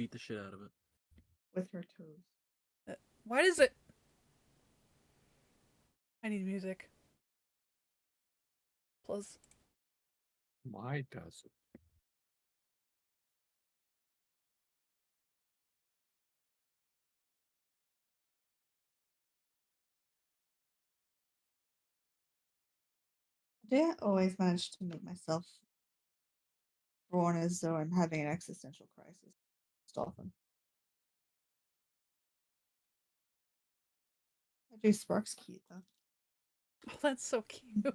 beat the shit out of it. With her toes. Why does it... I need music. Plus... Why does it? I always manage to make myself drawn as though I'm having an existential crisis. Most often. I do Spark's cute though. Oh, that's so cute.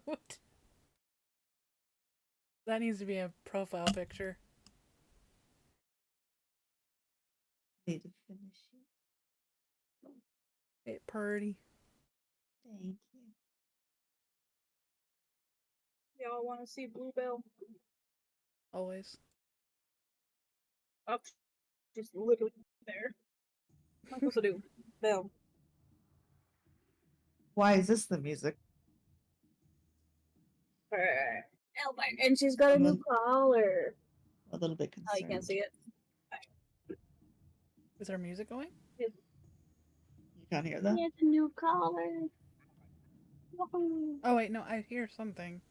That needs to be a profile picture. Need to finish it. Hey, purdy. Thank you. Y'all want to see Bluebell? Always. Oh, she's literally there. What am I supposed to do? Bell. Why is this the music? And she's got a new collar. A little bit Oh, concerned. you can't see it. Is there music going? You can't hear that? He has a new collar. Oh wait, no, I hear something.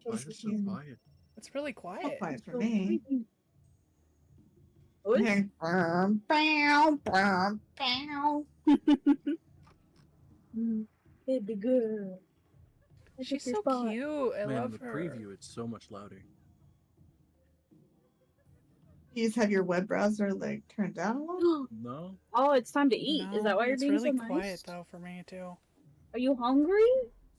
Why is it so quiet? It's really Not quiet. quiet for me. What? Bow, bow, bow. Baby girl. She's so cute. I Man, in love the her. preview, it's so much louder. You just have your web browser like turned down a little? No? Oh, it's time to eat. No, Is that why you're it's being really so quiet nice? though for me too. Are you hungry?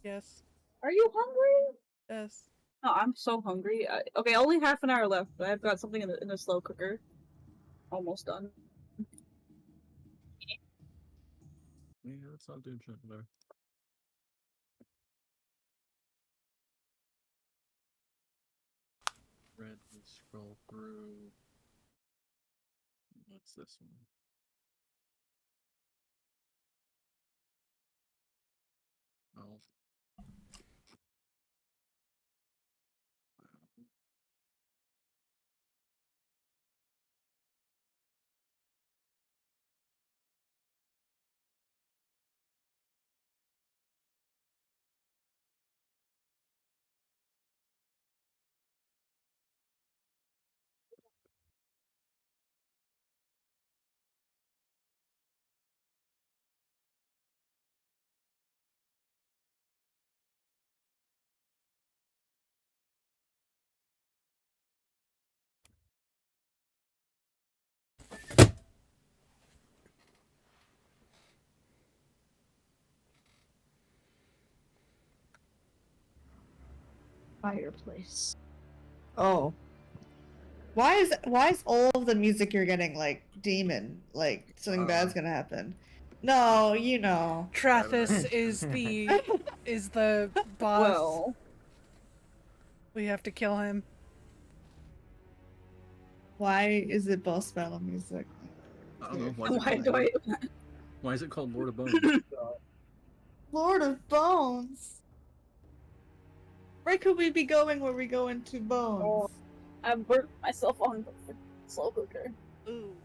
Yes. Are you hungry? Yes. No, I'm so hungry. Okay, only half an hour left, but I've got something in the slow cooker. Almost done. Yeah, that's not doing shit there. Red, let's scroll through. What's this one? Oh. Fireplace. Oh. Why is all of the music you're getting like demon? Like something bad's gonna happen. No, you know. Trathis is the boss. Well, We have to kill him. Why is it boss battle music? I don't know. Why is it called Lord of Bones? Lord of Bones. Where could we be going where we go into Bones? Oh, I burnt myself on the slow cooker. Ooh.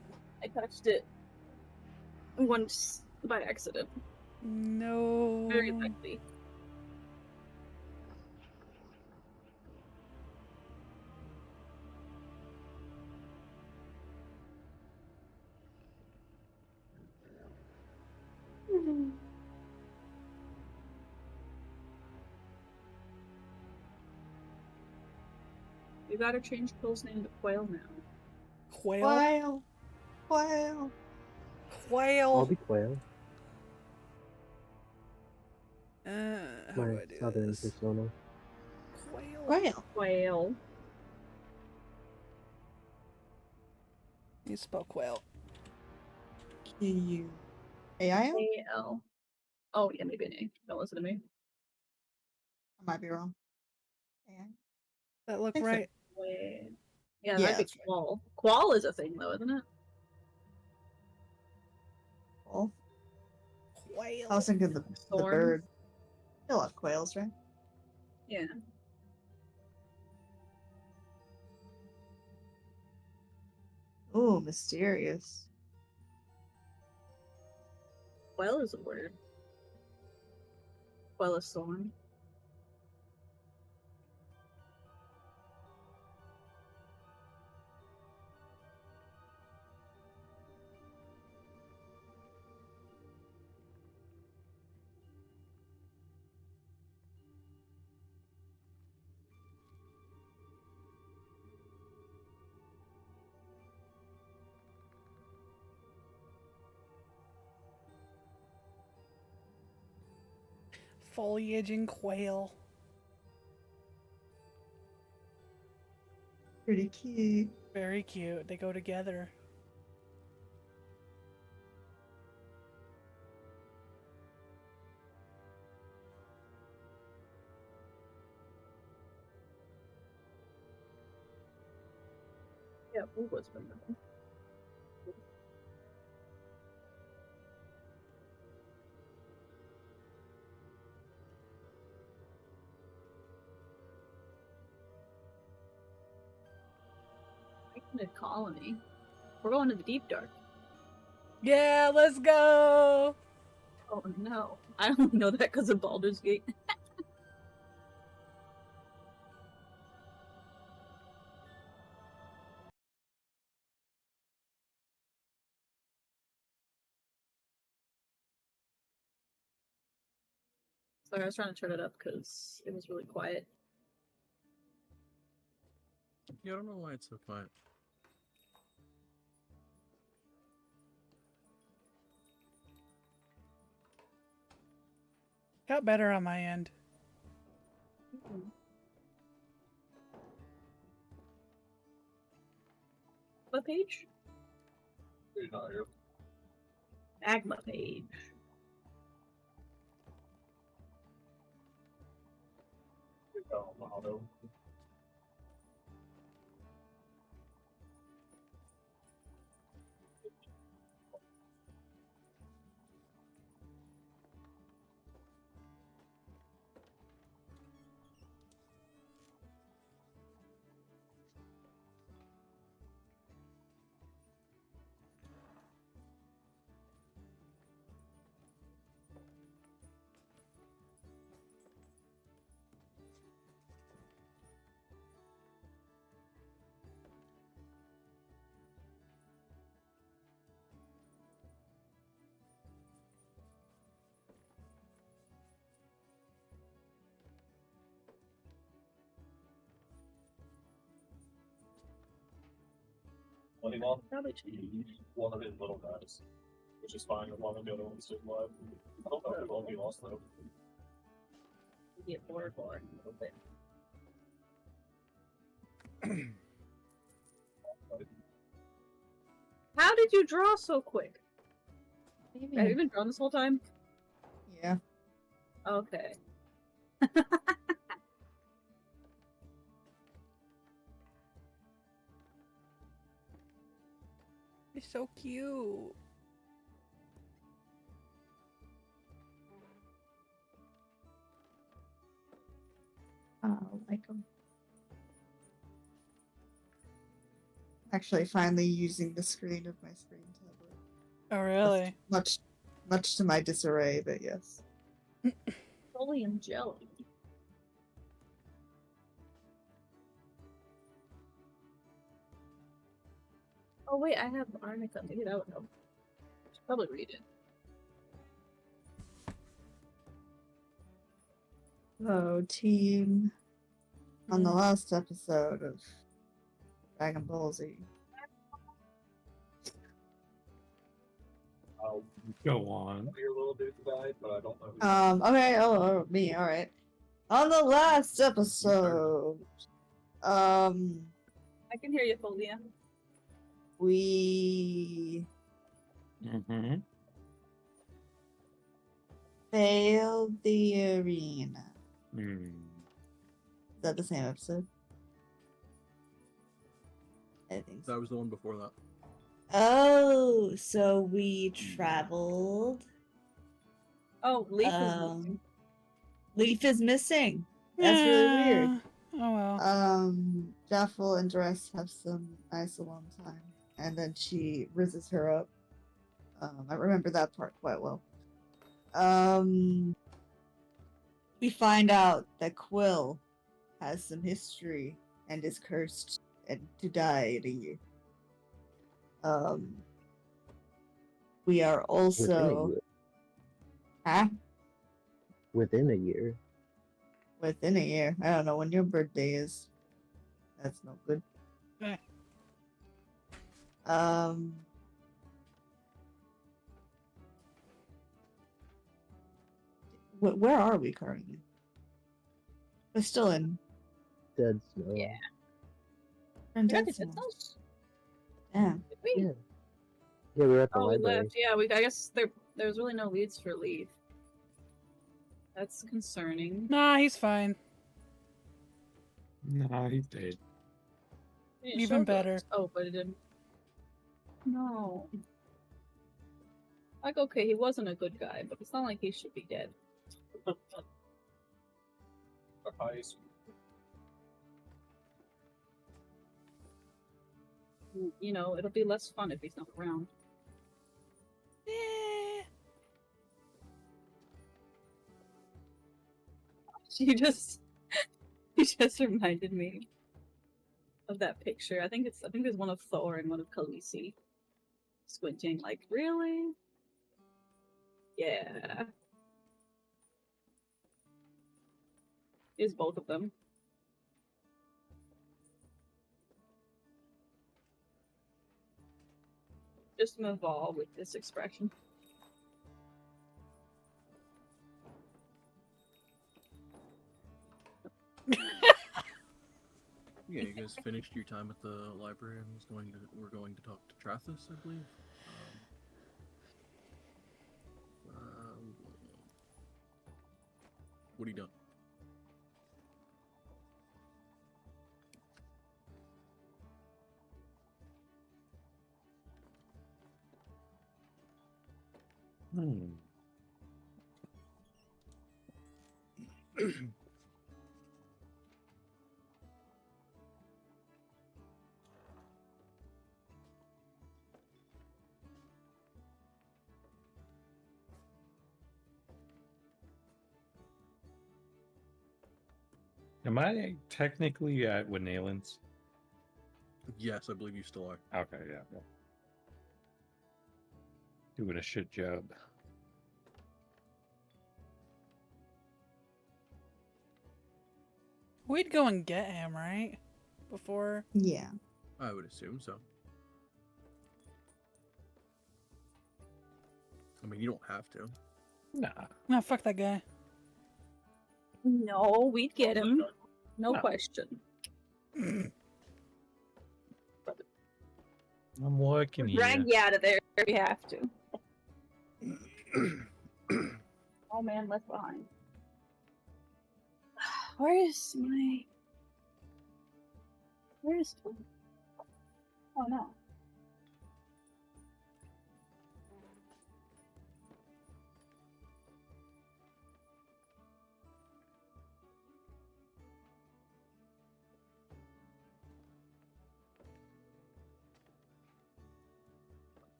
I touched it once by accident. No. Very likely. You gotta change Quill's name to Quail now. Quail? Quail. Quail. I'll be Quail. How My do I do southern this? persona. Quail. Quail. Quail. You spell quail. Q-U-A-I-L? A-L. Oh, yeah, maybe an A. Don't listen to me. I might be wrong. A-I? That look Think so. right. Wait. Yeah, Yeah, that'd be that's right. Qual. Qual is a thing, though, isn't it? Quail. Quail. I was thinking the Thorns? bird. They love quails, right? Yeah. Oh, mysterious. Quail is a word. Quail is thorn. Foliage and quail. Pretty cute. Very cute. They go together. Yeah, who was remember? Making a colony. We're going to the deep dark. Yeah, let's go! Oh no. I only know that because of Baldur's Gate. Sorry, I was trying to turn it up because it was really quiet. Yeah, I don't know why it's so quiet. Got better on my end. What page? Magma page. Probably change. One of his little guys, which is fine as long as the other one's still alive. I don't know if it'll be lost though. Get bored a little bit. How did you draw so quick? Have you been drawing this whole time? Yeah. Okay. It's so cute. Like them. Actually, finally using the screen of my screen tablet. Oh, really? Much to my disarray, but yes. Petroleum jelly. Oh wait, I have Arnica. Maybe that would help. Should probably read it. Hello, team. On the last episode of Dragon Ball Z. I'll Go on. your little dude died, but I don't know. Okay, me, alright. On the last episode, I can hear you, Folia. we Mm-hmm. failed the arena. Mm. Is that the same episode? I think so. That was the one before that. Oh, so we traveled. Oh, Leaf is missing. Leaf is missing. That's really weird. Oh well. Jaffel and Dress have some nice alone time. and then she rizzes her up. I remember that part quite well. We find out that Quill has some history and is cursed and to die in a year. We are also Within a year. Within a year. I don't know when your birthday is. That's no good. Eh. Where are we currently? We're still in. Dead snow. Yeah. We're in Yeah, Dead it's Snow. us. Damn. Did we? Yeah. Yeah, we were at the Oh, we library. left. Yeah, I guess there's really no leads for leave. That's concerning. Nah, he's fine. Nah, he's dead. It Even showed better. us. Oh, but it didn't. No. Like, okay, he wasn't a good guy, but it's not like he should be dead. Or high school. You know, it'll be less fun if he's not around. Eh. You just reminded me of that picture. I think there's one of Thor and one of Khaleesi squinting. Like, really? Yeah. Is both of them. Just move all with this expression. Yeah, you guys finished your time at the library and we're going to talk to Trathis, I believe. What are you doing? Am I technically at Winaylands? Yes, I believe you still are. Okay, yeah. Doing a shit job. We'd go and get him, right? Before. Yeah. I would assume so. I mean, you don't have to. Nah. Nah, fuck that guy. No, we'd get him. No No. question. I'm working here. Drag you out of there if you have to. Oh man, left behind. Where is Tom? Oh no.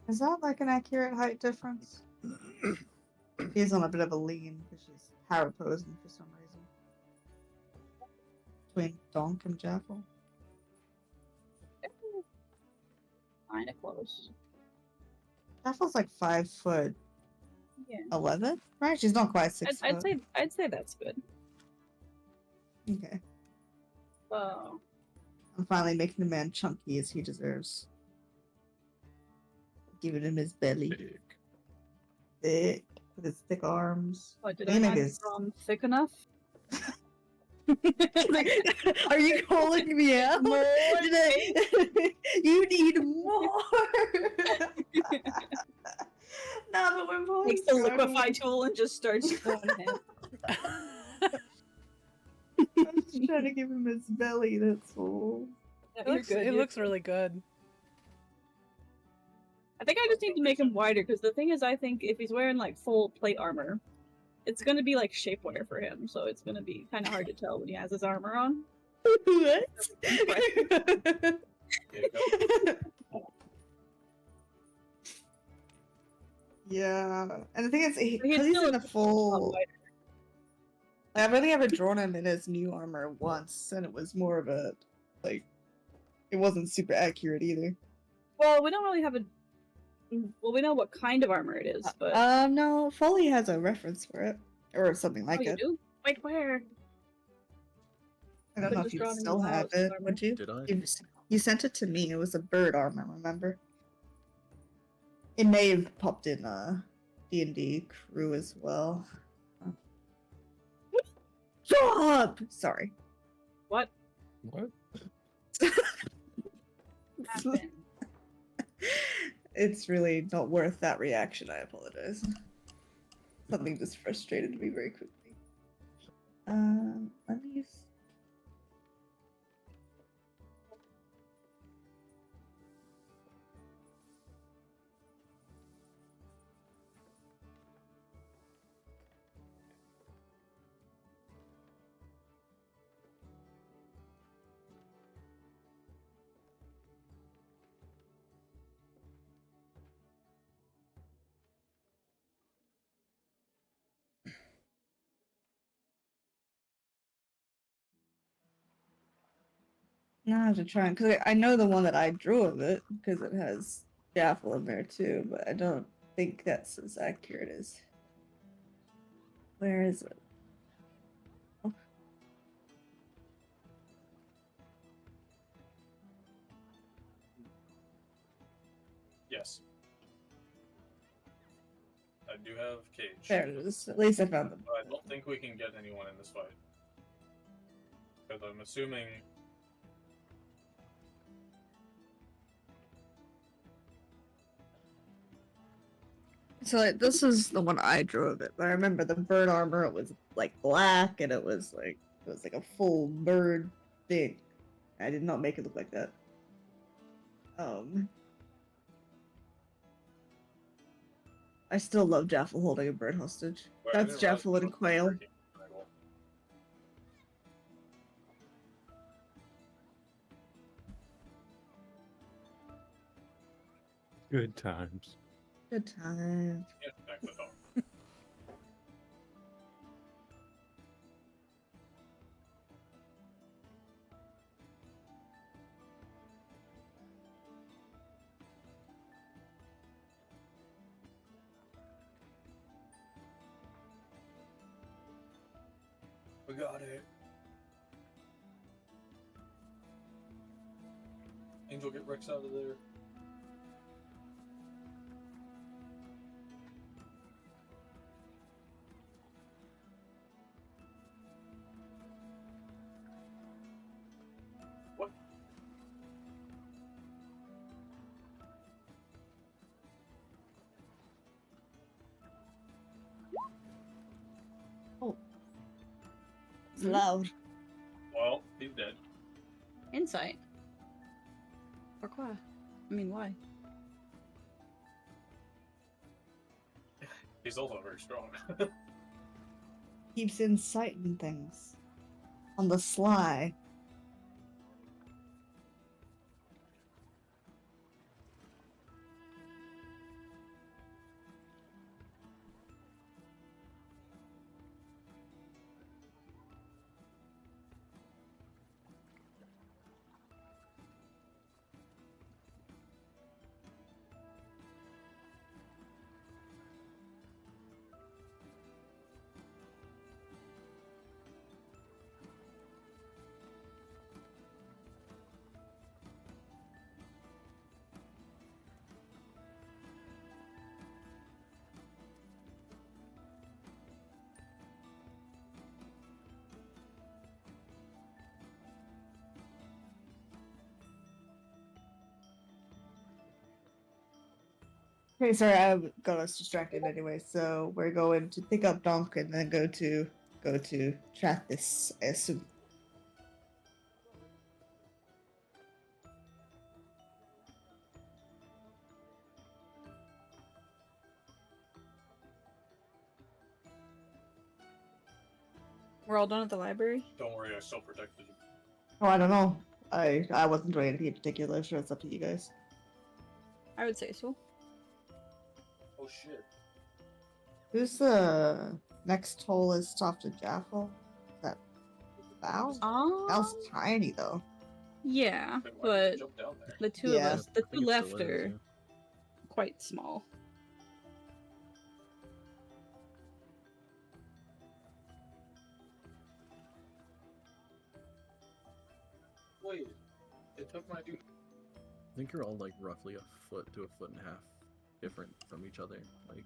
Is that like an accurate height difference? He's on a bit of a lean because she's power posing for some reason. Between Donk and Jaffel. Kinda close. Jaffel's like 5'11", Yeah. right? She's not quite 6 I'd foot. say that's good. Okay. Oh. I'm finally making the man chunky as he deserves. Giving him his belly. Big. Thick. With his thick arms. What, did I not Niggas. drum thick enough? Are you calling me out? More You need more. Nah, but when Paul Takes the liquefy tool and just starts going in. I'm just trying to give him his belly, that's all. Yeah, It looks really good. I think I just need to make him wider, because the thing is, I think if he's wearing like full plate armor, it's gonna be like shapewear for him, so it's gonna be kind of hard to tell when he has his armor on. What? Yeah, and the thing is, But he's because he's still in a the lot full. wider. I've only ever drawn him in his new armor once, and it was more of a like. It wasn't super accurate either. Well, we don't really have a. Well, we know what kind of armor it is, but No, Foley has a reference for it, or something like oh, you it. do? Wait, where? I don't Could've know if just you drawn him still in have Miles' it. armor. Would you? Did I? You sent it to me. It was a bird armor. Remember? It may have popped in D&D crew as well. Stop! Sorry. What What? happened? It's really not worth that reaction. I apologize. Something just frustrated me very quickly. Let me use. Now I have to try because I know the one that I drew of it because it has Jaffle in there too, but I don't think that's as accurate as. Where is it? Oh, Yes. I do have Cage. there it is. At least I found them. But I don't think we can get anyone in this fight. Because I'm assuming. So like, this is the one I drew of it, but I remember the bird armor. It was like black, and it was like a full bird thing. I did not make it look like that. I still love Jaffle holding a bird hostage. Wait, I That's didn't realize Jaffle this and was Quail. working. Good times. Good time. Yeah, back to the phone. We got it. Angel, get Rex out of there. What? It's loud. Well, he's dead. Insight. Pourquoi? I mean, why? He's also very strong. Keeps inciting things on the sly. Okay, sorry, I got us distracted anyway. So we're going to pick up Donk and then go to Trathis, I assume. We're all done at the library? Don't worry, I still protected you. Oh, I don't know. I wasn't doing anything in particular, so it's up to you guys. I would say so. Oh shit. Who's the next tallest after Jaffel? Is that Val? Val's tiny though. Yeah, Then why did but you jump down there? the two Yeah. of us, the I think two it left still is, are yeah. quite small. Wait, it took my dude. I think you're all like roughly a foot to a foot and a half different from each other. Like,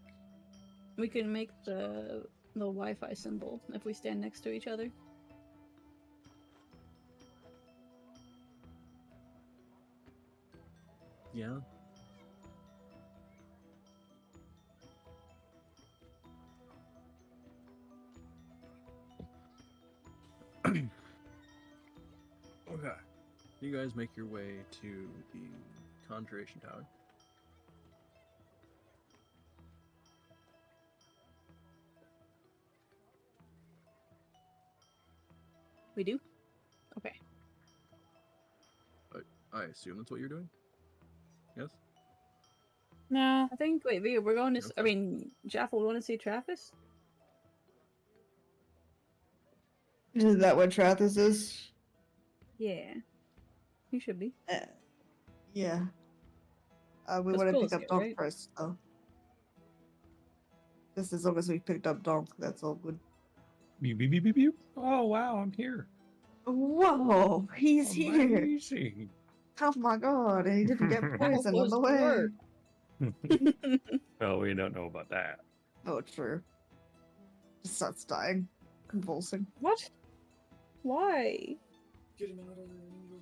We can make the Wi-Fi symbol if we stand next to each other. yeah. Okay. You guys make your way to the Conjuration Tower. We do? Okay. I assume that's what you're doing? Yes? No. I think, wait, we're going to, I Okay. mean, Jaffel, we want to see Trathis? Is that what Trathis is? Yeah. He should be. Yeah. We That's want to cool pick to up see, Donk right? first, though. Just as long as we picked up Donk, that's all good. Beep, beep, beep, beep, beep. Oh, wow, I'm here. Whoa, he's here! Amazing. Oh my god, and he didn't get poisoned on Close the to way. work. Well, we don't know about that. Oh, true. Just starts dying, convulsing. What? Why? Get him out of there, Angel.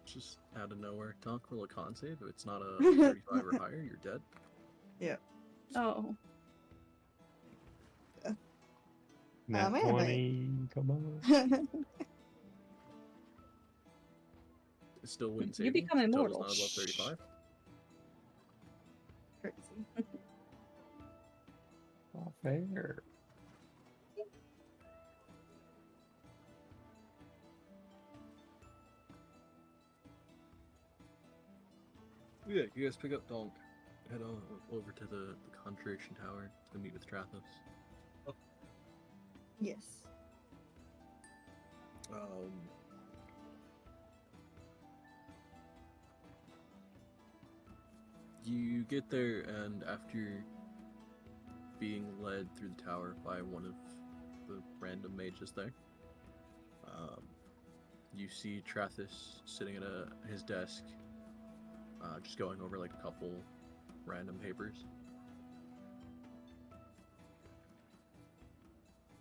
Just out of nowhere. Talk, roll a con save. If it's not a 35 or higher, you're dead. Oh. Nat man, 20, come on. It still wouldn't You save become Total's immortal. not above 35. Crazy. Not fair. Yeah, you guys pick up Donk. Head over to the Conjuration Tower to meet with Trathis. Yes. You get there, and after being led through the tower by one of the random mages there, you see Trathis sitting at his desk, just going over like a couple random papers.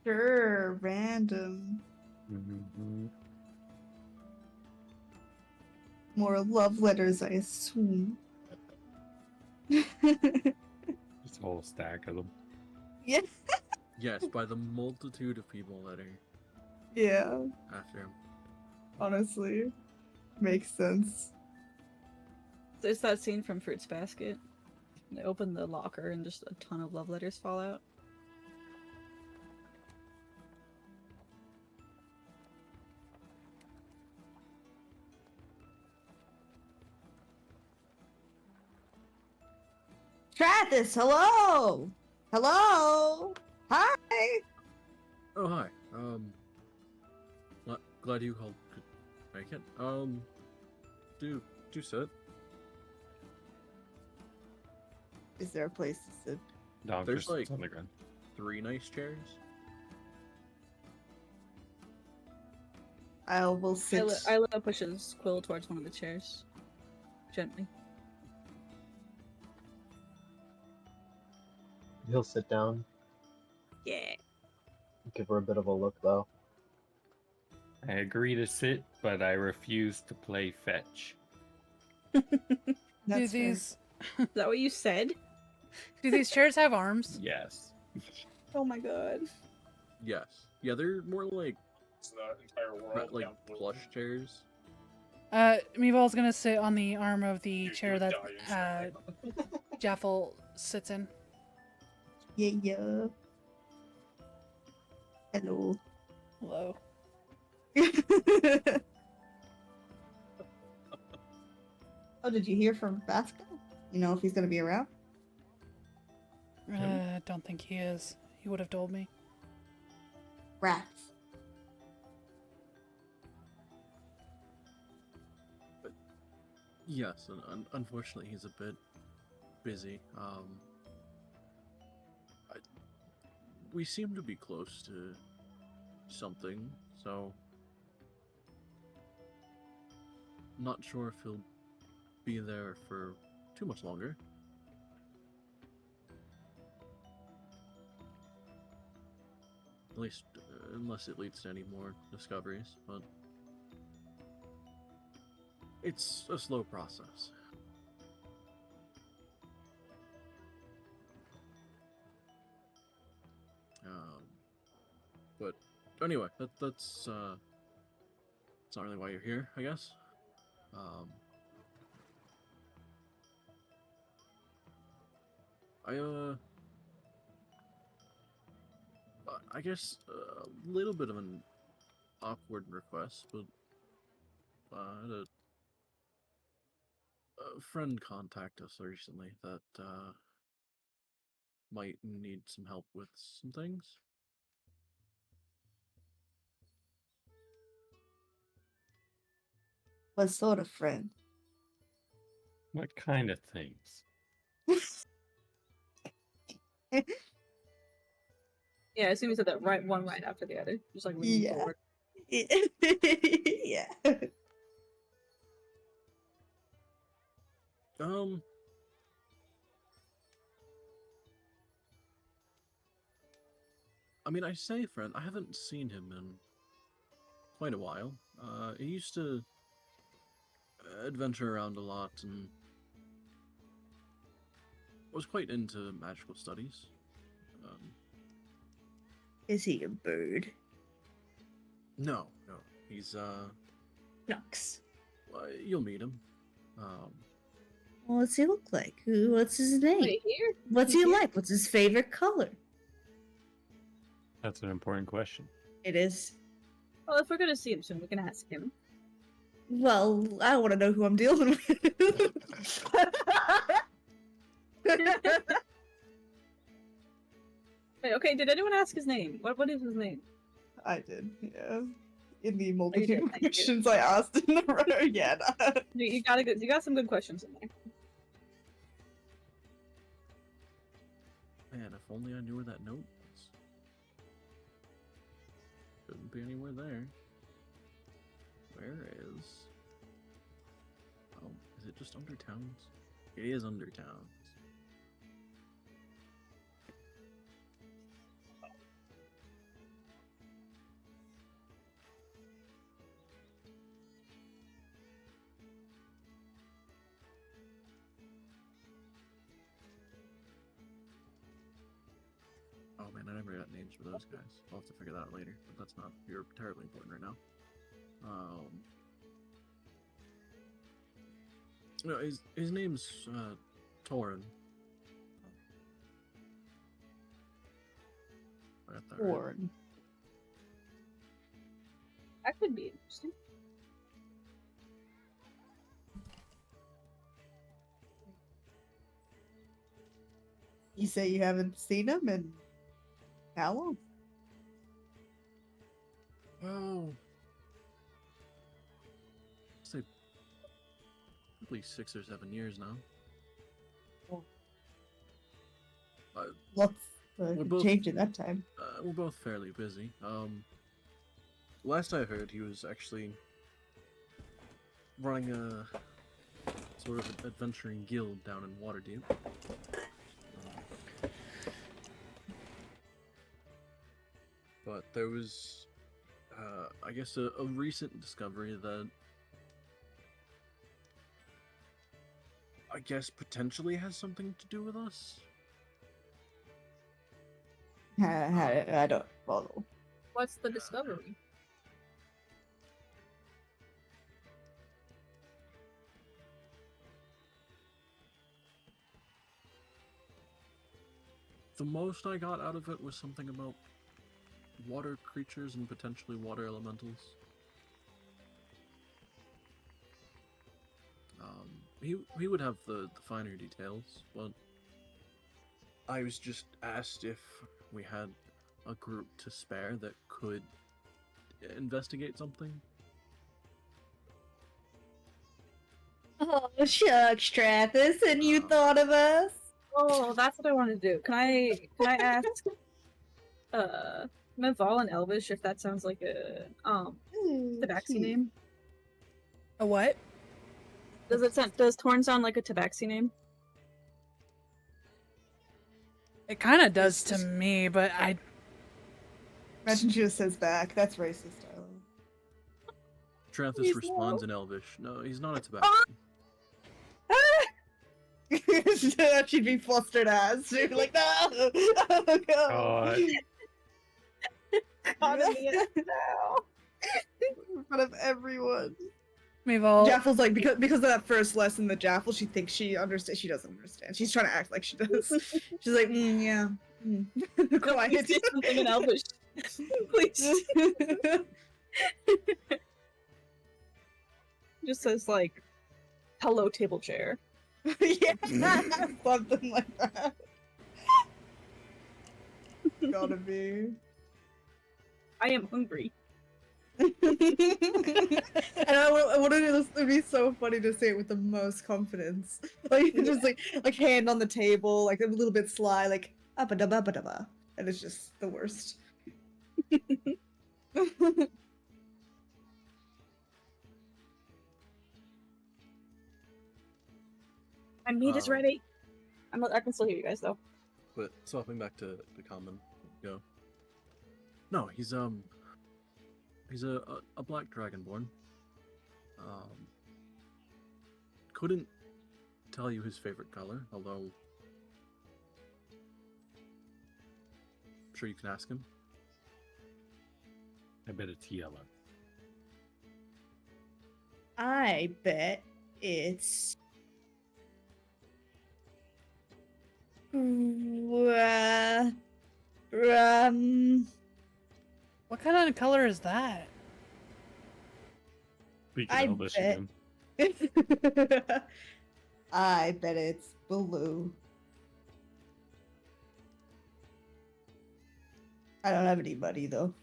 Sure, random. Mm-hmm. More love letters, I assume. Just a whole stack of them. Yeah. Yes, by the multitude of people that are Yeah, after him. honestly. Makes sense. It's that scene from Fruits Basket. They open the locker and just a ton of love letters fall out. Trathis, hello! Hello! Hi! Oh, hi. Glad you called. Could make it. Do sit. Is there a place to sit? No, There's, just like- on the ground. 3 nice chairs. I will sit. Isla pushes Quill towards one of the chairs. Gently. He'll sit down. Yeah. Give her a bit of a look, though. I agree to sit, but I refuse to play fetch. Do That's fair. these Is that what you said? do these chairs have arms? Yes. Oh my god. Yes. Yeah, they're more like It's the entire world. like count blue. plush chairs. Meeval's gonna sit on the arm of the chair that Die Jaffel sits in. Yeah, yeah. Hello. Hello. Oh, did you hear from Vasco? You know if he's gonna be around? Don't think he is. He would have told me. Rats. Yes, and unfortunately he's a bit busy. We seem to be close to something, so not sure if he'll be there for too much longer. At least, unless it leads to any more discoveries, but it's a slow process. But anyway, that's not really why you're here, I guess. I guess a little bit of an awkward request, but I had a friend contact us recently that might need some help with some things. What sort of friend? What kind of things? Yeah, I assume you said that right after the other, just like leaning Yeah. forward. Yeah. I mean, I say friend, I haven't seen him in quite a while. He used to adventure around a lot and was quite into magical studies. Is he a bird? No, he's Nux. you'll meet him. What's he look like? What's his name? Wait, here? What's He's he here? like? What's his favorite color? That's an important question. It is. Well, if we're gonna see him soon, we can ask him. Well, I want to know who I'm dealing with. Wait, okay, did anyone ask his name? What is his name? I did, yeah. In the did, multitude of thank you. questions I asked in the row, yeah. You got some good questions in there. Man, if only I knew where that note was. Couldn't be anywhere there. Where is... Oh, is it just under towns? It is under towns. Oh man, I never got names for those guys. I'll have to figure that out later, but that's not terribly important right now. No, his name's Torin. I got that right. Warren. That could be interesting. You say you haven't seen him in how long? Oh, say probably 6 or 7 years now. Oh. Uh, Lots We're both- changed in that time. we're both fairly busy. Last I heard, he was actually running a sort of adventuring guild down in Waterdeep. But there was, I guess, a recent discovery that I guess potentially has something to do with us. I don't follow. What's the discovery? The most I got out of it was something about water creatures and potentially water elementals. He would have the finer details, but I was just asked if we had a group to spare that could investigate something. Oh, shucks, Trathis, and you thought of us? Oh, that's what I want to do. Can I ask Maval and Elvish if that sounds like a tabaxi cute. name? A what? Does Torn sound like a tabaxi name? It kind of does to me, but I. Imagine she just says back. That's racist, Tyler. Trathis He's responds low. in Elvish. No, he's not a tobacco. She'd be flustered as. She'd be like, no! Oh, no. God. Economy now. In front of everyone. Mavel. Jaffel's like, because of that first lesson, the Jaffel, she thinks she understands. She doesn't understand. She's trying to act like she does. She's like, yeah. Quiet. Say something in Elvish. Please. Just says like, hello table chair. Yeah, something like that. Gotta be. I am hungry. And I wanted it would be so funny to say it with the most confidence, like just like hand on the table, like a little bit sly, like up da ba da, and it's just the worst. My meat is Oh. ready. I can still hear you guys though. But swapping back to common, go. No, he's a black dragonborn. Couldn't tell you his favorite color, although I'm sure you can ask him. I bet it's yellow. I bet it's What kind of color is that? Speaking I Elvish bet. again. I bet it's blue. I don't have any money though,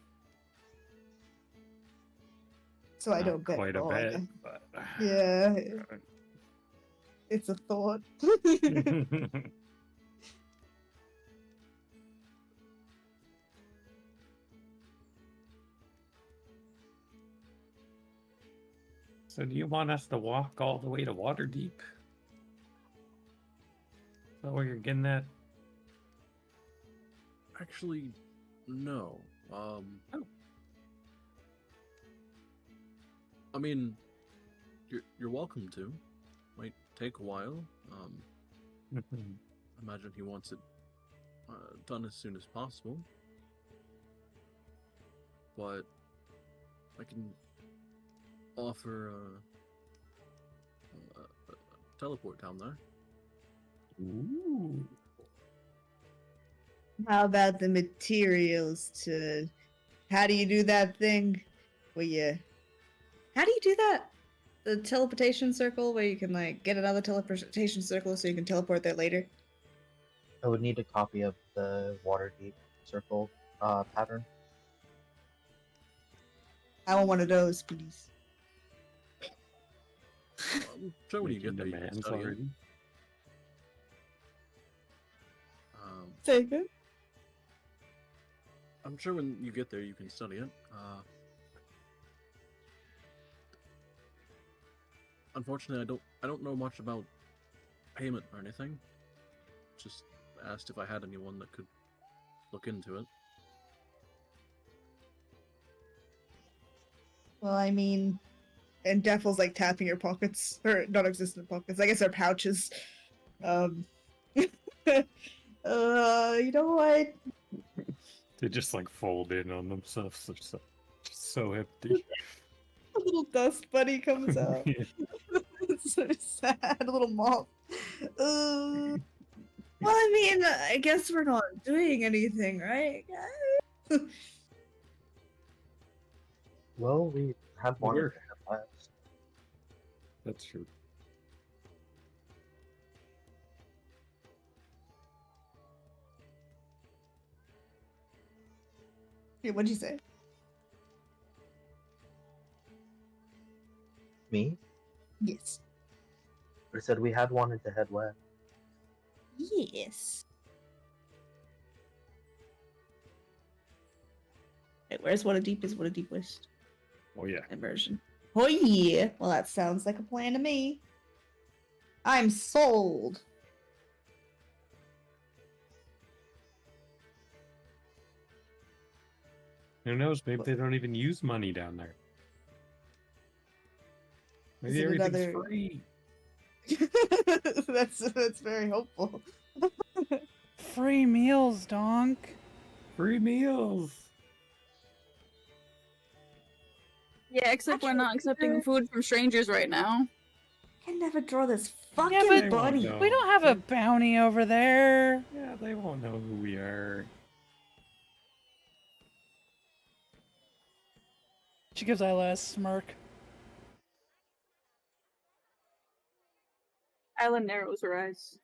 so I Not don't bet. quite a all bet, I- but Yeah, it's a thought. So do you want us to walk all the way to Waterdeep? Is that where you're getting at? Actually, no. I mean, you're welcome to. Might take a while. Imagine he wants it done as soon as possible. But I can offer a teleport down there. Ooh. How about the materials to? How do you do that thing? Where you? How do you do that? The teleportation circle, where you can like get another teleportation circle, so you can teleport there later. I would need a copy of the Waterdeep circle pattern. I want one of those, please. Sure, when you Making get there, you can demands study it. already. Take it. I'm sure when you get there, you can study it. Unfortunately, I don't know much about payment or anything. Just asked if I had anyone that could look into it. Well, I mean, and Deffel's like tapping your pockets, or non-existent pockets. I guess they're pouches. You know what? They just like fold in on themselves. They're so empty. A little dust bunny comes out. Yeah. It's so sad. A little moth. Well, I mean, I guess we're not doing anything, right, guys? Well, we have wanted We're- to have last. That's true. Hey, what'd you say? Me? Yes. I said we had wanted to head west. Yes. Wait, where's What a Deep is What a Deep West? Oh yeah. That version. Oh yeah. Well, that sounds like a plan to me. I'm sold. Who knows? Maybe they don't even use money down there. Maybe Is it everything's another- free. that's very hopeful. Free meals, donk. Free meals. Yeah, except we're not accepting food from strangers right now. I can never draw this fucking Yeah, but- They won't body. know. We don't have a bounty over there. Yeah, they won't know who we are. She gives Isla a smirk. Isla narrows her eyes.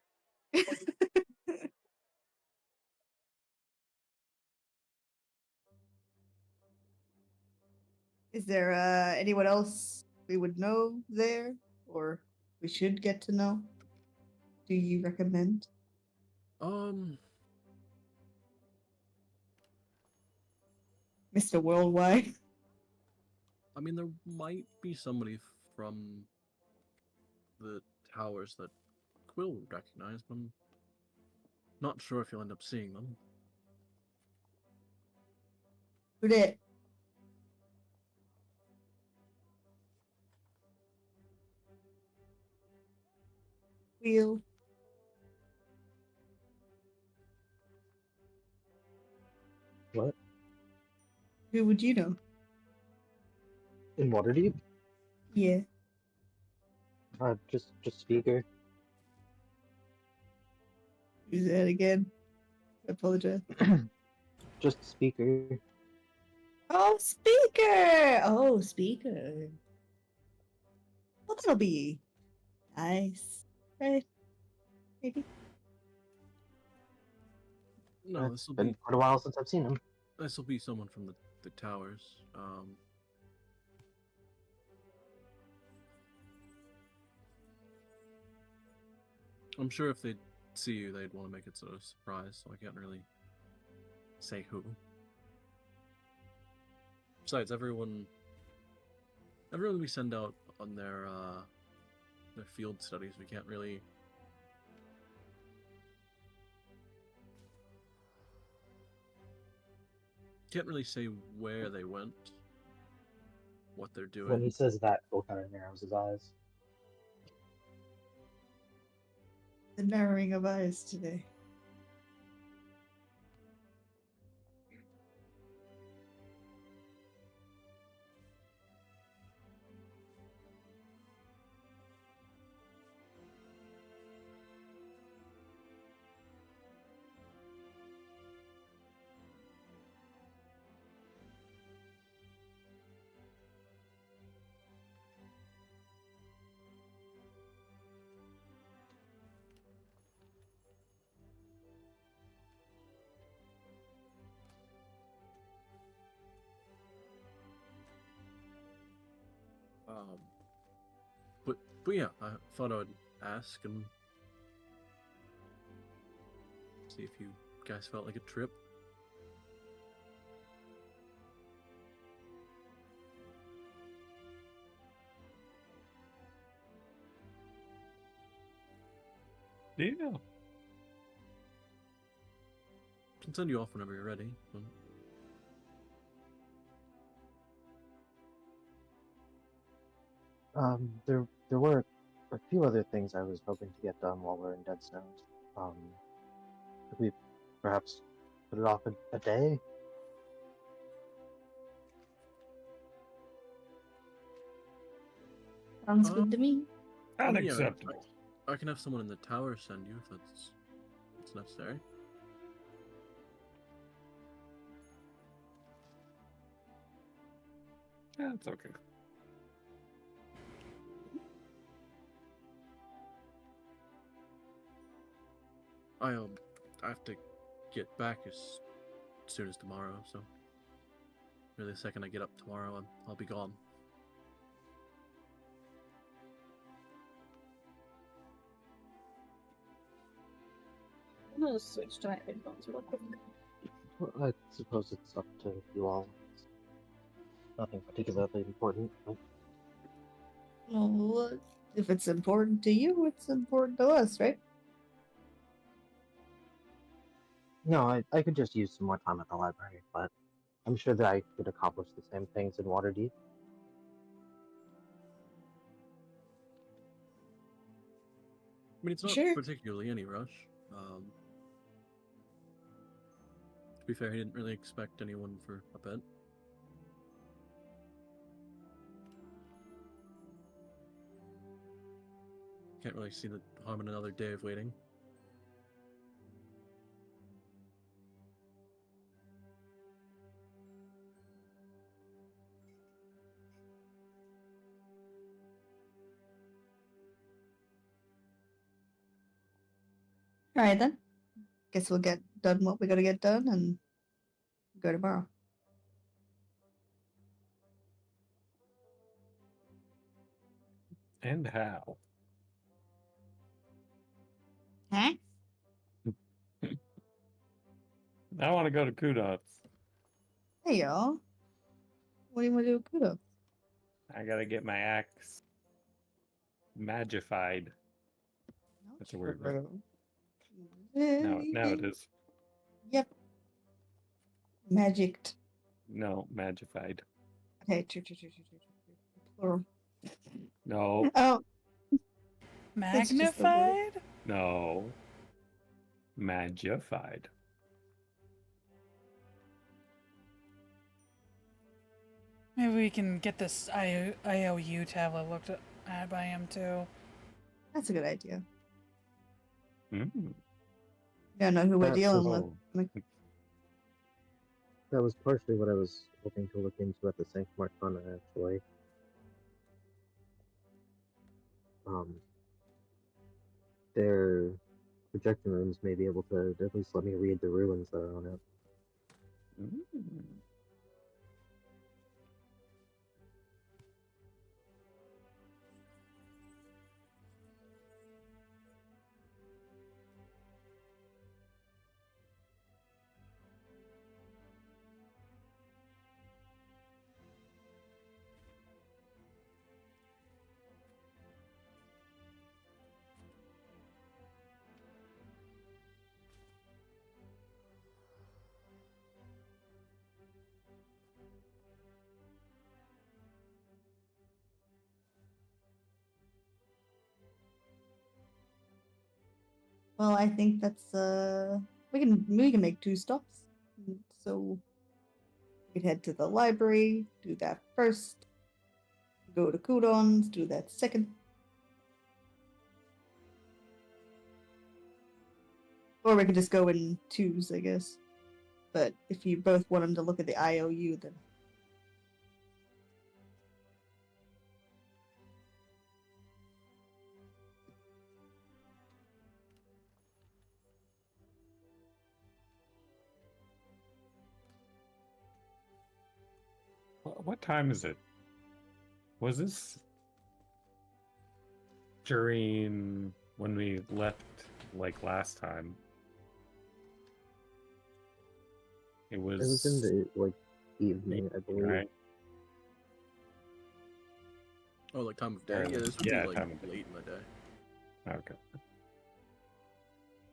Is there anyone else we would know there, or we should get to know? Do you recommend? Mr. Worldwide. I mean, there might be somebody from the towers that Quill would recognize, but I'm not sure if you'll end up seeing them. Who did? Wheel. What? Who would you know? In Waterdeep? Yeah. Just speaker. Who's that again? I apologize. Just speaker. Oh, speaker! Oh, speaker. Well, that'll be nice. Right? Maybe. No, It's been quite a while since I've seen him. this will be someone from the towers. I'm sure if they'd see you, they'd want to make it sort of surprise, so I can't really say who. Besides, everyone we send out on their field studies, we can't really say where they went, what they're doing. When he says that, Cole kind of narrows his eyes. The narrowing of eyes today. But yeah, I thought I would ask and see if you guys felt like a trip. Yeah. Can send you off whenever you're ready. But... There were a few other things I was hoping to get done while we're in Dead Snows. Could we perhaps put it off a day? Sounds good to me. yeah, Unacceptable. I can have someone in the tower send you if that's it's necessary. Yeah, it's okay. I have to get back as soon as tomorrow, so really the second I get up tomorrow, I'll be gone. I'm gonna switch to my headphones real quick. Well, I suppose it's up to you all. It's nothing particularly important. But Well, if it's important to you, it's important to us, right? no, I could just use some more time at the library, but I'm sure that I could accomplish the same things in Waterdeep. I mean, it's not Sure. particularly any rush. To be fair, he didn't really expect anyone for a bit. Can't really see the harm in another day of waiting. All right then. Guess we'll get done what we gotta get done and go tomorrow. And how? Huh? I want to go to Kudos. Hey y'all. What do you want to do with Kudo? I gotta get my axe magified. That's a word, right? Now it is. Yep. Magicked. No, magified. Okay, plural. No, Oh, it's just the word. Magnified? no. Magified. Maybe we can get this IOU tablet looked at by him too. That's a good idea. Mm. You don't know who we're That's dealing with. Oh, That was partially what I was hoping to look into at the Saint Martana, actually. Their projection rooms may be able to at least let me read the ruins that are on it. mm. Well, I think that's we can make 2 stops. So we could head to the library, do that first, go to Kudon's, do that second. Or we could just go in twos, I guess. But if you both want him to look at the IOU, then What time is it? Was this during when we left, like last time? It was. It was in the evening, I believe. Right. Oh, like time of day? Or, Yeah, this would yeah, be like time of day. late in the day. Okay.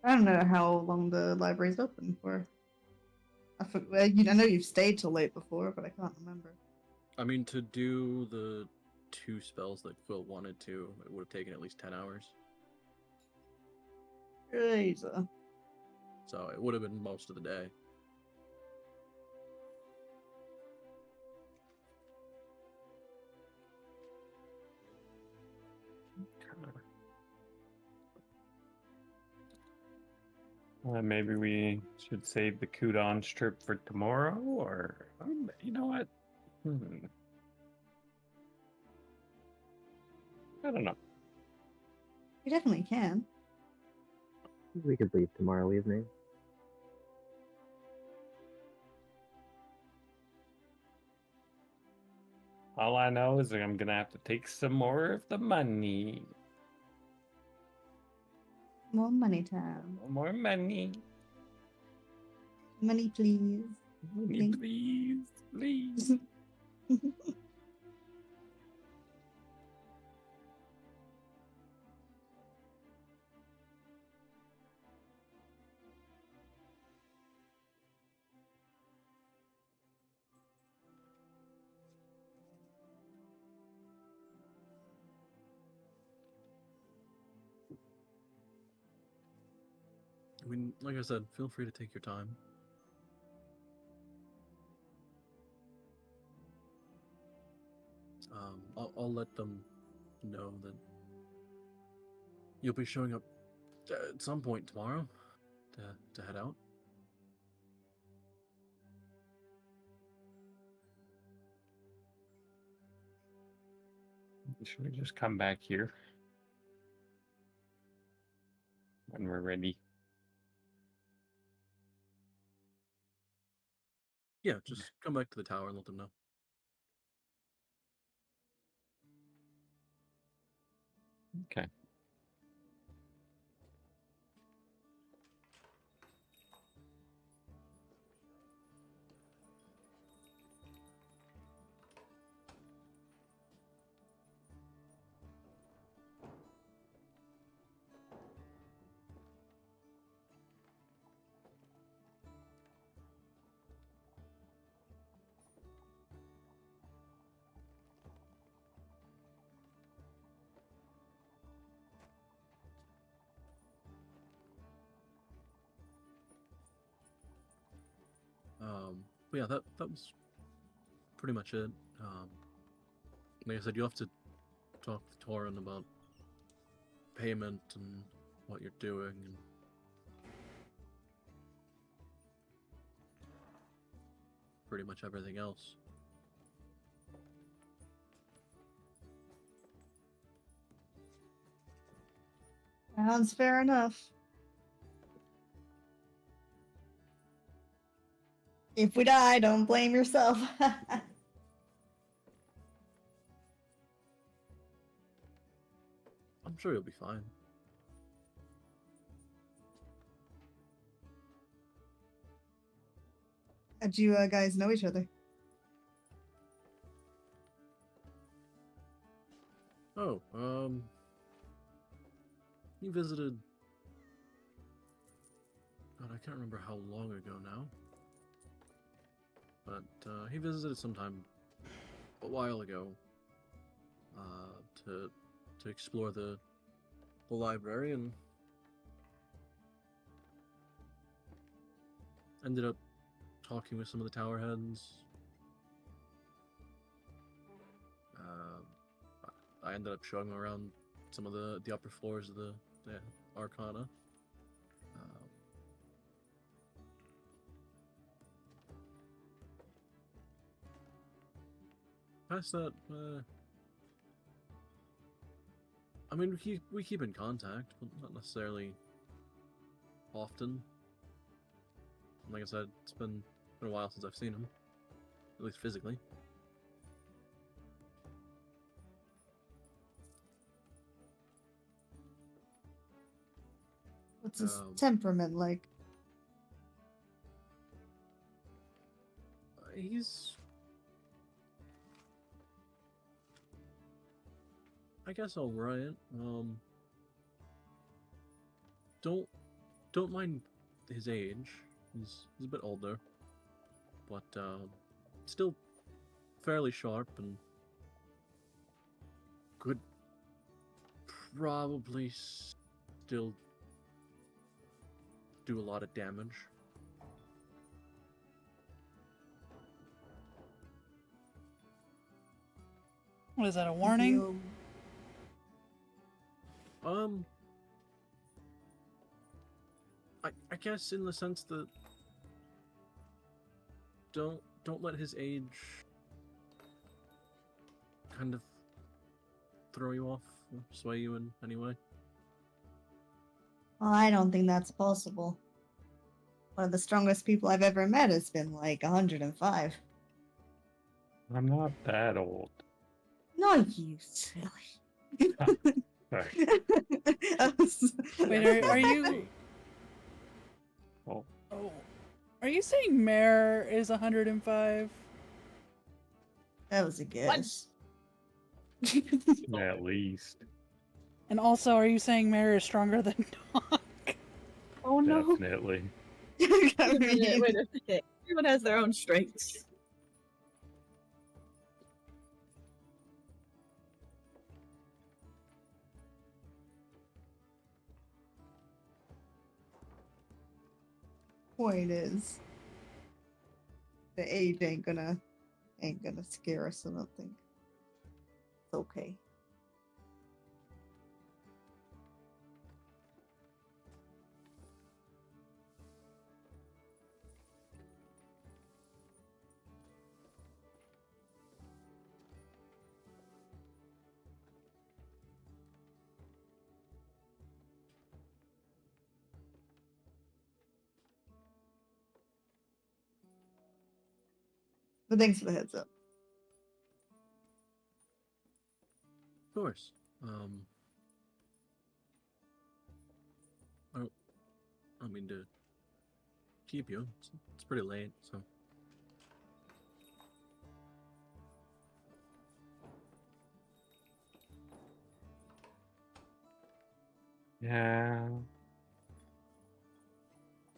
I don't know how long the library's open for. I know you've stayed till late before, but I can't remember. I mean, to do the 2 spells that Quill wanted to, it would have taken at least 10 hours. Jesus. So it would have been most of the day. Maybe we should save the Kudon trip for tomorrow, or you know what? I don't know. We definitely can. We could leave tomorrow evening. All I know is that I'm gonna have to take some more of the money. More money time. More money. Money, please. Money, Please. please, please. I mean, like I said, feel free to take your time. I'll let them know that you'll be showing up at some point tomorrow to head out. Should we just come back here when we're ready? Yeah, just come back to the tower and let them know. Okay. But yeah, that was pretty much it. Like I said, you have to talk to Torin about payment and what you're doing and pretty much everything else. Sounds fair enough. If we die, don't blame yourself. I'm sure you'll be fine. How'd you guys know each other? Oh, he visited. God, I can't remember how long ago now. But he visited sometime a while ago. To explore the library and ended up talking with some of the tower heads. I ended up showing him around some of the upper floors of the Arcana. Past that, I mean, we keep in contact, but not necessarily often. Like I said, it's been a while since I've seen him, at least physically. What's his Um, temperament like? He's, I guess, all right. Don't mind his age. He's a bit older, but still fairly sharp and could probably still do a lot of damage. What is that, a Is he warning? I guess in the sense that don't let his age kind of throw you off or sway you in any way. Well, I don't think that's possible. One of the strongest people I've ever met has been like 105. I'm not that old. No, you silly. Sorry. Wait, are you? Well, Oh, are you saying Mare is 105? That was a guess. at least. And also, are you saying Mare is stronger than Doc? Oh no. Definitely. Wait a minute, wait a minute. Everyone has their own strengths. Point is, the age ain't gonna scare us. I don't think. It's okay. But thanks for the heads up. Of course. I don't mean to keep you. It's pretty late, so. Yeah.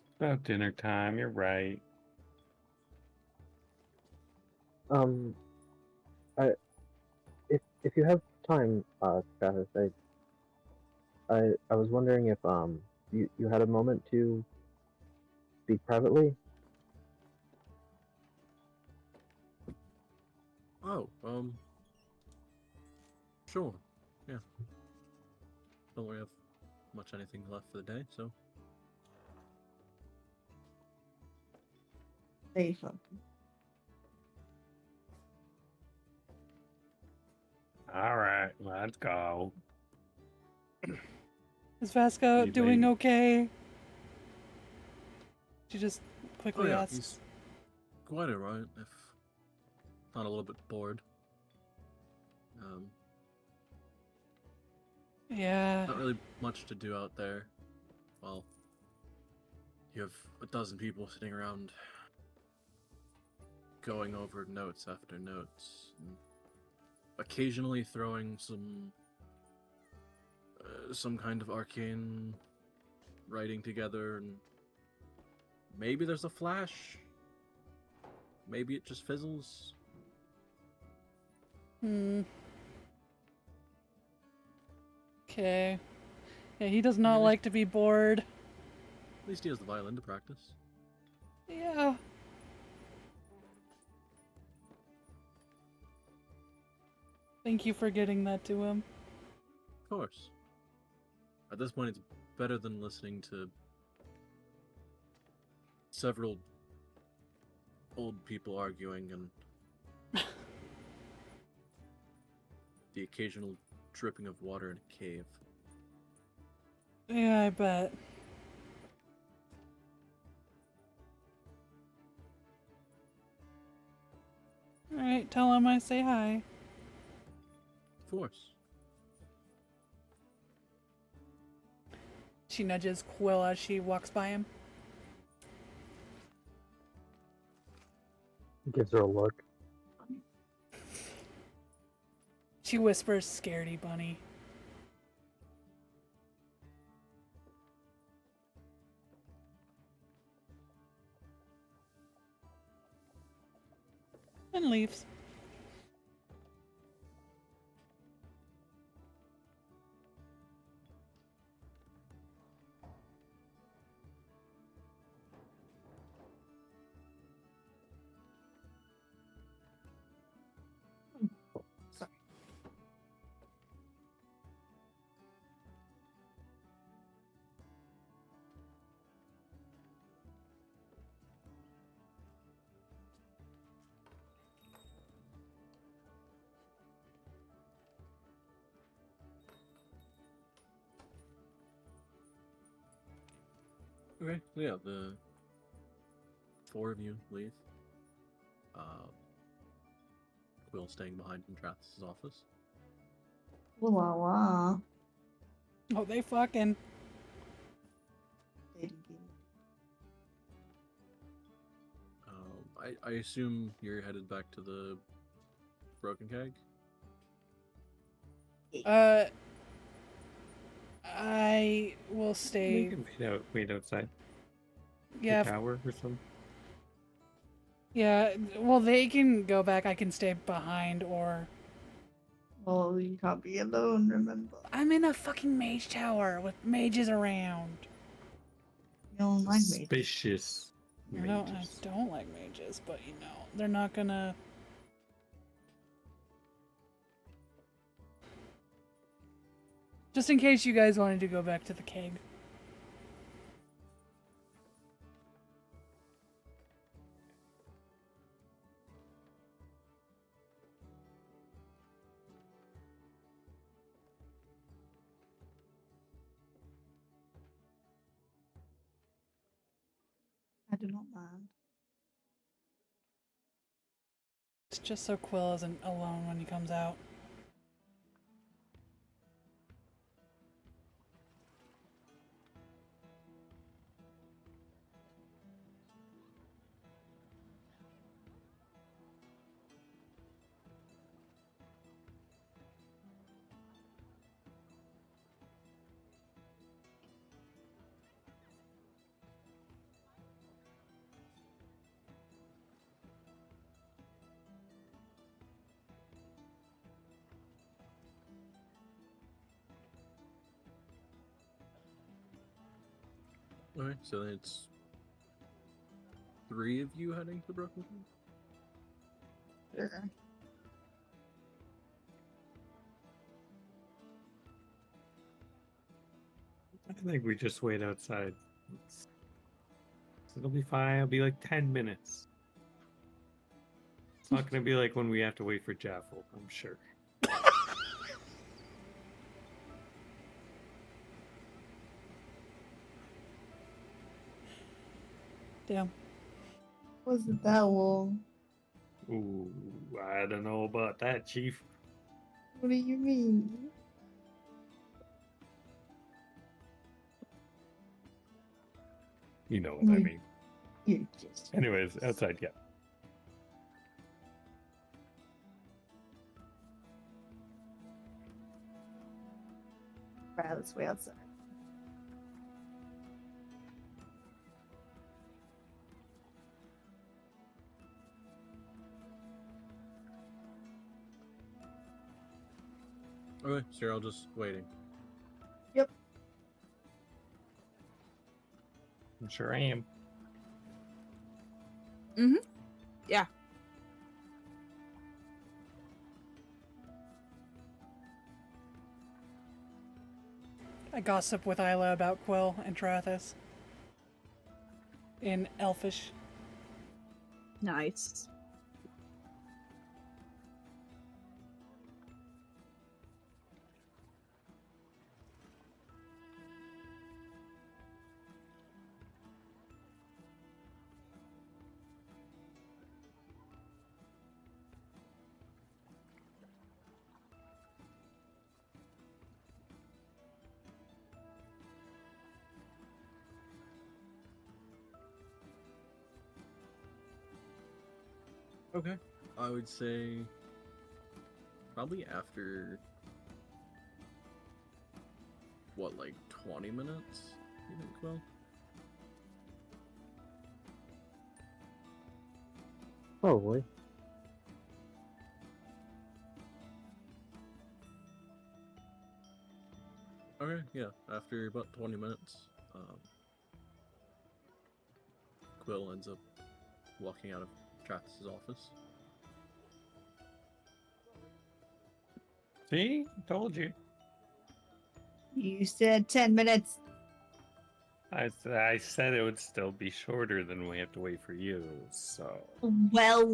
It's about dinner time, you're right. I if you have time, Travis, I was wondering if you had a moment to speak privately. Oh, sure. Yeah. Don't really have much anything left for the day, so. Stay funky. All right, let's go. Is Vasco You doing made- okay? She just Oh quickly yeah, asks. he's quite alright, if not a little bit bored. Yeah. Not really much to do out there. Well, you have a dozen people sitting around going over notes after notes, and occasionally throwing some kind of arcane writing together, and maybe there's a flash. Maybe it just fizzles. Hmm. Okay. Yeah, he does not Yeah. like to be bored. At least he has the violin to practice. Yeah. Thank you for getting that to him. Of course. At this point, it's better than listening to several old people arguing and the occasional dripping of water in a cave. Yeah, I bet. Alright, tell him I say hi. Of course. She nudges Quill as she walks by him. Gives her a look. She whispers, "Scaredy bunny." And leaves. Sorry. Okay, so yeah, the four of you leave. Quill staying behind in Trathis' office. Ooh la la. Oh, they fucking. I assume you're headed back to the Broken Keg? I will We stay. can wait outside Yeah, the tower or something. yeah. Well, they can go back. I can stay behind, or Well, you can't be alone, remember. I'm in a fucking mage tower with mages around. You don't like me. Suspicious I mages. don't like mages, but you know they're not gonna. Just in case you guys wanted to go back to the keg. I do not mind. It's just so Quill isn't alone when he comes out. Okay, so then it's three of you heading to the Broken Keg? Sure. I think we just wait outside. It'll be fine. It'll be like 10 minutes. It's not gonna be like when we have to wait for Jaffel, I'm sure. Damn. Wasn't that long? Ooh, I don't know about that, Chief. What do you mean? You know what I Mm. mean. You just. Anyways, outside, yeah. Right, let's wait outside. Okay, so you're all just waiting. I'm sure I am. Yeah. I gossip with Isla about Quill and Trathis. In Elfish. Nice. Okay. I would say probably after what, like 20 minutes? You think, Quill? Probably. Okay, yeah. After about 20 minutes, Quill ends up walking out of Trathis' office. See? Told you. You said 10 minutes. I said it would still be shorter than we have to wait for you, so. Well.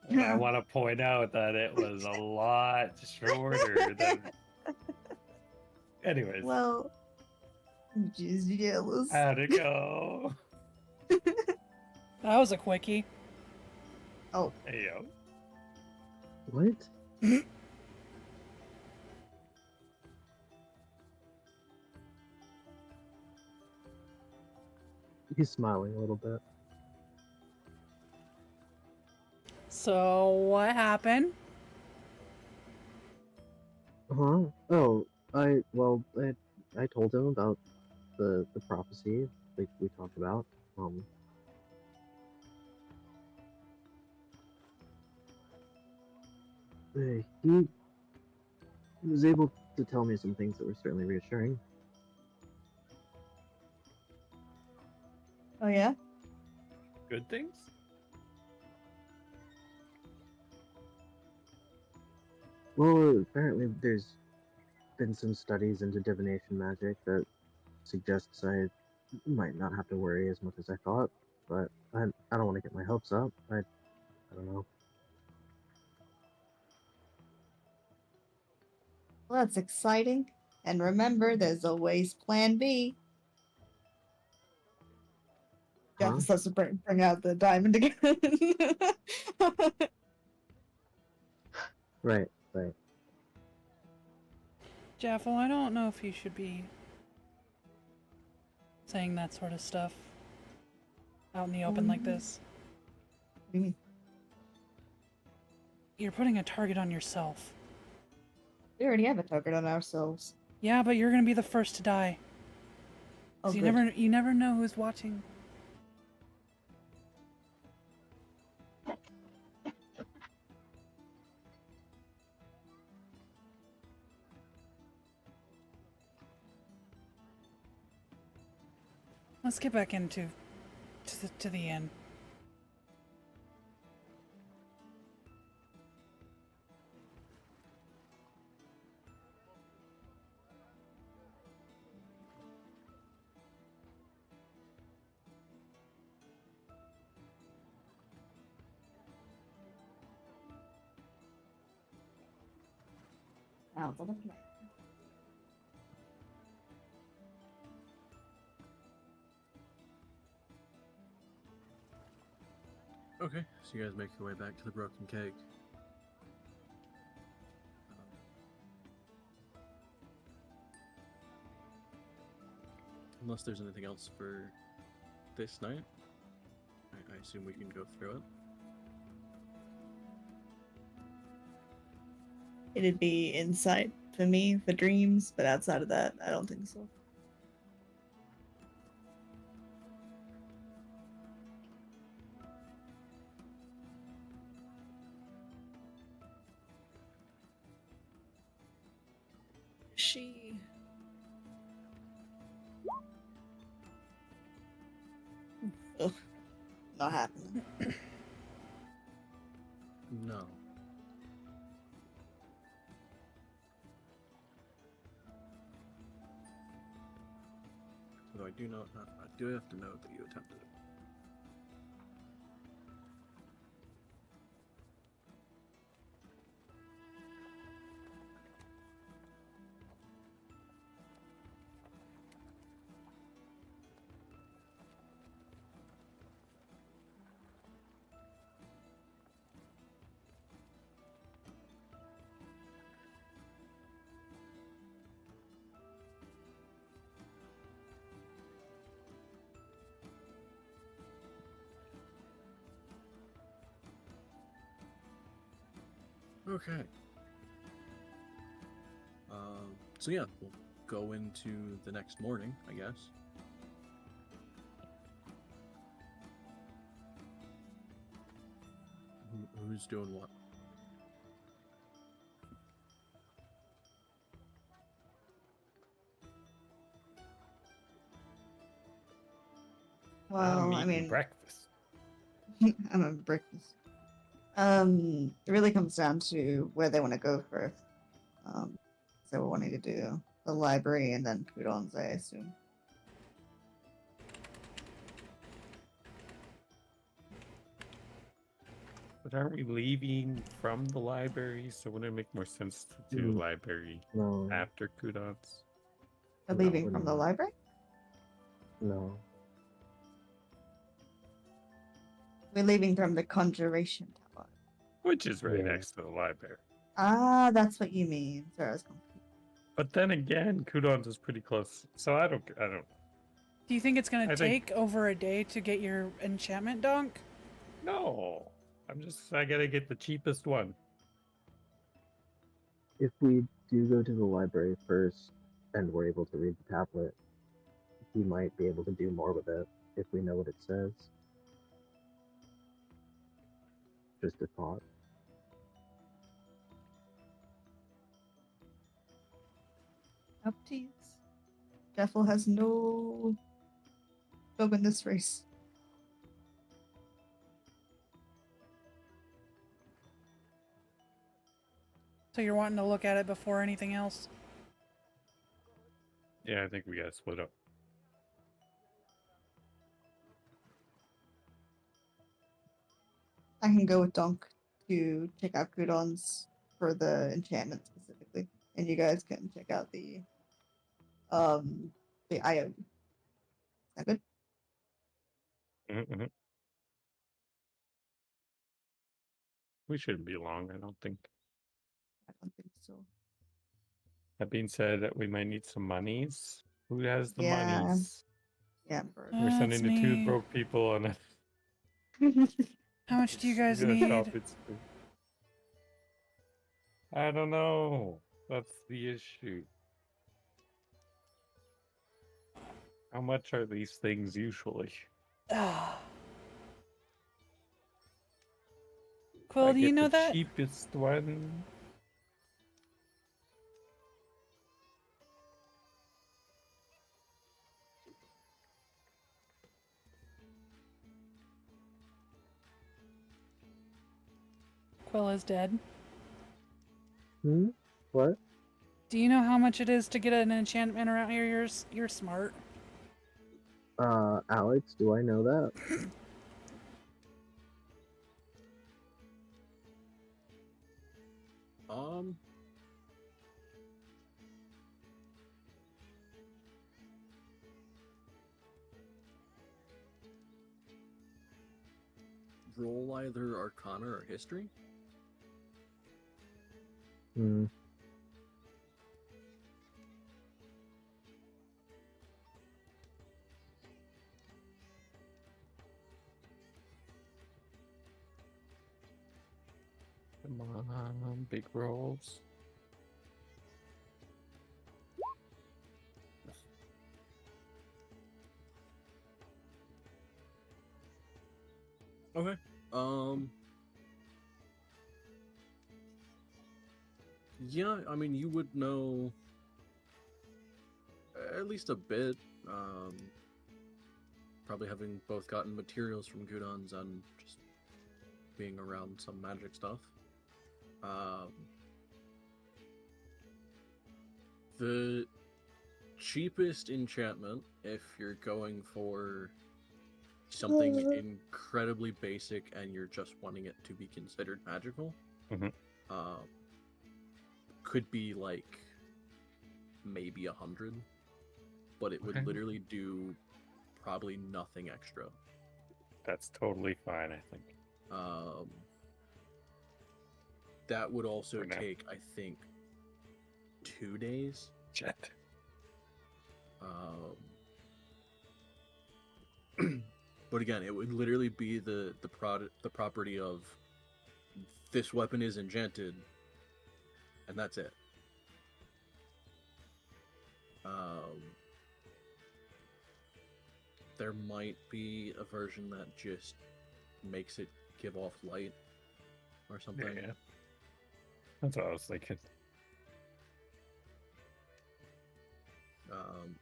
And I want to point out that it was a lot shorter than. Anyways. Well, Just jealous. How'd it go? That was a quickie. Oh, Hey yo. What? He's smiling a little bit. So what happened? Huh? Oh, I told him about the prophecy like we talked about. He was able to tell me some things that were certainly reassuring. oh yeah. Good things? Well, apparently there's been some studies into divination magic that suggests I might not have to worry as much as I thought, but I don't want to get my hopes up. I don't know. Well, that's exciting. And remember, there's always Plan B. Jeff Huh? is supposed to bring out the diamond again. Right, right. Jaffel, I don't know if you should be saying that sort of stuff out in the open like this. What do you mean? You're putting a target on yourself. We already have a target on ourselves. Yeah, but you're gonna be the first to die. Oh, 'Cause good. you never know who's watching. Let's get back into to the end. Sounds like a plan. Okay, so you guys make your way back to the broken keg. Unless there's anything else for this night, I assume we can go through it. It'd be insight for me for dreams, but outside of that, I don't think so. She. Ugh, not happening. No. Although I do have to note that you attempted it. Okay. So yeah, we'll go into the next morning, I guess. Who's doing what? Well, I eating mean, breakfast. I'm a breakfast. It really comes down to where they want to go first. So we're wanting to do the library and then Kudons, I assume. But aren't we leaving from the library? So wouldn't it make more sense to do Mm, library No, after Kudons? They're no, leaving from wouldn't the work. library? No. We're leaving from the Conjuration Tower. Which is right Yeah. next to the library. Ah, that's what you mean. Sorry, I was confused. But then again, Kudon's is pretty close, so I don't. Do you think it's gonna I think- take over a day to get your enchantment dunk? No, I gotta get the cheapest one. If we do go to the library first and we're able to read the tablet, we might be able to do more with it if we know what it says. Just a thought. Up to you. Jeffel has no job in this race. So you're wanting to look at it before anything else? Yeah, I think we gotta split up. I can go with Donk to check out Gudon's for the enchantment specifically, and you guys can check out the IO. Is that good? Mm-hmm. We shouldn't be long, I don't think. I don't think so. That being said, we might need some monies. Who has the Yeah. monies? Yeah, Bert. We're sending the That's two me. broke people on a How much do you guys a need? shopping spree. I don't know. That's the issue. How much are these things usually? Ah. If Quill, I do you get know the that? cheapest one. Quill is dead. Hmm? What? Do you know how much it is to get an enchantment around here? You're smart. Alex, do I know that? Um, roll either Arcana or History. Hmm. Come on, big rolls. Okay. Yeah, I mean, you would know at least a bit. Probably having both gotten materials from Gudons and just being around some magic stuff. The cheapest enchantment, if you're going for something incredibly basic and you're just wanting it to be considered magical, Mhm. could be like maybe 100, but it would Okay. literally do probably nothing extra. That's totally fine, I think. That would also For now. take, I think, 2 days. Jet. But again, it would literally be the property of this weapon is enchanted, and that's it. There might be a version that just makes it give off light or something. Yeah. That's what I was thinking.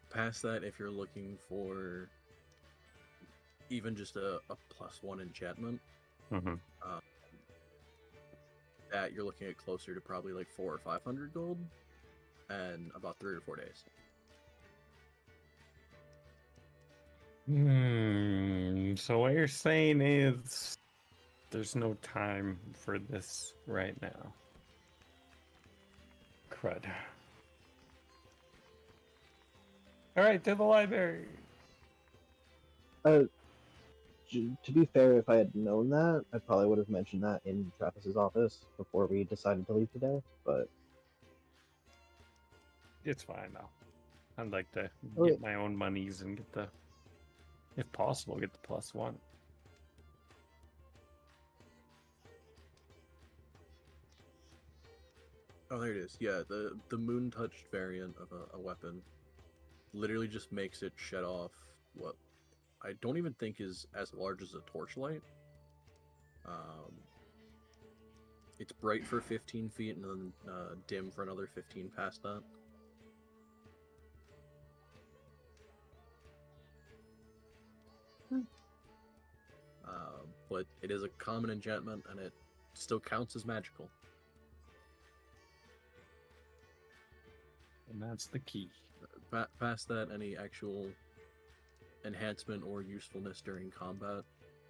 Past that, if you're looking for even just a +1 enchantment, Mm-hmm. that you're looking at closer to probably like 400 or 500 gold, and about 3 or 4 days. So what you're saying is there's no time for this right now. Crud. All right, to the library. Uh, to be fair, if I had known that, I probably would have mentioned that in Travis's office before we decided to leave today. But It's fine now. I'd like to Oh, get wait. my own monies and get the, if possible, get the +1. Oh, there it is. Yeah, the moon touched variant of a weapon literally just makes it shed off what I don't even think is as large as a torchlight. It's bright for 15 feet and then dim for another 15 past that. But it is a common enchantment and it still counts as magical. And that's the key. Past that, any actual enhancement or usefulness during combat,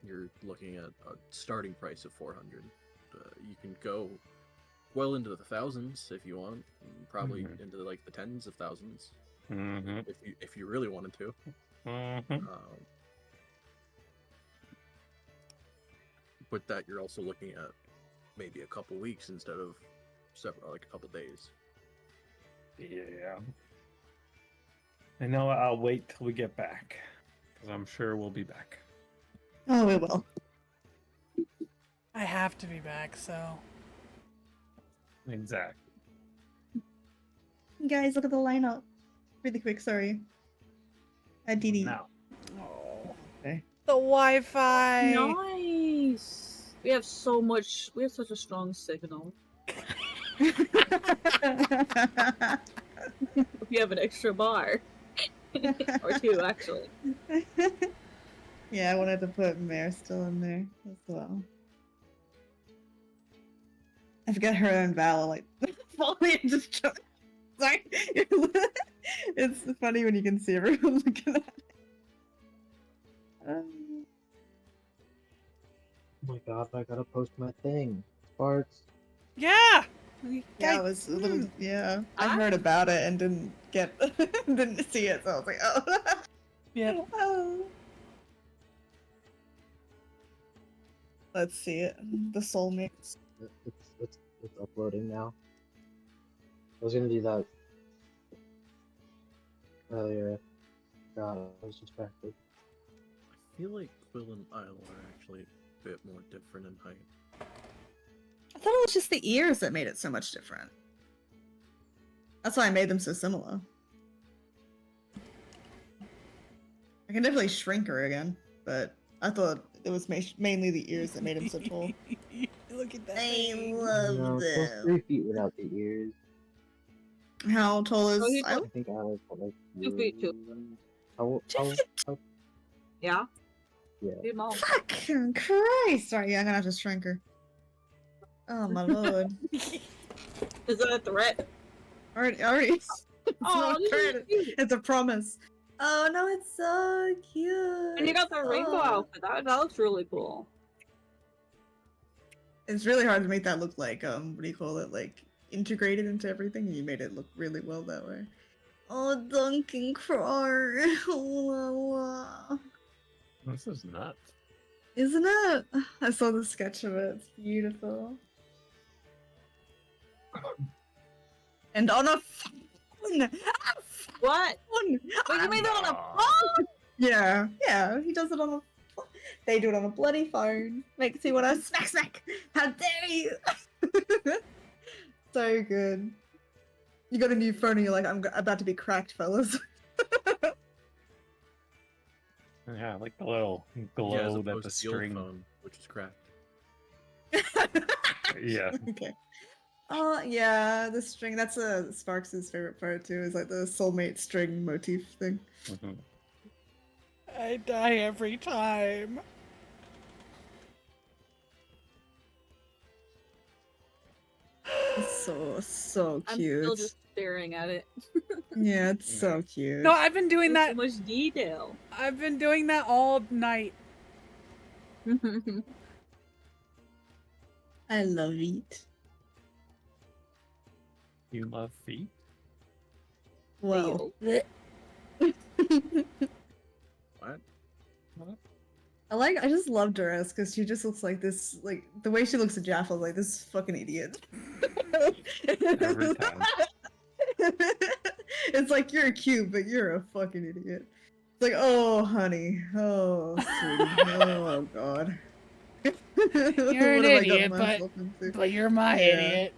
you're looking at a starting price of 400. You can go well into the thousands if you want, and probably Mhm. into like the tens of thousands Mm-hmm. if you really wanted to. Mm-hmm. With that, you're also looking at maybe a couple weeks instead of several, like a couple days. Yeah. I know I'll wait till we get back, because I'm sure we'll be back. Oh, we will. I have to be back, so. Exactly. Guys, look at the lineup. Really quick, sorry. DD. Now, Oh. Okay. The Wi-Fi. Nice. We have so much. We have such a strong signal. We have an extra bar, or two actually. Yeah, I wanted to put Mare still in there as well. I forgot her and Val like falling and just jumping. Sorry. It's funny when you can see everyone looking at it. oh my god, I gotta post my thing. Sparks. Yeah. Yeah, I was a little. Hmm. Yeah, I I- heard about it and didn't get, didn't see it, so I was like, oh. Yep. Oh. Let's see it. The soulmates. It's uploading now. I was gonna do that earlier. God, I was distracted. I feel like Quill and Isle are actually a bit more different in height. I thought it was just the ears that made it so much different. That's why I made them so similar. I can definitely shrink her again, but I thought it was mainly the ears that made him so tall. Look at that. I thing. love No, Quill's them. 3 feet without the ears. How tall is Oh, he's I Isle? think I was like 2 feet 2. How Yeah. yeah. Be small. Fucking Christ! Sorry, yeah, I'm gonna have to shrink her. Oh my lord. Is that a threat? Already. It's Oh, not a this is threat, cute. it's a promise. Oh no, it's so cute. And you got the rainbow Oh. outfit. That looks really cool. It's really hard to make that look like what do you call it? Like integrated into everything. And you made it look really well that way. Oh, Duncan Crar. this is nuts. Isn't it? I saw the sketch of it. It's beautiful. And on a phone. What? Phone. Wait, you made that on a Nah. phone? Yeah, yeah. He does it on a. They do it on a bloody phone. Makes me want to smack. How dare you? So good. You got a new phone and you're like, I'm about to be cracked, fellas. Yeah, like the little Yeah, as glow that opposed the to the old string. phone, which is cracked. Yeah. Okay. Oh yeah, the string. That's Sparks' favorite part too. Is like the soulmate string motif thing. Mhm. I die every time. It's so I'm cute. still just staring at it. Yeah, it's so cute. No, I've been doing There's that. so much detail. I've been doing that all night. I love it. You love feet? Well, What? I just love Doris because she just looks like this, like the way she looks at Jaffa, like this fucking idiot. Every time. It's like you're cute, but you're a fucking idiot. It's like, oh honey, oh sweetie, oh god. You're an What have I gotten idiot, myself into? but you're my Yeah. idiot.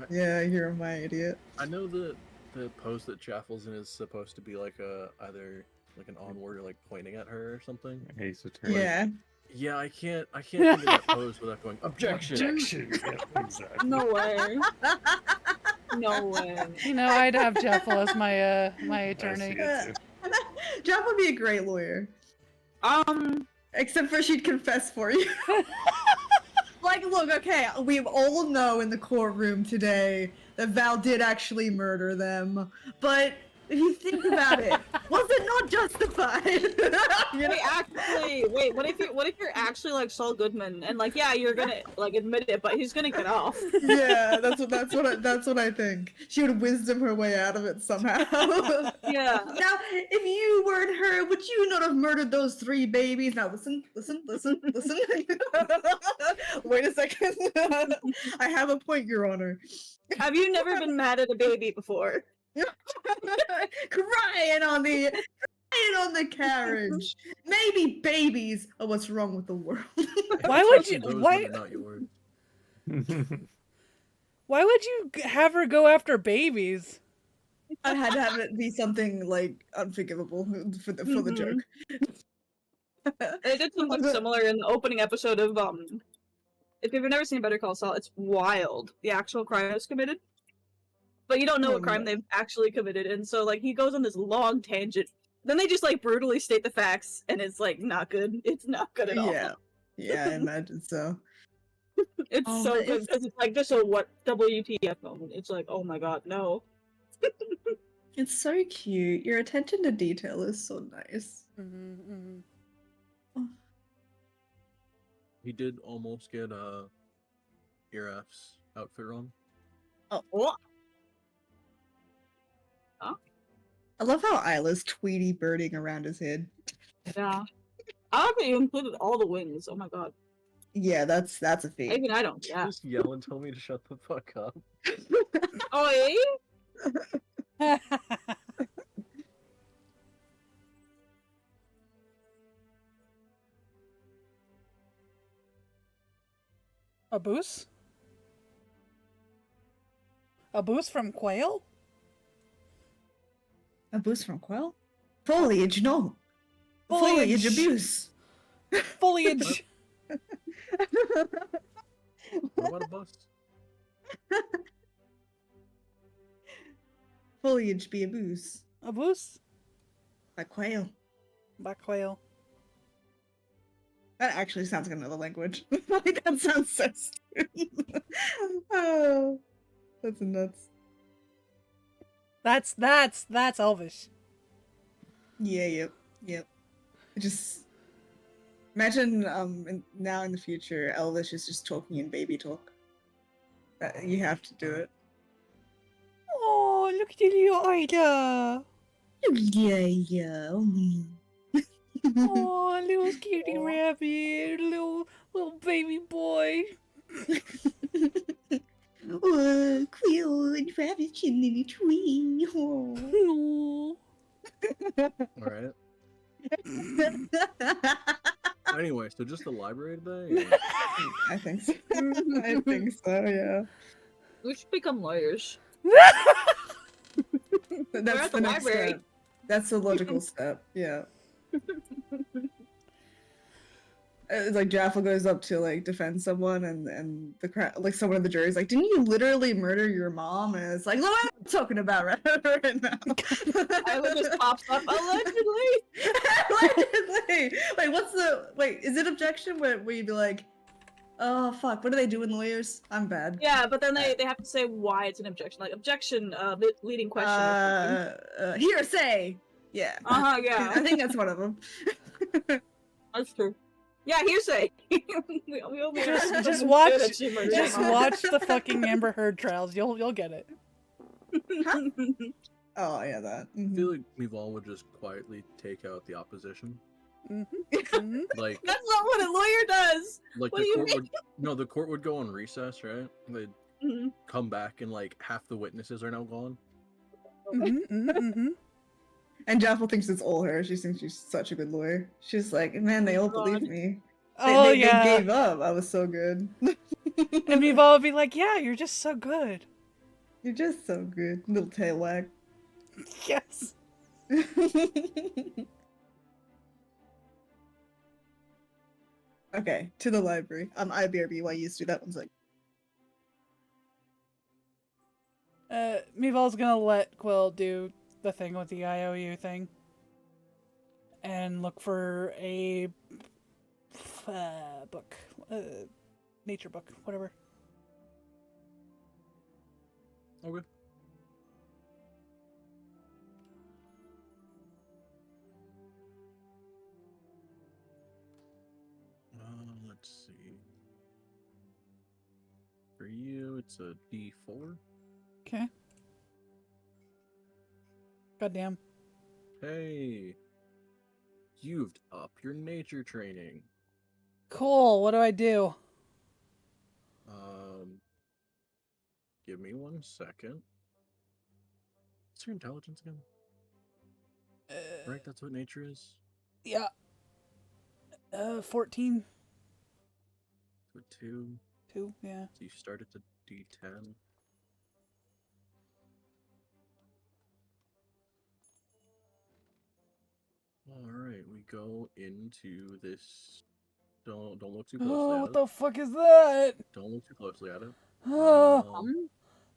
Yeah, you're my idiot. I know the pose that Chaffle's in is supposed to be like a either like an onward or like pointing at her or something. Ace of Turns. Yeah. Yeah, I can't think of that pose without going objection. Objection. Yeah, exactly. No way. No way. You know, I'd have Jeffel as my my I see attorney. it too. Jeff would be a great lawyer. Except for she'd confess for you. Like, look, okay, we all know in the courtroom today that Val did actually murder them, but if you think about it, was it not justified? You know? Wait, what if you're actually like Saul Goodman and like, yeah, you're gonna like admit it, but he's gonna get off. Yeah, that's what I think. She would wisdom her way out of it somehow. Yeah. Now, if you weren't her, would you not have murdered those 3 babies? Now listen. Wait a second. I have a point, Your Honor. Have you never been mad at a baby before? Crying on the carriage. Maybe babies are what's wrong with the world. Why would you? Those Why? that are not yours. Why would you have her go after babies? I had to have it be something like unforgivable for the joke. They did something similar in the opening episode of if you've never seen Better Call Saul, it's wild. The actual crime is committed. But you don't know Oh, what crime no. they've actually committed, and so like he goes on this long tangent. Then they just like brutally state the facts, and it's like not good. It's not good at all. Yeah, I imagine so. It's Oh, so but good because it's like just a what WTF moment. It's like, oh my god, no. It's so cute. Your attention to detail is so nice. He did almost get Iraf's outfit wrong. Oh, What? I love how Isla's Tweety birding around his head. Yeah. I like that you included all the wings. Oh my god. Yeah, that's a feat. Even I don't. Yeah. Just yell and tell me to shut the fuck up. Oh, yeah? A boost? A boost from Quail? A boost from Quell? Foliage, no. Foliage abuse. Foliage. What about a bust? Foliage be abuse. A boost? By Quail. By Quail. That actually sounds like another language. Like, that sounds so stupid. Oh, that's nuts. That's Elvish. Yeah, yep. Just imagine now in the future, Elvish is just talking in baby talk. You have to do it. Oh, look at the little Ida. Yeah. Oh, little cutie rabbit, little baby boy. Oh, Quill and Travis chilling in a tree. Oh. Alright. Anyway, so just the library today? Or... I think so. I think so, yeah. We should become lawyers. That's at the the next library. step. That's the logical step, yeah. It's like Jaffa goes up to like defend someone, and like someone in the jury's like, "Didn't you literally murder your mom?" And it's like, "What am I talking about right now?" Ila just pops up allegedly. Allegedly. Wait? Is it objection where you'd be like, "Oh fuck, what do they do in lawyers? I'm bad." Yeah, but then they have to say why it's an objection. Like objection, leading question. Hearsay. Yeah. Yeah. I think that's one of them. That's true. Yeah, hearsay. Just watch the fucking Amber Heard trials. You'll get it. Oh yeah, that. I feel like Mival would just quietly take out the opposition. Mm-hmm. Like, That's not what a lawyer does. like What the do you court mean? would no, the court would go on recess, right? They'd Mhm. come back and like half the witnesses are now gone. Mm-hmm. And Jaffel thinks it's all her. She thinks she's such a good lawyer. She's like, man, they all believe God. me. Oh They yeah. gave up. I was so good. And Vival would be like, "Yeah, you're just so good." You're just so good, little tail wag. Yes. Okay, to the library. IBRB, why you used to do that one's like. Mival's gonna let Quill do the thing with the IOU thing. And look for a book. Nature book, whatever. Okay. Let's see. For you, it's a D4. Okay. Goddamn. Hey, you've upped your nature training. Cool, what do I do? Give me 1 second. What's your intelligence again? Right, that's what nature is. Yeah. 14. So 2. 2, yeah. So you start at the D10. All right, we go into this. Don't look too closely Oh, at what it. the fuck is that? Don't look too closely at it. Ah, Um,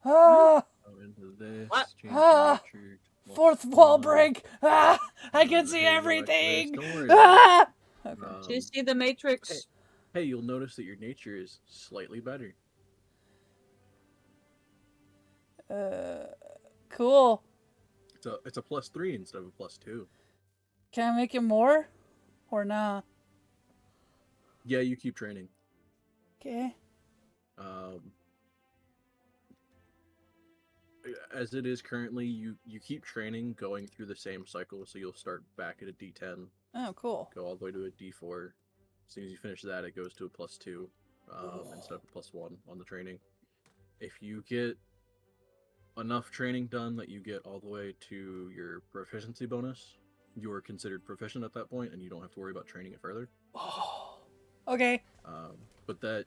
ah, Go into this. What? Change Ah! your nature. to fourth wall +1. break. Ah, I can see Hey, go back to this. everything. Don't worry about Ah! it. Okay. do you see the Matrix? Hey, you'll notice that your nature is slightly better. Cool. It's a +3 instead of a +2. Can I make it more? Or nah? Yeah, you keep training. Okay. As it is currently, you keep training, going through the same cycle. So you'll start back at a D10, Oh, cool. go all the way to a D4. As soon as you finish that, it goes to a +2 instead of a +1 on the training. If you get enough training done that you get all the way to your proficiency bonus, you are considered proficient at that point, and you don't have to worry about training it further. Oh. Okay. But that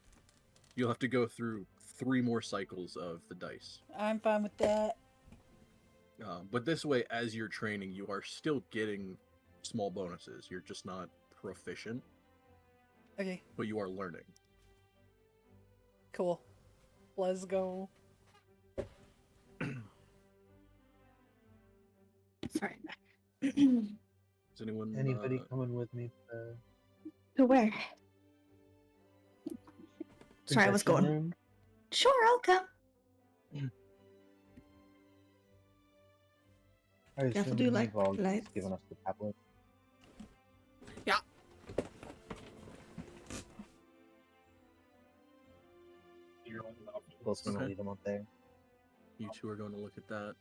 you'll have to go through 3 more cycles of the dice. I'm fine with that. But this way, as you're training, you are still getting small bonuses. You're just not proficient, Okay. but you are learning. Cool. Let's go. Sorry. Is anyone? Anybody coming with me To where? to Sorry, I was confession going. room? Sure, I'll come. I have to assume do, like, you've all lights. given us the tablet. Yeah. You're like an option. Wilson will Okay. leave them up there. You two are going to look at that.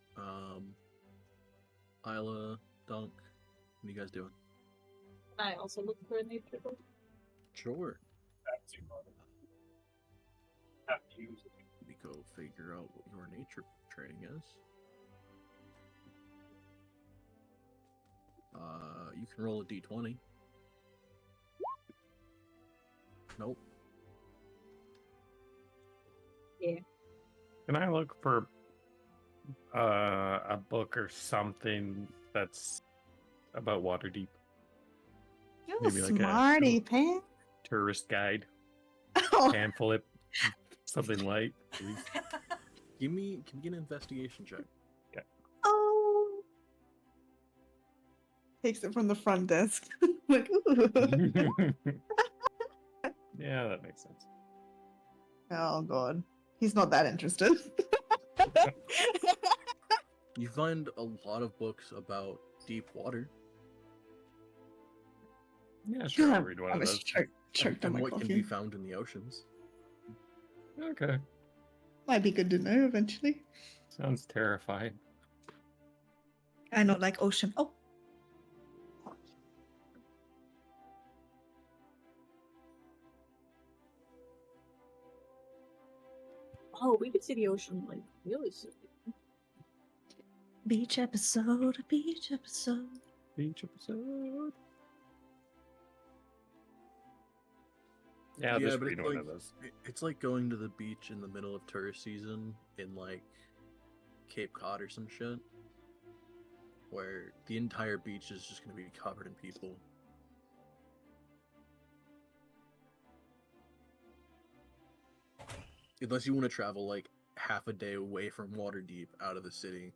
Isla, Dunk, what are you guys doing? I also look for a nature book. Sure. Have to use it. Let me go figure out what your nature training is. You can roll a d20. Nope. Can I look for a book or something that's about Waterdeep? You're Maybe a like a- smarty pants. Tourist guide, Oh, pamphlet, something light, please. Can you get an investigation check? oh. Takes it from the front desk. Like, ooh. Yeah, that makes sense. Oh god. He's not that interested. You find a lot of books about deep water Yeah, sure. I'll I'm read one of a those. choked on and my what can coffee. be found in the oceans. Okay, Might be good to know eventually. sounds terrifying. I know, like ocean. Oh. we could see the ocean like really soon. Beach episode, beach episode. Each episode. Yeah, Yeah, just but read it's one like of those. it's like going to the beach in the middle of tourist season in like Cape Cod or some shit, where the entire beach is just going to be covered in people. Unless you want to travel like half a day away from Waterdeep out of the city.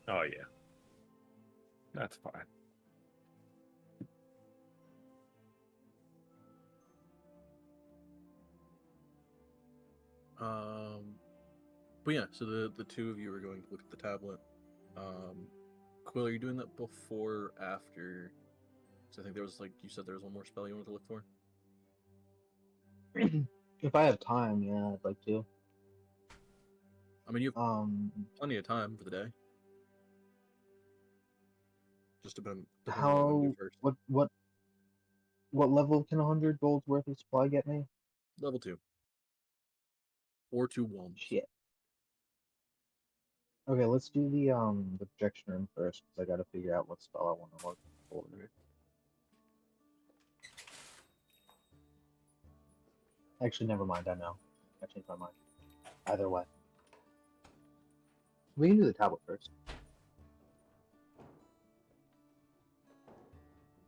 Oh yeah, that's fine. But yeah, so the two of you are going to look at the tablet. Quill, are you doing that before, or after? So I think there was, like, you said there was one more spell you wanted to look for. If I have time, yeah, I'd like to. I mean, you have Um, plenty of time for the day. Just depending what you want to do how first. what level can 100 gold's worth of supply get me? Level 2. Or 2 wands. Shit. Okay, let's do the projection room first because I got to figure out what spell I want to look for. Actually, never mind. I know. I changed my mind. Either way, we can do the tablet first.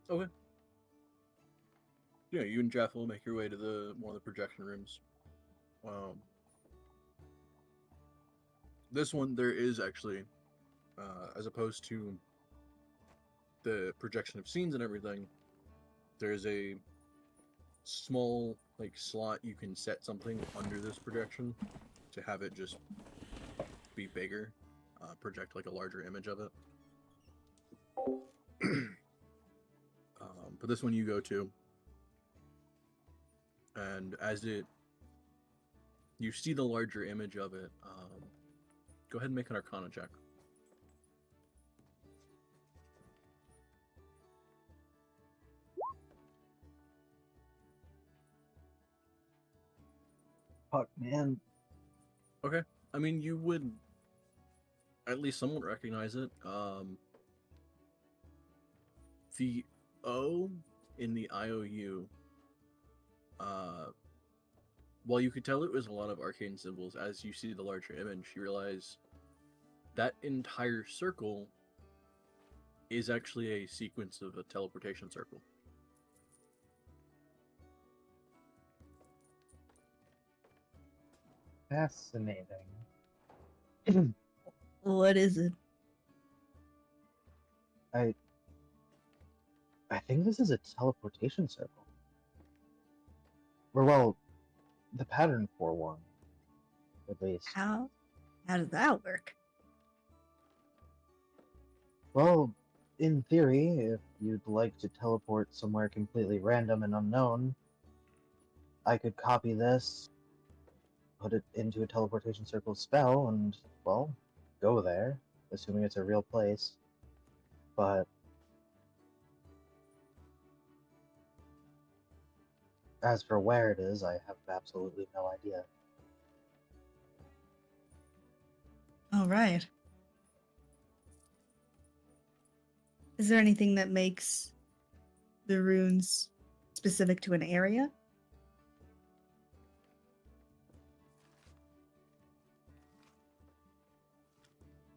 Okay. Yeah, you and Jeff will make your way to one of the projection rooms. This one, there is actually, as opposed to the projection of scenes and everything, there's a small like slot you can set something under this projection to have it just be bigger, project like a larger image of it. But this one you go to, and as you see the larger image of it, go ahead and make an Arcana check. Fuck, man. Okay. I mean, you would at least somewhat recognize it. The O in the IOU, while you could tell it was a lot of arcane symbols, as you see the larger image, you realize that entire circle is actually a sequence of a teleportation circle. Fascinating. What is it? I think this is a teleportation circle. Or well, the pattern for one, at least. How does that work? Well, in theory, if you'd like to teleport somewhere completely random and unknown, I could copy this, put it into a teleportation circle spell, and, well, go there, assuming it's a real place. But as for where it is, I have absolutely no idea. All right. Is there anything that makes the runes specific to an area?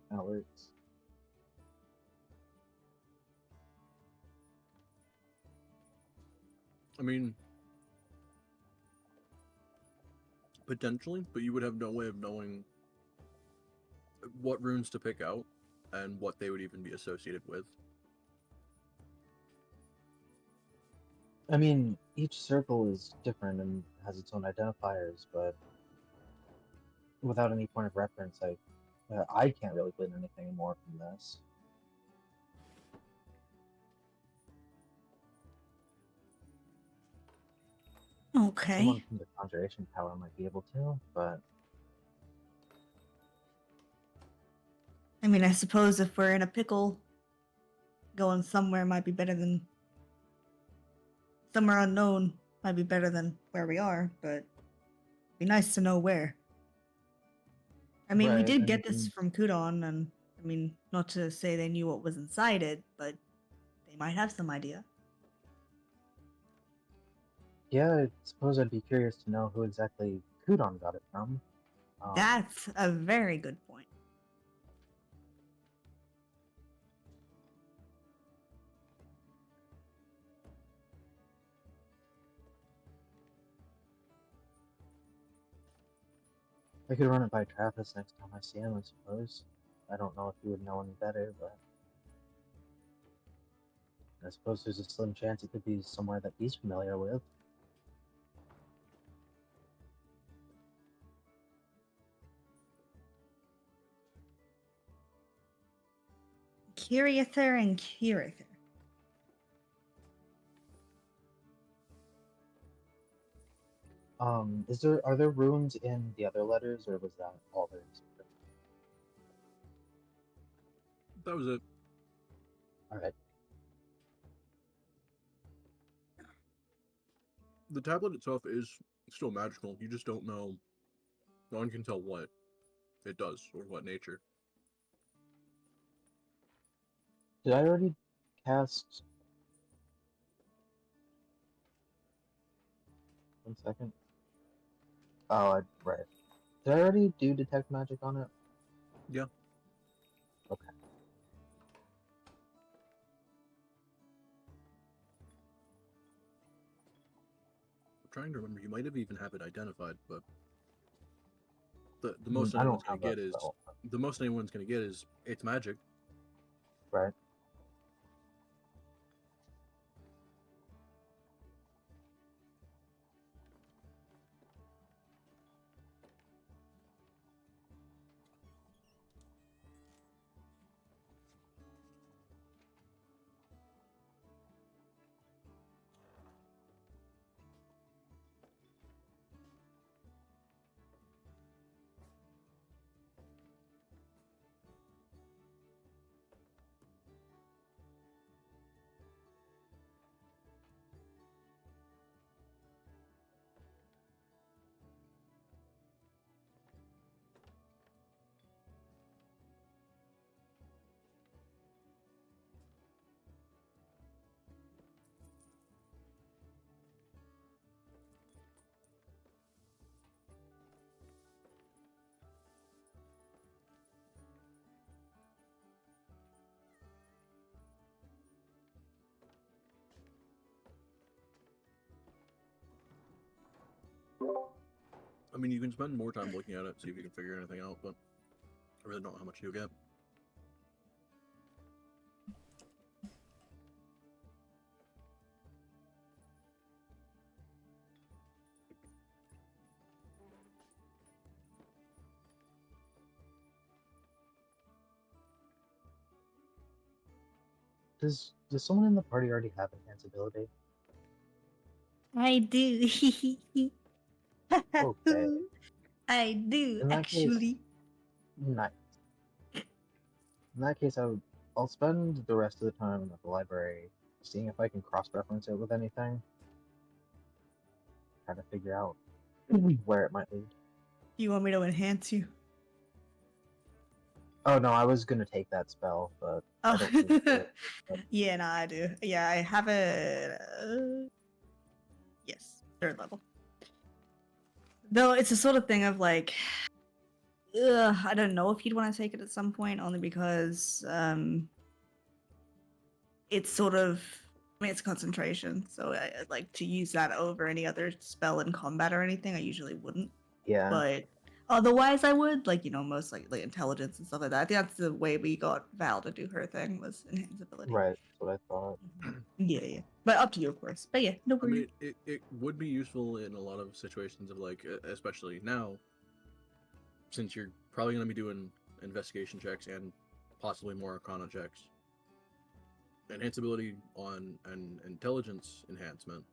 That works. I mean, potentially, but you would have no way of knowing what runes to pick out and what they would even be associated with. I mean, each circle is different and has its own identifiers, but without any point of reference, I can't really glean anything more from this. Okay. Someone from the Conjuration Tower might be able to, but I mean, I suppose if we're in a pickle, going somewhere might be better than somewhere unknown. Might be better than where we are, but be nice to know where. I mean, we Right, did and get this from Kudon, and I mean, not to say they knew what was inside it, but they might have some idea. yeah, I suppose I'd be curious to know who exactly Kudon got it from. That's a very good point. I could run it by Trathis next time I see him, I suppose. I don't know if he would know any better, but I suppose there's a slim chance it could be somewhere that he's familiar with. Curiouser and curiouser. Are there runes in the other letters, or was that all there is? That was it. Alright. The tablet itself is still magical. You just don't know. No one can tell what it does or what nature. Did I already cast... One second. Oh, right. Did I already do detect magic on it? Yeah. Okay. I'm trying to remember. You might have even have it identified, but the most I anyone's don't gonna have get that is spell. the most anyone's gonna get is it's magic. Right. I mean, you can spend more time looking at it, see if you can figure anything out, but I really don't know how much you'll get. Does someone in the party already have enhance ability? I do. Okay. I do, In that case, actually. nice. In that case, I'll spend the rest of the time at the library seeing if I can cross-reference it with anything. Try to figure out where it might lead. Do you want me to enhance you? Oh no, I was gonna take that spell, but I Oh, don't need to do it. But yeah, no, I do. Yeah, I have it. Yes, 3rd level. Though it's a sort of thing of like, I don't know if you'd want to take it at some point, only because it's sort of. I mean, it's concentration, so I'd like to use that over any other spell in combat or anything. I usually wouldn't, yeah, but otherwise I would. Like, most like intelligence and stuff like that. I think that's the way we got Val to do her thing, was enhance ability. right. That's what I thought. Yeah, yeah. But up to you, of course. But yeah, no I worries. mean, it would be useful in a lot of situations of like, especially now, since you're probably going to be doing investigation checks and possibly more arcana checks. Enhance ability on an intelligence enhancement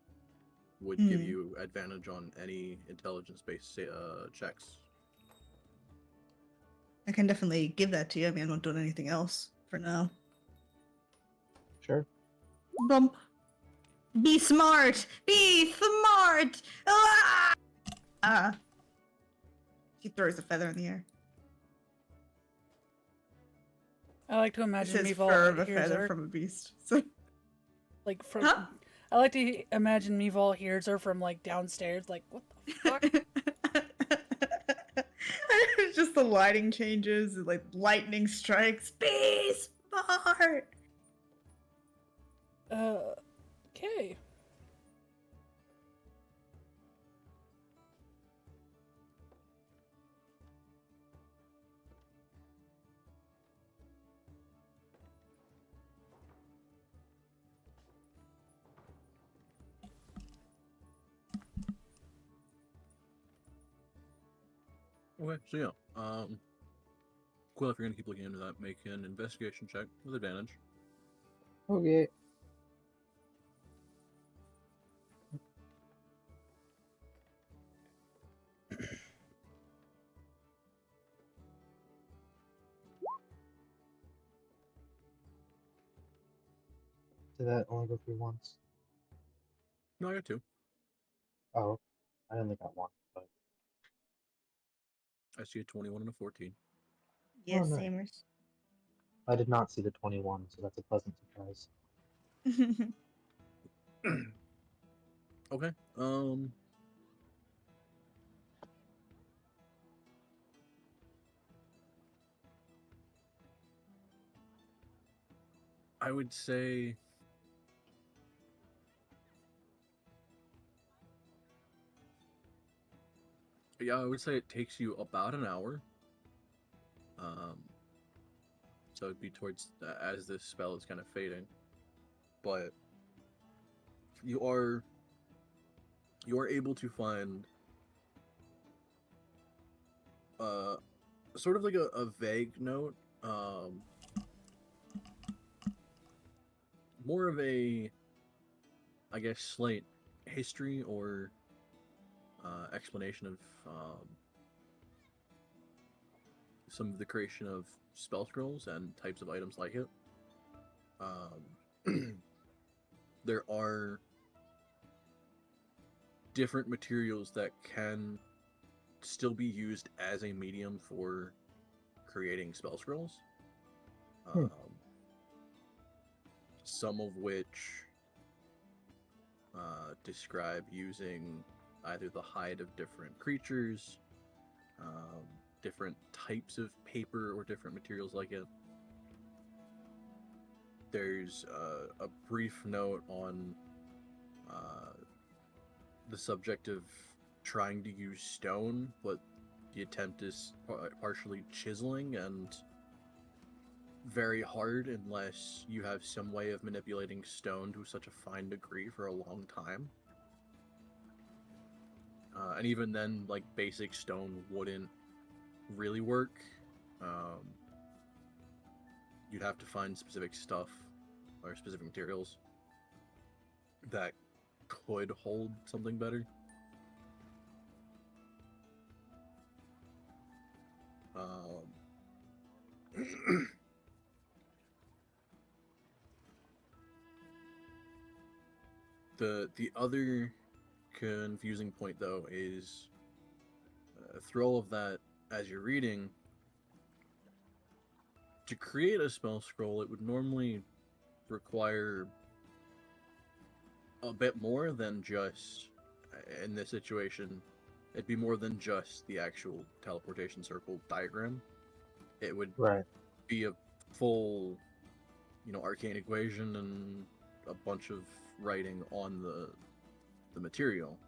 would give you advantage on any intelligence-based checks. I can definitely give that to you. I mean, I'm not doing anything else for now. Sure. Bump. Be smart! Be smart! Ah! She throws a feather in the air. I like to It imagine says Meeval fur of a hears feather her. from a beast. So. Like from. Huh? I like to imagine Meeval hears her from like downstairs. Like, what the fuck? It's just the lighting changes, like lightning strikes. Be smart! Okay. Okay, so yeah, Quill, if you're gonna keep looking into that, make an investigation check with advantage. Okay. Did that only go through once? No, I got 2. Oh, I only got one. But... I see a 21 and a 14. Yes, nice. Samers. I did not see the 21, so that's a pleasant surprise. Okay. I would say it takes you about an hour. So it'd be towards as this spell is kind of fading, but you are able to find sort of like a vague note, more of a, I guess, slight history or explanation of some of the creation of spell scrolls and types of items like it. There are different materials that can still be used as a medium for creating spell scrolls. Some of which describe using either the hide of different creatures, different types of paper, or different materials like it. There's a brief note on the subject of trying to use stone, but the attempt is partially chiseling and very hard unless you have some way of manipulating stone to such a fine degree for a long time. And even then, like, basic stone wouldn't really work. You'd have to find specific stuff or specific materials that could hold something better. The other confusing point, though, is through all of that, as you're reading, to create a spell scroll, it would normally require a bit more than just, in this situation, it'd be more than just the actual teleportation circle diagram. It would be a full, arcane equation and a bunch of writing on the material.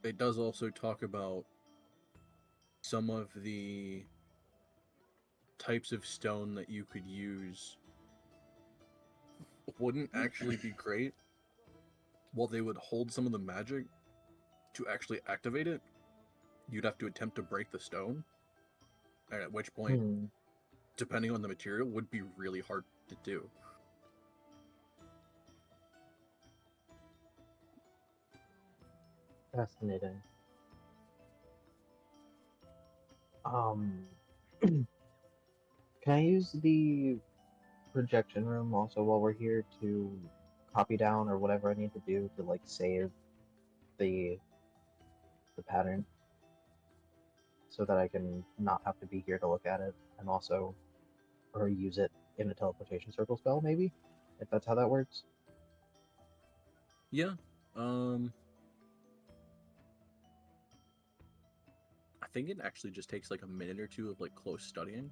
It does also talk about some of the types of stone that you could use wouldn't actually be great. While they would hold some of the magic, to actually activate it, you'd have to attempt to break the stone. And at which point, depending on the material, would be really hard to do. Fascinating. Um, can I use the projection room also while we're here to copy down or whatever I need to do to like save the pattern so that I can not have to be here to look at it and also or use it in a teleportation circle spell maybe if that's how that works. Yeah. I think it actually just takes like a minute or two of like close studying.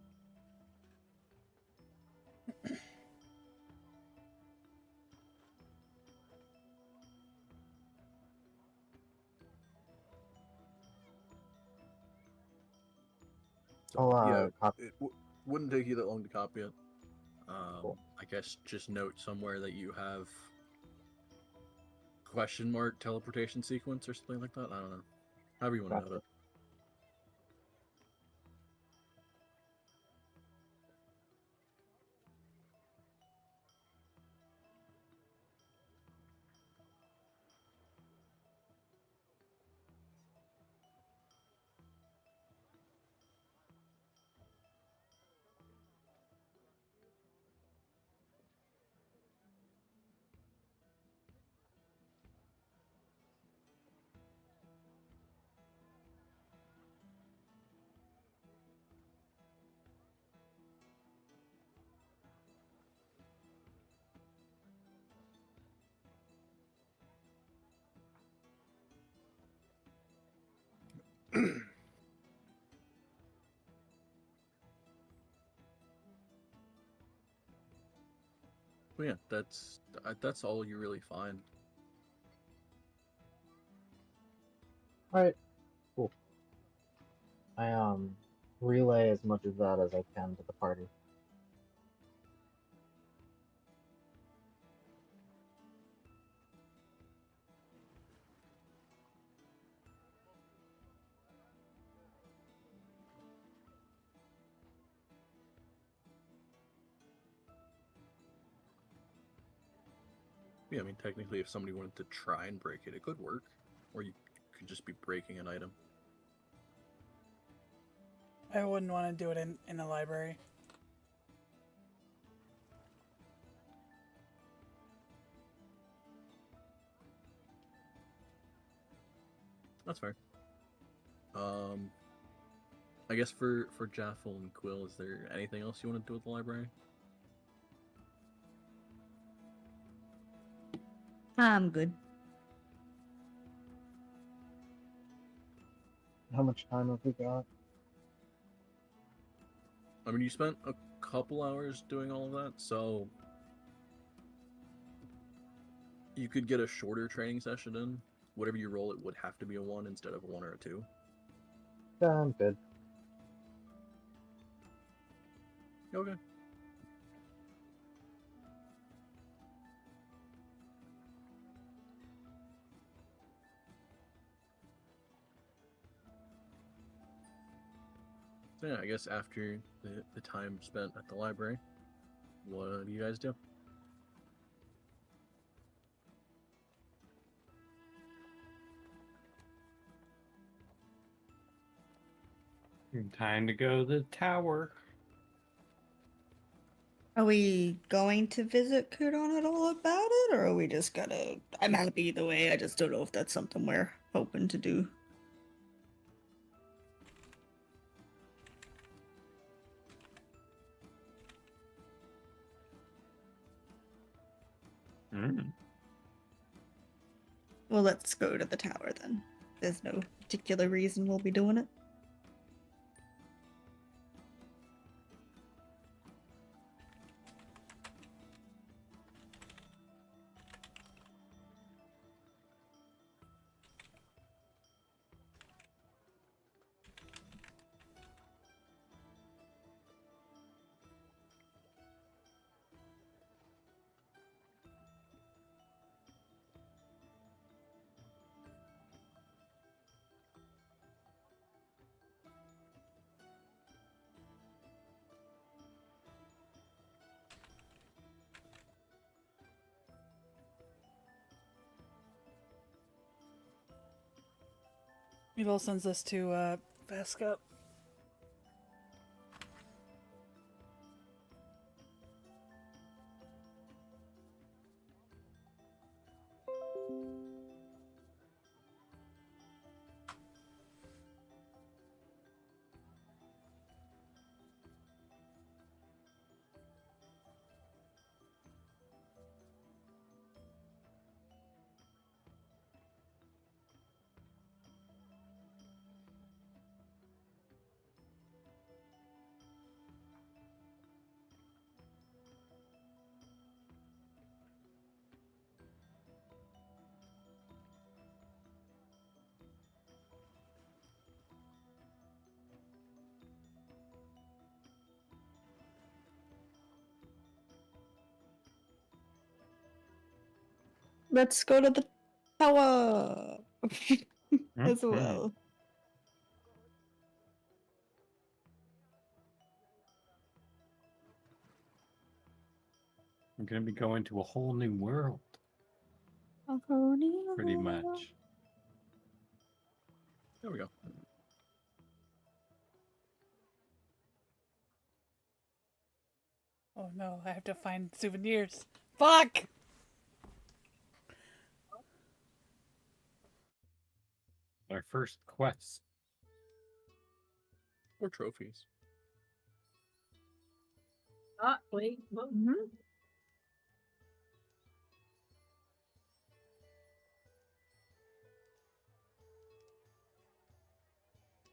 So, yeah, I'll copy. it wouldn't take you that long to copy it. Cool. I guess just note somewhere that you have question mark teleportation sequence or something like that. I don't know. However you want to note Gotcha. it. But yeah, that's all you really find. All right. Cool. I relay as much of that as I can to the party. Yeah, I mean technically, if somebody wanted to try and break it, it could work, or you could just be breaking an item. I wouldn't want to do it in a library. That's fair. I guess for Jaffel and Quill, is there anything else you want to do at the library? I'm good. How much time have we got? I mean, you spent a couple hours doing all of that, so you could get a shorter training session in. Whatever you roll, it would have to be a 1 instead of a 1 or a 2. Yeah, I'm good. Okay. So yeah, I guess after the time spent at the library, what do you guys do? Time to go to the tower. Are we going to visit Kudon at all about it, or are we just gonna? I'm happy either way. I just don't know if that's something we're hoping to do. Mm. Well, let's go to the tower then. There's no particular reason we'll be doing it. Evil sends us to Vasca. Let's go to the tower as Mhm. well. I'm gonna be going to a whole new world, pretty much. There we go. Oh no, I have to find souvenirs. Fuck! Our first quest. Or trophies. Ah, wait. Whoa.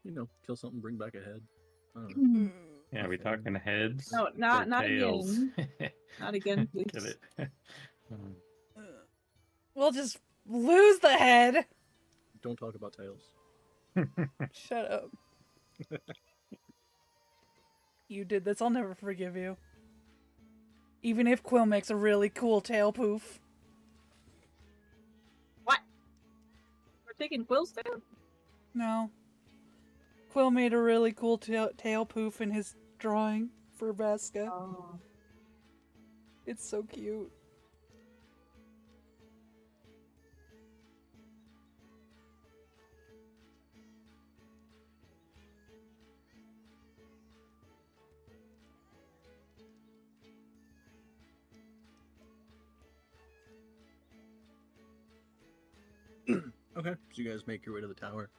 You know, kill something, bring back a head. I don't know. Yeah, are we talking heads? No, or not tails? again. Not again, Get please. it? We'll just lose the head. Don't talk about tails. Shut up. You did this, I'll never forgive you. Even if Quill makes a really cool tail poof. What? We're taking Quill's tail? No. Quill made a really cool tail poof in his drawing for Vasca. Oh. It's so cute. Okay, so you guys make your way to the tower.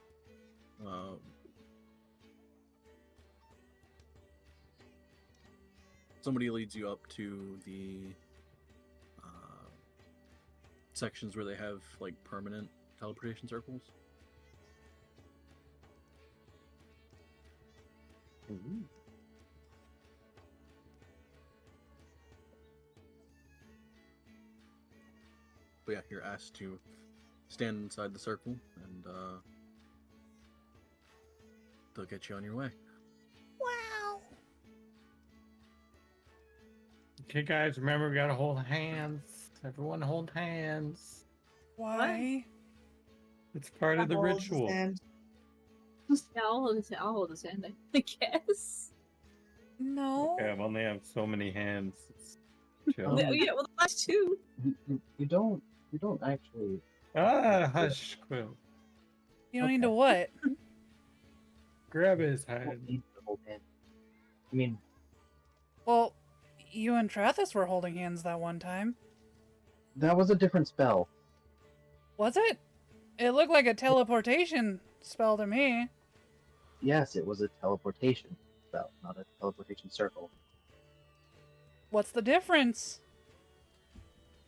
Somebody leads you up to the sections where they have like permanent teleportation circles. But yeah, you're asked to stand inside the circle, and they'll get you on your way. Wow. Okay, guys, remember we gotta hold hands. Everyone hold hands. Why? It's part of the Holds his ritual. hand. Yeah, I'll hold his hand. I'll hold his hand, I guess. No. Okay, I've only have so many hands. It's chill. Yeah, well, the last two. You don't actually. Hush, Quill. You don't need to Okay. what? Grab his You don't hand. need to hold hands. I mean, Well, you and Trathis were holding hands that one time. that was a different spell. Was it? It looked like a teleportation spell to me. Yes, it was a teleportation spell, not a teleportation circle. What's the difference?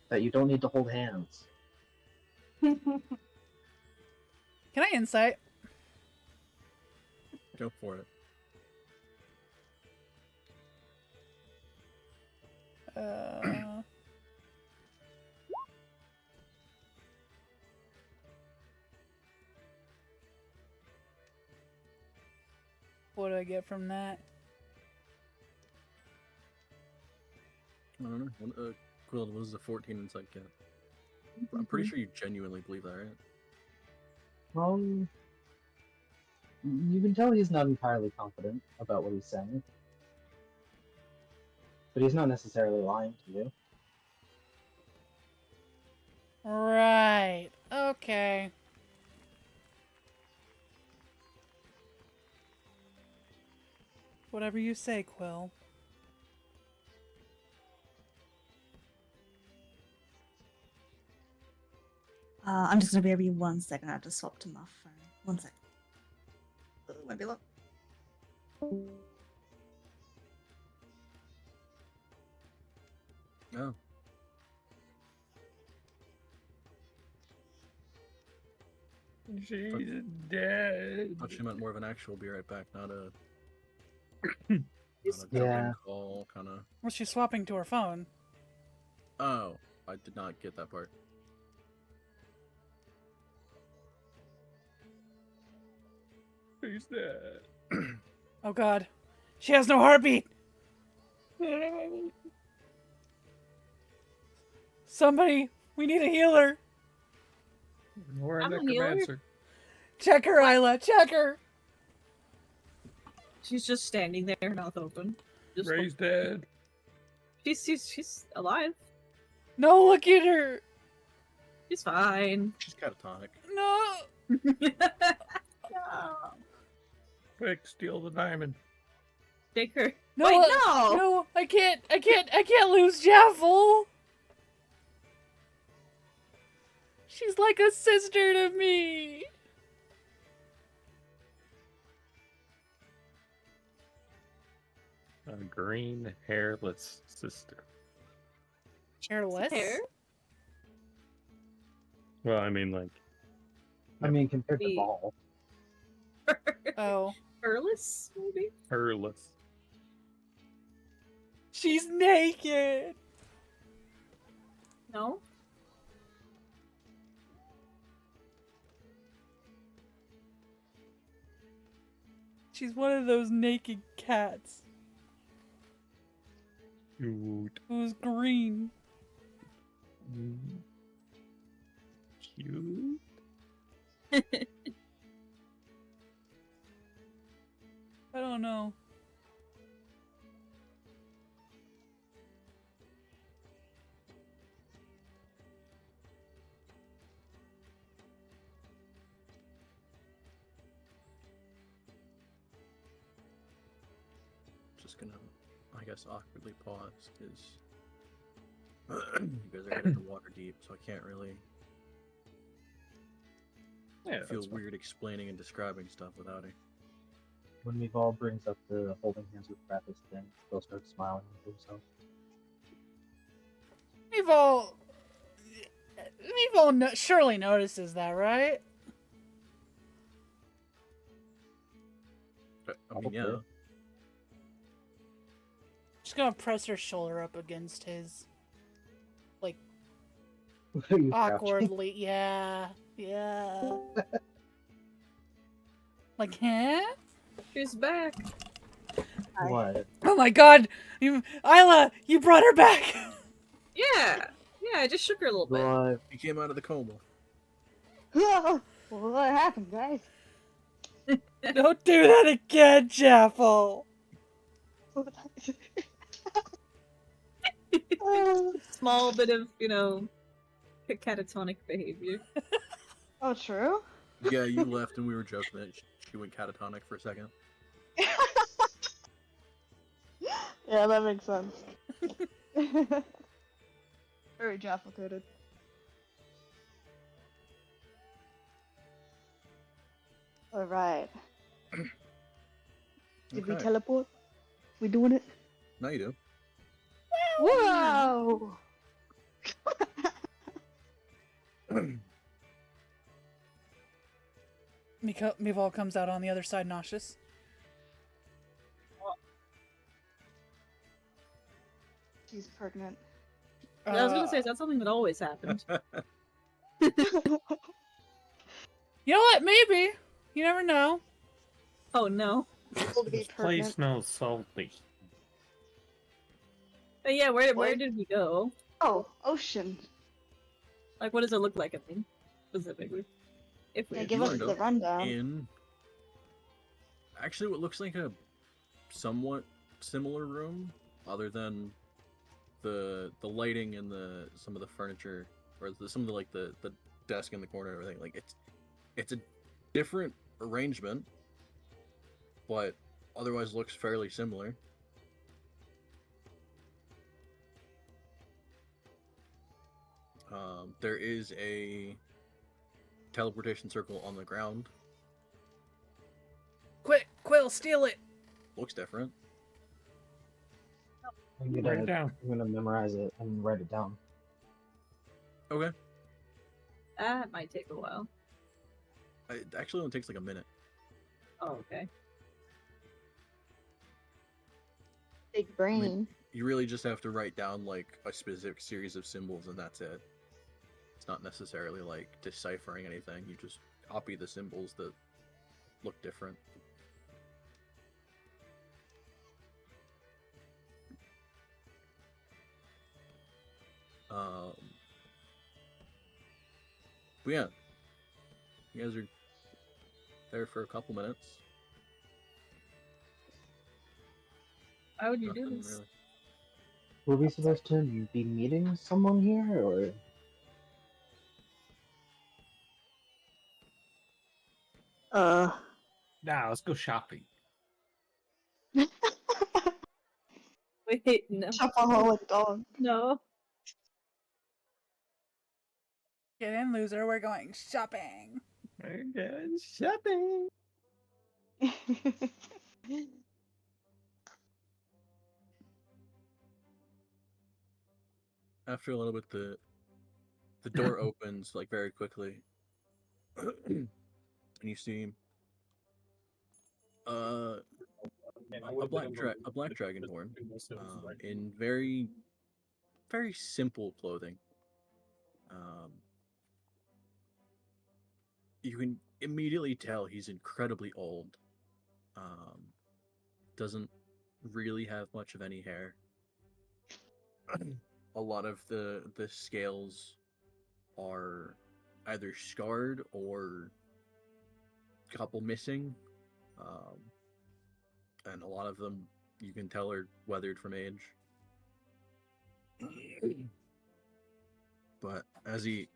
That you don't need to hold hands. Can I insight? Go for it. What do I get from that? I don't know. Quill, what is a 14 insight get? I'm pretty sure you genuinely believe that, right? You can tell he's not entirely confident about what he's saying. But he's not necessarily lying to you. Right. Okay. Whatever you say, Quill. I'm just gonna be 1 second. I have to swap to my phone. 1 second. Might be low. Oh. She's dead. I thought she meant more of an actual be right back, not a It's- Yeah. call kind of. Well, she's swapping to her phone. Oh, I did not get that part. She's dead. Oh god. She has no heartbeat! Somebody, we need a healer. We're a I'm a healer. necromancer. Check her, Isla. Check her. She's just standing there, mouth open. Just Ray's dead. she's alive. No, look at her. She's fine. She's catatonic. No. No. Quick, steal the diamond. Take her. No, Wait, no! No, I can't lose Jaffel. She's like a sister to me. A green hairless sister. Hairless? Hair? Well, I mean, like, I mean, compared to The- Ball. Oh. Furless, maybe? hairless. She's naked. No? She's one of those naked cats Cute. who's green. Cute. I don't know. Just gonna, I guess, awkwardly pause because you guys are getting the water deep, so I can't really Yeah, feel that's fine. weird explaining and describing stuff without it. When Meatball brings up the holding hands with Trathis thing, he'll start smiling to himself. Meatball surely notices that, right? I mean, yeah. Probably. Just gonna press her shoulder up against his, like, Are you crouching? awkwardly. Yeah. Like, huh? She's back. What? Oh my god! Isla, you brought her back! Yeah. Yeah, I just shook her a little bit. What? He came out of the coma. What happened, guys? Don't do that again, Jaffel! Small bit of, catatonic behavior. Oh, true? Yeah, you left and we were joking that she went catatonic for a second. Yeah, that makes sense. Very Jaffa-coded. Alright. Did we Okay. teleport? We doing it? Now you do. Whoa! Meatball comes out on the other side nauseous. She's pregnant. Yeah, I was gonna say, is that something that always happened? You know what? Maybe. You never know. Oh no. People to be This place pregnant. smells salty. But yeah, where What? did we go? Oh, ocean. Like, what does it look like? I mean, specifically. If we Yeah, had give us learned the of rundown. In actually what looks like a somewhat similar room, other than the lighting and some of the furniture, or some of the the desk in the corner and everything. Like it's a different arrangement, but otherwise looks fairly similar. There is a teleportation circle on the ground. Quick, Quill, steal it! Looks different. I'm Write gonna, it down. I'm gonna memorize it and write it down. Okay. That might take a while. It actually only takes like a minute. Oh, okay. Big brain. You really just have to write down like a specific series of symbols and that's it. It's not necessarily like deciphering anything. You just copy the symbols that look different. But yeah, You guys are there for a couple minutes. Why would you do Nothing this? really. Were we supposed to be meeting someone here, or? Nah, let's go shopping. Wait, no. Shopaholic dog. No. Get in, loser. We're going shopping. We're going shopping. After a little bit, the door opens like very quickly, and you see a black dragonborn in very simple clothing. You can immediately tell he's incredibly old. Doesn't really have much of any hair. A lot of the scales are either scarred or a couple missing. And a lot of them you can tell are weathered from age. But as he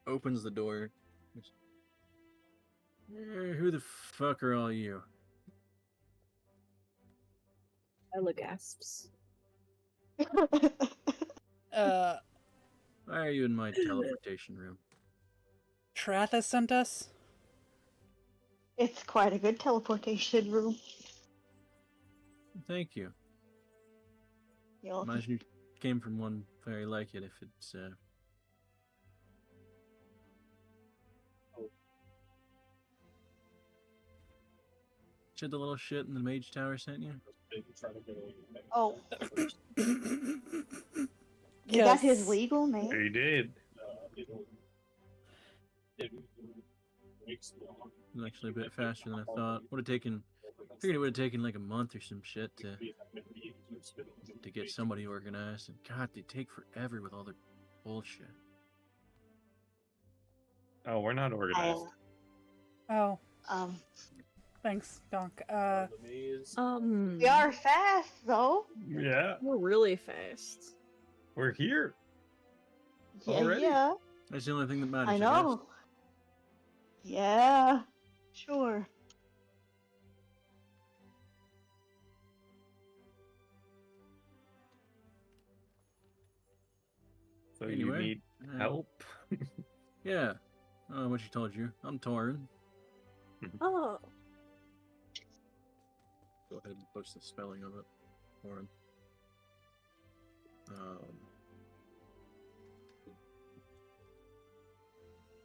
opens the door, who the fuck are all you? Ella gasps. Uh, Why are you in my teleportation room? Trathis sent us? It's quite a good teleportation room. Thank you. You're welcome. Imagine you came from one very like it if it's Should the little shit in the mage tower sent you? Oh, is Yes. that his legal name? He did. It was actually a bit faster than I thought. Would have taken figured it would have taken like a month or some shit to get somebody organized, and God, they take forever with all their bullshit. Oh, we're not organized. Oh, Um, thanks, Donk. we are fast though. Yeah, We're really fast. we're here. Yeah, Already? yeah. That's the only thing that matters. I guess. know. Yeah, sure. So you Anyway, need help? Yeah. What she told you. I'm Torin. Oh. Go ahead and post the spelling of it. Torin.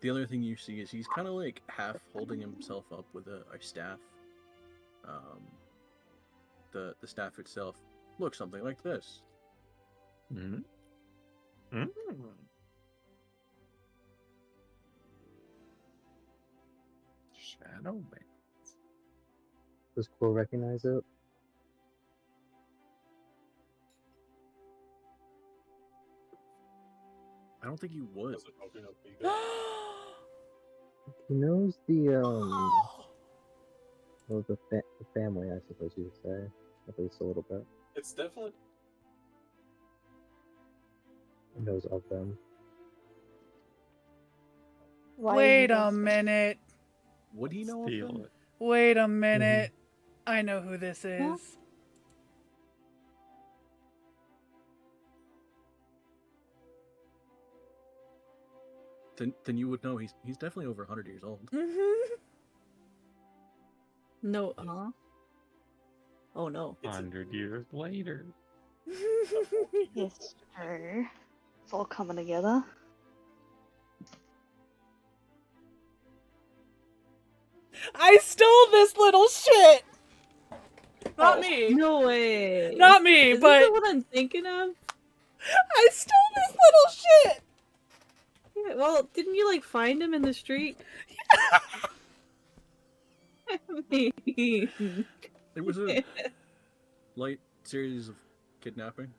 The other thing you see is he's kind of like half holding himself up with a staff. The staff itself looks something like this. Mm-hmm. Mm. Shadow Man. Does Quill recognize it? I don't think you would. He knows well, the family, I suppose you would say, at least a little bit. It's definitely. He knows of them. Why Wait you a don't- minute. Would he know of Steal them? it. Wait a minute. I know who this is. Huh? Then you would know he's definitely over 100 years old. Mm-hmm. No, Oh no. 100 years later. Yes, sir. It's all coming together. I stole this little shit. Not Oh, me. No way. Not me, Is but this the one I'm thinking of? I stole this little shit. Yeah, well, didn't you like find him in the street? I mean, It was a light series of kidnapping.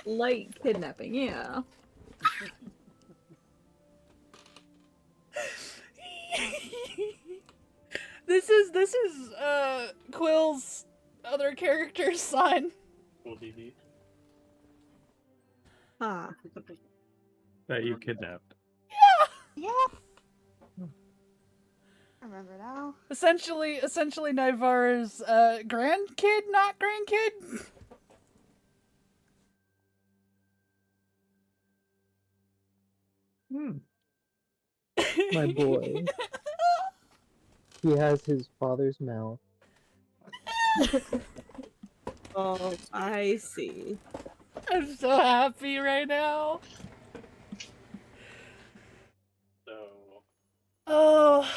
light kidnapping, yeah. This is Quill's other character's son. Will DD. Ah. That you kidnapped. Yeah. I remember now. Essentially Nyvar's grandkid, not grandkid. My boy. He has his father's mouth. Oh, I see. I'm so happy right now. So, Oh.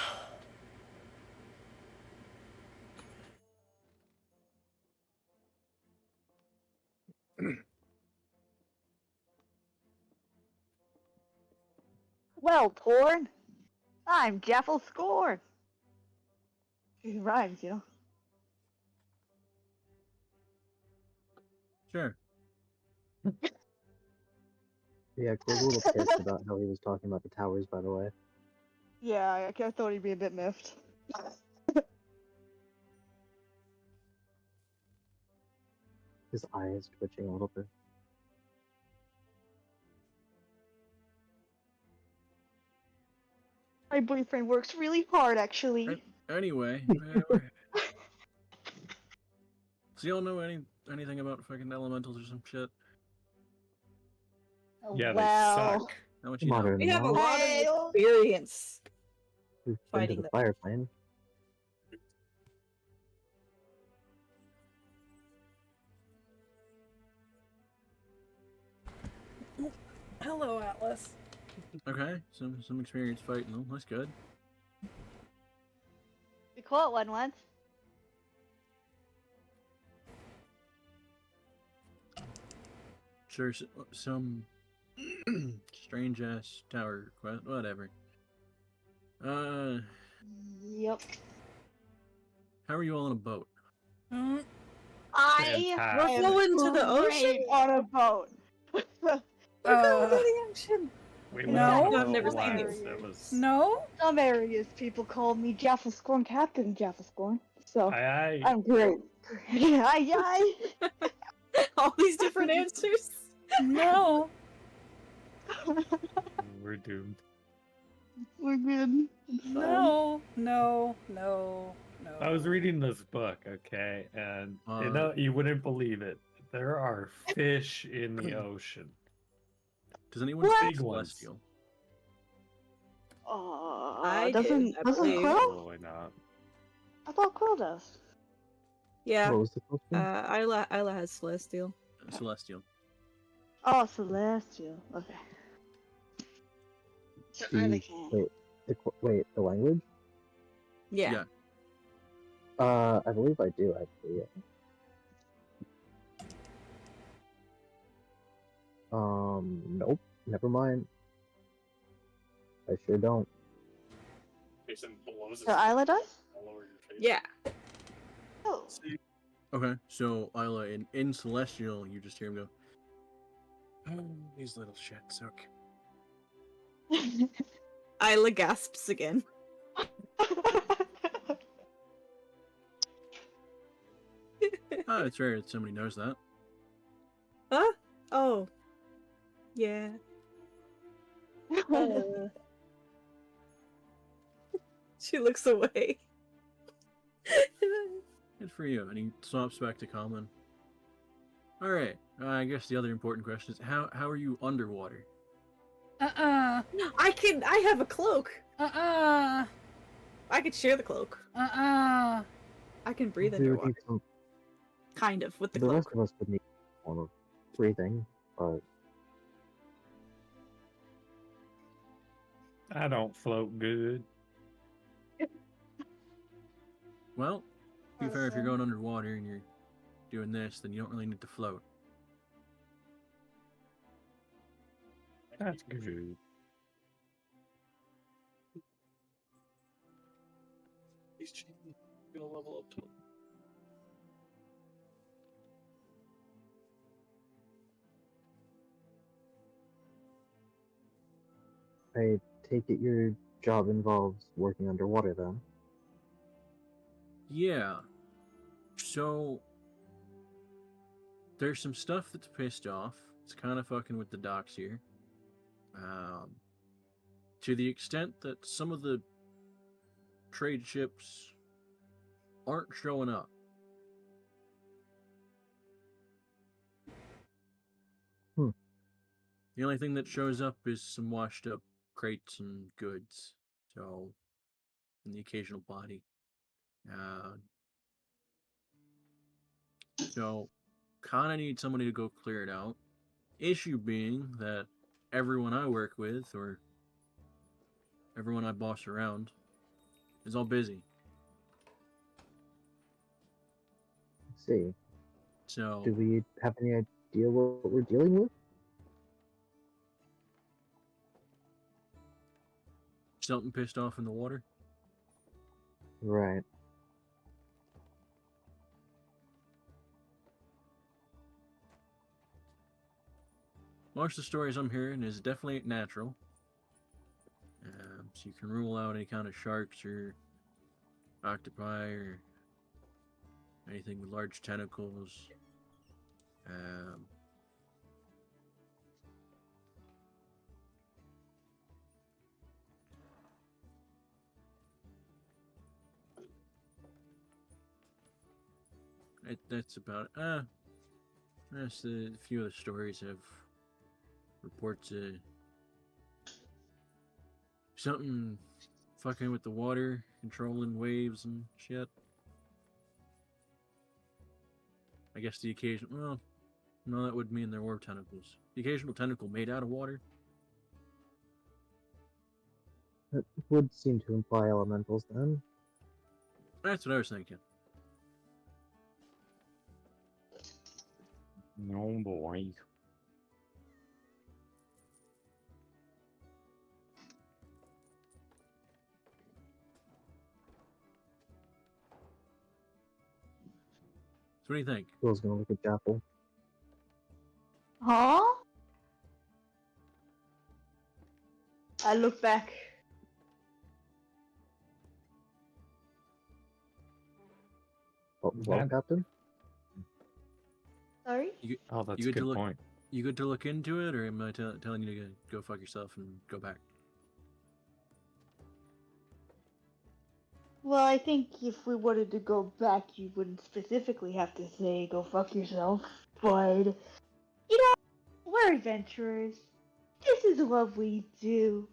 Well, Torn, I'm Jaffel Scorn. It rhymes, you know. Sure. Yeah, Quill's a little pissed about how he was talking about the towers, by the way. Yeah, I thought he'd be a bit miffed. His eye is twitching a little bit. My boyfriend works really hard, actually. Anyway, so y'all know anything about fucking elementals or some shit? Yeah, they well, suck. How much you know? Modern We have a law. lot Hey. of experience. We've been to fighting the them. fire plane. Hello, Atlas. Okay, some experience fighting them. That's good. we caught one once. Sure, some strange ass tower quest, whatever. Yep. How are you all on a boat? Mm, I Fantastic. am We're going to the great ocean? on a boat. We're going to the ocean. We No. went I've never once. seen you. It was. no? Some areas people call me Jaffel Scorn, Captain Jaffel Scorn. So I I'm great. Aye, All these different answers. No. we're doomed. We're good. It's fine. No. No. No. No. I was reading this book, okay, and you wouldn't believe it. There are fish in the ocean. Does anyone What? speak Big ones. celestial? I doesn't did, I doesn't believe. Quill? Probably not. I thought Quill does. Yeah. What was the question? Isla has Celestial. Celestial. Oh, Celestial. Okay. So The- wait, the language? Yeah. I believe I do actually. Yeah. Nope. Never mind. I sure don't. Jason blows his So Isla does? all over your face. Yeah. Oh. See, Okay, so Isla, in celestial, you just hear him go, "Oh, these little shits." Okay. Isla gasps again. Ah, it's rare that somebody knows that. Huh? Oh. Yeah. She looks away. Good for you. And he swaps back to common. All right. I guess the other important question is how are you underwater? Uh-uh. I have a cloak. Uh-uh. I could share the cloak. Uh-uh. I can breathe We would underwater. need some, Kind of, with the the rest cloak. of us would need a form of breathing, but I don't float good. Well, to be fair, if you're going underwater and you're doing this, then you don't really need to float. That's good. he's cheating. Gonna level up to him. I take it you're job involves working underwater then. Yeah. So there's some stuff that's pissed off. It's kind of fucking with the docks here. To the extent that some of the trade ships aren't showing up. Hmm. The only thing that shows up is some washed up crates and goods. So, and the occasional body. So, kind of need somebody to go clear it out. Issue being that everyone I work with, or everyone I boss around, is all busy. Let's see. So, Do we have any idea what we're dealing with? something pissed off in the water. Right. Most of the stories I'm hearing is definitely natural. So you can rule out any kind of sharks or octopi or anything with large tentacles. That's about it. That's a few of the stories have reports of something fucking with the water, controlling waves and shit. I guess the occasion. Well, no, that would mean there were tentacles. The occasional tentacle made out of water. That would seem to imply elementals then. That's what I was thinking. No boy. So what do you think? Will's gonna look at Jaffel. Huh? I look back. Well, That- Captain? Sorry? Oh, that's you a good to good look. point. You good to look into it, or am I telling you to go fuck yourself and go back? Well, I think if we wanted to go back, you wouldn't specifically have to say go fuck yourself. But, you know, we're adventurers. This is what we do.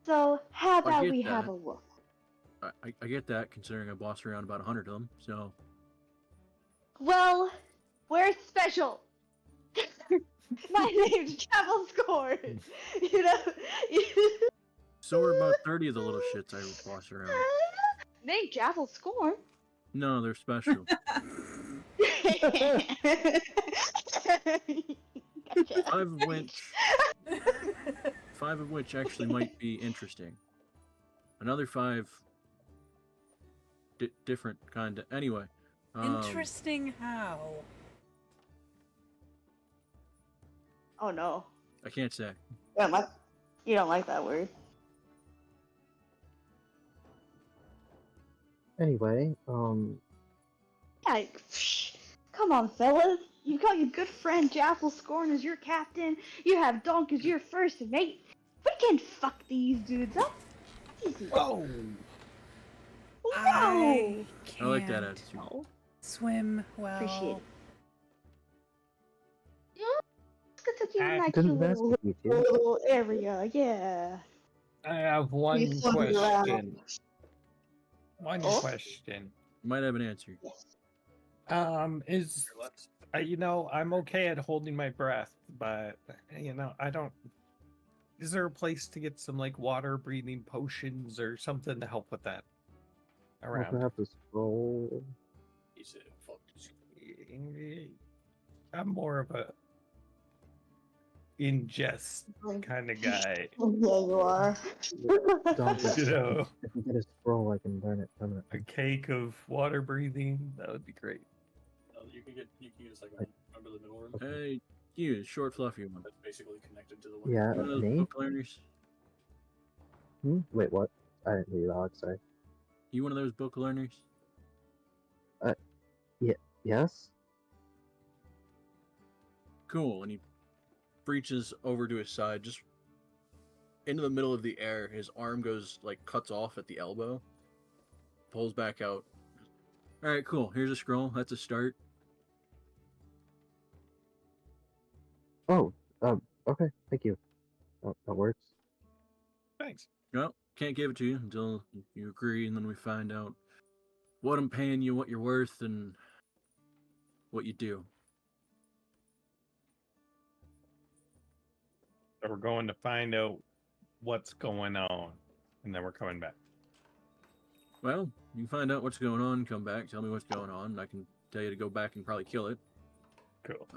So, how I about get we have that. a look? I get that, considering I boss around about 100 of them. So Well, we're special. My name's Travel Scorn. You know? so are about 30 of the little shits I boss around. Name Travel Scorn. No, they're special. Gotcha. Five of which actually might be interesting. Another 5 different kind of. Anyway. Interesting how? Oh no. I can't say. You don't like that word. Anyway, Like, come on, fellas. You got your good friend Jaffel Scorn as your captain. You have Donk as your first mate. We can fuck these dudes up. Easy. Whoa! Whoa! I like that can't attitude. swim well. Appreciate it. Yeah, let's go to you I like didn't your ask little, if you did. little area. Yeah. I have one You swim around. question. One Oh? question. You might have an answer. Yes. Is I'm okay at holding my breath, but I don't. Is there a place to get some like water breathing potions or something to help with that Or around? perhaps a scroll. He said, fuck this. I'm more of a ingest kind of guy. Yeah, you are. Don't You know, If we get a scroll, I can learn it a permanently. cake of water breathing, that would be great. You can get a second one. Remember the middle room? Hey, you, short, fluffy one. That's basically connected to the one. Yeah, You know those me? book learners? Wait, what? I didn't hear you, Alex. Sorry. You one of those book learners? Yes. Cool. And he reaches over to his side, just into the middle of the air. His arm goes, like, cuts off at the elbow, pulls back out. All right, cool. Here's a scroll. That's a start. Oh. Okay. Thank you. That works. Thanks. No, can't give it to you until you agree, and then we find out what I'm paying you, what you're worth, and what you do. So we're going to find out what's going on, and then we're coming back. Well, you find out what's going on, come back, tell me what's going on, and I can tell you to go back and probably kill it. Cool.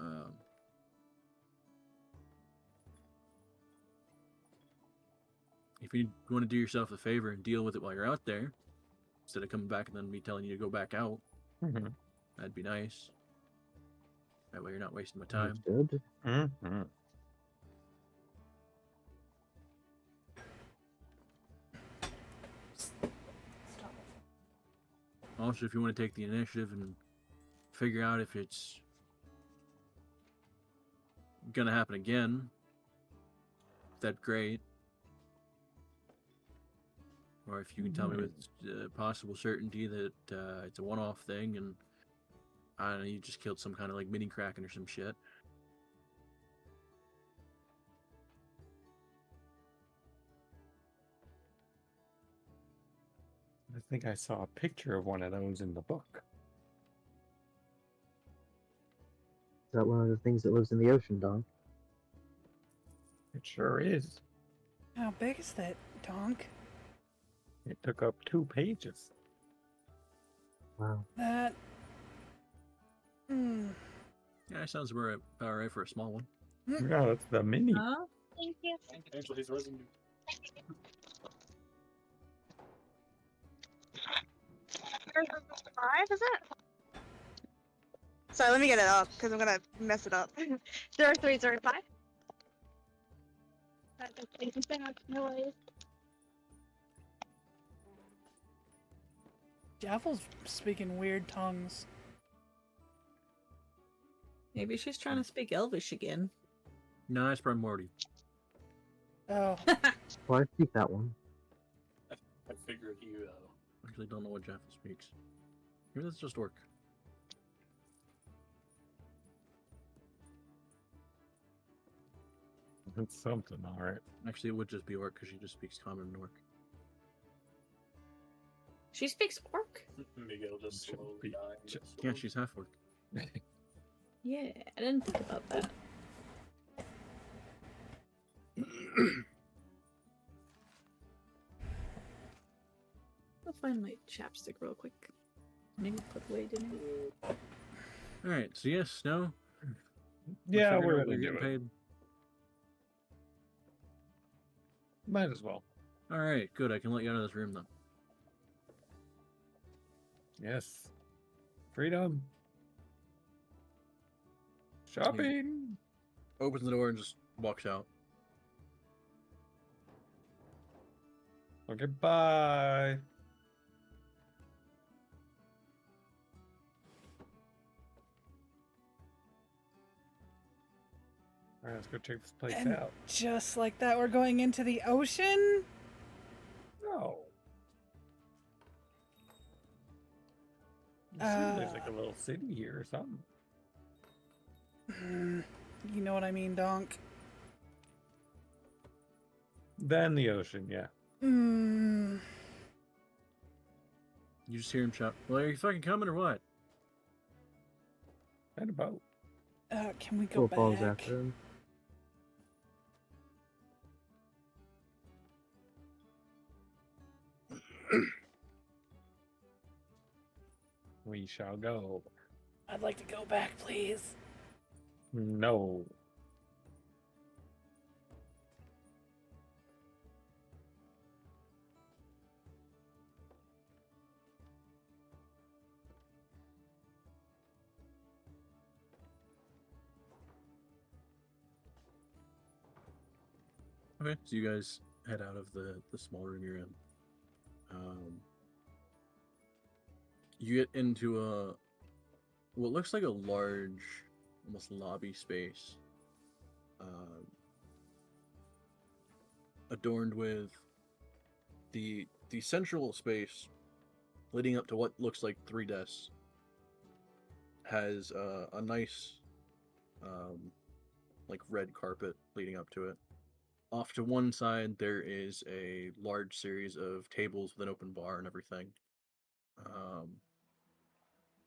If you want to do yourself a favor and deal with it while you're out there, instead of coming back and then me telling you to go back out, Mm-hmm. that'd be nice. That way you're not wasting my time. Understood. Mm-hmm. Also, if you want to take the initiative and figure out if it's gonna happen again, that'd be great. Or if you can tell me with possible certainty that it's a one-off thing and I don't know, you just killed some kind of like mini kraken or some shit. I think I saw a picture of one of those in the book. Is that one of the things that lives in the ocean, Don? It sure is. How big is that, Donk? It took up 2 pages. Wow. That. Yeah, sounds about right for a small one. Yeah, that's the mini. Oh, thank you. Angel, he's resin. Five, is it? Sorry, let me get it up because I'm gonna mess it up. 0305. Thank you so much. No worries. Jaffel's speaking weird tongues. Maybe she's trying to speak Elvish again. No, it's primordial. Oh, Well, I speak that one. I figured he. Actually, don't know what Jaffel speaks. Maybe that's just orc. It's something, all right. Actually, it would just be orc because she just speaks common and orc. She speaks orc? Miguel just Should slowly be- dying. should- Yeah, she's half orc. Yeah, I didn't think about that. I'll find my chapstick real quick. I need to put away, didn't I? All right, so yes, no. Yeah, figuring we're out gonna what do you're it. getting paid. Might as well. All right, good. I can let you out of this room then. Yes. Freedom. Shopping. Opens the door and just walks out. Okay, bye. All right, let's go check this place and out. just like that, we're going into the ocean? No. I assume there's like a little city here or something. You know what I mean, Donk? Then the ocean, yeah. Hmm. You just hear him shout, "Well, are you fucking coming or what?" And a boat. Can we go Cool falls back? after him. We shall go. I'd like to go back, please. No. Okay, so you guys head out of the small room you're in. You get into what looks like a large, almost lobby space, adorned with the central space leading up to what looks like 3 desks. Has a nice, like red carpet leading up to it. Off to one side, there is a large series of tables with an open bar and everything.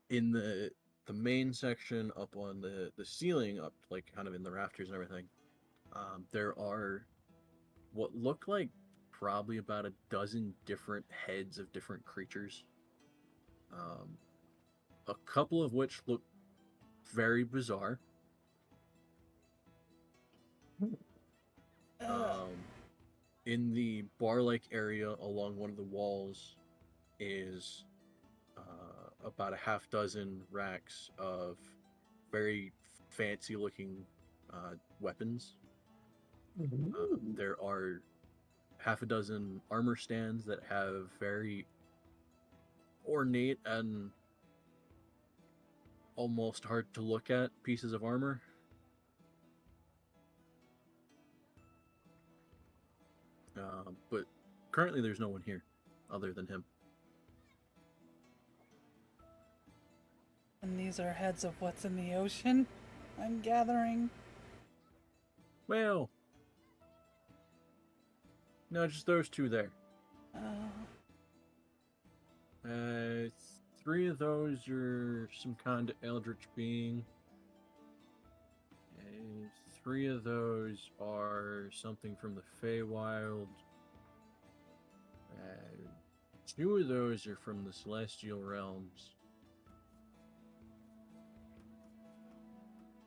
In the main section, up on the ceiling, up like kind of in the rafters and everything, there are what look like probably about a dozen different heads of different creatures. A couple of which look very bizarre. In the bar-like area along one of the walls is about a half dozen racks of very fancy-looking weapons. There are half a dozen armor stands that have very ornate and almost hard to look at pieces of armor. But currently there's no one here other than him. And these are heads of what's in the ocean, I'm gathering. Well, no, just those 2 there. Oh. 3 of those are some kind of eldritch being. 3 of those are something from the Feywild. 2 of those are from the Celestial Realms.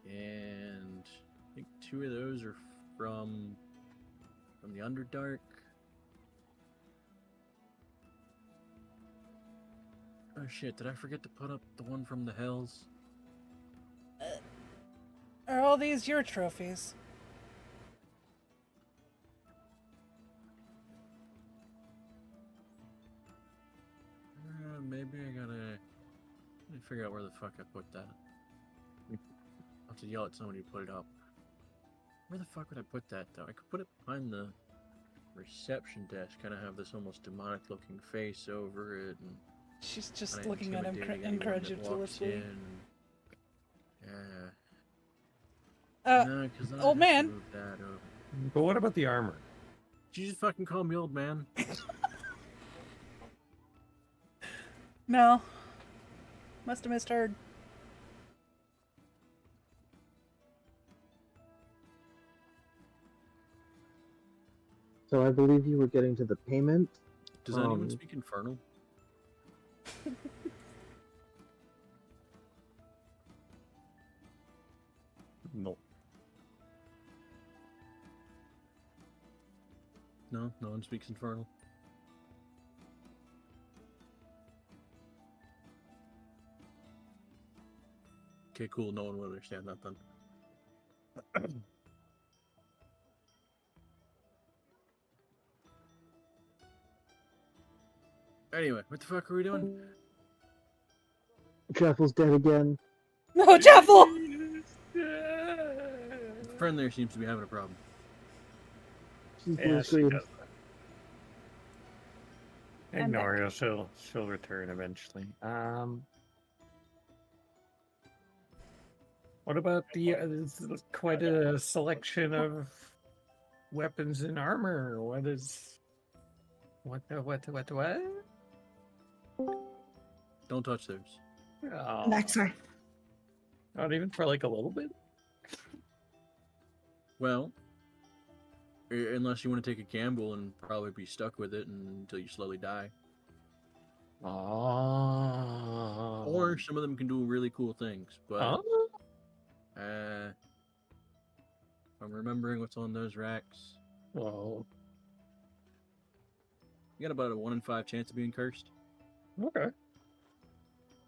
And I think 2 of those are from the Underdark. Oh shit, did I forget to put up the one from the Hells? Are all these your trophies? Maybe I gotta... Let me figure out where the fuck I put that. I'll have to yell at somebody to put it up. Where the fuck would I put that, though? I could put it behind the reception desk, kind of have this almost demonic-looking face over it, and She's just kinda looking at him intimidating anyone that walks incredulously. in. Yeah. Uh, No, 'cause then I old have to man. move that over. But what about the armor? Did you just fucking call me old man? No. Must have misheard. So I believe you were getting to the payment. Does anyone speak Infernal? No. No? No one speaks Infernal? Okay, cool. No one will understand that then. Anyway, what the fuck are we doing? Jaffel's dead again. No, Jaffel! The friend there seems to be having a problem. She's Yeah, blue she screen. does that. Ignore her. She'll return eventually. What about the quite a selection of weapons and armor? What? Don't touch theirs. Oh, Next time. not even for like a little bit. Well, unless you want to take a gamble and probably be stuck with it until you slowly die. Oh. Or some of them can do really cool things, but if I'm remembering what's on those racks, Oh. you got about a 1 in 5 chance of being cursed. Okay.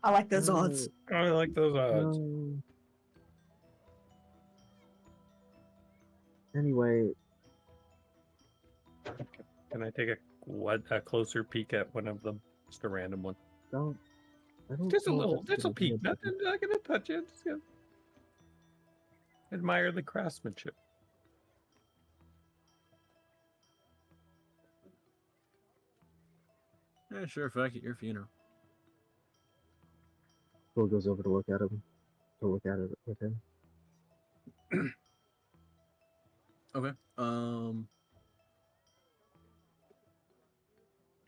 I like those odds. I like those odds. Anyway, Can I take a what a closer peek at one of them. Just a random one. Don't. I don't Just a know if little, that's just a good idea, peek. Nothing. Becky. Not gonna touch it. Just gonna admire the craftsmanship. Yeah, sure. Fuck it. Your funeral. Will goes over to look at him. To look at it with him. Okay. Trying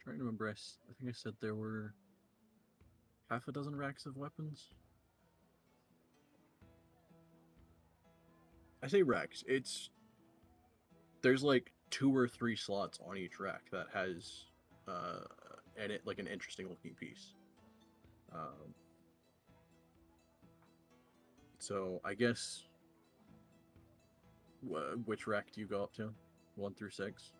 to remember. I think I said there were half a dozen racks of weapons. I say racks. There's like 2 or 3 slots on each rack that has and it like an interesting looking piece. So I guess which rack do you go up to? 1 through 6.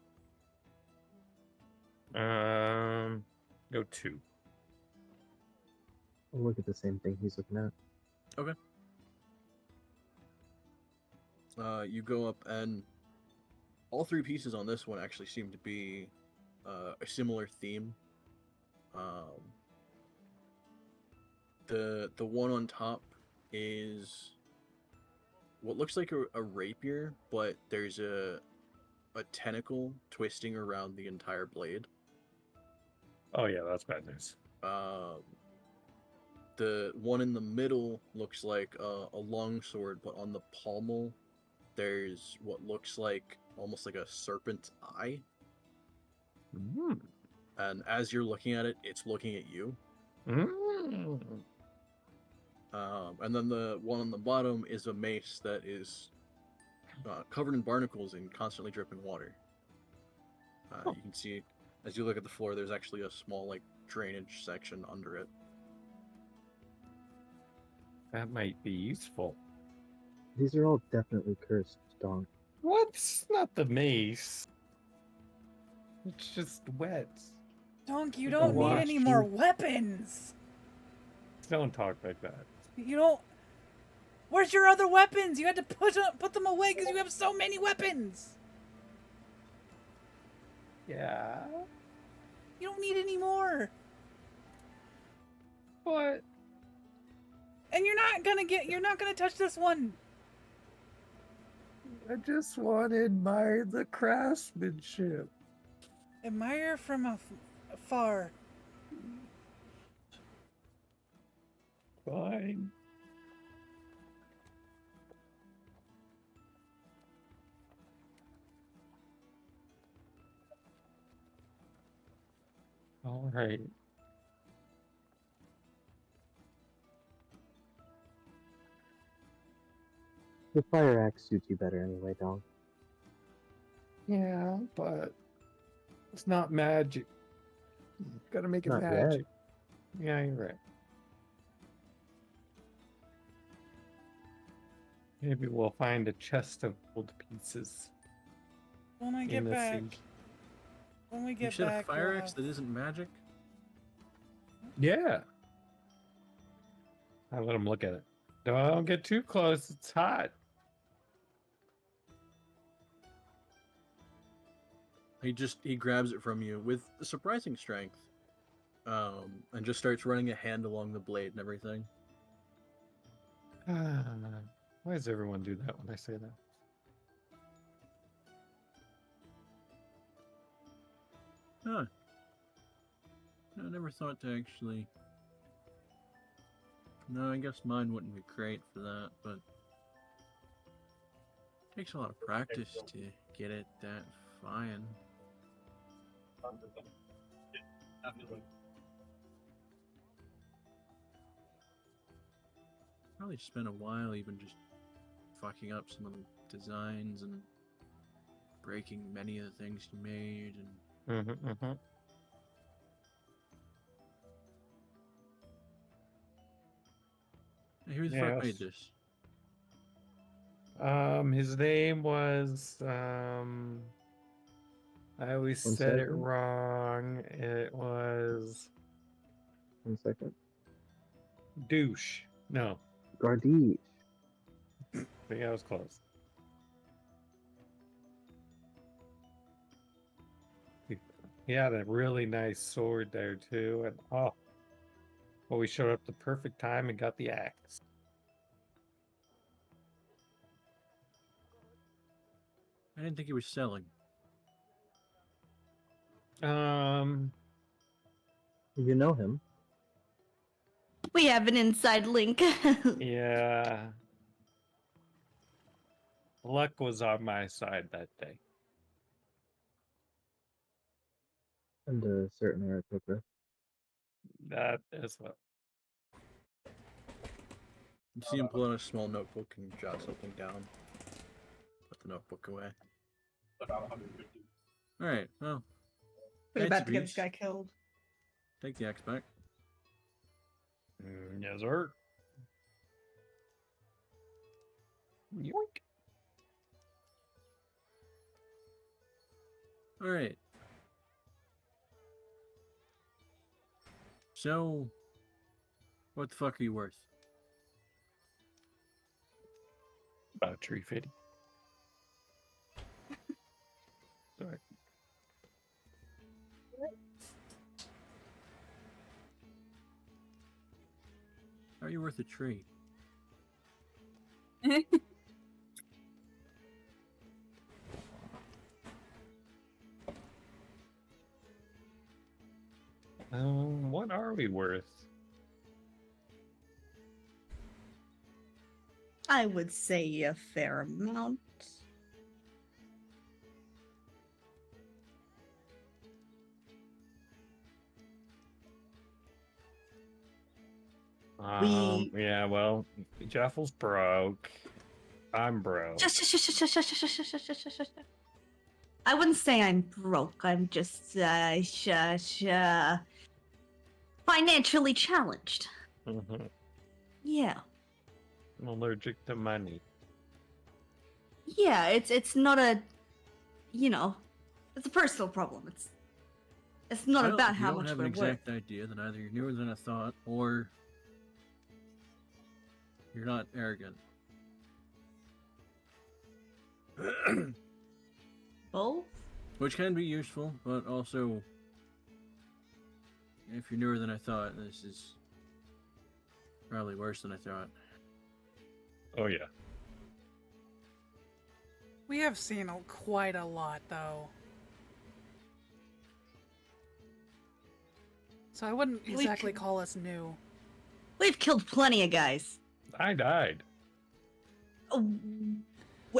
Go 2. I'll look at the same thing he's looking at. Okay. You go up, and all 3 pieces on this one actually seem to be a similar theme. The one on top is what looks like a rapier, but there's a tentacle twisting around the entire blade. Oh yeah, that's bad news. The one in the middle looks like a long sword, but on the pommel there's what looks like almost like a serpent's eye. Mm. And as you're looking at it, it's looking at you. Mm. And then the one on the bottom is a mace that is covered in barnacles and constantly dripping water. You can see, as you look at the floor, there's actually a small like drainage section under it. That might be useful. These are all definitely cursed, Donk. What's not the mace? It's just wet. Donk, you The don't need watch. any more weapons. Don't talk like that. You don't. Where's your other weapons? You had to put them away because you have so many weapons. Yeah. You don't need any more. What? And you're not gonna touch this one. I just want to admire the craftsmanship. Admire from afar. Fine. All right. The fire axe suits you better anyway, Donk. Yeah, but it's not magic. Gotta make it Not yet. magic. Yeah, you're right. Maybe we'll find a chest of gold pieces. When I get in the back. sea. When we You get said back. a fire we'll axe have- that isn't magic? Yeah. I let him look at it. Don't get too close. It's hot. He grabs it from you with surprising strength, and just starts running a hand along the blade and everything. Why does everyone do that when I say that? Huh. I never thought to actually. No, I guess mine wouldn't be great for that, but it takes a lot of practice to get it that fine. Probably spent a while even just fucking up some of the designs and breaking many of the things you made, and Hey, who the fuck made Yes. this? His name was I always One said it second. wrong. It was 1 second. douche. No, Gardiche. I think I was close. He had a really nice sword there too, and oh, well, we showed up the perfect time and got the axe. I didn't think he was selling. Um, You know him. We have an inside link. yeah. Luck was on my side that day. And a certain Aarakocra. That is what. You see him pull out a small notebook and jot something down. Put the notebook away. About 150. Alright, well, We're Fancy about to get this beast. guy killed. take the axe back. Yes, sir. Yoink. Alright. So, what the fuck are you worth? About 350. Sorry. How are you worth a tree? What are we worth? I would say a fair amount. Yeah, well, Jaffel's broke. I'm broke. I wouldn't say I'm broke. I'm just financially challenged. Mhm. Yeah. I'm allergic to money. Yeah, it's not a, it's a personal problem. It's not Well, about if you how don't much have we're an worth. exact idea, then either you're newer than I thought, or you're not arrogant. Both? Which can be useful, but also, if you're newer than I thought, this is probably worse than I thought. Oh, yeah. We have seen quite a lot, though. So I wouldn't We exactly could- call us new. We've killed plenty of guys. I died. Oh,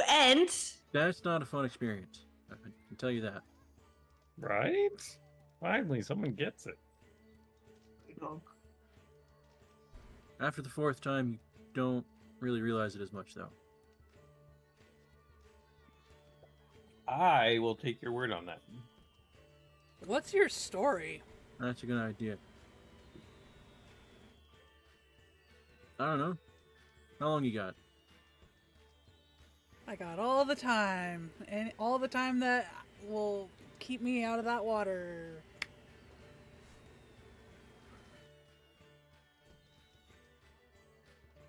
and That's not a fun experience. I can tell you that. Right? Finally, someone gets it. After the fourth time, you don't really realize it as much, though. I will take your word on that. What's your story? That's a good idea. I don't know. How long you got? I got all the time, and all the time that will keep me out of that water.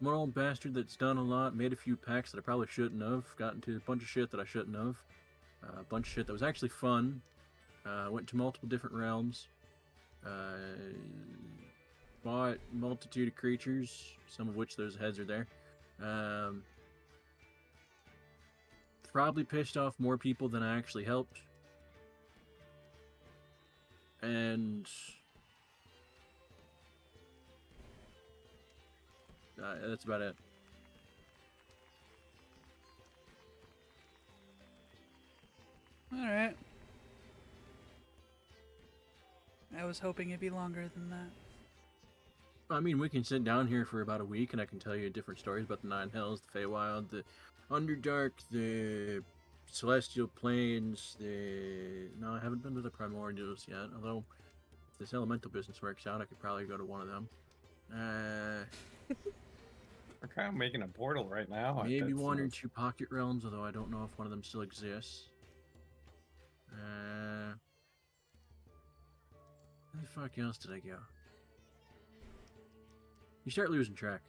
I'm an old bastard that's done a lot, made a few packs that I probably shouldn't have, got into a bunch of shit that I shouldn't have, a bunch of shit that was actually fun, went to multiple different realms, fought a multitude of creatures, some of which those heads are there. Probably pissed off more people than I actually helped. And that's about it. Alright. I was hoping it'd be longer than that. I mean, we can sit down here for about a week and I can tell you different stories about the Nine Hells, the Feywild, the Underdark, the Celestial Plains, No, I haven't been to the Primordials yet, although if this elemental business works out, I could probably go to one of them. We're kind of making a portal right now. Maybe That's one or nice. two Pocket Realms, although I don't know if one of them still exists. Where the fuck else did I go? You start losing track.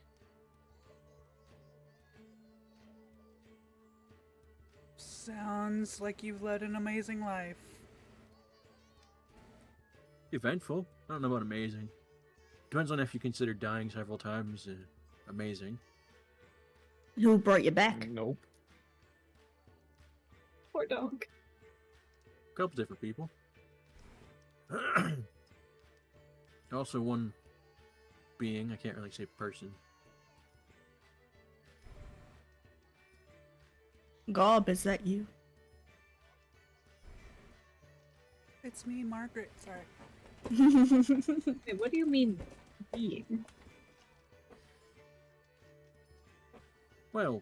Sounds like you've led an amazing life. Eventful. I don't know about amazing. Depends on if you consider dying several times amazing. Who brought you back? Nope. Poor dog. A couple different people. Also, one being. I can't really say person. Gob, is that you? It's me, Margaret. Sorry. Wait, what do you mean being? Well,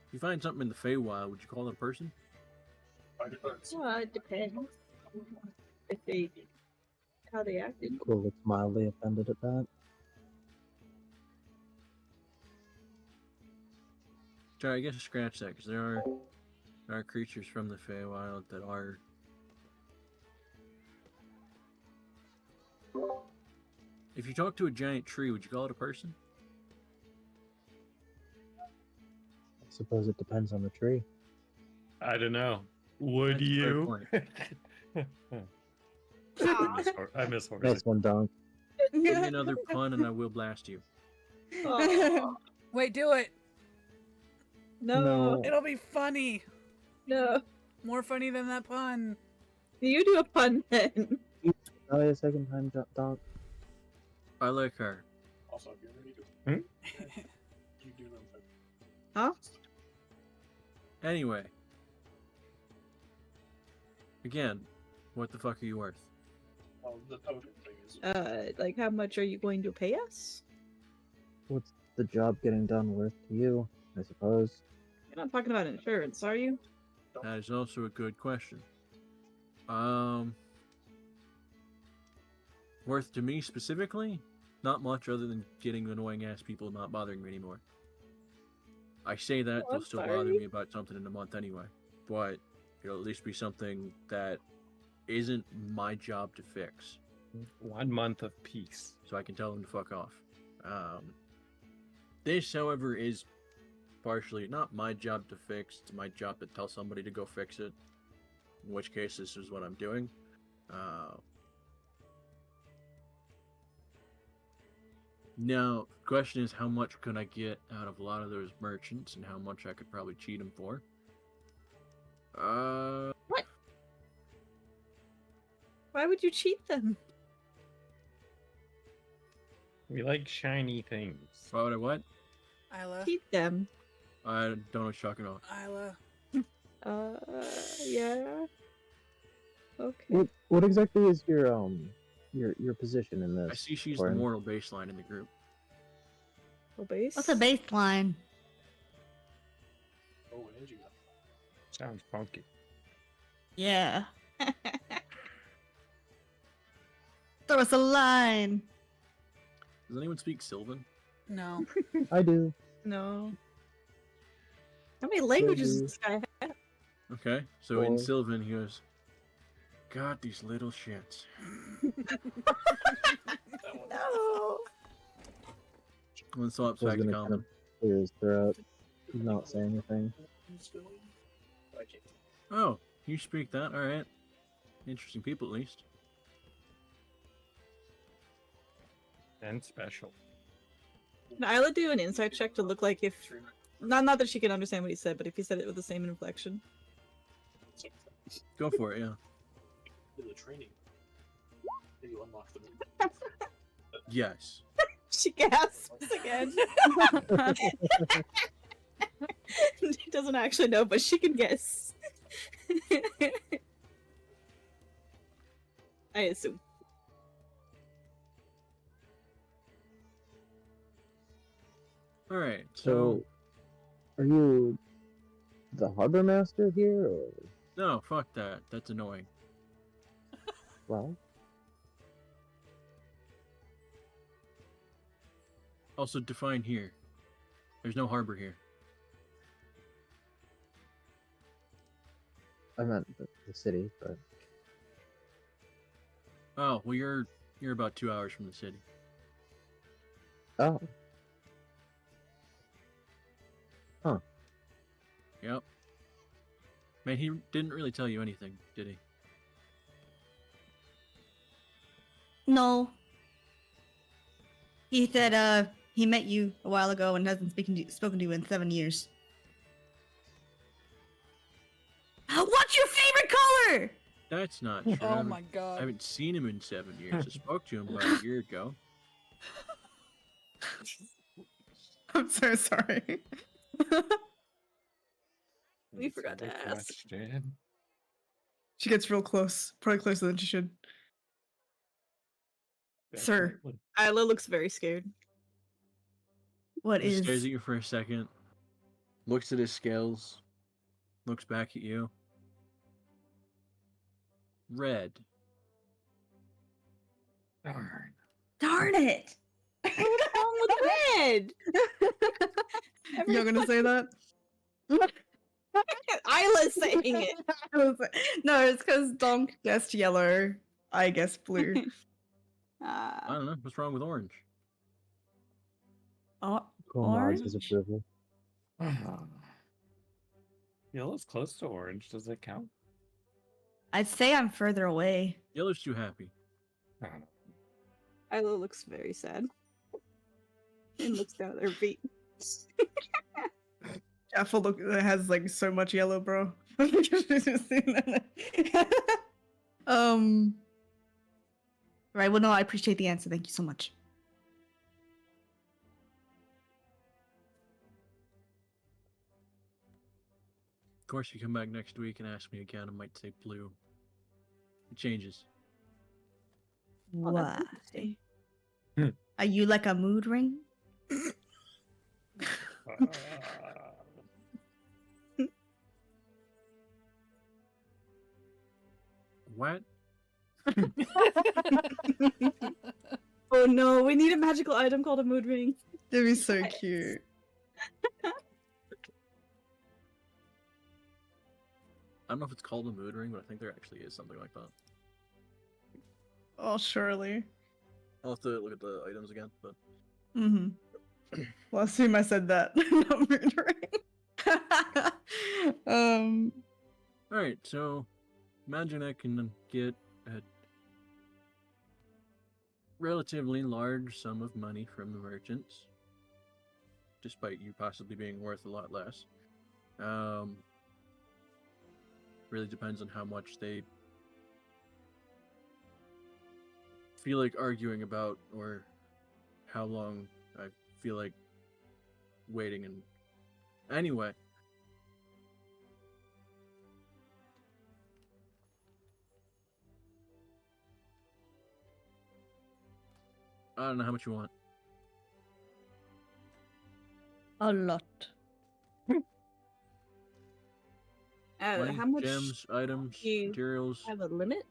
if you find something in the Feywild, would you call it a person? I depends. Well, it depends. If they how they acted. Cool, looks mildly offended at that. Sorry, I guess scratch that, because there are creatures from the Feywild that are. If you talk to a giant tree, would you call it a person? I suppose it depends on the tree. I don't know. Would That's a fair you? point. I miss horses. Nice one, Donk. Give me another pun and I will blast you. Aw, Wait, do it. no, It'll be funny. no. More funny than that pun. You do a pun then. Try a second time, Donk. I like her. Also, if you're ready to. You do them. Huh? Anyway. Again, what the fuck are you worth? Well, the totem thing is. Like how much are you going to pay us? What's the job getting done worth to you, I suppose? You're not talking about insurance, are you? That is also a good question. Worth to me specifically? Not much other than getting annoying ass people not bothering me anymore. I say that, Oh, they'll I'm still bother sorry. me about something in a month anyway. But it'll at least be something that isn't my job to fix. 1 month of peace. So I can tell them to fuck off. This, however, is partially not my job to fix. It's my job to tell somebody to go fix it. In which case, this is what I'm doing. Now, the question is, how much could I get out of a lot of those merchants, and how much I could probably cheat them for? What? Why would you cheat them? We like shiny things. Why would I what? Isla. Cheat them. I don't know what you're talking about. Isla. Yeah. Okay. What exactly is your position in this? I see she's Torin? the moral baseline in the group. Base. What's a baseline? Oh, an edgy guy. Sounds funky. Yeah. Throw us a line. Does anyone speak Sylvan? No. I do. No. How many languages does Maybe. this guy have? Okay, so in Or- Sylvan he goes, God, these little shits. No. One thought Was back to gonna kind common. of clear his throat, not say anything. Oh, you speak that? Alright. Interesting people, at least. And special. Can Isla do an insight check to look like if not that she can understand what he said, but if he said it with the same inflection? Go for it, yeah. The training. Then you unlock the Yes. She gasps again. She doesn't actually know, but she can guess. I assume. Alright, So, are you the harbor master here, or no, fuck that. That's annoying. well? Also, define here. There's no harbor here. I meant the city, but Oh, well, you're about 2 hours from the city. oh, Yep. Man, he didn't really tell you anything, did he? No. He said he met you a while ago and hasn't spoken to you in 7 years. What's your favorite color? That's not true. Oh my I god. haven't seen him in 7 years. I spoke to him about a year ago. I'm so sorry. We forgot to Good ask. question. She gets real close. Probably closer than she should. Sir. Definitely. Isla looks very scared. What Just is? stares at you for a second, looks at his scales, looks back at you. Red. Darn. Darn it! What's wrong with red? You're gonna say that? Isla's saying it. No, it's because Donk guessed yellow. I guess blue. I don't know. What's wrong with orange? Oh, Cool nods orange? his approval. Yellow's close to orange. Does it count? I'd say I'm further away. Yellow's too happy. I don't know. Isla looks very sad. And looks down at her feet. Jaffel look has like so much yellow, bro. Right. Well, no, I appreciate the answer. Thank you so much. Of course, if you come back next week and ask me again, I might say blue. It changes. Oh, that's Why? interesting. Are you like a mood ring? What? Oh no, we need a magical item called a mood ring. That'd be so Yes. cute. I don't know if it's called a mood ring, but I think there actually is something like that. Oh, surely. I'll have to look at the items again, but Mm-hmm. Well, I assume I said that. Not mood ring. alright, so imagine I can get a relatively large sum of money from the merchants, despite you possibly being worth a lot less. Really depends on how much they feel like arguing about, or how long I feel like waiting. And anyway, I don't know how much you want. A lot. Money, How much gems, items, you materials, have a limit?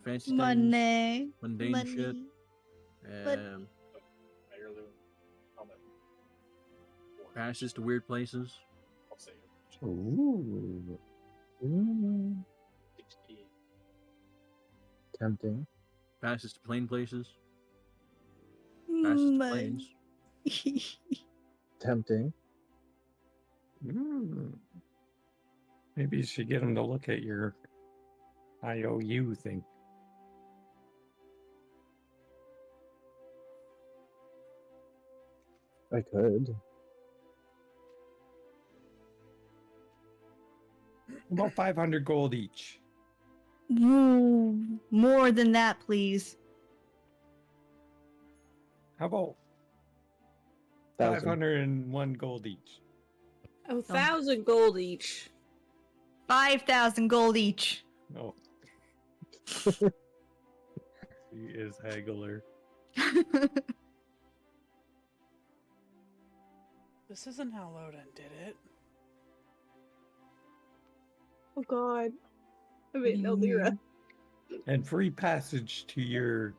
fancy things, Money. mundane shit, But- Heirloom. Helmet. passes to weird places. I'll say Ooh. Ooh, 60. tempting. Passes to plain places. Passes to plains. Tempting. Maybe you should get him to look at your IOU thing. I could. About 500 gold each. Ooh, more than that, please. How about 1,000. 501 gold each? 1,000 gold each. 5,000 gold each. Oh. He is haggler. This isn't how Loden did it. Oh god. I mean, no, Lyra. And free passage to your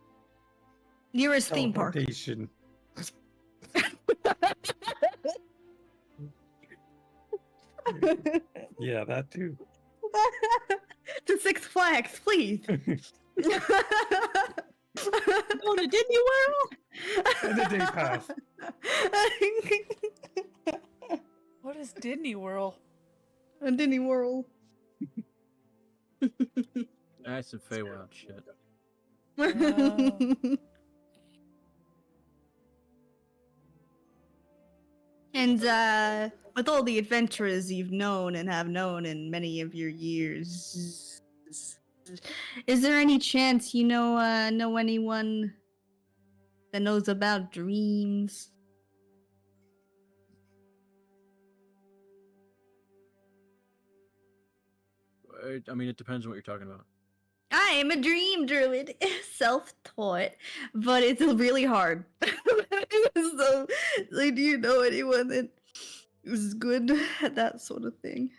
Nearest theme park. teleportation. Yeah, that too. To Six Flags, please. Go to Disney World? And a day pass. What is Disney World? A Disney World. That's some Feywild shit. And with all the adventurers you've known and have known in many of your years, is there any chance you know anyone that knows about dreams? I mean, it depends on what you're talking about. I am a dream druid, self-taught, but it's really hard. So, like, do you know anyone that is good at that sort of thing?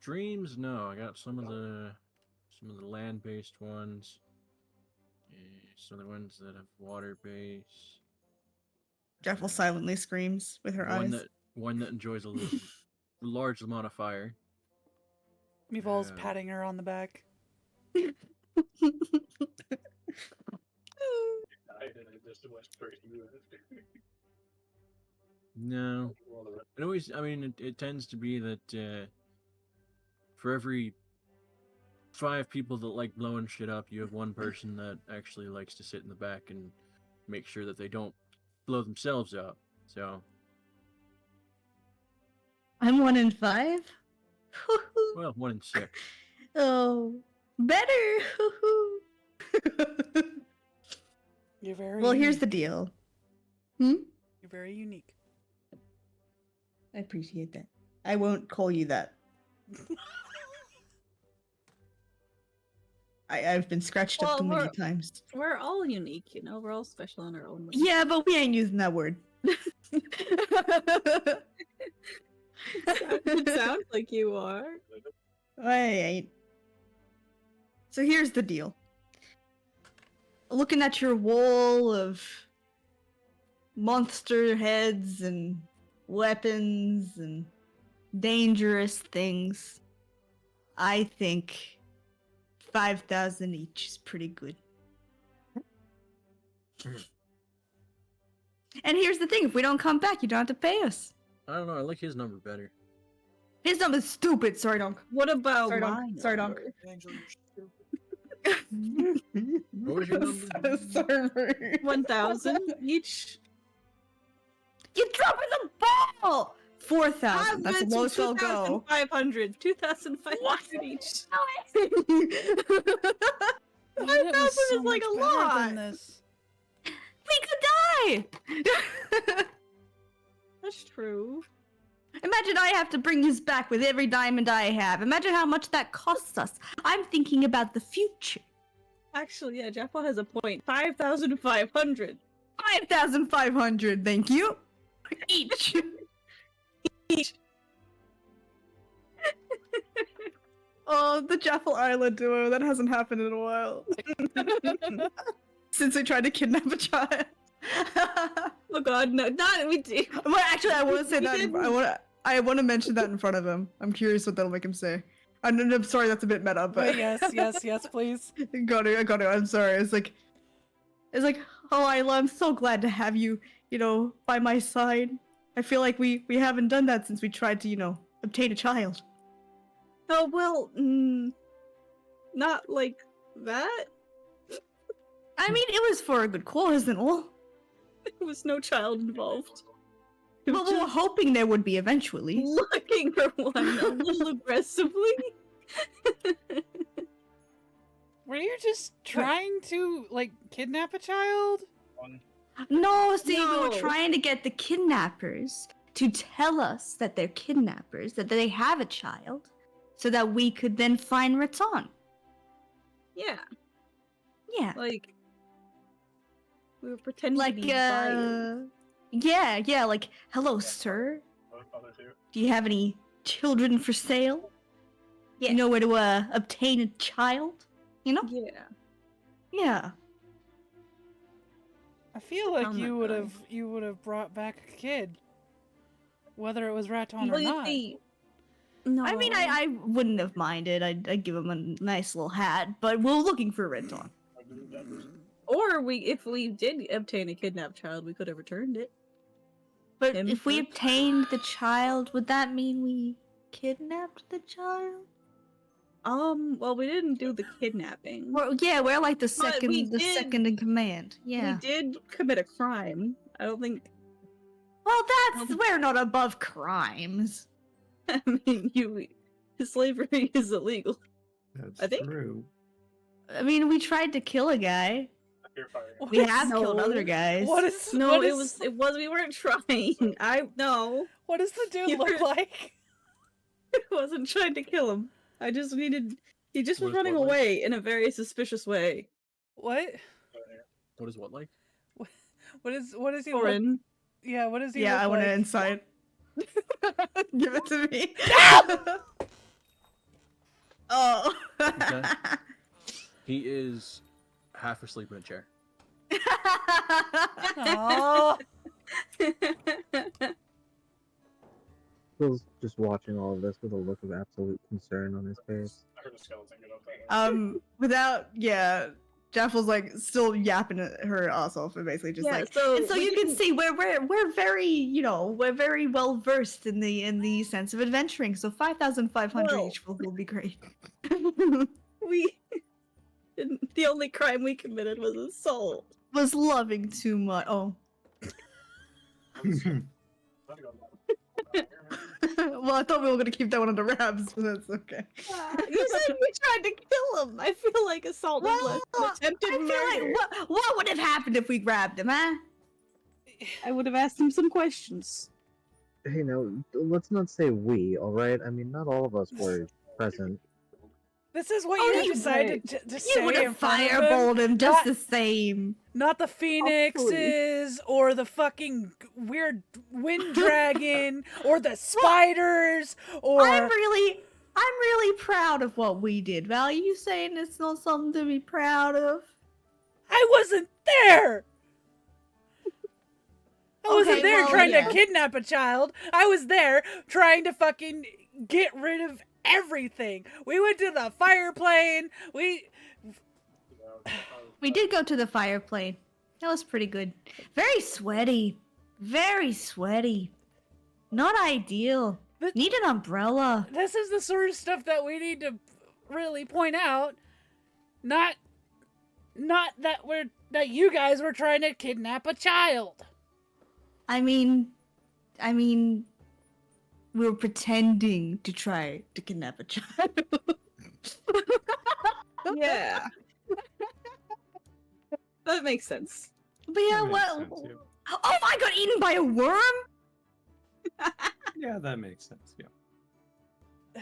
Dreams, no. I got some of the land-based ones. Some of the ones that have water-based. Jeffel silently screams with her eyes. One that enjoys a large amount of fire. Meatball's patting her on the back. No. It always, I mean, it tends to be that for every 5 people that like blowing shit up, you have one person that actually likes to sit in the back and make sure that they don't blow themselves up. So. I'm 1 in 5? Well, 1 in 6. Oh, better! You're very Well, unique. here's the deal. You're very unique. I appreciate that. I won't call you that. I've been scratched up too many times. We're all unique, you know? We're all special in our own way. Yeah, but we ain't using that word. It sounds like you are. I ain't. So here's the deal. Looking at your wall of monster heads and weapons and dangerous things, I think 5,000 each is pretty good. And here's the thing, if we don't come back, you don't have to pay us. I don't know, I like his number better. His number's stupid, sorry, Donk. What about Sorry, mine? Donk. Sorry, Donk. What was your number? Sorry. 1,000 each. You're dropping the ball! 4,000. That's the lowest I'll go. 2,500. 2,500 each. 5,000 is like a lot. This. We could die! That's true. Imagine I have to bring this back with every diamond I have. Imagine how much that costs us. I'm thinking about the future. Actually, yeah, Jeffo has a point. 5,500. 5,500, thank you. Each. Each. Oh, the Jaffel Isla duo. That hasn't happened in a while. Since we tried to kidnap a child. Oh god, no, not we do. Well, actually, I want to say We that. didn't. I want to mention that in front of him. I'm curious what that'll make him say. I'm sorry, that's a bit meta, but Wait, yes, please. got it. I'm sorry. It's like, oh, Isla, I'm so glad to have you, by my side. I feel like we haven't done that since we tried to, obtain a child. Oh, well, not like that. I mean, it was for a good cause and all. There was no child involved. It Well, was we were just hoping there would be eventually. looking for one a little aggressively. Were you just trying to, kidnap a child? No, see, we No. were trying to get the kidnappers to tell us that they're kidnappers, that they have a child, so that we could then find Raton. Yeah, Yeah. like we were pretending to Like, be buyers. yeah, like, hello, sir. Do you have any children for sale? Yeah. You know where to obtain a child? Yeah. Yeah. I feel like Found that you would have brought back a kid, whether it was Raton or Well, you not. see, no. I mean, I wouldn't have minded. I'd give him a nice little hat, but we're looking for Raton. Or if we did obtain a kidnapped child, we could have returned it. But Him if we first? obtained the child, would that mean we kidnapped the child? Well, we didn't do the kidnapping. Yeah, we're like the But we second, did- second in command. Yeah. We did commit a crime. I don't think. Well, we're not above crimes. I mean, slavery is illegal. That's I think- true. I mean, we tried to kill a guy. You're fired. We have killed No. other guys. What is No, what it is- was. We weren't trying. No, What does the dude You look were- like? I wasn't trying to kill him. I just needed. He just was What is running what like? away in a very suspicious way. What? What is what like? What is he look? Foreign. Yeah, what does he Yeah, look I want like? to insight. Give it to me. Oh. Okay. He is half asleep in a chair. Aw. Phil's just watching all of this with a look of absolute concern on his face. I heard a skeleton get up there. Without, yeah, Jeff was like still yapping at her ass off and basically just Yeah, like. so And so we you can didn't- see we're very we're very well versed in the sense of adventuring. So 5,500 Well- each will be great. we. The only crime we committed was assault. Was loving too much. Oh. Well, I thought we were gonna keep that one under wraps, but that's okay. You said we tried to kill him. I feel like assault was Well, an attempted I murder. feel like what would have happened if we grabbed him, huh? I would have asked him some questions. Hey, now, let's not say we, alright? I mean, not all of us were present. This is what Oh, you you decided to You say would in have front of him? fireballed him just Not- the same. Not the phoenixes, or the fucking weird wind dragon, or the spiders, or I'm really proud of what we did. Val, are you saying it's not something to be proud of? I wasn't there. I wasn't Okay, there well, trying yeah. to kidnap a child. I was there trying to fucking get rid of everything. We went to the fire plane. We did go to the fire plane. That was pretty good. Very sweaty. Very sweaty. Not ideal. But- Need an umbrella. This is the sort of stuff that we need to really point out. Not that you guys were trying to kidnap a child. I mean, we were pretending to try to kidnap a child. Yeah. That makes sense. But yeah, That makes well. sense, yeah. Oh, I got eaten by a worm? Yeah, that makes sense. Yeah.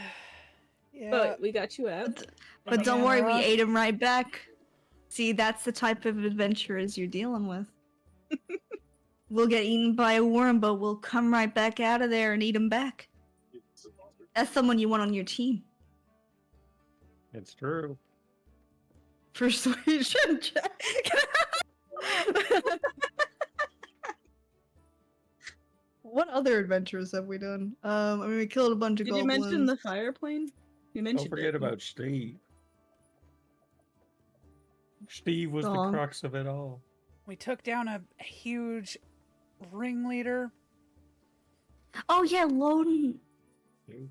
Yeah. But we got you out. But don't worry, we Yeah. ate him right back. See, that's the type of adventurers you're dealing with. We'll get eaten by a worm, but we'll come right back out of there and eat him back. That's someone you want on your team. It's true. Persuasion check. What other adventures have we done? I mean, we killed a bunch of Did you goblins. mention the fire plane? You mentioned Don't forget it. about Steve. Steve was the Song. crux of it all. We took down a huge ringleader. Oh yeah, Loden. You-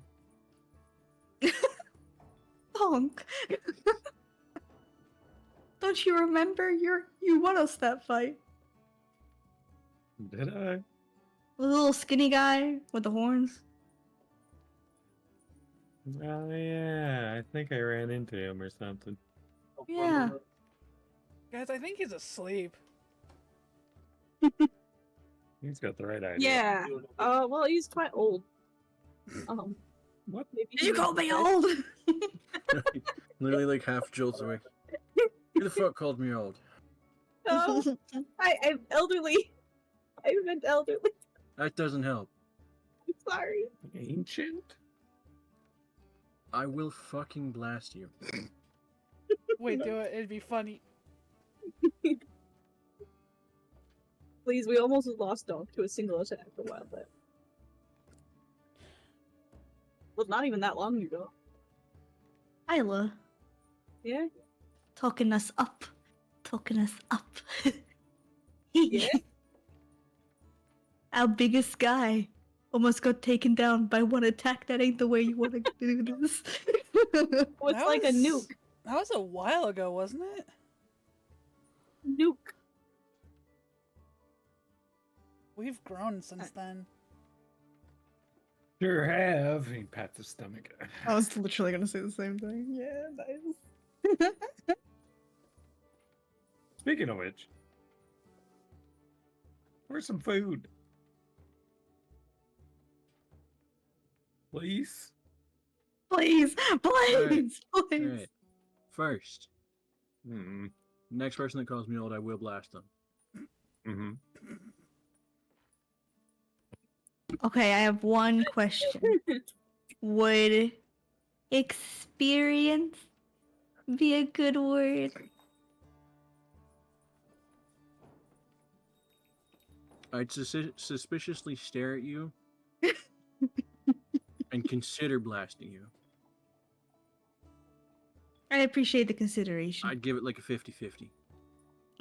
Honk. Don't you remember? You won us that fight. Did I? The little skinny guy with the horns. Oh yeah, I think I ran into him or something. Yeah. Guys, I think he's asleep. He's got the right idea. Yeah. Well, he's quite old. What? Maybe Did you he call was me dead. old? Literally like half jolts awake. Who the fuck called me old? No, I'm elderly. I meant elderly. That doesn't help. I'm sorry. Ancient? I will fucking blast you. Wait, do it. It'd be funny. Please, we almost lost dog to a single attack a while back. Well, not even that long ago. Isla, Yeah. talking us up. Talking us up. Yeah. Our biggest guy. almost got taken down by one attack. That ain't the way you want to do this. What's That like a was- nuke? That was a while ago, wasn't it? Nuke. We've grown since then. Sure have. He pats his stomach. I was literally gonna say the same thing. Yeah, nice. Speaking of which, where's some food? Please? Please, please, All please. right. First, Hmm. next person that calls me old, I will blast them. Mm-hmm. Okay, I have one question. Would experience be a good word? I'd suspiciously stare at you and consider blasting you. I appreciate the consideration. I'd give it like a 50-50.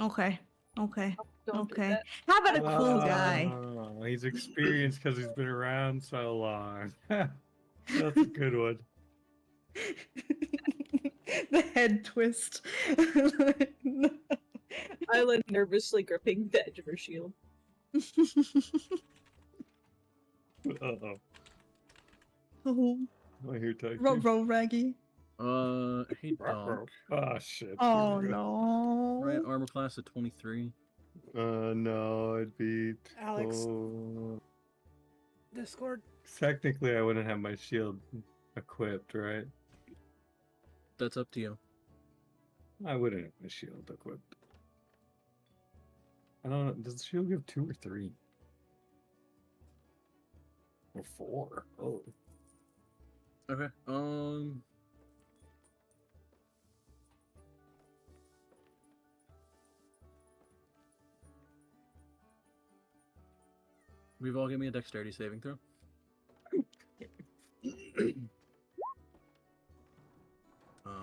Okay, okay, Don't do okay. that. How about a cool guy? Oh, he's experienced because he's been around so long. That's a good one. The head twist. Isla nervously gripping the edge of her shield. Uh-oh. Oh, I hear talking. roll raggy. Hey, Donk. Oh, shit. Oh Here we go. no. Right, armor class of 23. No, it'd be... Alex. Oh. Discord. Technically, I wouldn't have my shield equipped, right? That's up to you. I wouldn't have my shield equipped. I don't know. Does the shield give 2 or 3? Or 4? Oh. Okay. We've all give me a dexterity saving throw.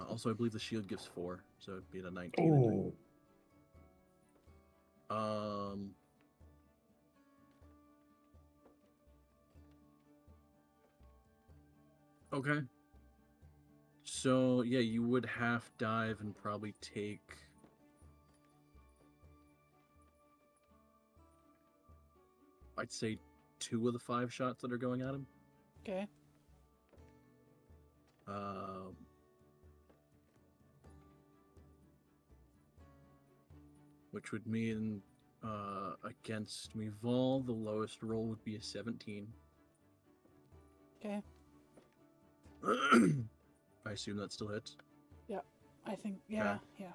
Also, I believe the shield gives 4, so it'd be at a 19. Oh. Okay. So, yeah, you would half dive and probably take... I'd say 2 of the 5 shots that are going at him. Okay. Which would mean against Mival, the lowest roll would be a 17. Okay. I assume that still hits. I think, yeah, yeah.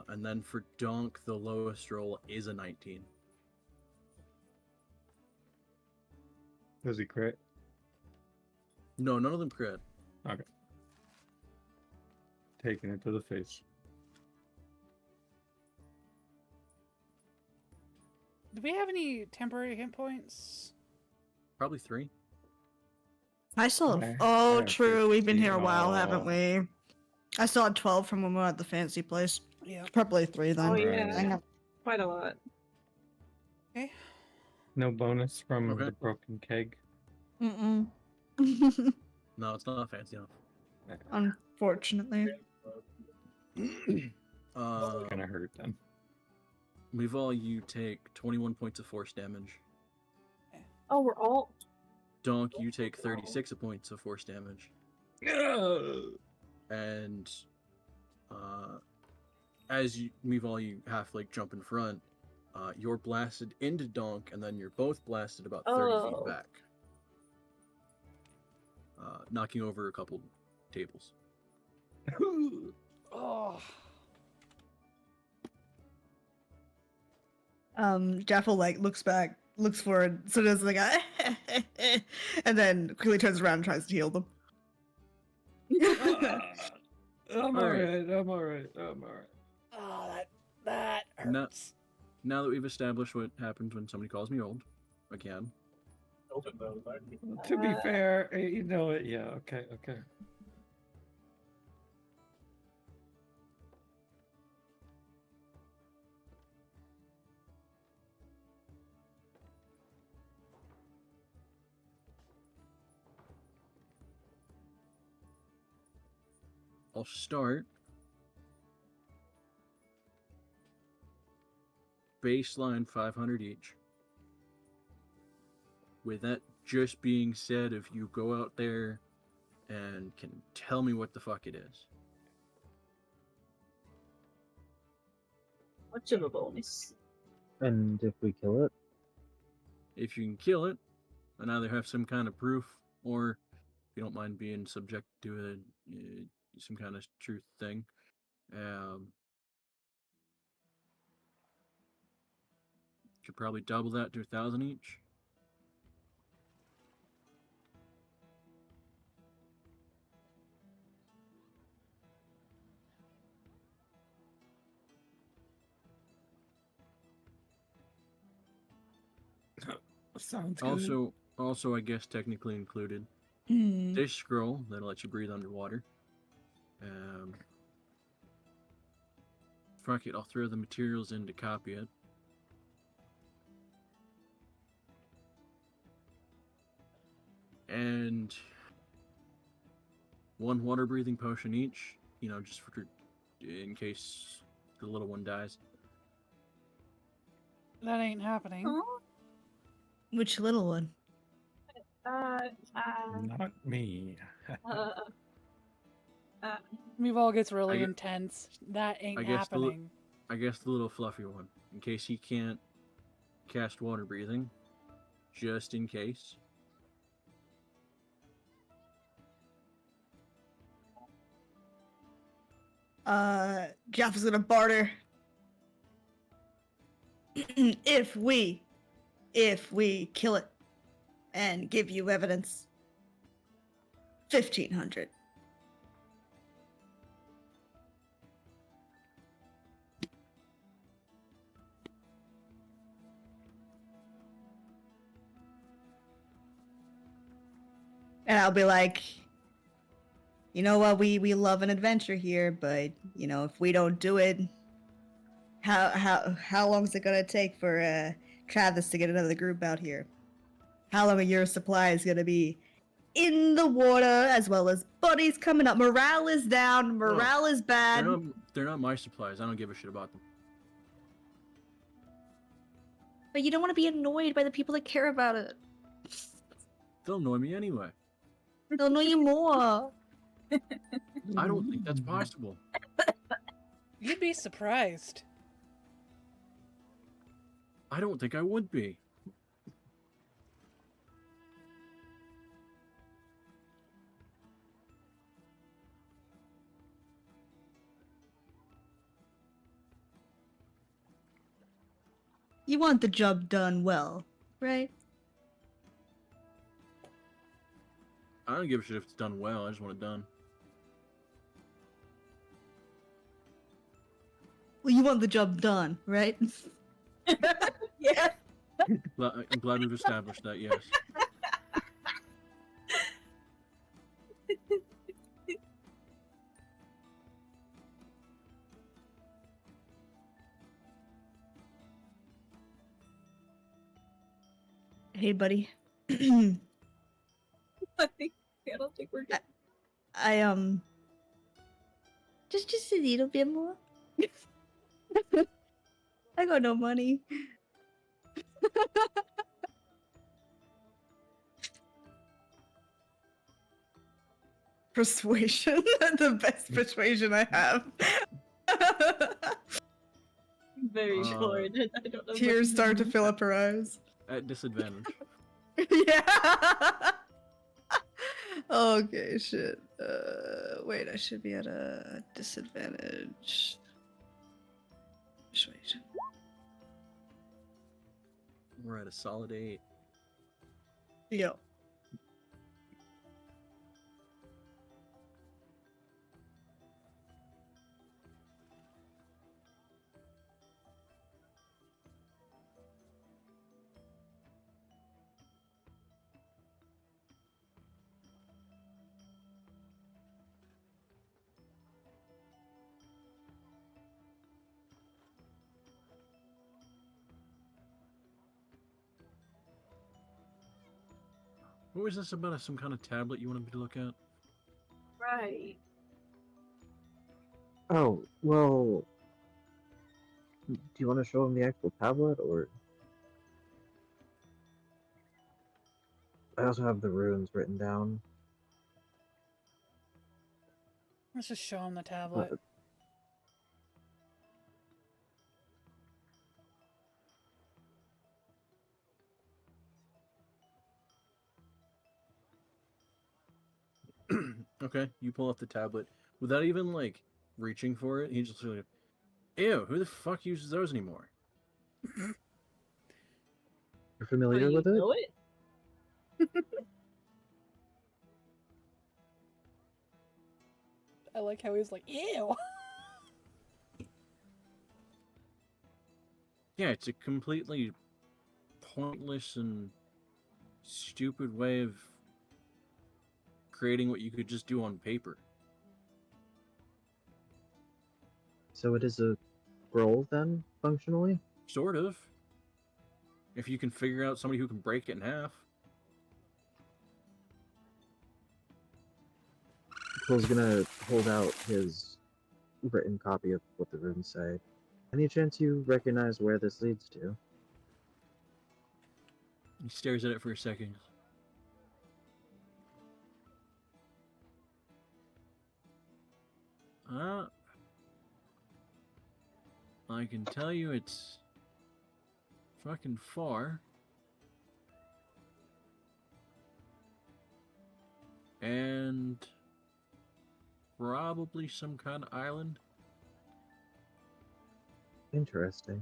And then for Donk, the lowest roll is a 19. Does he crit? No, none of them crit. Okay. Taking it to the face. Do we have any temporary hit points? Probably 3. I still have. Okay. Oh, Yeah, true. We've been here a while, 15. haven't we? I still had 12 from when we were at the fancy place. Yeah. Probably 3 then. Oh Right. yeah, Hang on. quite a lot. Okay. No bonus from Okay. the broken keg. Mm-mm. No, it's not fancy enough. Unfortunately. Gonna hurt then. Mival, you take 21 points of force damage. Oh, we're all. Donk, you take 36 points of force damage. And as you, Mival, you half like jump in front, you're blasted into Donk, and then you're both blasted about 30 Oh. feet back, knocking over a couple tables. Oh. Jaffel like looks back, looks forward, so does the guy, and then quickly turns around and tries to heal them. I'm Alright. alright. I'm alright. I'm alright. Oh, that No. hurts. Now that we've established what happens when somebody calls me old, again, To be fair, you know it. Yeah. Okay. Okay. I'll start. Baseline 500 each. With that just being said, if you go out there and can tell me what the fuck it is. Much of a bonus. And if we kill it, If you can kill it, and either have some kind of proof, or if you don't mind being subject to some kind of truth thing, could probably double that to 1,000 each. Sounds good. Also, I guess technically included Hmm. this scroll that'll let you breathe underwater. Fuck it, I'll throw the materials in to copy it. And one water breathing potion each, just for in case the little one dies. That ain't happening. Oh, Which little one? Not me. uh, Meatball gets I really get- intense. That ain't I guess the happening. I guess the little fluffy one, in case he can't cast water breathing, just in case. Jeff is gonna barter. if we kill it and give you evidence, 1,500. And I'll be like, you know what, we love an adventure here, but if we don't do it, how long is it gonna take for Trathis to get another group out here? How long are your supplies gonna be in the water, as well as bodies coming up? Morale is down, morale is bad. They're not my supplies. I don't give a shit about them. But you don't want to be annoyed by the people that care about it. They'll annoy me anyway. They'll annoy you more. I don't think that's possible. You'd be surprised. I don't think I would be. You want the job done well, right? I don't give a shit if it's done well. I just want it done. Well, you want the job done, right? yeah. I'm glad we've established that, yes. Hey, buddy. I don't think we're good. I just a little bit more. I got no money. Persuasion, the best persuasion I have. Very Uh, bored. I don't know. Tears start to fill up her eyes. At disadvantage. Yeah. Okay, shit. Wait, I should be at a disadvantage. Persuasion. We're at a solid 8. Yo. What was this about? Some kind of tablet you wanted me to look at? Right. Oh, well, do you want to show him the actual tablet, or I also have the runes written down. Let's just show him the Uh, tablet. Okay, you pull up the tablet without even like reaching for it. He just like, ew, who the fuck uses those anymore? You're So familiar you with it? know it? I like how he's like, ew. Yeah, it's a completely pointless and stupid way of creating what you could just do on paper. So it is a scroll then, functionally? Sort of. If you can figure out somebody who can break it in half. Cole's gonna hold out his written copy of what the runes say. Any chance you recognize where this leads to? He stares at it for a second. I can tell you it's fucking far. And probably some kind of island. Interesting.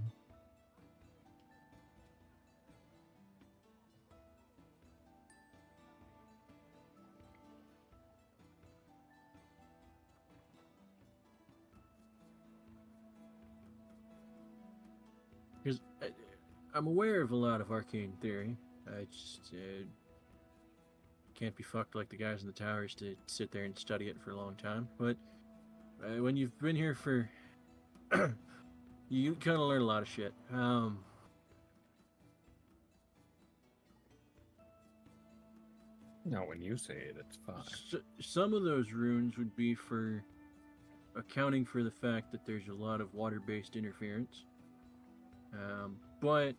Because I'm aware of a lot of arcane theory. I just can't be fucked like the guys in the towers to sit there and study it for a long time. But when you've been here for, you kind of learn a lot of shit. No, when you say it, it's fine. Some of those runes would be for accounting for the fact that there's a lot of water-based interference, but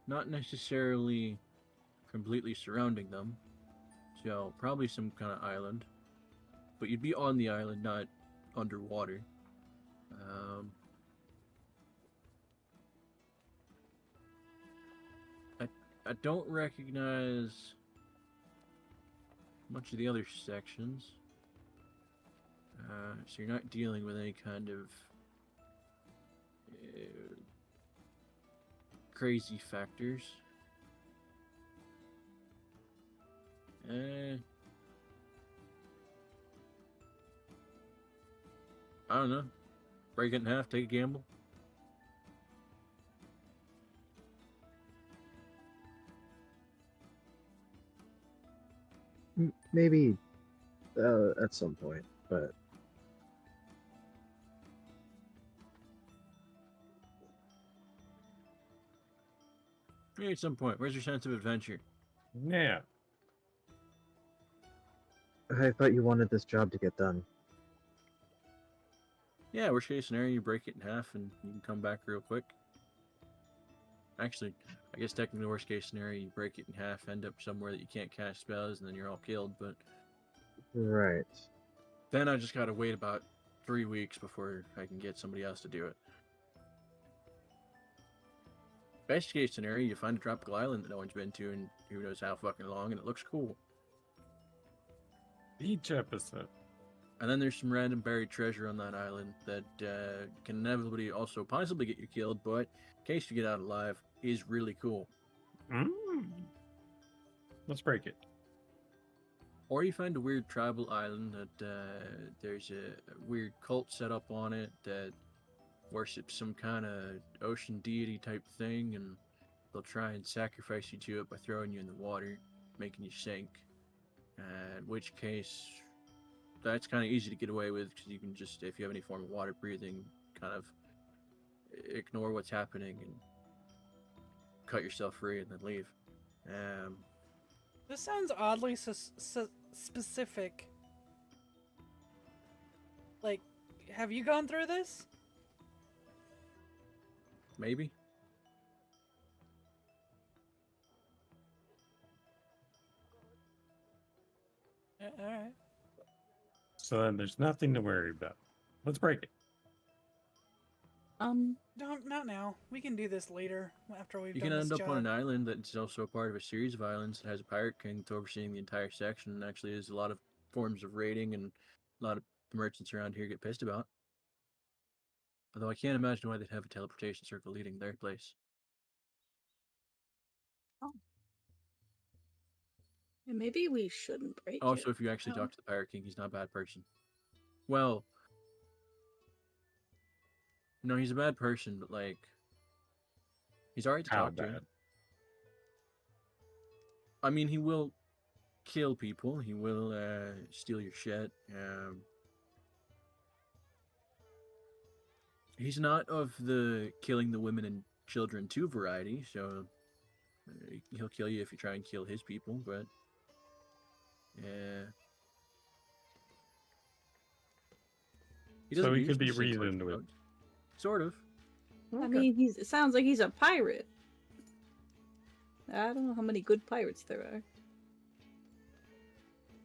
not necessarily completely surrounding them. So probably some kind of island, but you'd be on the island, not underwater. I don't recognize much of the other sections, so you're not dealing with any kind of crazy factors. I don't know. Break it in half, take a gamble. Maybe at some point, but Maybe at some point. Where's your sense of adventure? Yeah. I thought you wanted this job to get done. Yeah, worst case scenario, you break it in half and you can come back real quick. Actually, I guess technically worst case scenario, you break it in half, end up somewhere that you can't cast spells, and then you're all killed. But Right. then I just gotta wait about 3 weeks before I can get somebody else to do it. Best case scenario, you find a tropical island that no one's been to in who knows how fucking long, and it looks cool. Each episode. And then there's some random buried treasure on that island that can inevitably also possibly get you killed, but in case you get out alive, is really cool. Let's break it. Or you find a weird tribal island that there's a weird cult set up on it that worships some kind of ocean deity type thing, and they'll try and sacrifice you to it by throwing you in the water, making you sink. In which case, that's kind of easy to get away with because you can just, if you have any form of water breathing, kind of ignore what's happening and cut yourself free and then leave. This sounds oddly specific. Like, have you gone through this? Maybe. All right. So then there's nothing to worry about. Let's break it. Not now. We can do this later after we've You done can this end up job. on an island that's also a part of a series of islands that has a pirate king that's overseeing the entire section, and actually there's a lot of forms of raiding, and a lot of the merchants around here get pissed about. Although I can't imagine why they'd have a teleportation circle leading their place. And maybe we shouldn't break Also, it. if you actually Oh. talk to the pirate king, he's not a bad person. Well, no, he's a bad person, but like, he's alright to How talk to. bad? I mean, he will kill people. He will steal your shit. He's not of the killing the women and children too variety, so he'll kill you if you try and kill his people. But yeah, he doesn't So he use could the be same sorts reasoned of with. drugs. Sort of. I mean, it sounds like he's a pirate. I don't know how many good pirates there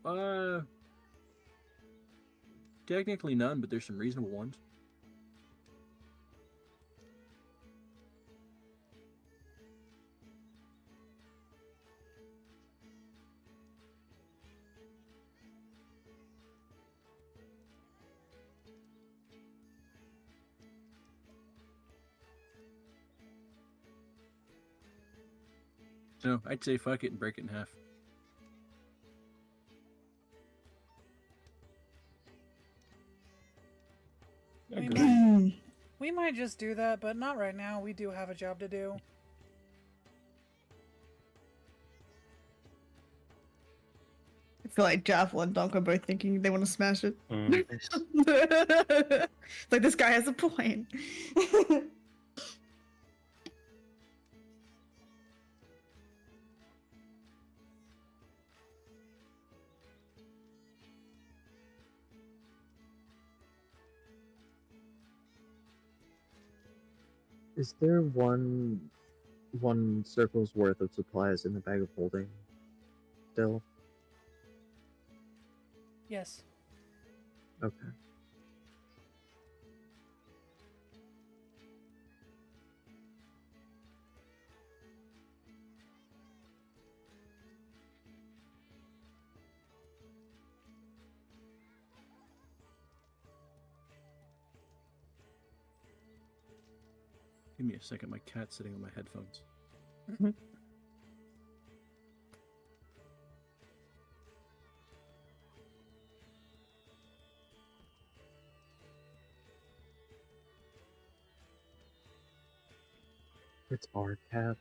are. Technically none, but there's some reasonable ones. So I'd say fuck it and break it in half. We might just do that, but not right now. We do have a job to do. I feel like Jaffel and Dunk are both thinking they want to smash it. Like, this guy has a point. Is there one circle's worth of supplies in the bag of holding still? Yes. Okay. Give me a second. My cat's sitting on my headphones. It's our cat.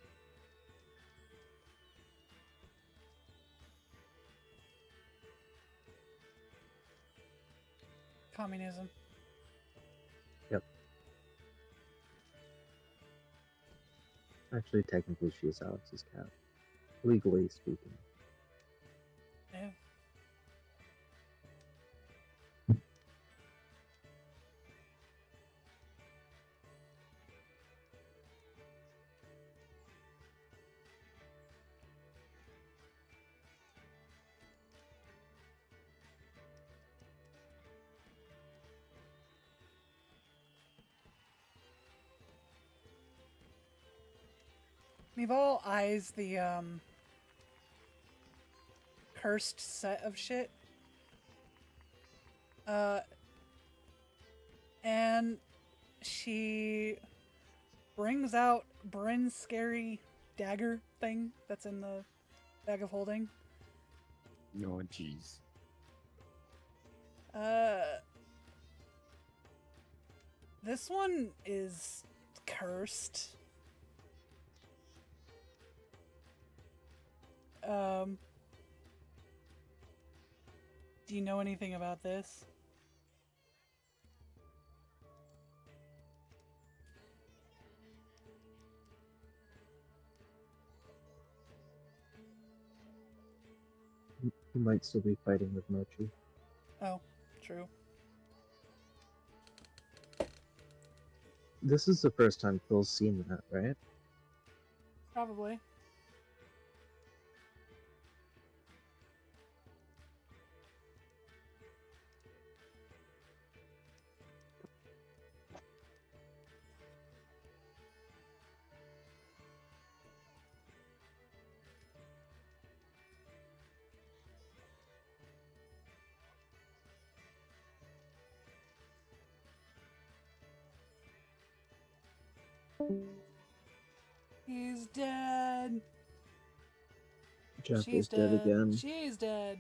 Communism. Yep. Actually, technically, she is Alex's cat. Legally speaking. Yeah. We've all eyes the cursed set of shit. And she brings out Bryn's scary dagger thing that's in the bag of holding. Oh, jeez. This one is cursed. Do you know anything about this? He might still be fighting with Mochi. Oh, true. This is the first time Phil's seen that, right? Probably. He's dead. Jeff She's is dead again. She's dead.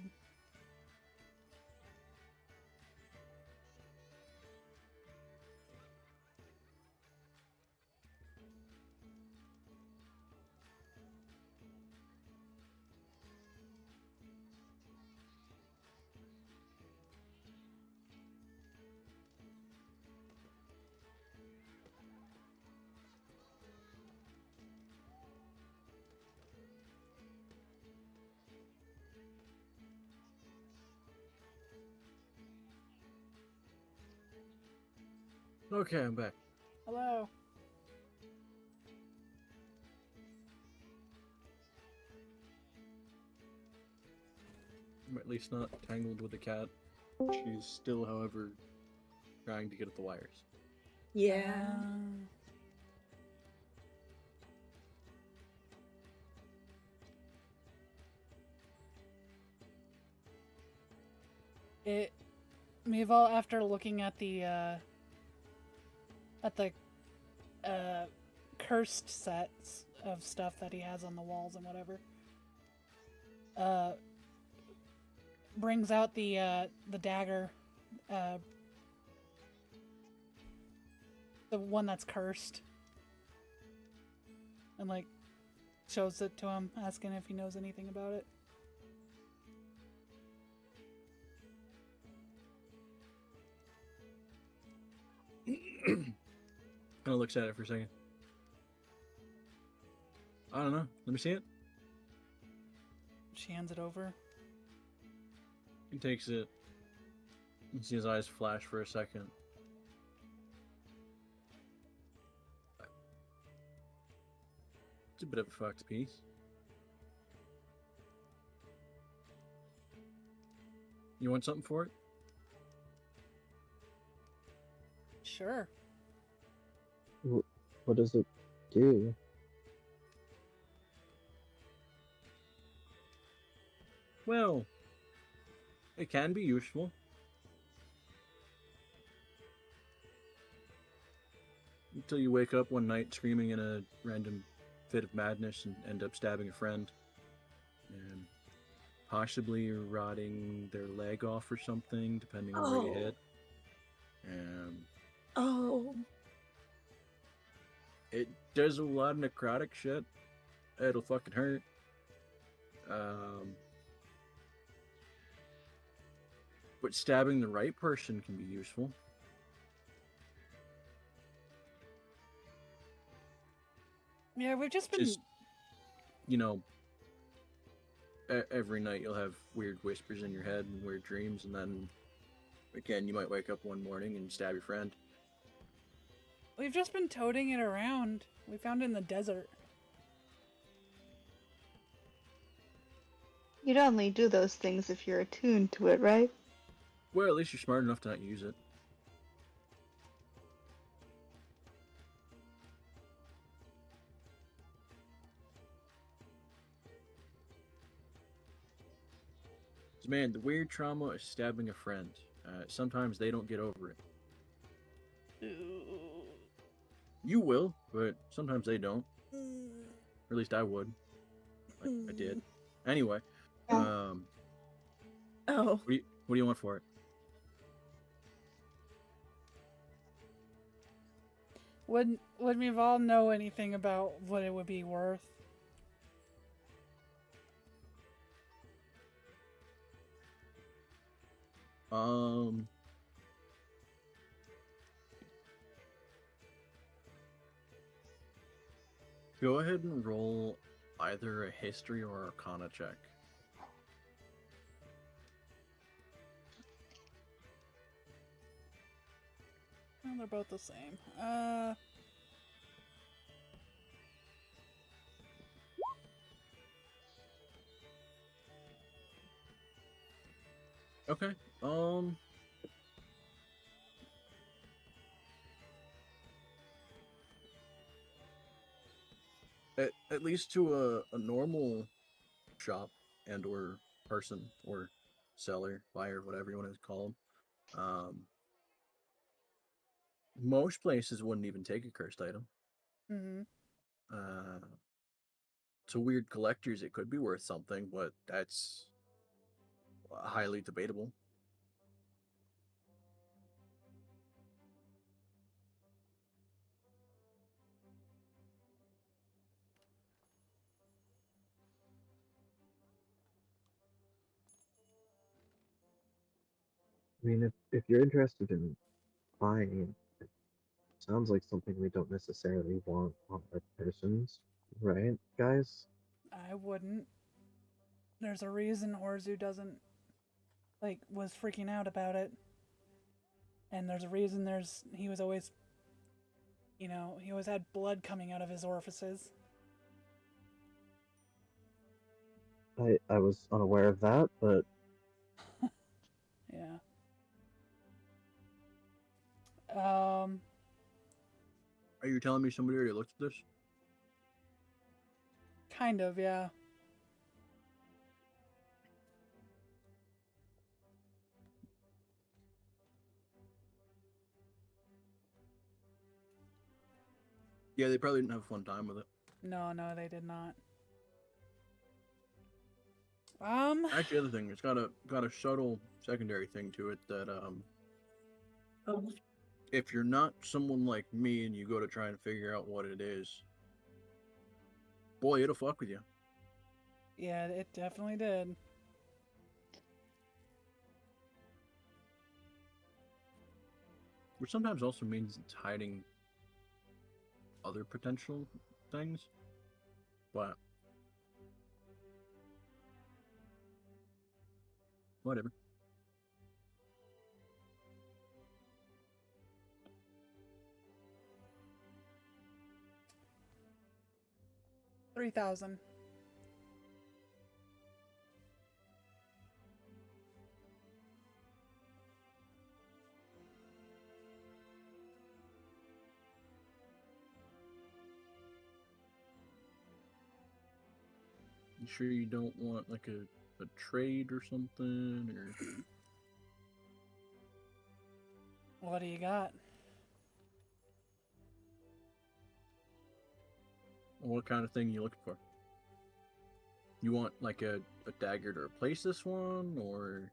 Okay, I'm back. Hello. I'm at least not tangled with the cat. She's still, however, trying to get at the wires. Yeah. It Meval, after looking at the cursed sets of stuff that he has on the walls and whatever, brings out the dagger, the one that's cursed, and like shows it to him, asking if he knows anything about it. Kind of looks at it for a second. I don't know. Let me see it. She hands it over. He takes it. You see his eyes flash for a second. It's a bit of a fucked piece. You want something for it? Sure. What does it do? Well, it can be useful. Until you wake up one night screaming in a random fit of madness and end up stabbing a friend. And possibly rotting their leg off or something, depending on where you hit. Oh. It does a lot of necrotic shit. It'll fucking hurt. But stabbing the right person can be useful. Yeah, we've just been. Just, every night you'll have weird whispers in your head and weird dreams, and then again, you might wake up one morning and stab your friend. We've just been toting it around. We found it in the desert. You'd only do those things if you're attuned to it, right? Well, at least you're smart enough to not use it. Man, the weird trauma is stabbing a friend. Sometimes they don't get over it. You will, but sometimes they don't. Or at least I would. Like I did. Anyway, Oh. what do you want for it? Would Meval know anything about what it would be worth? Go ahead and roll either a history or arcana check. Well, they're both the same. Okay. At least to a normal shop and or person or seller, buyer, whatever you want to call them. Most places wouldn't even take a cursed item. Mm-hmm. To weird collectors, it could be worth something, but that's highly debatable. I mean, if you're interested in buying, it sounds like something we don't necessarily want on our persons, right, guys? I wouldn't. There's a reason Orzu doesn't was freaking out about it. And there's a reason he was always he always had blood coming out of his orifices. I was unaware of that, but Yeah. Um Are you telling me somebody already looked at this? kind of, yeah. Yeah, they probably didn't have a fun time with it. No, they did not. Actually, the other thing, it's got a subtle secondary thing to it that if you're not someone like me and you go to try and figure out what it is, boy, it'll fuck with you. Yeah, it definitely did. Which sometimes also means it's hiding other potential things, but whatever. $3,000. You sure you don't want like a trade or something, or What do you got? what kind of thing you looking for? You want like a dagger to replace this one, or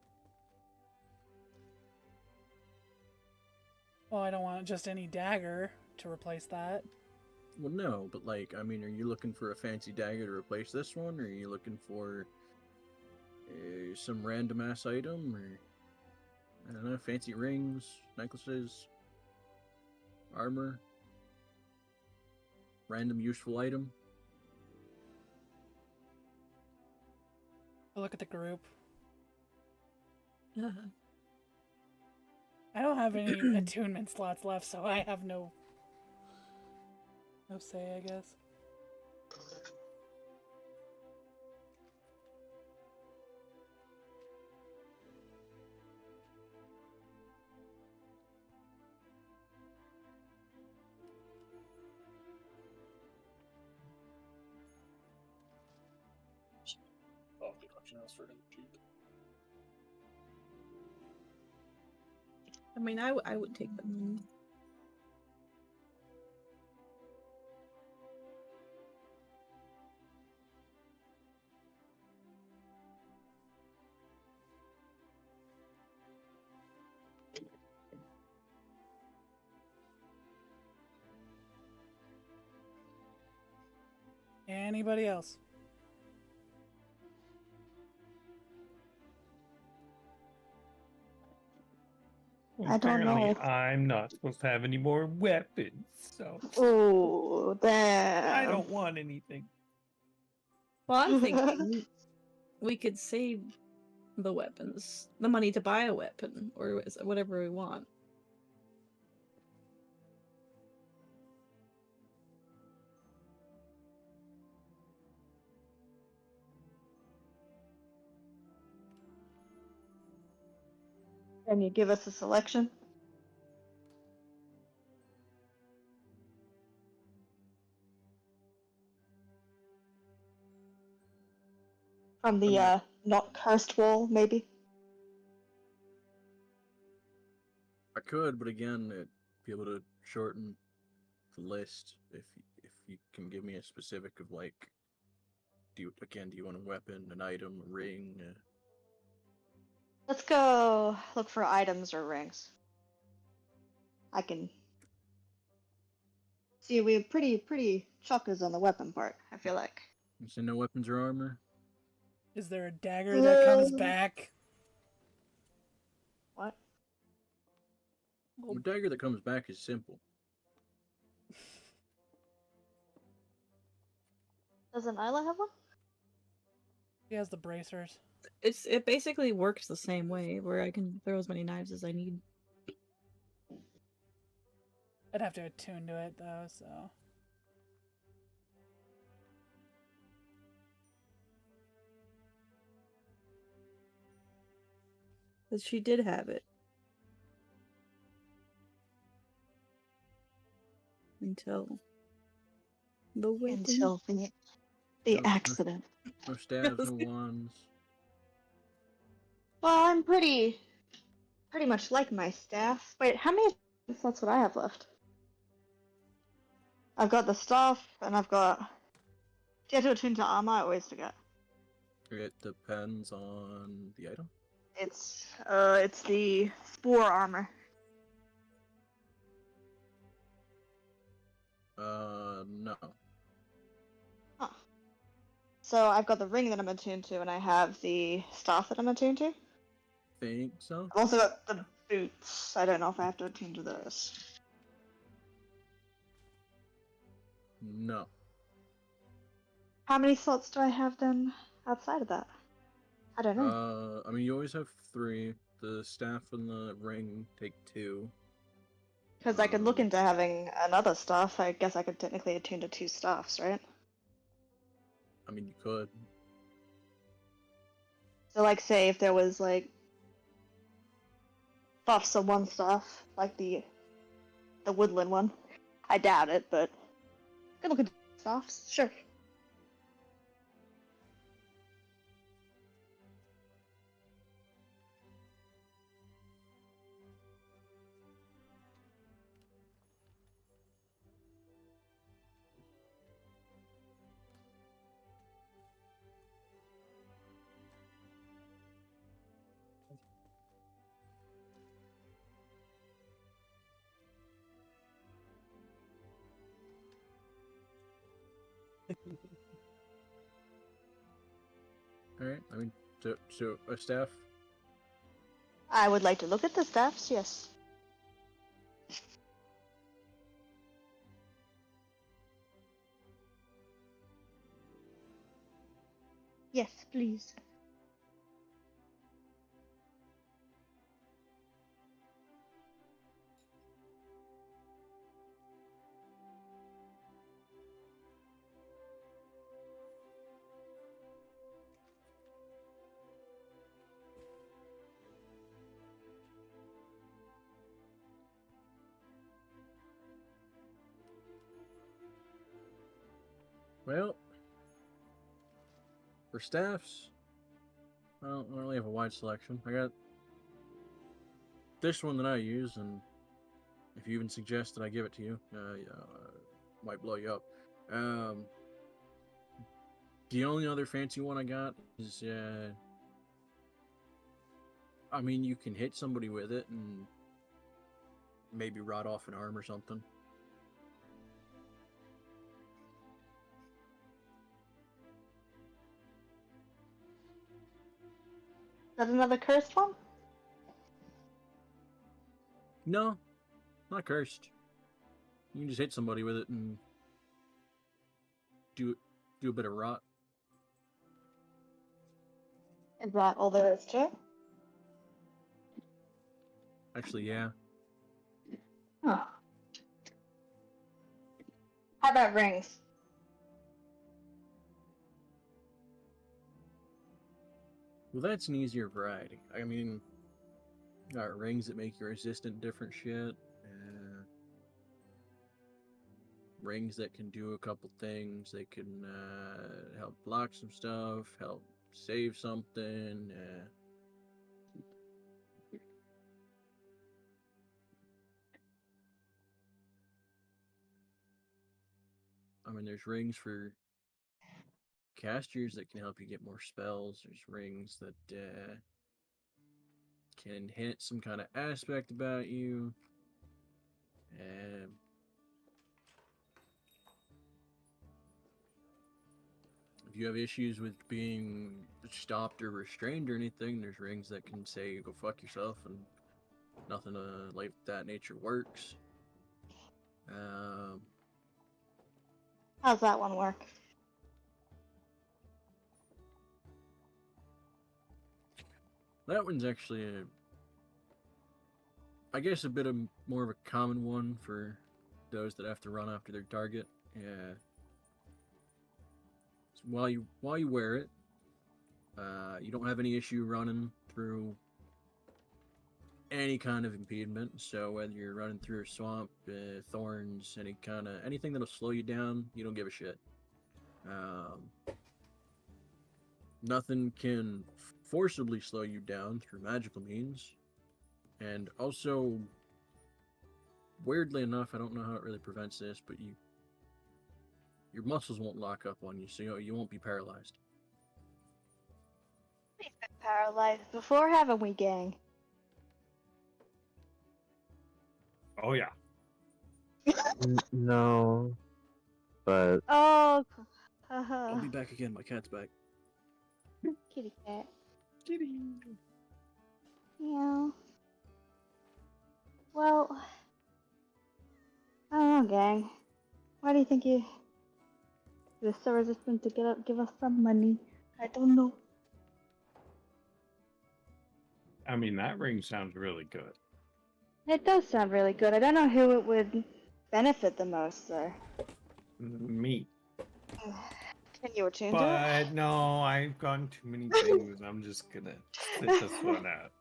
Well, I don't want just any dagger to replace that. well, no, but like, I mean, are you looking for a fancy dagger to replace this one, or are you looking for some random ass item, or I don't know, fancy rings, necklaces, armor, random useful item? I look at the group. I don't have any attunement slots left, so I have no say, I guess. Oh, the auction house for him cheap. I mean, I would take them. Anybody else? I don't Apparently, know. I'm not supposed to have any more weapons, so Oh, I damn. don't want anything. Well, I'm thinking we could save the weapons, the money to buy a weapon, or whatever we want. Can you give us a selection? From the mean- not cursed wall, maybe? I could, but again, it'd be able to shorten the list if you can give me a specific of like, do you want a weapon, an item, a ring? Let's go look for items or rings. I can see we have pretty chuckers on the weapon part, I feel like. You say no weapons or armor? Is there a dagger that comes Um, back? What? A dagger that comes back is simple. Doesn't Isla have one? He has the bracers. It basically works the same way, where I can throw as many knives as I need. I'd have to attune to it though, so. But she did have it. Until the wedding. Until the No- accident. No staves, no wands. Well, I'm pretty much like my staff. Wait, how many slots would I have left? I've got the staff, and I've got. Do you have to attune to armor? I always forget. It depends on the item. It's the spore armor. No. Huh. So I've got the ring that I'm attuned to, and I have the staff that I'm attuned to. Think so? I've also got the boots. I don't know if I have to attune to those. No. How many slots do I have then outside of that? I don't know. I mean, you always have 3. The staff and the ring take 2. Because I could look into having another staff. I guess I could technically attune to 2 staffs, right? I mean, you could. So, like, say if there was like buffs on one staff, like the woodland one. I doubt it, but could look into staffs. Sure. Alright, I mean, so a staff? I would like to look at the staffs. Yes. Yes, please. Well, for staffs, I don't really have a wide selection. I got this one that I use, and if you even suggest that I give it to you, might blow you up. The only other fancy one I got is, I mean, you can hit somebody with it and maybe rot off an arm or something. Is that another cursed one? No, not cursed. You can just hit somebody with it and do a bit of rot. Is that all there is to it? Actually, yeah. Huh. How about rings? Well, that's an easier variety. I mean, Got rings that make you resistant to different shit. Rings that can do a couple things. They can help block some stuff, help save something. I mean, there's rings for casters that can help you get more spells. There's rings that can enhance some kind of aspect about you. If you have issues with being stopped or restrained or anything, there's rings that can say go fuck yourself, and nothing like that nature works. How's that one work? That one's actually, I guess, a bit of more of a common one for those that have to run after their target. Yeah. So while you wear it, you don't have any issue running through any kind of impediment. So whether you're running through a swamp, thorns, anything that'll slow you down, you don't give a shit. Nothing can forcibly slow you down through magical means. And also, weirdly enough, I don't know how it really prevents this, but your muscles won't lock up on you, so you won't be paralyzed. We've been paralyzed before, haven't we, gang? Oh yeah. No, but Oh, I'll be back again. My cat's back. kitty cat. Kitty. Yeah. Well, I don't know, gang. Why do you think you're so resistant to give us some money? I don't know. I mean, that ring sounds really good. It does sound really good. I don't know who it would benefit the most, though. Me. Can you attune to it? But no, I've gotten too many things. I'm just gonna sit this one out.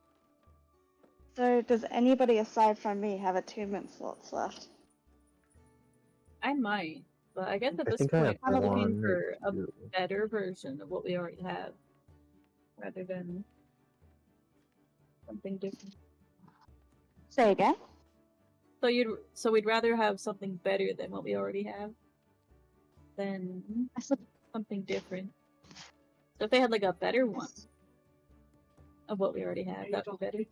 So, does anybody aside from me have attunement slots left? I might, but I guess at I this think I have point, I'm looking one for or a two. better version of what we already have, rather than something different. Say again? So we'd rather have something better than what we already have than something different. So if they had like a better one of what we already have, that'd be better.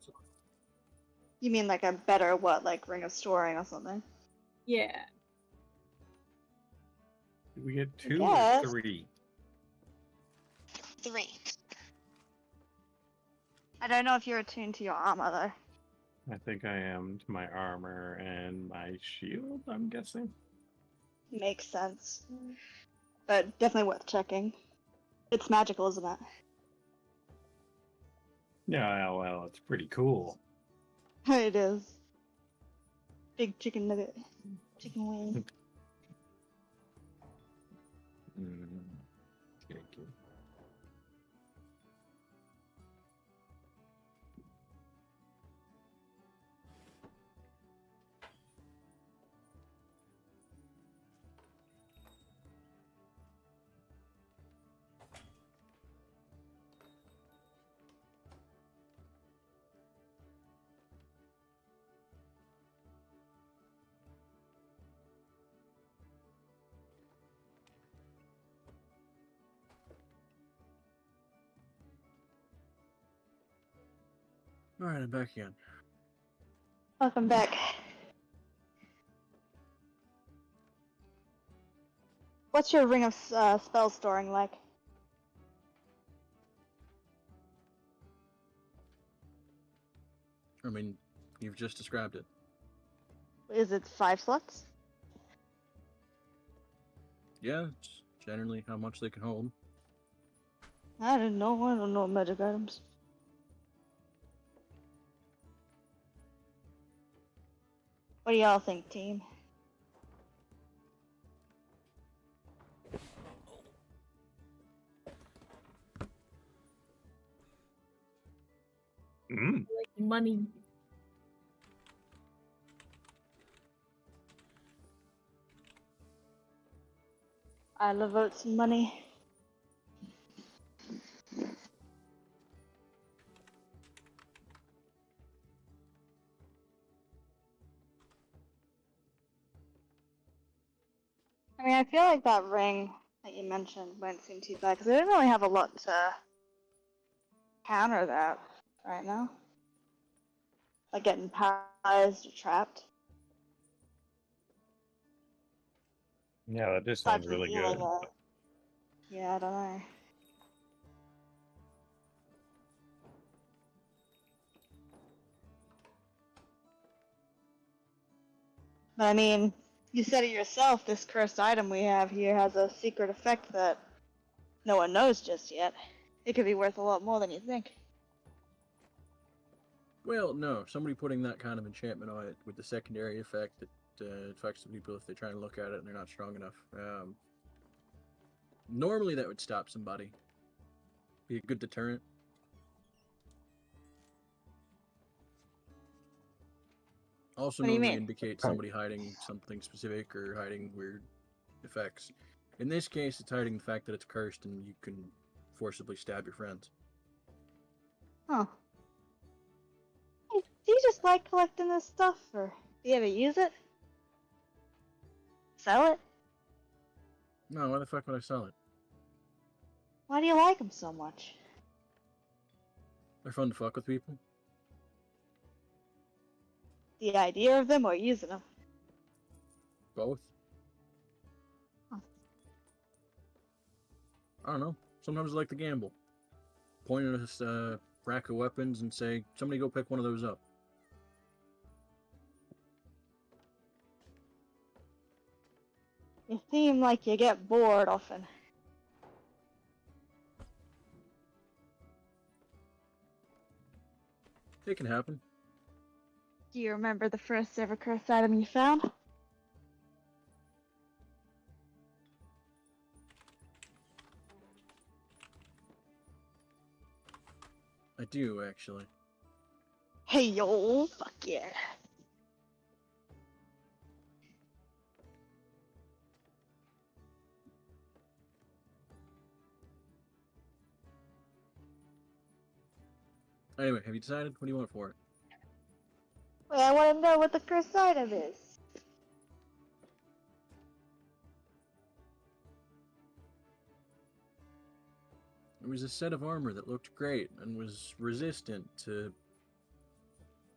You mean like a better what, like Ring of Storing or something? Yeah. Do we get 2 Yes. or 3? 3. I don't know if you're attuned to your armor, though. I think I am to my armor and my shield, I'm guessing. Makes sense. But definitely worth checking. It's magical, isn't it? Yeah, well, it's pretty cool. It is. Big chicken nugget. Chicken wing. Thank you. Alright, I'm back again. Welcome back. What's your Ring of Spell Storing like? I mean, you've just described it. Is it 5 slots? Yeah, it's generally how much they can hold. I don't know magic items. What do y'all think, team? Mm. Like money. I love out some money. I mean, I feel like that ring that you mentioned wouldn't seem too bad because they didn't really have a lot to counter that right now. Like getting paralyzed or trapped. Yeah, that just Aside sounds from really healing good. it. Yeah, I don't know. But I mean, you said it yourself, this cursed item we have here has a secret effect that no one knows just yet. It could be worth a lot more than you think. Well, no. Somebody putting that kind of enchantment on it with the secondary effect that affects the people if they try and look at it and they're not strong enough. Normally that would stop somebody. Be a good deterrent. Also What do you normally mean? indicate somebody hiding something specific or hiding weird effects. In this case, it's hiding the fact that it's cursed and you can forcibly stab your friends. Huh. Hey, do you just like collecting this stuff, or do you ever use it? Sell it? No, why the fuck would I sell it? Why do you like them so much? They're fun to fuck with people. The idea of them or using them? Both. Huh. I don't know. Sometimes I like to gamble. Point at this rack of weapons and say, somebody go pick one of those up. You seem like you get bored often. It can happen. Do you remember the first ever cursed item you found? I do, actually. Hey yo, fuck yeah. Anyway, have you decided? What do you want for it? Wait, I want to know what the cursed item is. It was a set of armor that looked great and was resistant to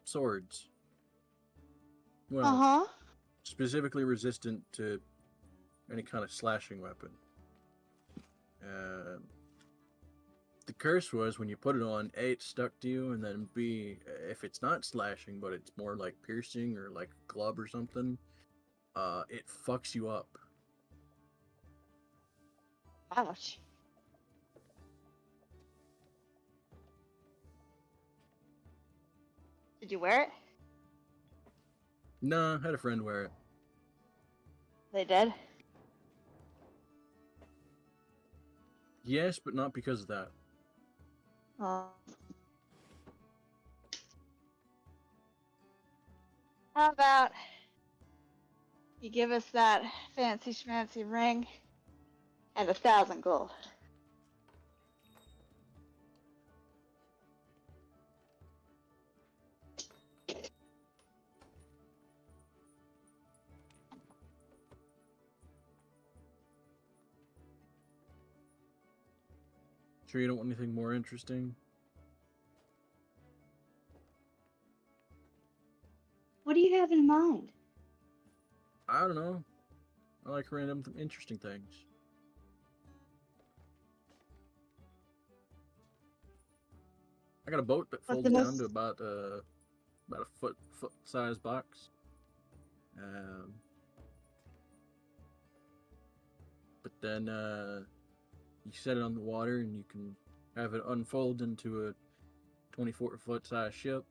swords. Well, Uh-huh. specifically resistant to any kind of slashing weapon. The curse was when you put it on, A, it stuck to you, and then B, if it's not slashing, but it's more like piercing or like a club or something, it fucks you up. Ouch. Did you wear it? Nah, I had a friend wear it. They did? Yes, but not because of that. Oh. How about you give us that fancy schmancy ring and 1,000 gold? Sure you don't want anything more interesting? What do you have in mind? I don't know. I like random interesting things. I got a boat that What's folds the down most- to about a foot size box. But then you set it on the water and you can have it unfold into a 24-foot size ship.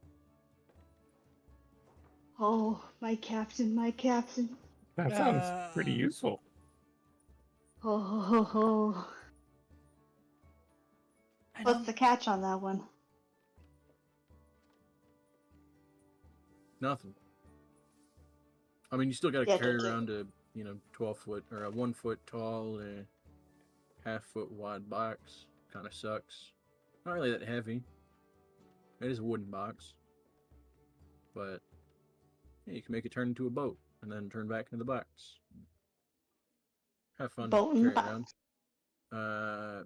Oh, my captain, my captain. That sounds pretty useful. Oh, ho, ho, ho. I What's don't. the catch on that one? Nothing. I mean, you still got to Yeah, carry okay. around a 12 foot or a 1 foot tall, half-foot wide box. Kind of sucks. Not really that heavy. It is a wooden box, but yeah, you can make it turn into a boat and then turn back into the box. Have fun Boat and carrying around.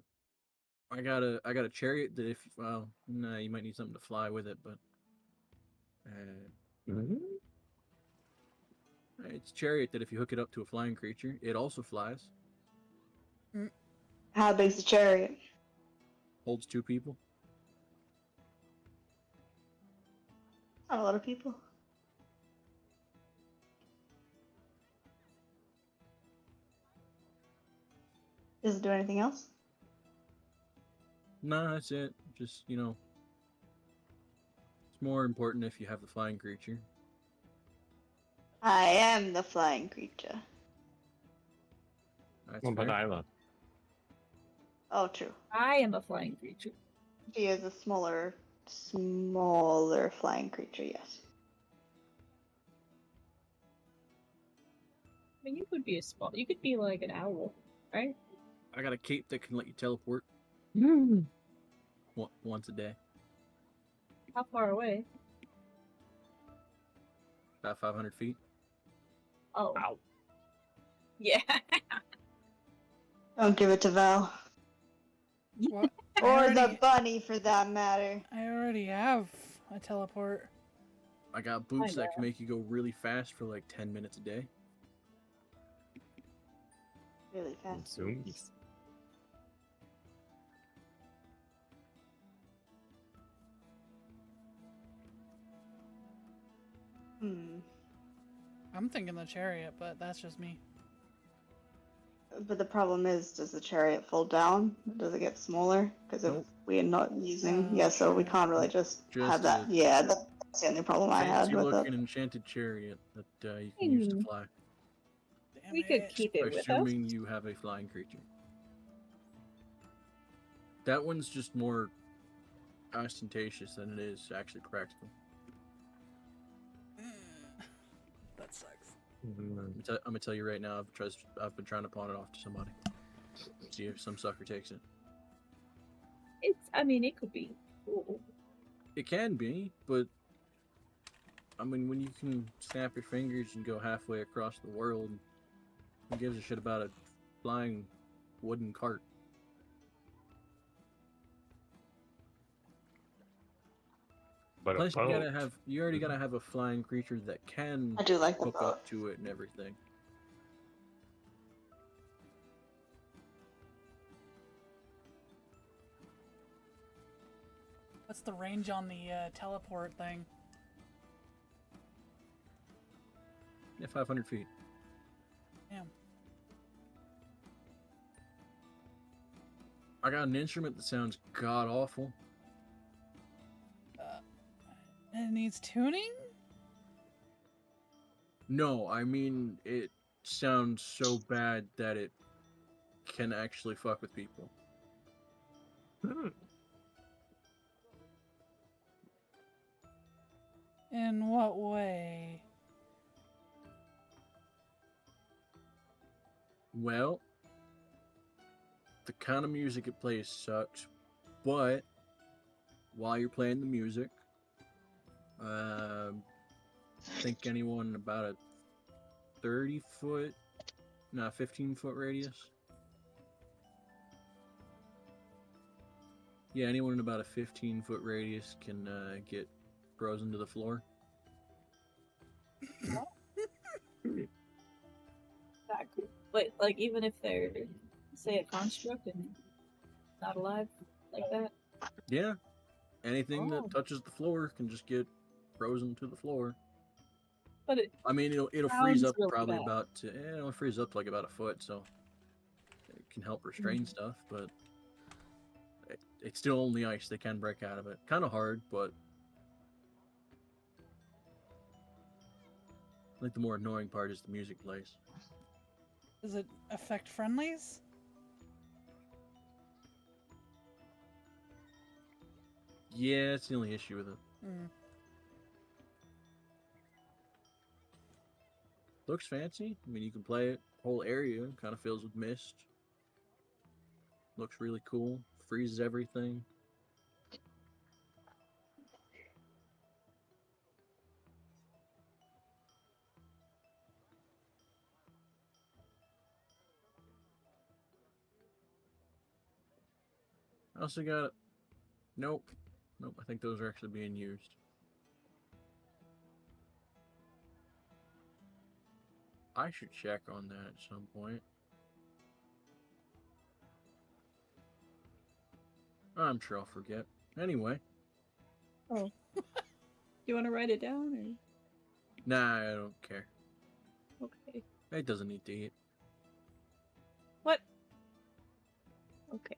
I got a chariot that if you might need something to fly with it, but it's a chariot that if you hook it up to a flying creature, it also flies. How big's the chariot? Holds 2 people. Not a lot of people. Does it do anything else? No, that's it. Just it's more important if you have the flying creature. I am the flying creature. That's What about fair. Isla? Oh, true. I am a flying creature. She is a smaller flying creature, yes. I mean, you could be you could be like an owl, right? I got a cape that can let you teleport once a day, How far away? about 500 feet. Oh. Ow. Yeah. Don't give it to Val. What? Or the bunny, for that matter. I already have a teleport. I got boots know. that can make you go really fast for like 10 minutes a day. Really fast. Zoomies. I'm thinking the chariot, but that's just me. But the problem is, does the chariot fold down? Does it get smaller? Because if Nope. we are not using, Oh, so we shit. can't really just have Just that. a Yeah, that's the only problem I had fancy with looking it. enchanted chariot that you can use to fly. Damn We could it. keep it with us. Assuming you have a flying creature. That one's just more ostentatious than it is actually practical. That sucks. I'm gonna tell you right now. I've been trying to pawn it off to somebody. See if some sucker takes it. I mean, it could be cool. It can be, but I mean, when you can snap your fingers and go halfway across the world, who gives a shit about a flying wooden cart? But Plus, you already gotta have a flying creature that can I do like the hook boat. up to it and everything. What's the range on the teleport thing? Yeah, 500 feet. Damn. I got an instrument that sounds god awful. It needs tuning? No, I mean it sounds so bad that it can actually fuck with people. In what way? Well, the kind of music it plays sucks, but while you're playing the music, think anyone about a 15-foot radius. Yeah, anyone in about a 15-foot radius can get frozen to the floor. That cool. But like, even if they're, say, a construct and not alive like that. Yeah, anything Oh. that touches the floor can just get frozen to the floor. But I mean, it'll freeze sounds up really probably bad. about it'll freeze up to like about a foot, so it can help restrain stuff. But it's still only ice; they can break out of it. Kind of hard, but I think the more annoying part is the music plays. Does it affect friendlies? Yeah, it's the only issue with it. Looks fancy. I mean, you can play it. Whole area kind of fills with mist. Looks really cool. Freezes everything. I also got. Nope. Nope. I think those are actually being used. I should check on that at some point. I'm sure I'll forget. Anyway. Oh. You want to write it down or? Nah, I don't care. Okay. It doesn't need to eat. What? Okay.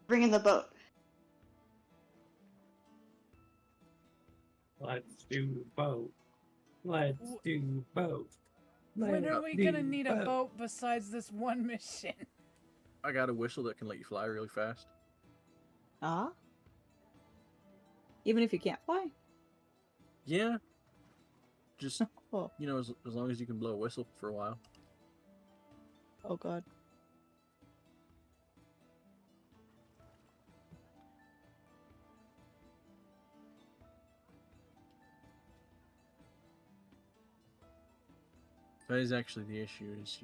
Bring in the boat. Let's do boat. Let's do boat. When are Let's we do gonna need a boat besides this one mission? I got a whistle that can let you fly really fast. Ah? Even if you can't fly? Yeah. Just, Oh. you know, as long as you can blow a whistle for a while. Oh god. That is actually the issue, is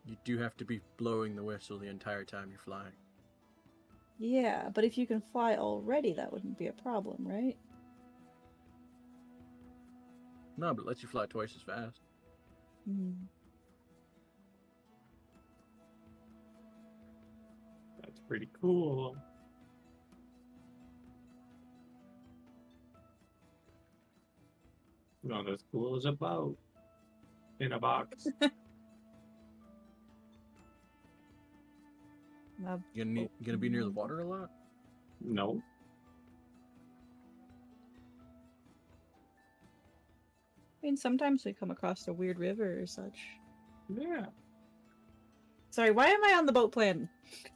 you do have to be blowing the whistle the entire time you're flying. Yeah, but if you can fly already, that wouldn't be a problem, right? No, but it lets you fly twice as fast. Hmm. That's pretty cool. Not as cool as a boat in a box. You gonna be near the water a lot? No. I mean, sometimes we come across a weird river or such. Yeah. Sorry, why am I on the boat plan?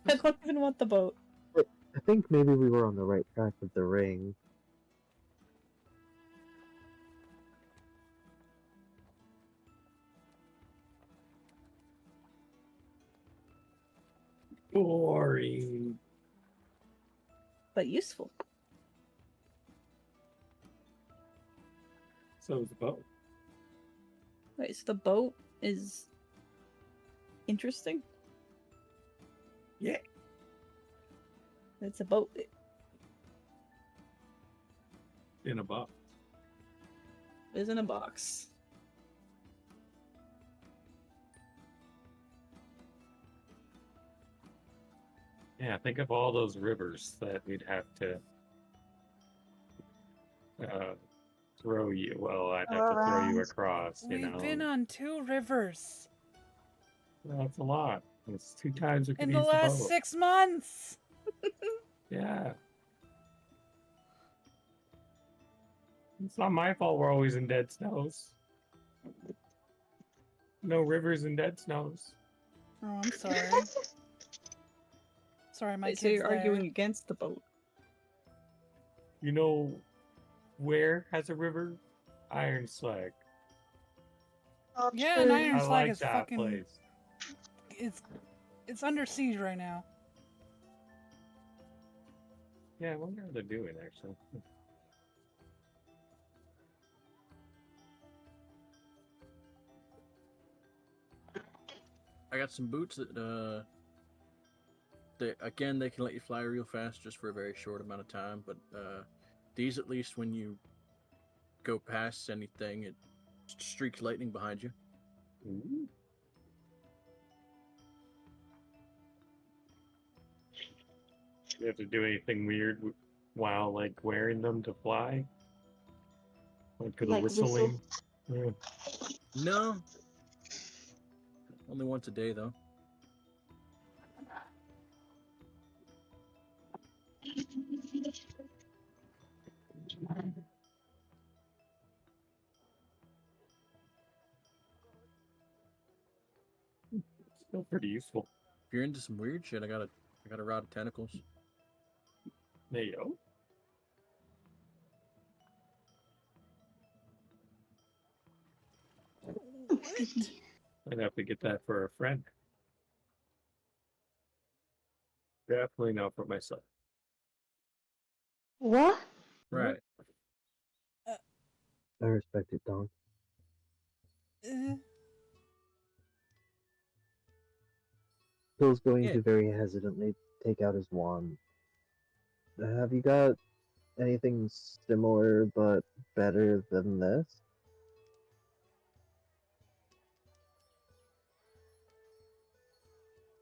I don't even want the boat. I think maybe we were on the right track with the ring. Boring. But useful. So is the boat. Wait, so the boat is interesting? Yeah. It's a boat. In a box. It is in a box. Yeah, think of all those rivers that we'd have to throw you. Well, I'd have to throw you across, you We've know. been on 2 rivers That's a lot. It's 2 times we could in the use last the boat. 6 months. Yeah. It's not my fault we're always in dead snows. No rivers in dead snows. Oh, I'm sorry. Sorry, my Wait, kid's so you're there. arguing against the boat? You know where has a river? Iron Slag. Yeah, and Iron I Slag like is that fucking. place. It's under siege right now. Yeah, I wonder how they're doing actually. I got some boots that they can let you fly real fast just for a very short amount of time, but these, at least when you go past anything, it streaks lightning behind you. Ooh. You have to do anything weird while like wearing them to fly? Like the Like whistling? Yeah. No. Only once a day, though. Still pretty useful. If you're into some weird shit, I got a rod of tentacles. There you go. Excuse me. I'd have to get that for a friend. Definitely not for myself. What? Right. I respect it, Don. Phil's going Yeah. to very hesitantly take out his wand. Have you got anything similar but better than this?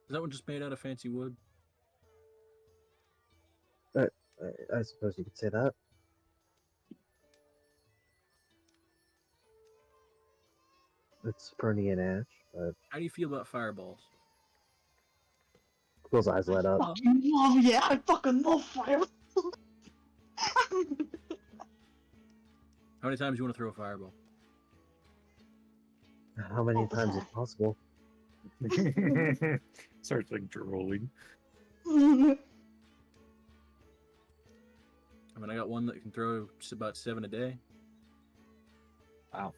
Is that one just made out of fancy wood? I suppose you could say that. It's ferny and ash, but How do you feel about fireballs? Phil's eyes light up. Fucking love, yeah, I fucking love fire. How many times you want to throw a fireball? How many All the times is time. possible? Starts like drooling. I mean, I got one that can throw just about 7 a day. Wow.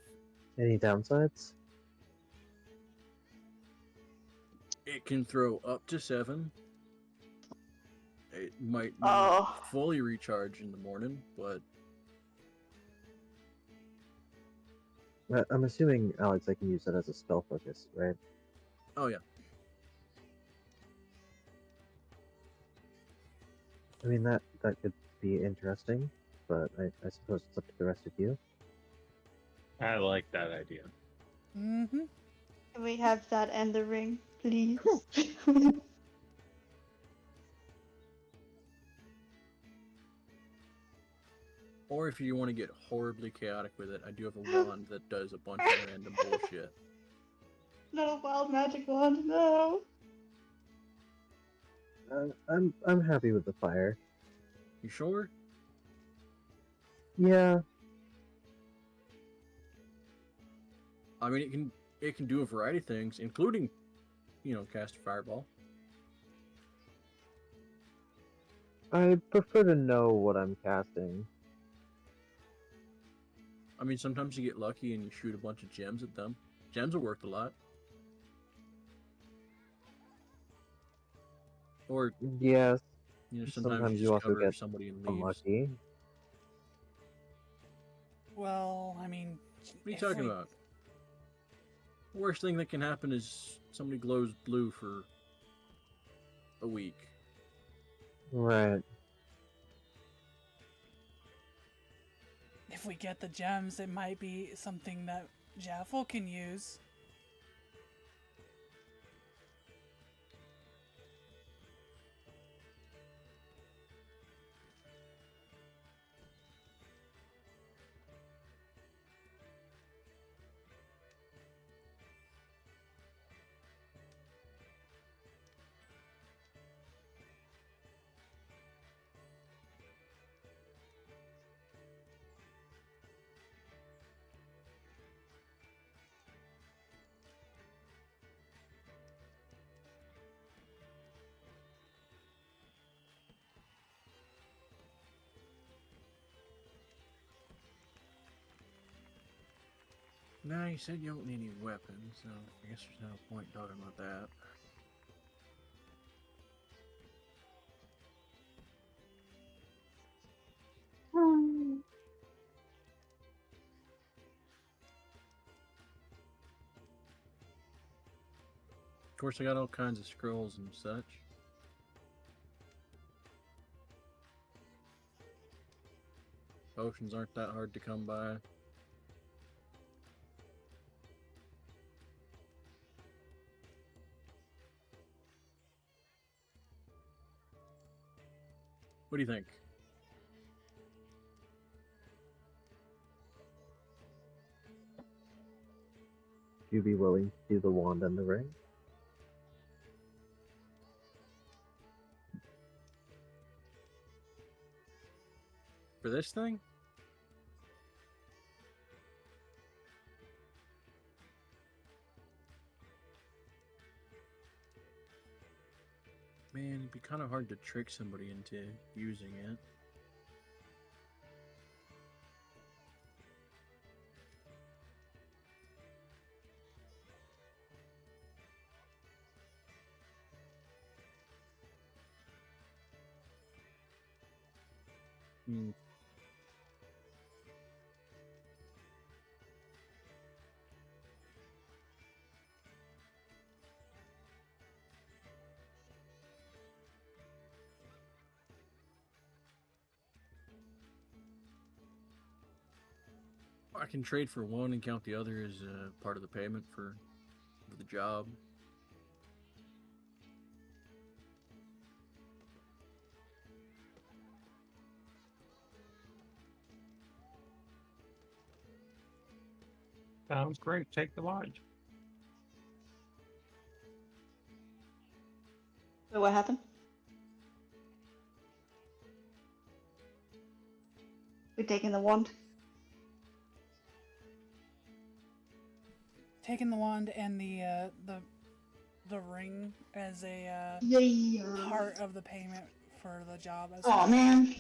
Any downsides? It can throw up to 7. It might Oh. not fully recharge in the morning, but I'm assuming, Alex, I can use that as a spell focus, right? oh yeah. I mean, that could be interesting, but I suppose it's up to the rest of you. I like that idea. Mm-hmm. Can we have that and the ring, please? Or if you want to get horribly chaotic with it, I do have a wand that does a bunch of random bullshit. Not a wild magic wand, no. I'm happy with the fire. You sure? Yeah, I mean, it can do a variety of things, including, cast a fireball. I prefer to know what I'm casting. I mean, sometimes you get lucky and you shoot a bunch of gems at them. Gems are worth a lot. Or, Yes, sometimes sometimes you you just also cover get somebody in leaves. unlucky. Well, I mean, What are you talking about? The worst thing that can happen is somebody glows blue for a week. Right. If we get the gems, it might be something that Jaffel can use. Nah, you said you don't need any weapons, so I guess there's no point talking about that. Of course, I got all kinds of scrolls and such. Potions aren't that hard to come by. What do you think? Would you be willing to do the wand and the ring? For this thing? Man, it'd be kind of hard to trick somebody into using it. Hmm. I can trade for one and count the other as part of the payment for the job. Sounds great. Take the lodge. So what happened? We taking the wand? Taking the wand and the ring as a Yeah. part of the payment for the job. As Oh well. man.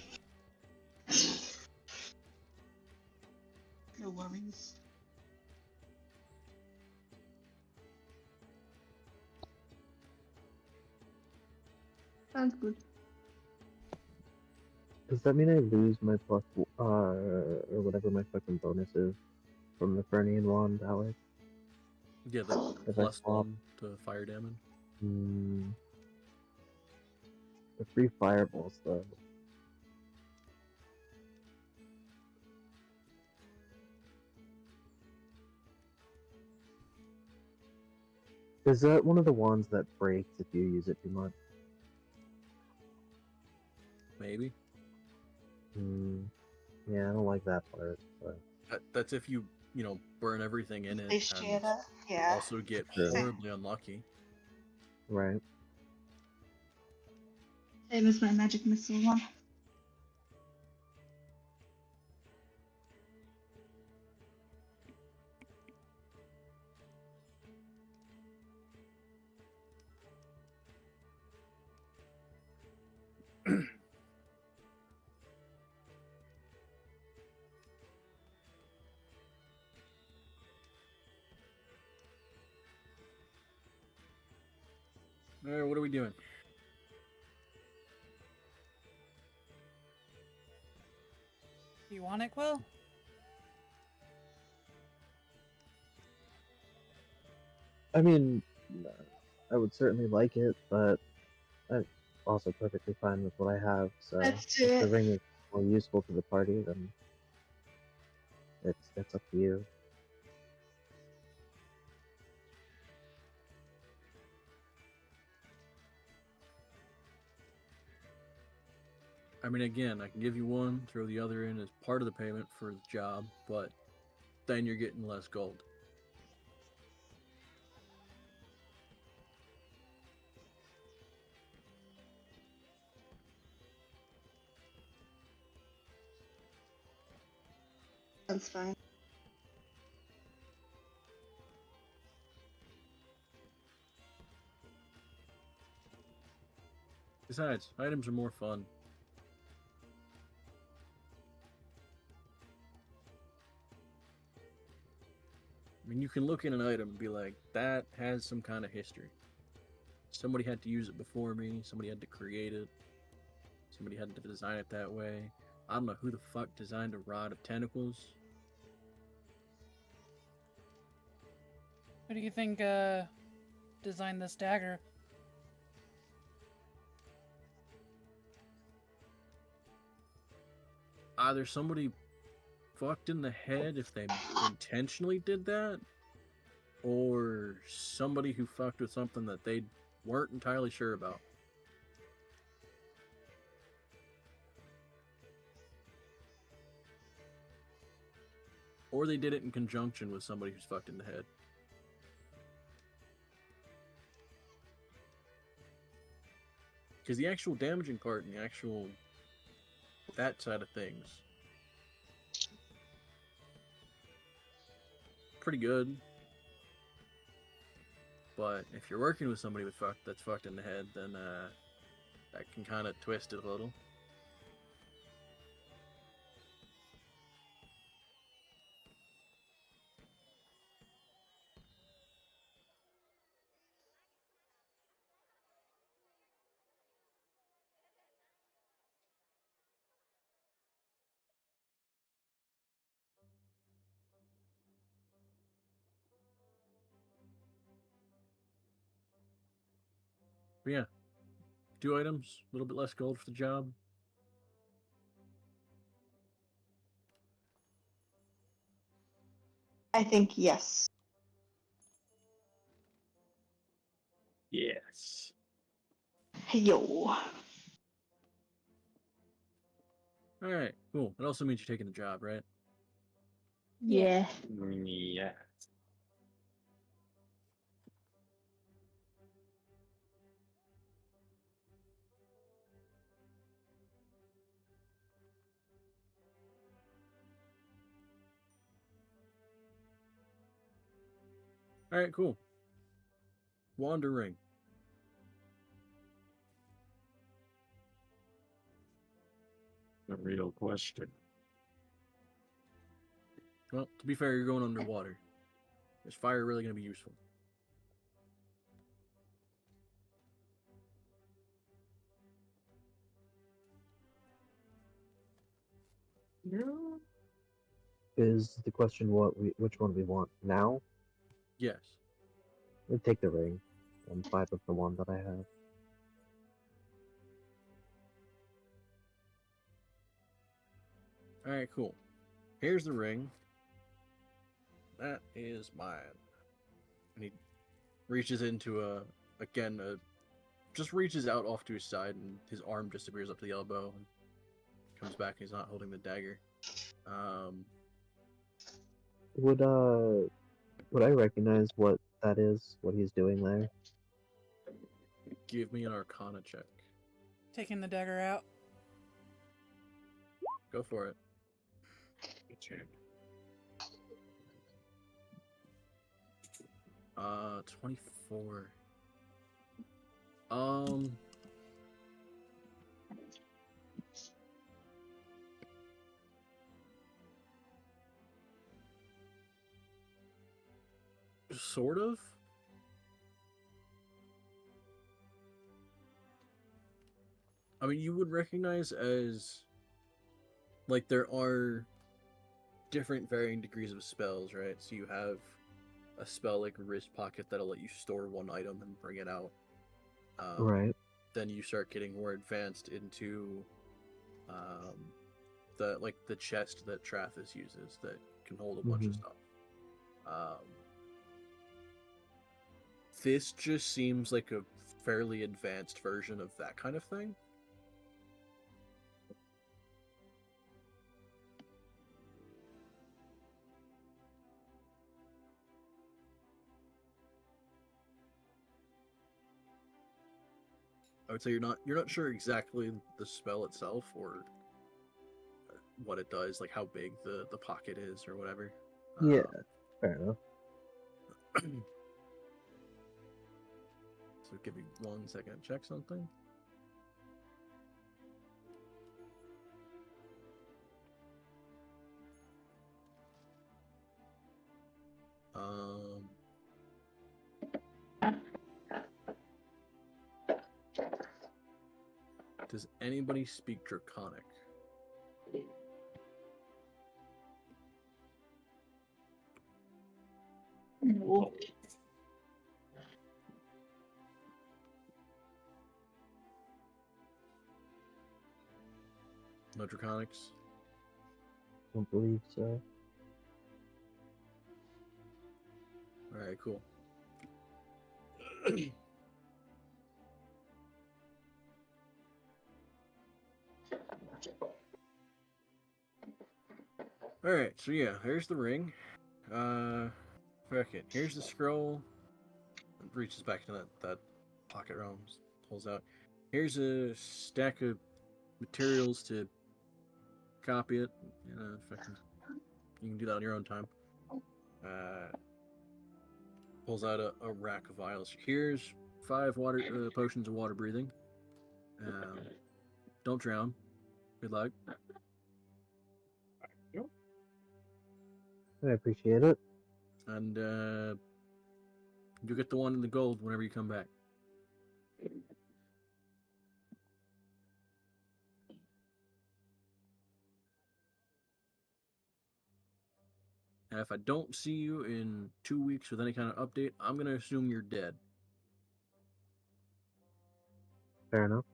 No worries. Sounds good. Does that mean I lose my plus, or whatever my fucking bonus is from the Fernian wand, Alex? Yeah, the If I plus swap? one to fire damage. Hmm. The free fireballs, though. Is that one of the wands that breaks if you use it too much? Maybe. Hmm. Yeah, I don't like that part, but That's if you burn everything in it They share and that? Yeah. also get True. horribly unlucky. right. Same as my magic missile one. All right, what are we doing? You want it, Quill? I mean, I would certainly like it, but I'm also perfectly fine with what I have. So Let's do if the it. ring is more useful to the party, then it's up to you. I mean, again, I can give you one, throw the other in as part of the payment for the job, but then you're getting less gold. That's fine. Besides, items are more fun. I mean, you can look at an item and be like, that has some kind of history. Somebody had to use it before me, somebody had to create it, somebody had to design it that way. I don't know who the fuck designed a rod of tentacles. Who do you think designed this dagger? Either somebody fucked in the head if they intentionally did that, or somebody who fucked with something that they weren't entirely sure about. Or they did it in conjunction with somebody who's fucked in the head. Because the actual damaging part and the actual that side of things, pretty good. But if you're working with somebody that's fucked in the head, then that can kind of twist it a little. But yeah, 2 items, a little bit less gold for the job. I think yes. Yes. Yo. All right, cool. It also means you're taking the job, right? Yeah. Yeah. All right, cool. Wandering. The real question. Well, to be fair, you're going underwater. Is fire really going to be useful? No. Is the question which one we want now? Yes. We'll take the ring. I'm fine with the one that I have. All right, cool. Here's the ring. That is mine. And he reaches into just reaches out off to his side, and his arm disappears up to the elbow, and comes back, and he's not holding the dagger. Would I recognize what that is? What he's doing there? Give me an Arcana check. Taking the dagger out. Go for it. 24. Sort of. I mean, you would recognize as like there are different varying degrees of spells, right? So you have a spell like Wrist Pocket that'll let you store one item and bring it out. Right. Then you start getting more advanced into the chest that Trathis uses that can hold a bunch of stuff. This just seems like a fairly advanced version of that kind of thing. I would say you're not sure exactly the spell itself or what it does, like how big the pocket is or whatever. Yeah, fair enough. So give me 1 second to check something. Does anybody speak Draconic? No. No Draconics? Don't believe so. Alright, cool. Alright, so yeah, there's the ring. Fuck it. Here's the scroll. It reaches back to that pocket realm, pulls out. Here's a stack of materials to copy it. Fucking, you can do that on your own time. Pulls out a rack of vials. Here's 5 water potions of water breathing. Don't drown. Good luck. I appreciate it. And you'll get the one in the gold whenever you come back. And if I don't see you in 2 weeks with any kind of update, I'm gonna assume you're dead. Fair enough.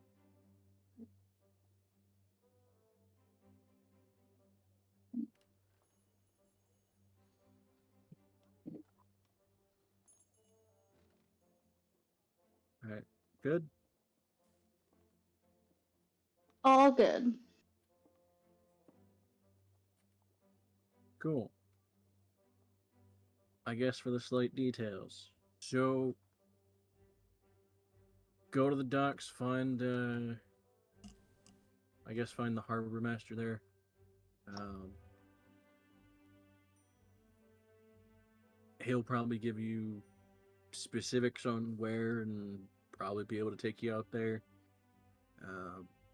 All right. Good. All good. Cool. I guess for the slight details. So, go to the docks, find the harbor master there. He'll probably give you specifics on where and probably be able to take you out there.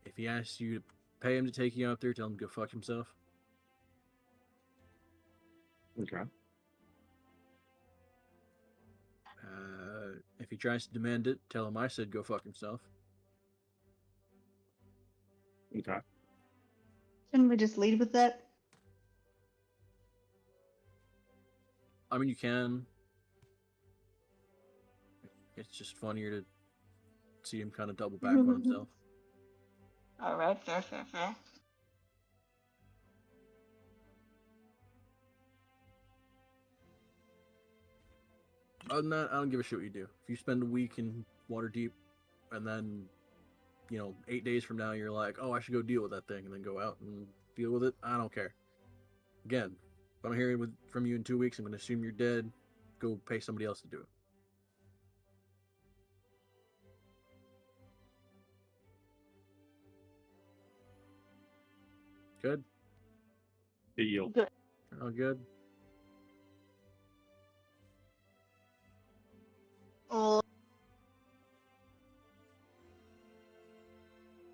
If he asks you to pay him to take you out there, tell him to go fuck himself. Okay. If he tries to demand it, tell him I said go fuck himself. Okay. Shouldn't we just lead with that? I mean, you can. It's just funnier to see him kind of double back on himself. Alright, fair, fair, fair. Other than that, I don't give a shit what you do. If you spend a week in Waterdeep, and then, 8 days from now, you're like, oh, I should go deal with that thing, and then go out and deal with it, I don't care. Again, if I'm hearing from you in 2 weeks, I'm going to assume you're dead. Go pay somebody else to do it. Good? Deal. Good. All good? Oh,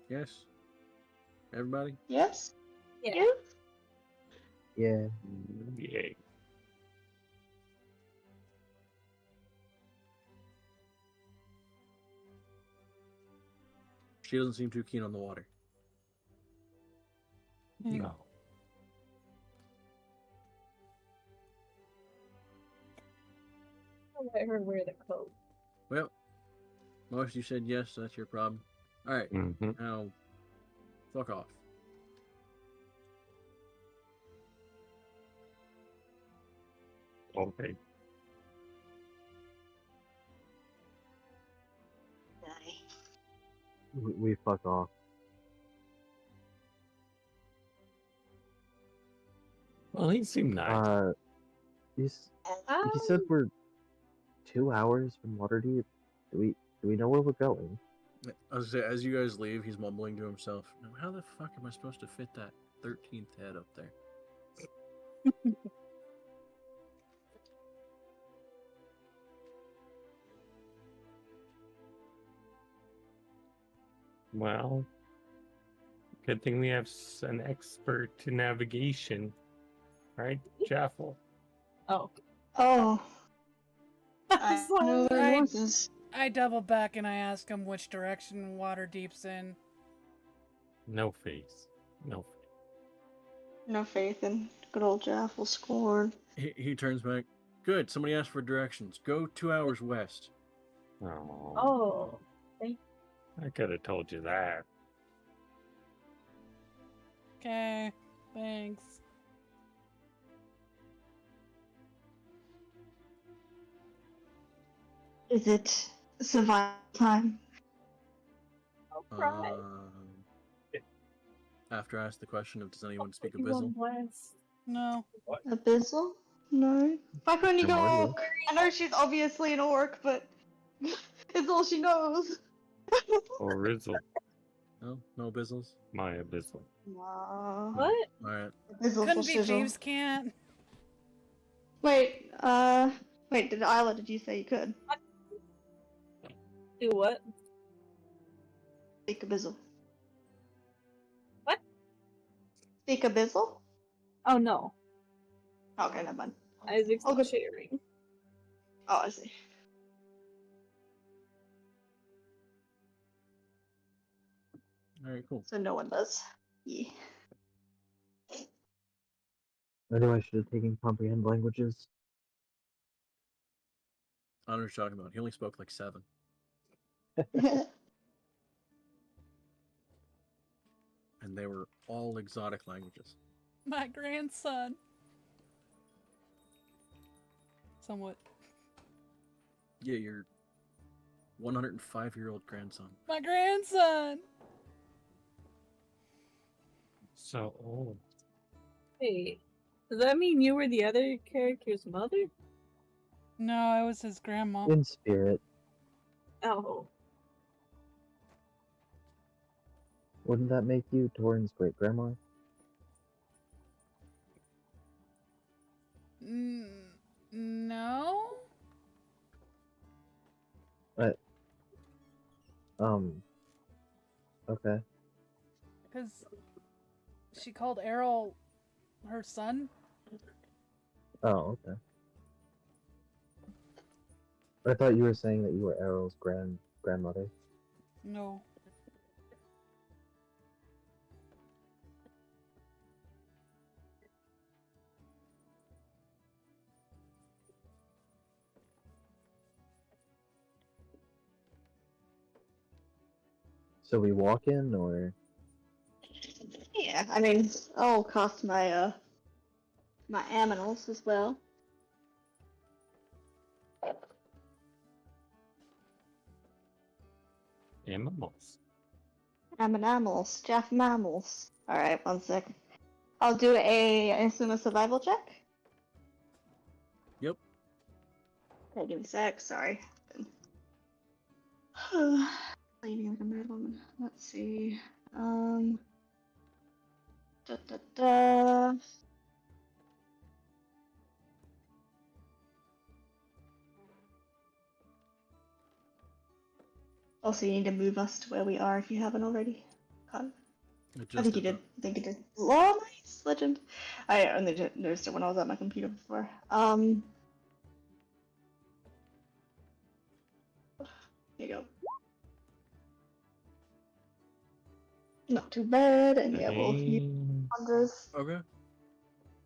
Yes? Everybody? yes? Yeah. You? Yeah. Yay. She doesn't seem too keen on the water. No. I'll let her wear the coat. Well, most you said yes, so that's your problem. Alright, Mm-hmm. now, fuck off. Okay. We fuck off. Well, he seemed nice. You said we're 2 hours from Waterdeep. Do we know where we're going? As you guys leave, he's mumbling to himself, "Now, how the fuck am I supposed to fit that 13th head up there?" Well, good thing we have an expert in navigation, right, Jaffel? Oh. Oh. I know where Right. yours is. I double back and I ask him which direction Waterdeep's in. No face. No face. No faith in good old Jaffel Scorn. He turns back. Good, somebody asked for directions. Go 2 hours west. Oh. Oh. I could have told you that. Okay, thanks. Is it survival time? I'll cry. After I ask the question of does anyone speak You on Abyssal? blast. No. Abyssal? No. Why couldn't you go Primordial. orc? I know she's obviously an orc, but it's all she knows. Or Rizzle. No? No Abyssals? My Abyssal. Nah. What? Alright. Abyssal Couldn't for be shizzle. thieves can't. Wait, Isla, did you say you could? Do what? Speak abyssal. What? Speak abyssal? Oh no, Okay, never mind. Isaac's Oh, not good. sharing. Oh, I see. All right, cool. So no one does. Yeah. I knew I should have taken comprehend languages. I don't know what you're talking about. He only spoke like 7. And they were all exotic languages. My grandson. Somewhat. Yeah, your 105-year-old grandson. My grandson. So old. Wait, does that mean you were the other character's mother? No, I was his grandma. In spirit. Oh, Wouldn't that make you Torin's great grandma? No. But okay. Because she called Errol her son. Oh, okay. I thought you were saying that you were Errol's grandmother. No. So we walk in, or Yeah, I mean, I'll cost my my aminals as well. Animals. Aminamals, Jeff mammals. Alright, one sec. I'll do I assume a survival check. Yep. Okay, give me a sec, sorry. Leaving like a mad woman. Let's see. Da da da. Also, you need to move us to where we are if you haven't already. God. I I just think you did did. I think you did. Oh, nice legend. I only noticed it when I was at my computer before. Here you go. Not too bad, and yeah, we'll use hundreds. that. Okay.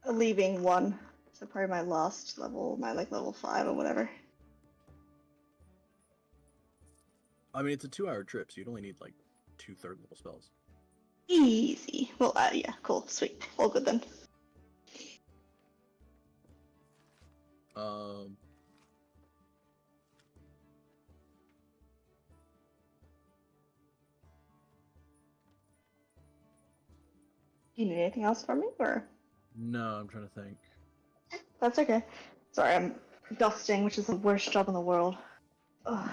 Leaving one, so probably my last level, my like level 5 or whatever. I mean, it's a 2-hour trip, so you'd only need like 2 third-level spells. Easy. Well, yeah, cool, sweet, all good then. Do you need anything else from me, or? No, I'm trying to think. That's okay. Sorry, I'm dusting, which is the worst job in the world. Ugh.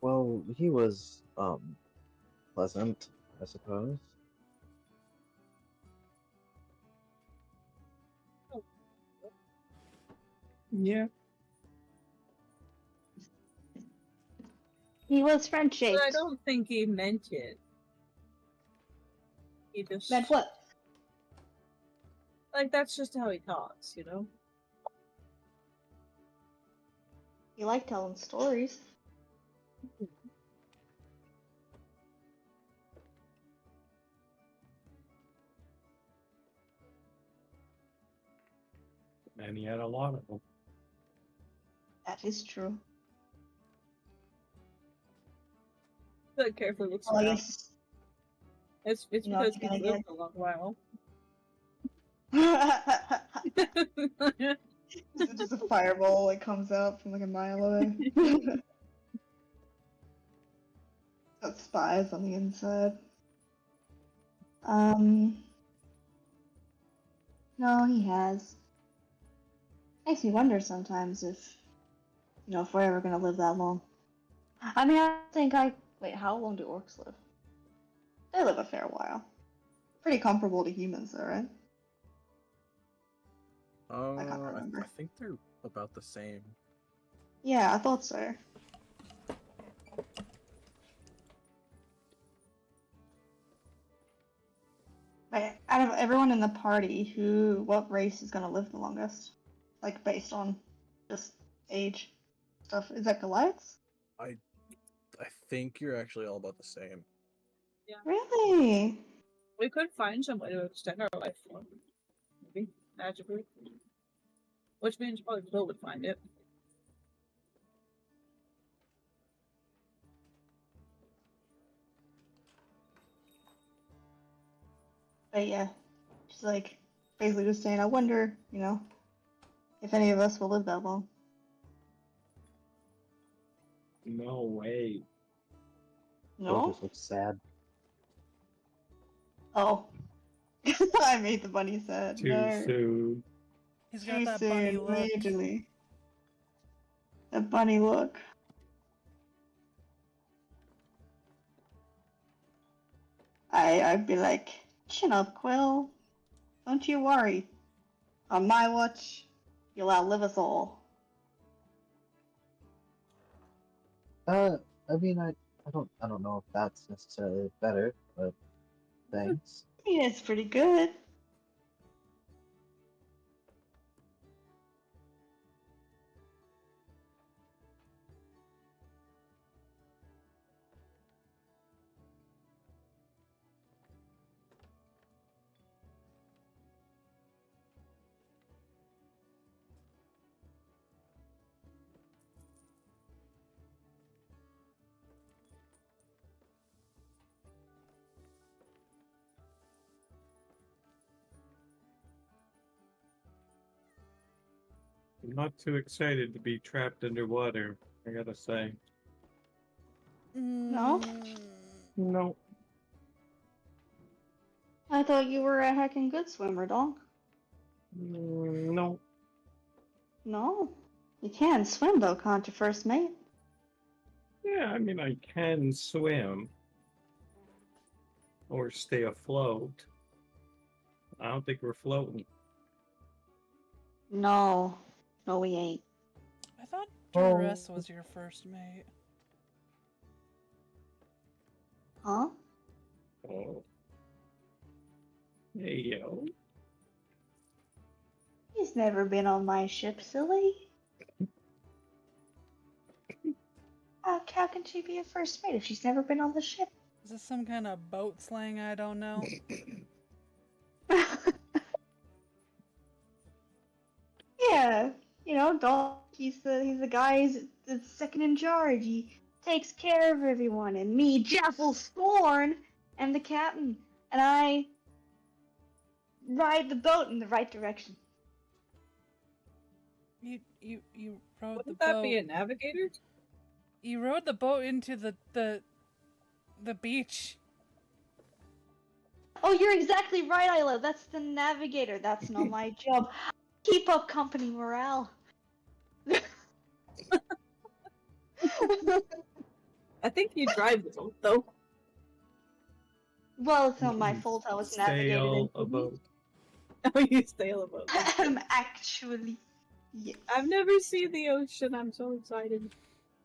well, he was pleasant, I suppose. Yeah. He was French but shaped. I don't think he meant it. He just Meant what? like that's just how he talks, you know. You like telling stories. And he had a lot of them. That is true. But carefully looks Well, I around. guess. It's You know, because if you're he's gonna lived a long while. Just a fireball like comes out from like a mile away. Got spies on the inside. No, he has. Makes me wonder sometimes if, if we're ever gonna live that long. I mean, wait, how long do orcs live? They live a fair while. Pretty comparable to humans, though, right? I can't I remember. remember. I think they're about the same. Yeah, I thought so. Like, out of everyone in the party, what race is gonna live the longest? Like, based on just age stuff. Is that Goliaths? I think you're actually all about the same. Really? We could find some way to extend our life form. Maybe magically. Which means probably Bill would find it. But yeah, she's like, basically just saying, I wonder, if any of us will live that long. No way. Bill No? just looks sad. Oh. I made the bunny sad. Too No. soon. He's got Too that soon, bunny look. immediately. The bunny look. I'd be like, chin up, Quill. Don't you worry. On my watch, you'll outlive us all. I mean, I don't know if that's necessarily better, but thanks. I mean, it's pretty good. I'm not too excited to be trapped underwater, I gotta say. No? No. I thought you were a heckin' good swimmer, dog. No. No? You can swim, though, can't you, first mate? Yeah, I mean, I can swim. Or stay afloat. I don't think we're floating. No. No, we ain't. I thought Oh. Duress was your first mate. Huh? Oh. Hey, yo. He's never been on my ship, silly. How can she be a first mate if she's never been on the ship? Is this some kind of boat slang I don't know? Yeah, Dog. He's the guy that's second in charge. He takes care of everyone, and me, Jaffel Scorn, am the captain, and I ride the boat in the right direction. You rode Wouldn't the that boat. be a navigator? You rode the boat into the beach. Oh, you're exactly right, Isla. That's the navigator. That's not my job. Keep up company morale. I think you drive the boat, though. Well, it's not my fault. I was navigated Sail into a it. boat. Oh, you sail a boat. Actually, yes. I've never seen the ocean. I'm so excited.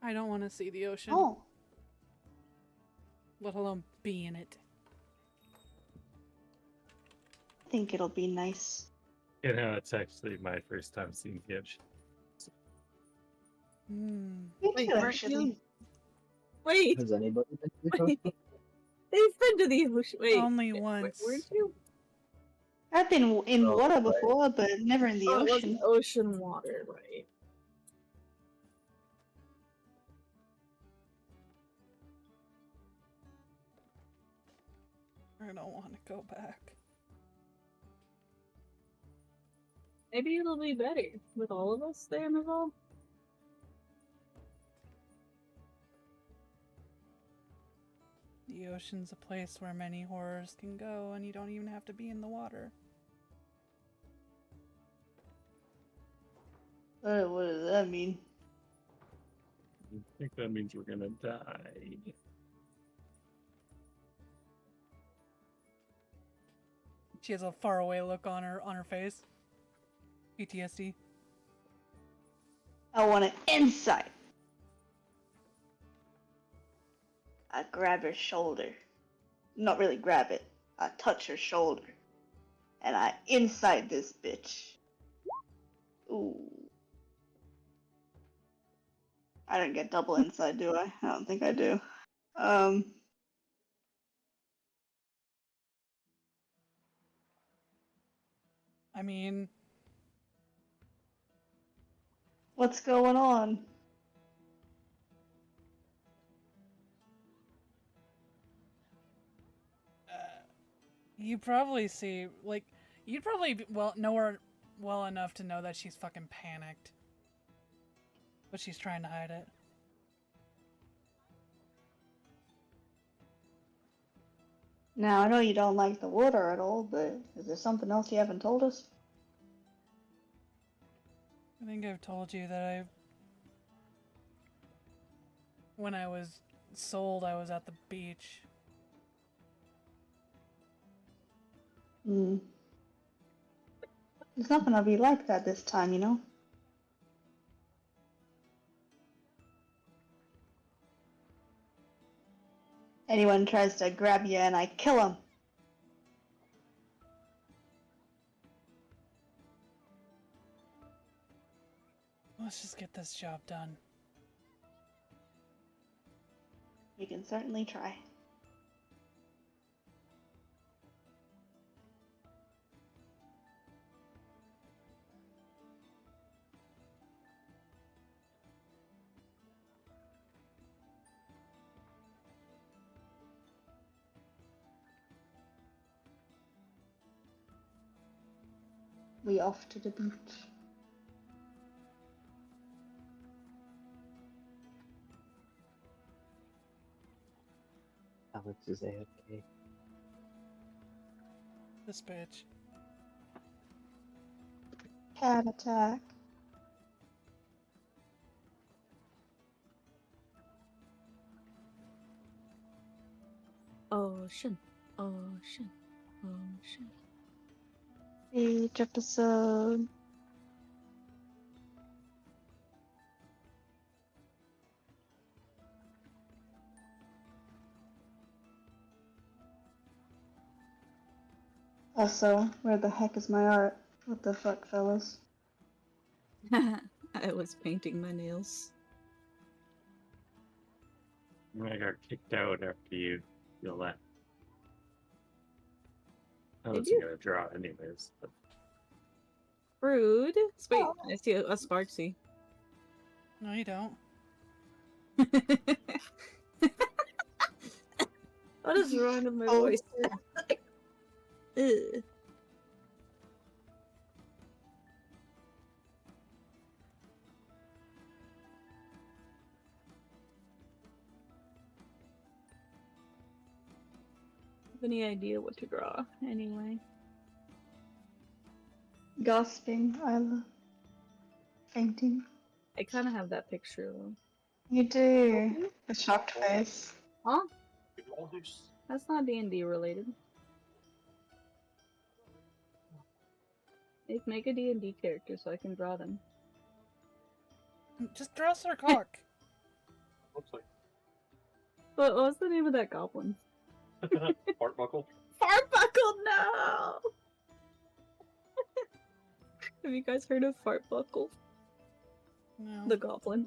I don't want to see the ocean, Oh, let alone be in it. I think it'll be nice. You know, it's actually my first time seeing the ocean. Hmm. Me Wait, too, weren't actually. you? Wait, Has anybody been to the coast? wait. They've been to the ocean. Wait, Only wait, once. weren't you? I've been in Oh, water right. before, but never in the Oh, it ocean. wasn't ocean water, right? I don't want to go back. Maybe it'll be better with all of us there involved. The ocean's a place where many horrors can go, and you don't even have to be in the water. What does that mean? I think that means we're gonna die. She has a faraway look on her face. PTSD. I want it inside. I grab her shoulder. Not really grab it. I touch her shoulder. And I inside this bitch. Ooh. I don't get double inside, do I? I don't think I do. I mean, What's going on? you probably see, like, you'd probably know her well enough to know that she's fucking panicked. But she's trying to hide it. Now, I know you don't like the water at all, but is there something else you haven't told us? I think I've told you that when I was sold, I was at the beach. Hmm. It's not gonna be like that this time, you know? Anyone tries to grab you and I kill him. Let's just get this job done. We can certainly try. We off to the beach. Alex is AFK. This bitch. Cat attack. Ocean, ocean, ocean. Each episode. Also, where the heck is my art? What the fuck, fellas? I was painting my nails. I got kicked out after you left. I Did was you? gonna draw anyways. But... Rude. Wait, I see a Sparksy. No, you don't. What is wrong with my Oh. voice? Ugh. Have any idea what to draw? Anyway. Gasping, Isla. Fainting. I kind of have that picture though. You do. A shocked face. Huh? That's not D&D related. Make a D&D character so I can draw them. Just draw Sir Cock. Looks like What was the name of that goblin? Fart buckle. Fartbuckle, no! Have you guys heard of Fartbuckle? No. The goblin.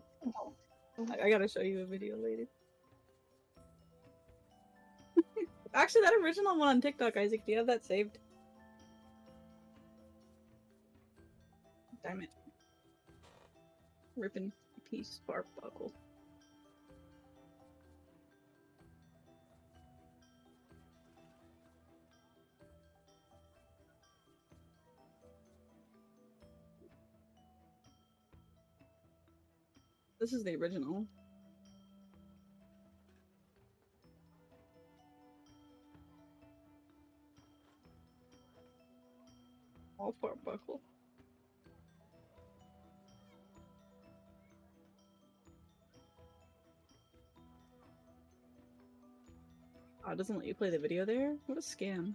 I gotta show you a video later. Actually, that original one on TikTok, Isaac, do you have that saved? Damn it. Ripping piece Fartbuckle. This is the original. All Fartbuckle. Oh, it doesn't let you play the video there? What a scam.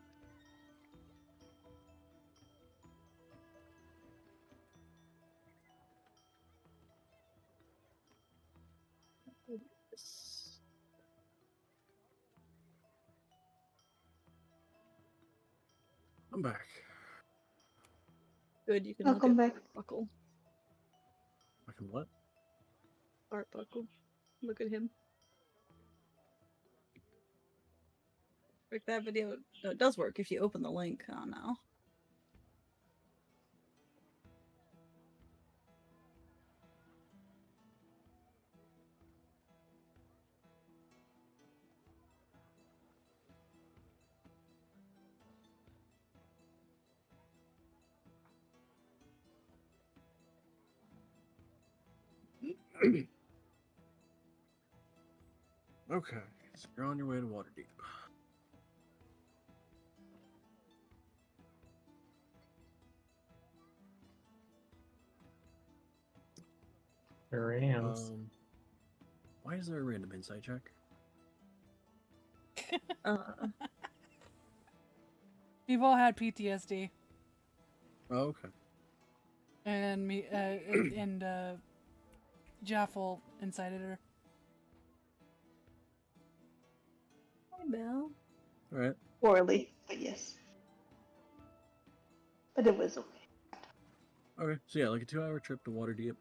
I'm back. Good, you can Welcome look at back. Buckle. I can what? Art Buckle. Look at him. Like that video. No, it does work if you open the link. Oh no. Okay, so you're on your way to Waterdeep. There I am. Why is there a random insight check? We've all had PTSD, Oh, okay. and me and Jaffel incited her. Hi, Belle. All right. Poorly, but yes. But it was okay. Okay, so yeah, like a 2-hour trip to Waterdeep.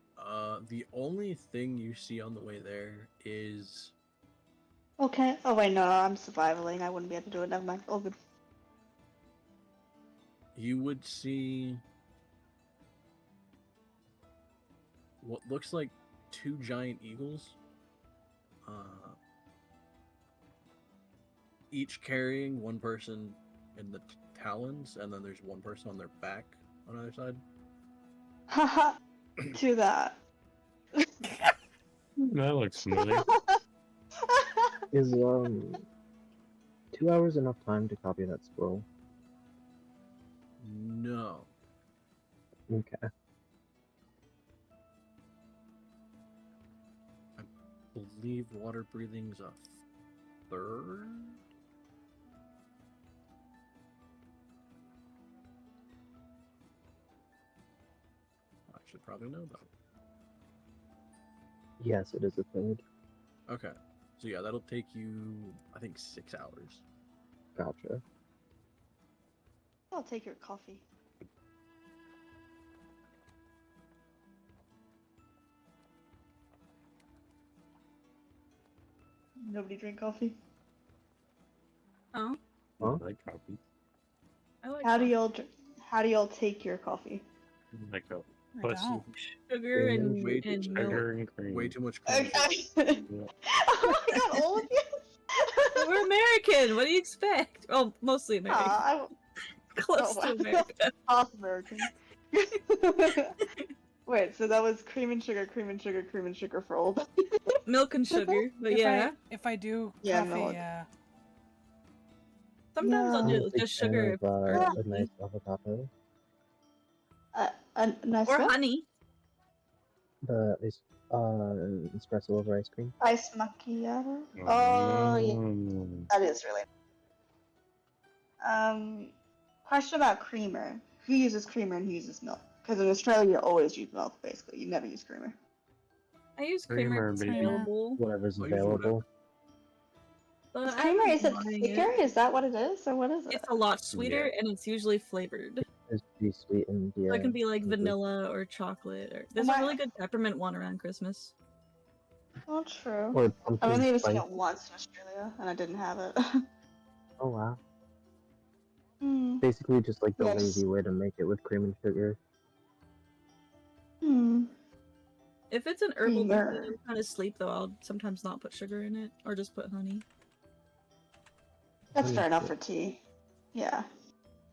The only thing you see on the way there is Okay. Oh wait, no, I'm survivaling. I wouldn't be able to do it. Never mind. All good. you would see what looks like 2 giant eagles, each carrying one person in the talons, and then there's one person on their back on either side. Haha. To that. That looks familiar. Is 2 hours enough time to copy that scroll? No. Okay. I believe water breathing's a third? I should probably know that. Yes, it is a third. Okay. So yeah, that'll take you, I think, 6 hours. Gotcha. I'll take your coffee. Nobody drink coffee? Oh, Huh? I like coffee. I like How do coffee. y'all how do y'all take your coffee? Like a I pussy. don't. Sugar and, Way too and milk. Sugar and cream. Way too much cream. Okay. Oh my god, all of you? We're American. What do you expect? Oh, mostly American. Aw, Close oh, to wow. America. Half American. Wait, so that was cream and sugar, cream and sugar, cream and sugar for all. Milk and sugar. But yeah, If I do Yeah, coffee, milk. yeah. sometimes I'll I'm do a big just fan sugar of or a coffee. nice avocado. A nice Or what? honey. The espresso over ice cream. Ice macchiato? Oh, yeah. Mm. That is really. Question about creamer. Who uses creamer and who uses milk? Because in Australia, you always use milk, basically. You never use creamer. I use creamer if it's baby. available. Whatever's I'll use whatever. available. But Is I creamer, haven't is been it buying thicker? it. Is that what it is? Or what is it? It's a lot sweeter and it's usually flavored. It's pretty sweet and yeah. So it can be like usually- vanilla or chocolate. Or there's a my- really good peppermint one around Christmas. Oh, true. Or I've pumpkin only ever seen spice. it once in Australia, and I didn't have it. Oh wow. Hmm. Basically just like the Yes. lazy way to make it with cream and sugar. Hmm. If it's an herbal drink that Creamer. I'm trying to sleep though, I'll sometimes not put sugar in it or just put honey. That's Honey's fair enough good. for tea. Yeah.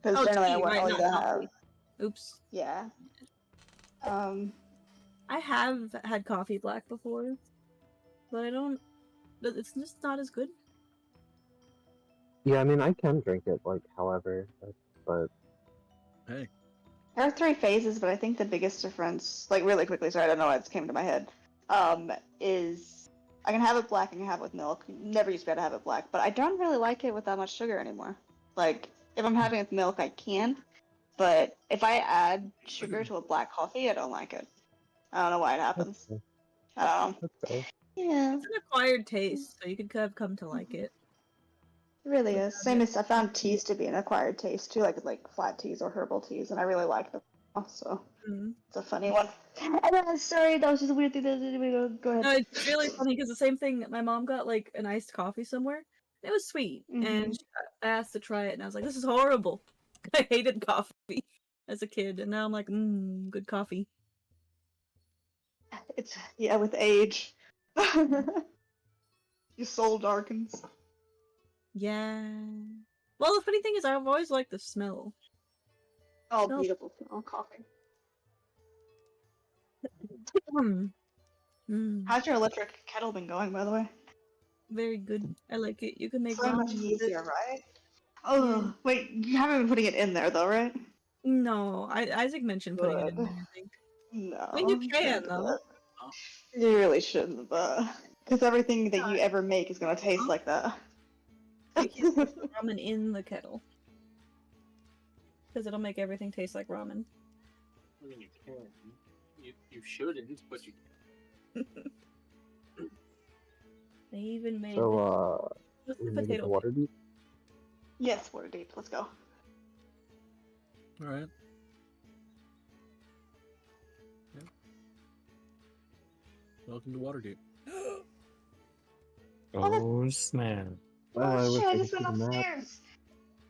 Because Oh, generally I tea, would right, I'll not either coffee. have. Oops. Yeah. I have had coffee black before, but I don't. It's just not as good. Yeah, I mean I can drink it like however, but Hey, There are 3 phases, but I think the biggest difference, like really quickly, sorry, I don't know why it came to my head, is I can have it black, I can have it with milk. Never used to be able to have it black, but I don't really like it with that much sugar anymore. Like, if I'm having it with milk, I can, but if I add sugar to a black coffee, I don't like it. I don't know why it happens. okay, I don't know. that's fair. Yeah, It's an acquired taste, so you could kind of come to like it. it really But, is. Same as I found teas to be an acquired taste too, like flat teas or herbal teas, and I really like them. So Mm. it's a funny one. And then, sorry, that was just a weird thing. Go ahead. No, it's really funny because the same thing. My mom got like an iced coffee somewhere. It was sweet, and I asked to try it, and I was like, "This is horrible." I hated coffee as a kid, and now I'm like, good coffee." It's yeah, with age, your soul darkens. Yeah. Well, the funny thing is, I've always liked the smell. Oh, Smells- beautiful smell coffee. How's your electric kettle been going, by the way? Very good. I like it. You can make So much ramen with it. easier, right? Oh, wait, you haven't been putting it in there though, right? No, Isaac mentioned putting it in Good. there. I think. No. I mean, you can don't do though. that. You really shouldn't, but because everything that you ever make is gonna taste like that. You can't put the ramen in the kettle because it'll make everything taste like ramen. I mean, you can. You shouldn't, but you can. They even made So, with we the gonna get the potato. water deep? Yes, water deep. Let's go. All right. Yeah. Welcome to Waterdeep. Oh snap! Well, I Oh wish shit! I I just could went see the map. upstairs.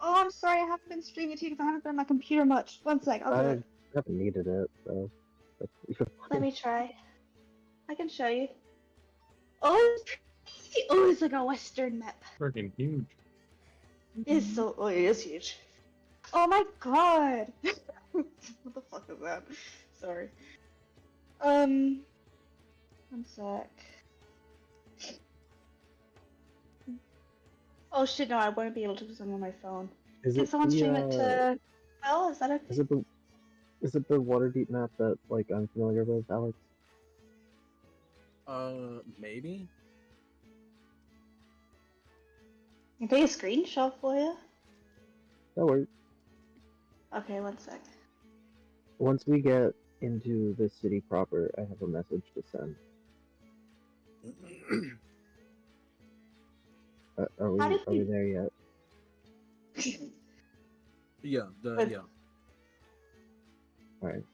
Oh, I'm sorry. I haven't been streaming to you because I haven't been on my computer much. One sec. I'll do I it. haven't needed it, so you're Let fine. me try. I can show you. Oh, it's pretty. Oh, it's like a western map. Freaking huge. It's so. Oh, it is huge. Oh my god. What the fuck is that? Sorry. One sec. Oh shit! No, I won't be able to because I'm on my phone. Is Can it someone stream it the to? Well, is that okay? is it the Waterdeep map that like I'm familiar with, Alex? Maybe. Can I take a screenshot for you? That works. Okay, one sec. Once we get into the city proper, I have a message to send. Are How we did are we you- there yet? Yeah. But- Yeah. All right.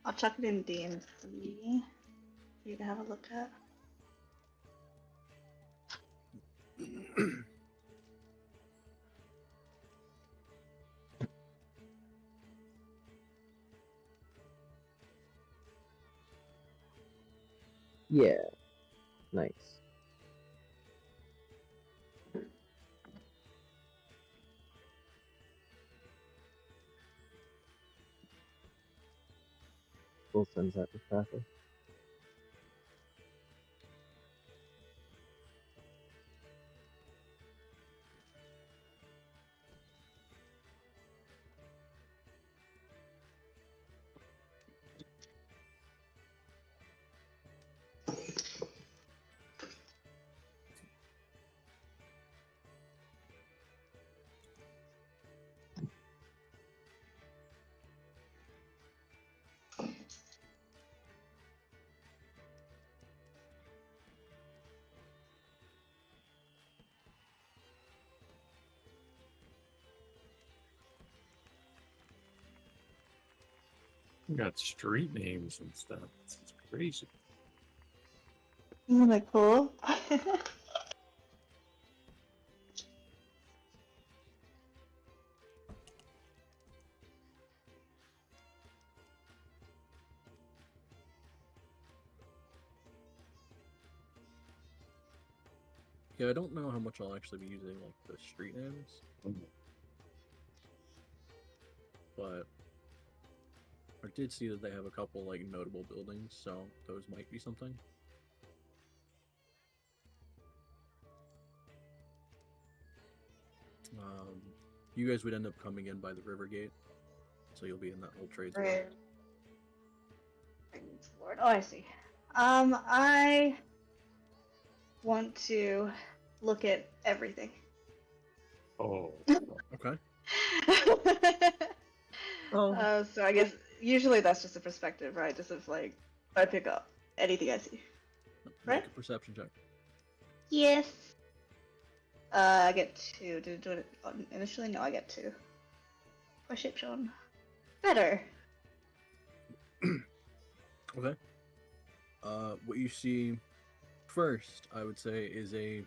I'll chuck it in DMC for you to have a look at. Yeah. Nice. We'll send that to Trathis. We got street names and stuff. This is crazy. Isn't that cool? Yeah, I don't know how much I'll actually be using like the street names, but I did see that they have a couple like notable buildings, so those might be something. You guys would end up coming in by the river gate, so you'll be in that whole trade zone. Right. Lord. Oh, I see. I want to look at everything. Oh, Okay. Oh. So I guess usually that's just a perspective, right? Just of like I pick up. anything I see. Make Right? a perception check. Yes. I get 2. Did it do it initially? No, I get 2. Perception. Better. Okay. What you see first, I would say, is a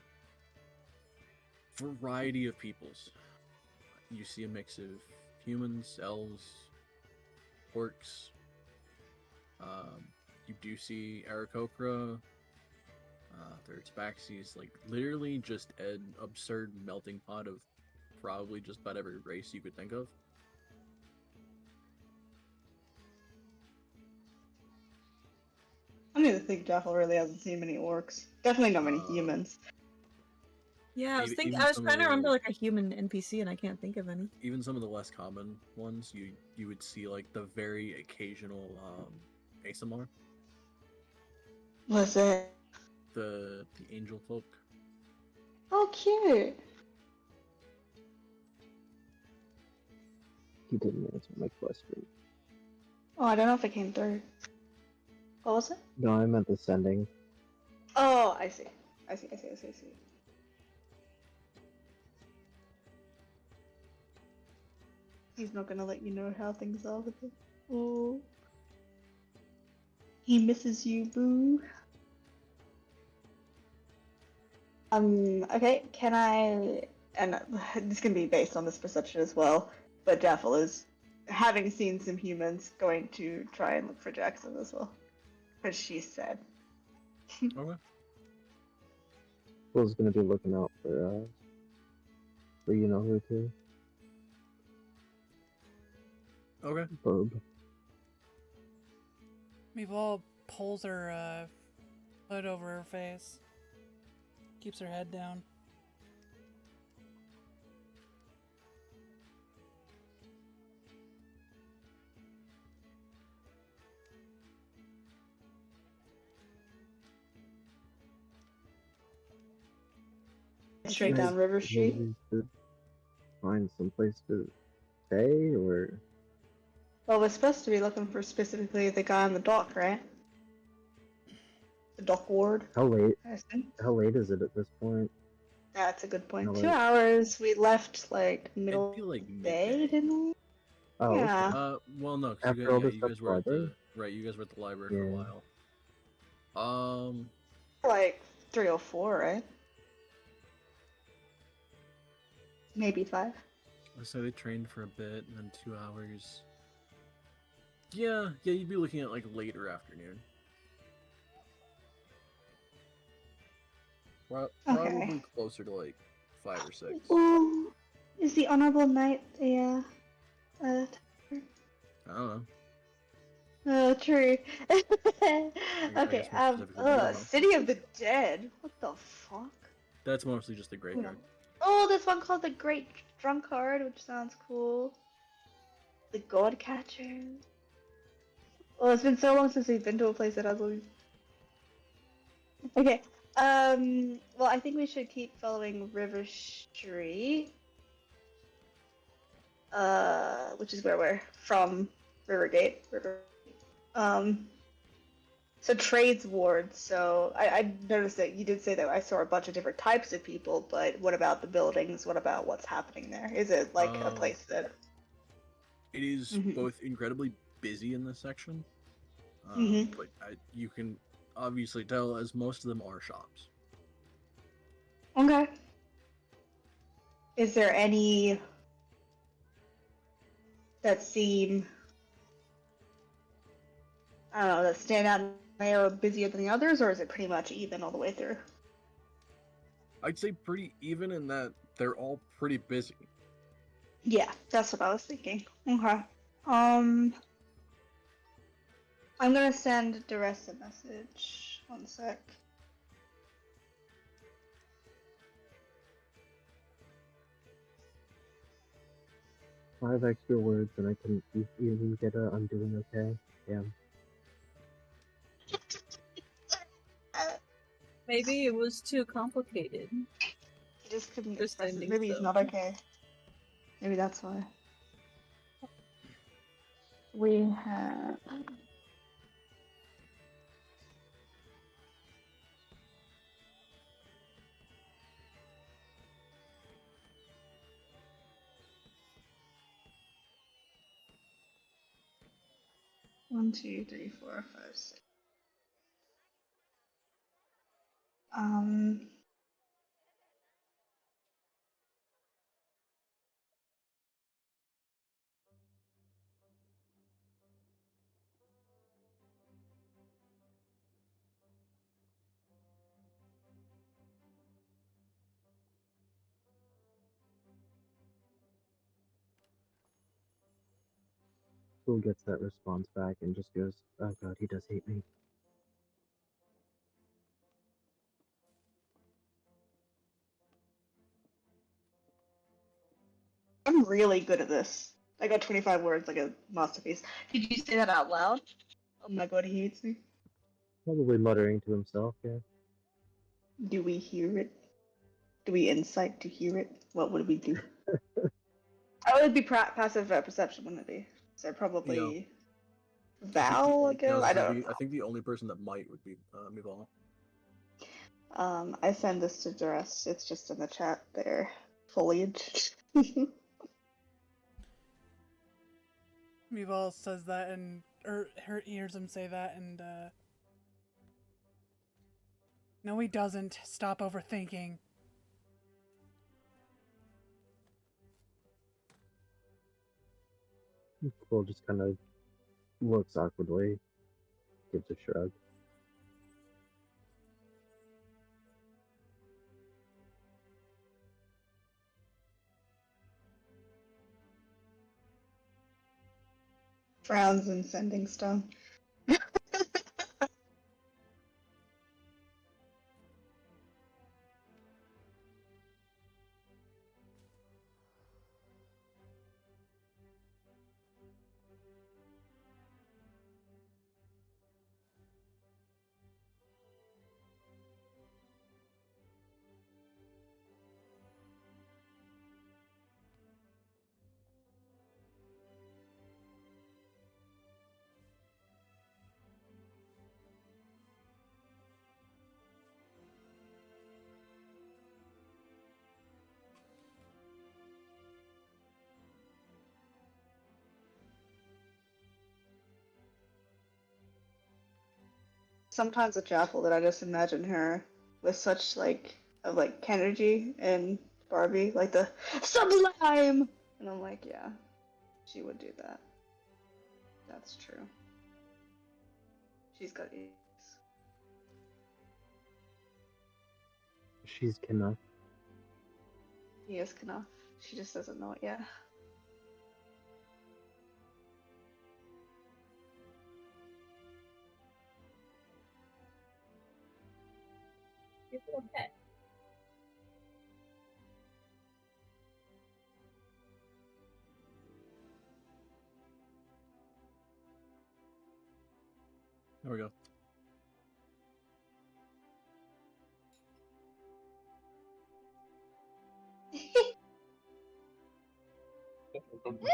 variety of peoples. You see a mix of humans, elves, orcs. You do see Aarakocra. There's Baxies, like literally just an absurd melting pot of probably just about every race you could think of. I don't even think Jaffel really hasn't seen many orcs. Definitely not many Uh, humans. Yeah, I was Even I was some trying to of remember the- like a human NPC, and I can't think of any. Even some of the less common ones, you would see like the very occasional ASMR, What's it? the angel folk. Oh, cute. He didn't answer my question. Oh, I don't know if it came through. What was it? No, I meant the sending. Oh, I see. I see. He's not gonna let you know how things are with him. Oh. He misses you, boo. Okay, can I, and this can be based on this perception as well, but Jaffel is, having seen some humans, going to try and look for Jackson as well. Because she said. Okay. Will's gonna be looking out for you know who too. Okay. Burb. Meeval pulls her hood over her face, keeps her head down. Straight down River Street. Maybe to find some place to stay, or Well, we're supposed to be looking for specifically the guy on the dock, right? The dock ward, how late? I assume. How late is it at this point? That's a good point. No, 2 wait. hours. We left like middle It'd be like of the day, midday. didn't we? Oh, Yeah. okay. Well, no, 'cause After all yeah, this you stuff guys were at library? the right. You guys were at the library for a Yeah. while. Like 3 or 4, right? Maybe 5. So they trained for a bit, and then 2 hours. Yeah, you'd be looking at like later afternoon. Probably Okay. closer to like 5 or 6. Ooh, is the Honorable Knight a I don't know. Oh, true. I Okay, guess more specifically, you don't know. City of the Dead. What the fuck? That's mostly just the graveyard. Oh, there's one called the Great Drunkard, which sounds cool. The God Catcher. Oh, it's been so long since we've been to a place that has all these. Okay. Well, I think we should keep following River Street. Which is where we're from, Rivergate. So trades ward. So I noticed that you did say that I saw a bunch of different types of people, but what about the buildings? What about what's happening there? Is it like a place that? It is Mhm. both incredibly busy in this section, Mhm. but you can obviously tell as most of them are shops. Okay. Is there any that seem, I don't know, that stand out and they are busier than the others, or is it pretty much even all the way through? I'd say pretty even in that they're all pretty busy. Yeah, that's what I was thinking. Okay. I'm gonna send Duress a message. One sec. 5 extra words, and I can easily get a I'm doing okay. Yeah. Maybe it was too complicated. He just couldn't Just express it. ending Maybe he's stuff. not okay. Maybe that's why. We have 1, 2, 3, 4, 5, 6. Fool gets that response back and just goes, "Oh god, he does hate me." I'm really good at this. I got 25 words like a masterpiece. Did you say that out loud? Oh my god, he hates me. Probably muttering to himself, yeah. Do we hear it? Do we insight to hear it? What would we do? Oh, it would be passive perception, wouldn't it be? So probably Val, I guess? I don't know. I think the only person that might would be Mival. I send this to Dress. It's just in the chat there. Foliage. Meval says that, and hears him say that, and no, he doesn't. Stop overthinking. Fool just kind of looks awkwardly, gives a shrug. Frowns and sending stone. Sometimes it's awful that I just imagine her with such of energy and Barbie, like the sublime, and I'm like, yeah, she would do that. That's true. She's got ease. She's Kena. He is Kana. She just doesn't know it yet. Okay. There we go. Okay.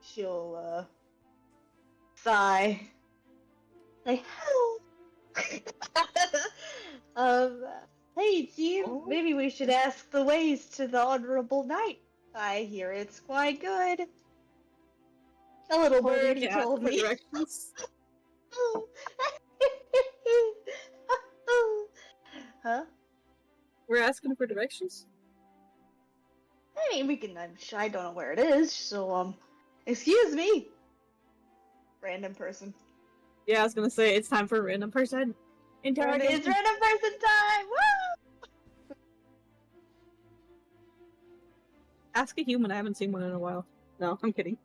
She'll sigh. Like, hey team, maybe we should ask the ways to the Honorable Knight. I hear it's quite good. A little birdie told me. Directions. Huh? We're asking for directions. I mean, we can. I don't know where it is, so excuse me. Random person. Yeah, I was gonna say it's time for a random person. It's Interrogation. random person time. Woo! Ask a human. I haven't seen one in a while. No, I'm kidding.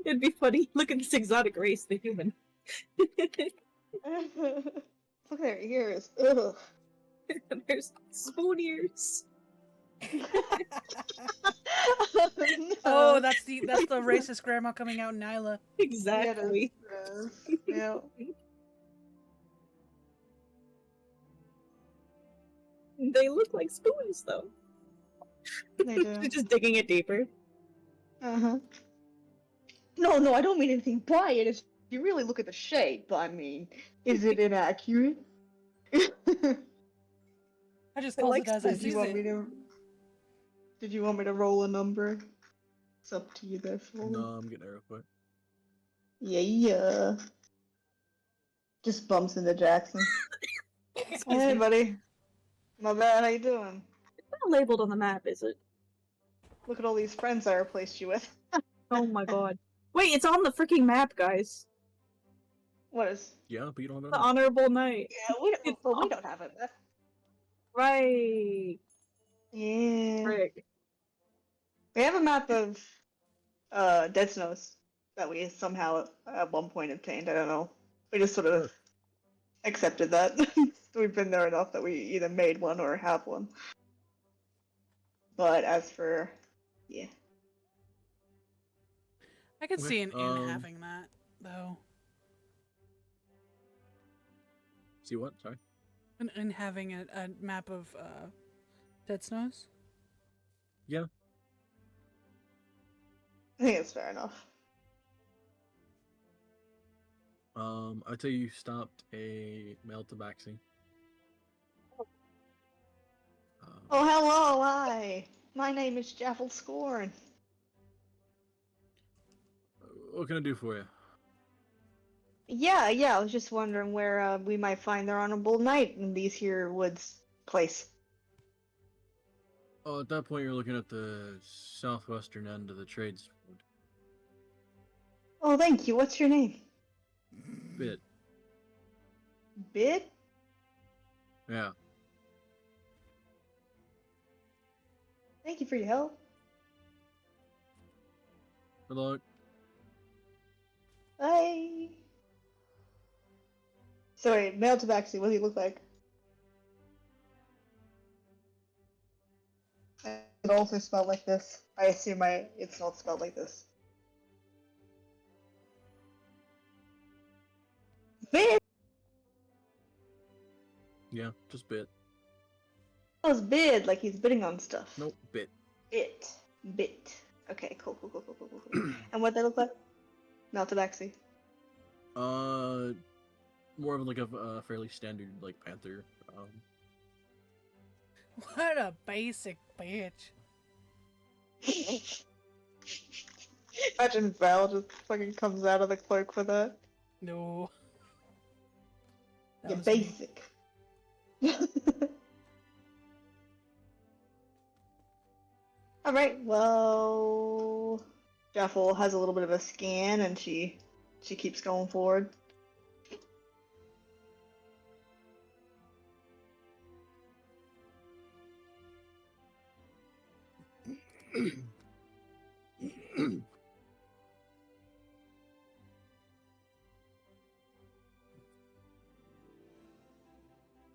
It'd be funny. Look at this exotic race, the human. Look at their ears. Ugh. There's spoon ears. Oh, that's the racist grandma coming out in Nyla. Exactly. Yeah. They look like spoons, though. They do. They're just digging it deeper. Uh-huh. No, I don't mean anything by it. If you really look at the shape, I mean, is it inaccurate? I just I called like it as I Did sees you want it. me to? Did you want me to roll a number? It's up to you there, Foley. No, I'm getting it real quick. Yeah. Just bumps into Jackson. Excuse Hey, me. buddy. My bad. How you doing? It's not labeled on the map, is it? Look at all these friends I replaced you with. Oh my god. Wait, it's on the freaking map, guys. What is? Yeah, but you don't have The it. honorable knight. Yeah, we don't. It's But we on- don't have it. Right. Yeah. Frick. We have a map of Dead Snows that we somehow at one point obtained. I don't know. We just sort of Sure. accepted that. We've been there enough that we either made one or have one. But as for, yeah. I could Okay, see an inn having that, though. See what? Sorry. An inn having a map of Dead Snows. Yeah. I think it's fair enough. I'd say you stopped a male tabaxi. Oh, hello, hi. My name is Jaffel Scorn. What can I do for you? Yeah, I was just wondering where we might find their honorable knight in these here woods place. Oh, at that point, you're looking at the southwestern end of the trades road. Oh, thank you. What's your name? Bit. Bid? Yeah. Thank you for your help. Good luck. Bye. Sorry, male tabaxi, what does he look like? It also spelled like this. I assume it's not spelled like this. Bid! Yeah, just bit. Oh, it's bid, like he's bidding on stuff. Nope, bit. Bit. Okay, cool. And what they look like? Male tabaxi. More of like a fairly standard like panther. What a basic bitch. Imagine Val just fucking comes out of the cloak for that. No. That You're was me. basic. Alright, well... Jaffel has a little bit of a scan and she keeps going forward.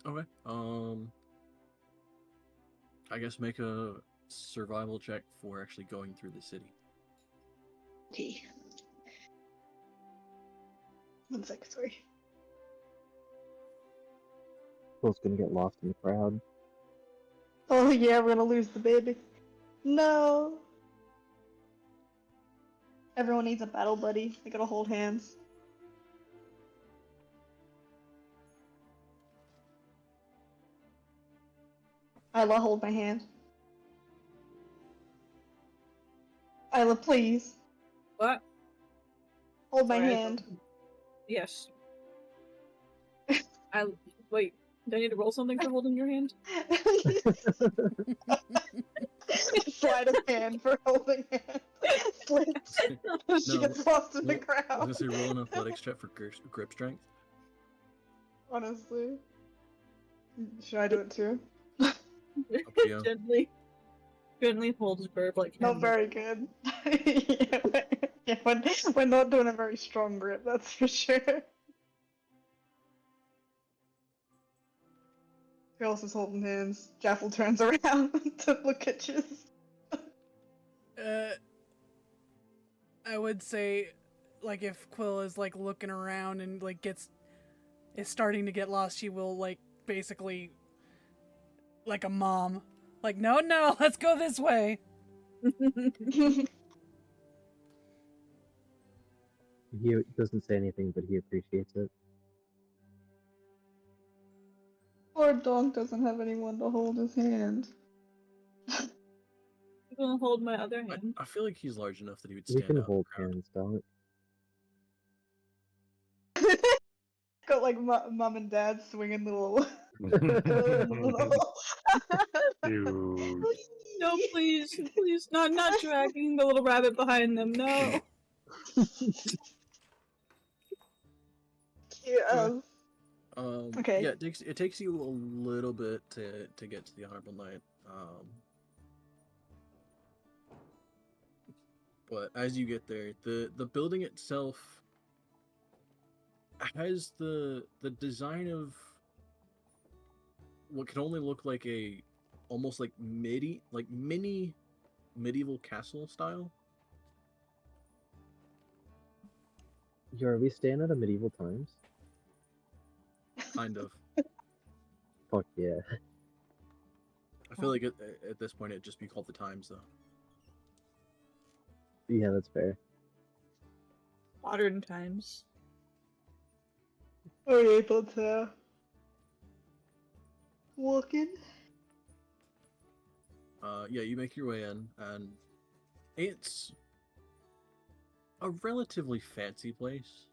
Okay. I guess make a survival check for actually going through the city. Okay. 1 second, sorry. Phil's gonna get lost in the crowd. Oh yeah, we're gonna lose the baby. No! Everyone needs a battle buddy. They gotta hold hands. Isla, hold my hand. Isla, please. What? Hold my Sorry, I hand. Yes. Wait. Do I need to roll something for holding your hand? Sleight of hand for holding hand. Slips. She No, gets lost in the I was crowd. gonna say roll an athletics check for grip strength. Honestly. Should I do it too? Up to you. Gently holds Burb like Not him. very good. Yeah, we're not doing a very strong grip, that's for sure. Who else is holding hands? Jaffel turns around to look at you. I would say, like, if Quill is like looking around and like is starting to get lost, she will like basically, like a mom, like, no, let's go this way. He doesn't say anything, but he appreciates it. Poor Donk doesn't have anyone to hold his hand. You gonna hold my other hand? I feel like he's large enough that he would We stand can out in hold the crowd. hands, don't. Got like mom and dad swinging the little. Dude. No, please, please, not dragging the little rabbit behind them. No. Yeah. Okay. Yeah, it takes you a little bit to get to the Honorable Knight. But as you get there, the building itself has the design of what can only look like a almost like mini medieval castle style. Yo, are we staying at a medieval times? Kind of. Fuck yeah. I feel like at this point it'd just be called the Times, though. Yeah, that's fair. Modern times. Are you able to walk in? Yeah, you make your way in, and it's a relatively fancy place.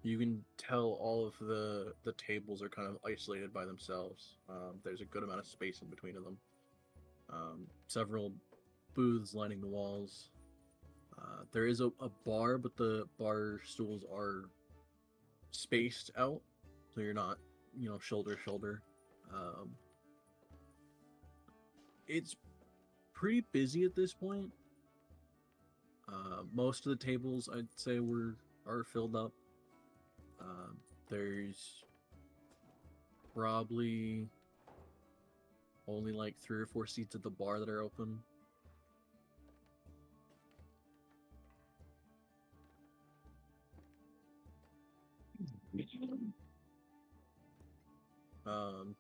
You can tell all of the tables are kind of isolated by themselves. There's a good amount of space in between of them. Several booths lining the walls. There is a bar, but the bar stools are spaced out, so you're not, shoulder to shoulder. It's pretty busy at this point. Most of the tables, I'd say, are filled up. There's probably only like 3 or 4 seats at the bar that are open.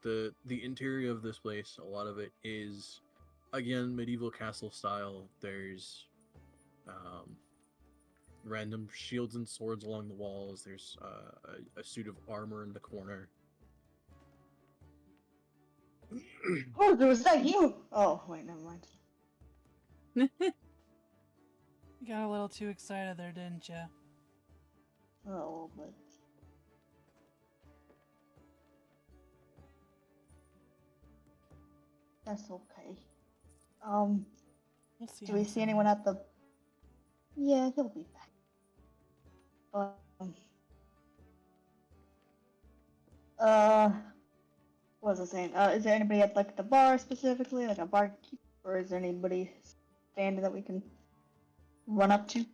The interior of this place, a lot of it is, again, medieval castle style. There's random shields and swords along the walls. There's a suit of armor in the corner. Oh, was that you? Oh, wait, never mind. You got a little too excited there, didn't you? Oh, but. That's okay. We'll see. Do we see anyone at the? Yeah, he'll be back. What was I saying? Is there anybody at like the bar specifically, like a barkeep, or is there anybody standing that we can run up to?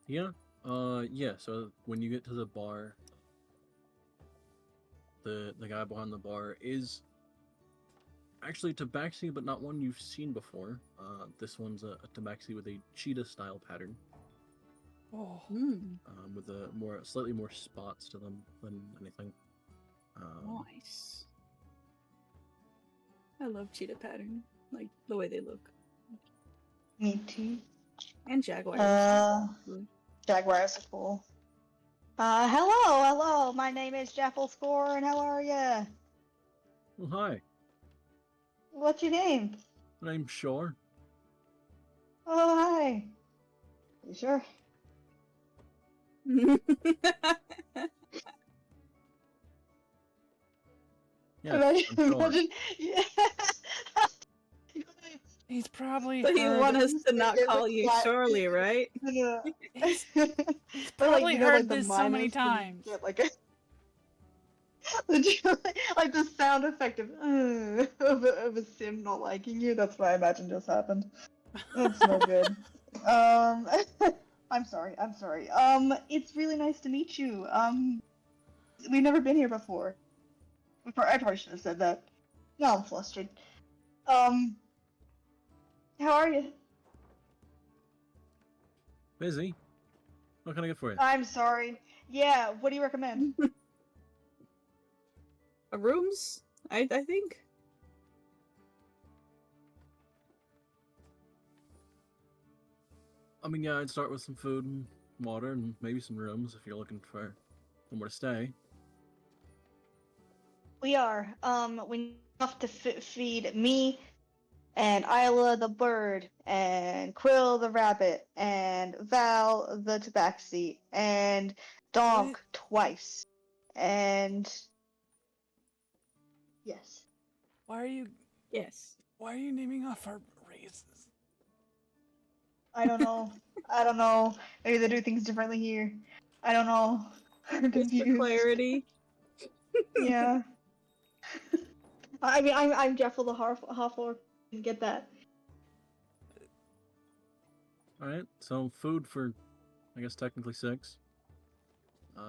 Yeah. Yeah. So when you get to the bar, the guy behind the bar is actually Tabaxi, but not one you've seen before. This one's a Tabaxi with a cheetah style pattern. Oh. With slightly more spots to them than anything. Nice. I love cheetah pattern, like the way they look. Me too. And jaguars. Jaguars are cool. Hello. My name is Jaffel Score, and how are ya? Well, hi. What's your name? My name's Shore. Oh, hi. You sure? Yeah. Imagine. Yeah. He's probably So you heard. want us to not It's call like you flat- Shorely, right? Yeah. He's But, probably heard the this so many minus when you times. get, like a like the sound effect of a sim not liking you. That's what I imagine just happened. That's no good. I'm sorry. It's really nice to meet you. We've never been here before. I probably should have said that. Now I'm flustered. How are you? Busy. What can I get for you? I'm sorry. Yeah, what do you recommend? Rooms, I think. I mean, yeah, I'd start with some food and water and maybe some rooms if you're looking for somewhere to stay. We are. We need enough to feed me and Isla the bird and Quill the rabbit and Val the tabaxi and Donk What? twice. And yes. Why are you Yes. naming off our races? I don't know. I don't know. Maybe they do things differently here. I don't know. I'm Just for confused. clarity. Yeah. I mean, I'm Jeffel the Huffle. Get that. All right, so food for, I guess technically 6.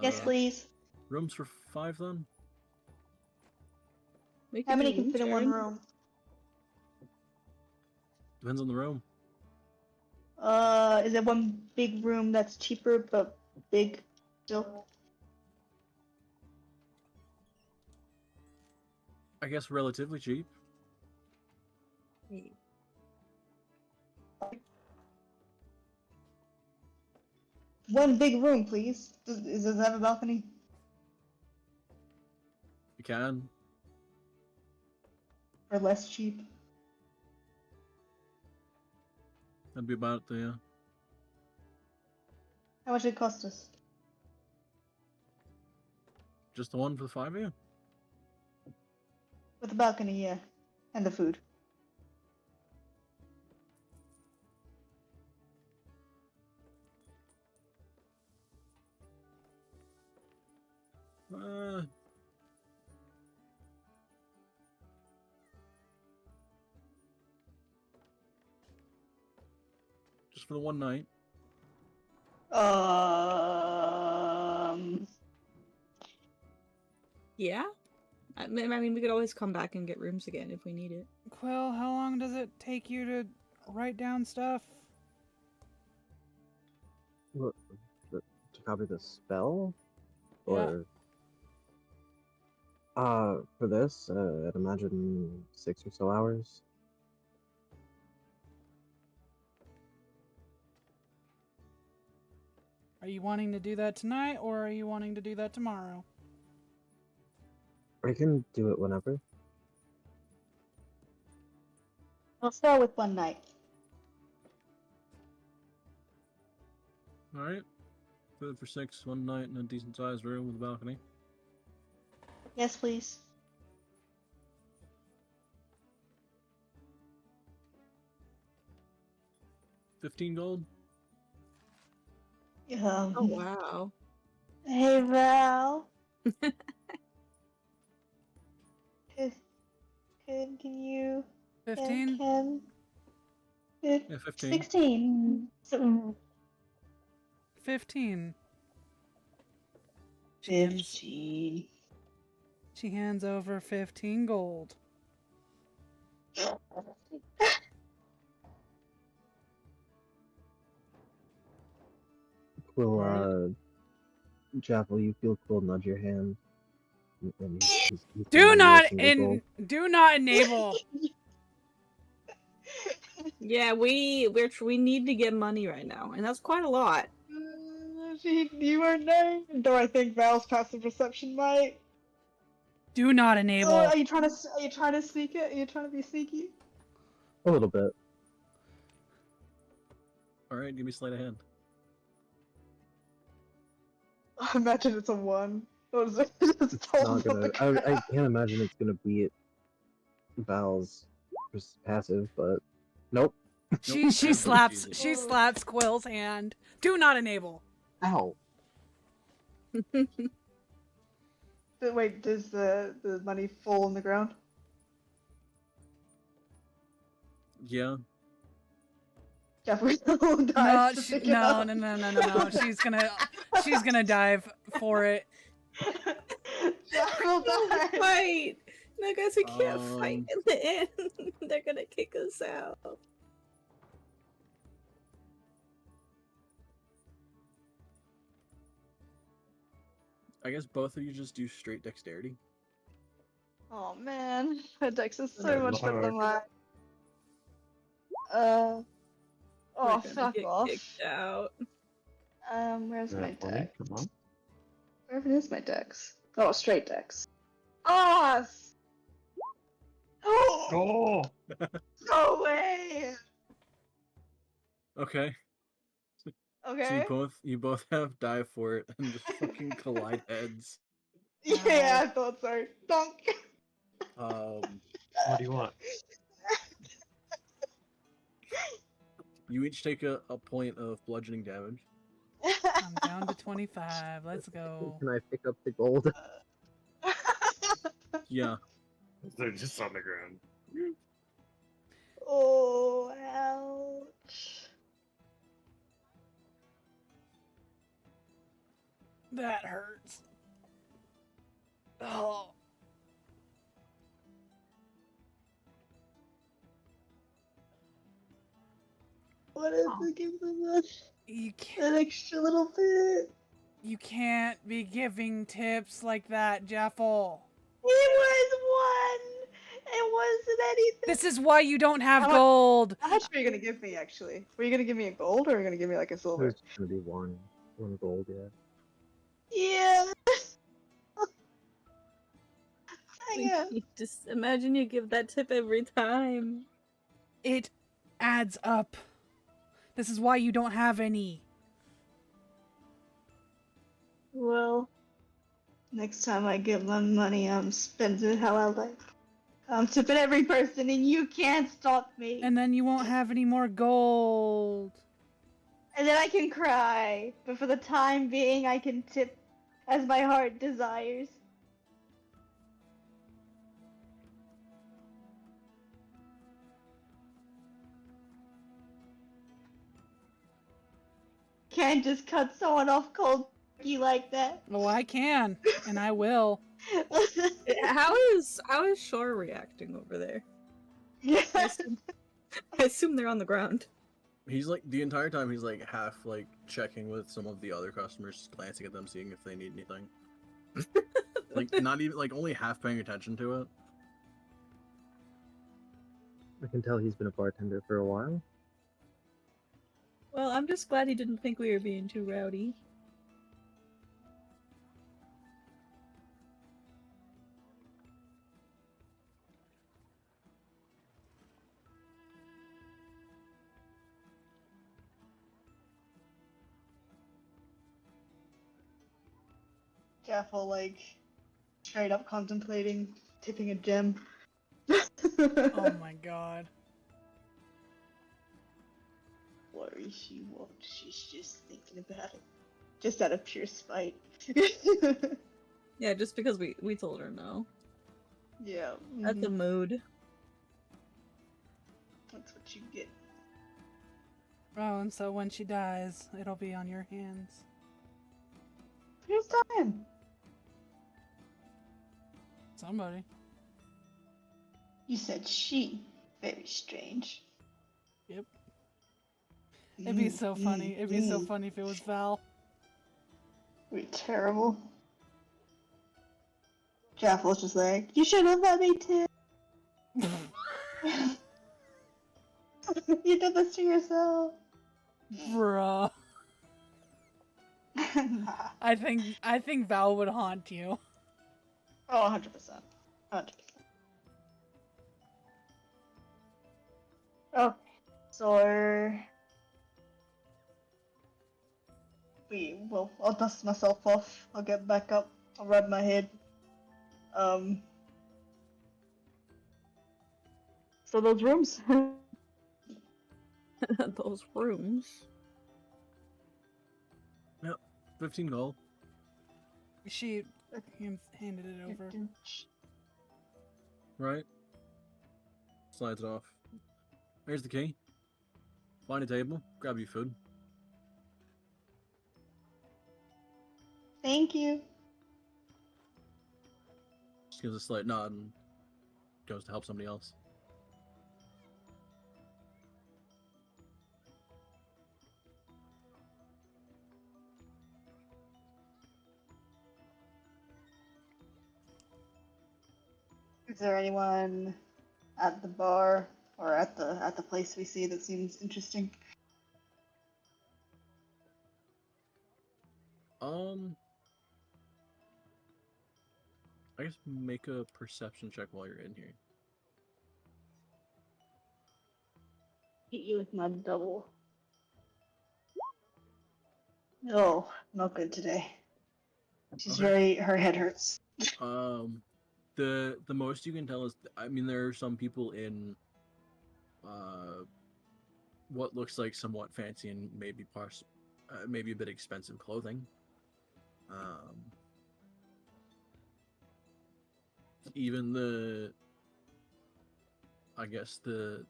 Yes, please. Rooms for 5 then. We How could many do can fit in one sharing. room? Depends on the room. Is it one big room that's cheaper but big still? I guess relatively cheap. One big room, please. Does it have a balcony? You can. Or less cheap? That'd be about the. How much did it cost us? Just the one for the 5 of you. With the balcony, yeah. And the food. Just for the one night. Yeah? I mean, we could always come back and get rooms again if we need it. Quill, how long does it take you to write down stuff? What, to copy the spell? Yeah. Or for this, I'd imagine 6 or so hours. Are you wanting to do that tonight, or are you wanting to do that tomorrow? I can do it whenever. I'll start with one night. All right. Food for 6, one night in a decent sized room with a balcony. Yes, please. $15 gold. Oh, wow. Hey, Val. Can you... 15? Can... Yeah, 15. 16. 15. She hands over 15 gold. Will, Jaffel, you feel Quill nudge your hand. And he's Do handing you a not single gold. do not enable. Yeah, we need to get money right now, and that's quite a lot. You are named. Or I think Val's passive perception might. Do not enable. Oh, are you trying to sneak it? Are you trying to be sneaky? A little bit. All right, give me sleight of hand. I imagine it's a 1. What is it? It's not gonna. I can't imagine it's gonna beat Val's passive, but nope. She slaps Quill's hand. Do not enable. Ow. Wait, does the money fall on the ground? Yeah. Jeffrey No, dies to pick it no. up. She's gonna dive for it. Jeffrey dies. Fight! No, guys, we can't fight in the end. They're gonna kick us out. I guess both of you just do straight dexterity. Oh man, my dex is so Good much better than lord. mine. We're Oh, gonna fuck get off. kicked out. Where's my That funny, dex? come on. Where even is my dex? Oh, straight dex. Oh! Oh! Oh, No way! Okay. So Okay. you both have die for it and just fucking collide heads. Yeah, I thought so. Donk. what do you want? You each take a point of bludgeoning damage. I'm down to 25. Let's go. Can I pick up the gold? Yeah. They're just on the ground. Oh, ouch. That hurts. Oh. What if we give them that You can't, extra little bit? you can't be giving tips like that, Jeffel. It was one! It wasn't anything! This is why you don't have How much- gold. How much were you gonna give me, actually? Were you gonna give me a gold, or were you gonna give me, like, a It silver? was just gonna be one gold, yeah. Yeah! Yeah. Just imagine you give that tip every time. It adds up. This is why you don't have any. Well, next time I get my money, I'm spending it how I like. I'm tipping every person, and you can't stop me. And then you won't have any more gold. And then I can cry. But for the time being, I can tip as my heart desires. Can't just cut someone off cold turkey like that. Oh, I can, and I will. How is Shore reacting over there? Yeah. I assume they're on the ground. He's like the entire time he's like half like checking with some of the other customers, glancing at them, seeing if they need anything. Like not even like only half paying attention to it. I can tell he's been a bartender for a while. Well, I'm just glad he didn't think we were being too rowdy. Careful, like, straight up contemplating tipping a gem. Oh my god. Worry she won't. She's just thinking about it. Just out of pure spite. Yeah, just because we told her no. Yeah. That's a mhm. mood. That's what you get. Oh, and so when she dies, it'll be on your hands. Who's dying? Somebody. You said she. Very strange. Yep. It'd be so funny. It'd be so funny if it was Val. We're terrible. Jaffel's just like, you should have let me tip. You did this to yourself. Bruh. Nah. I think Val would haunt you. Oh, 100%. 100%. Okay, so I'll dust myself off. I'll get back up. I'll rub my head. So those rooms. Those rooms. 15 gold. She handed it over. Right? Slides it off. Here's the key. Find a table, grab your food. Thank you. Just gives a slight nod and goes to help somebody else. Is there anyone at the bar or at the place we see that seems interesting? I guess make a perception check while you're in here. Hit you with my double. Oh, not good today. She's Okay. her head hurts. The most you can tell is, I mean, there are some people in what looks like somewhat fancy and maybe a bit expensive clothing. Even I guess the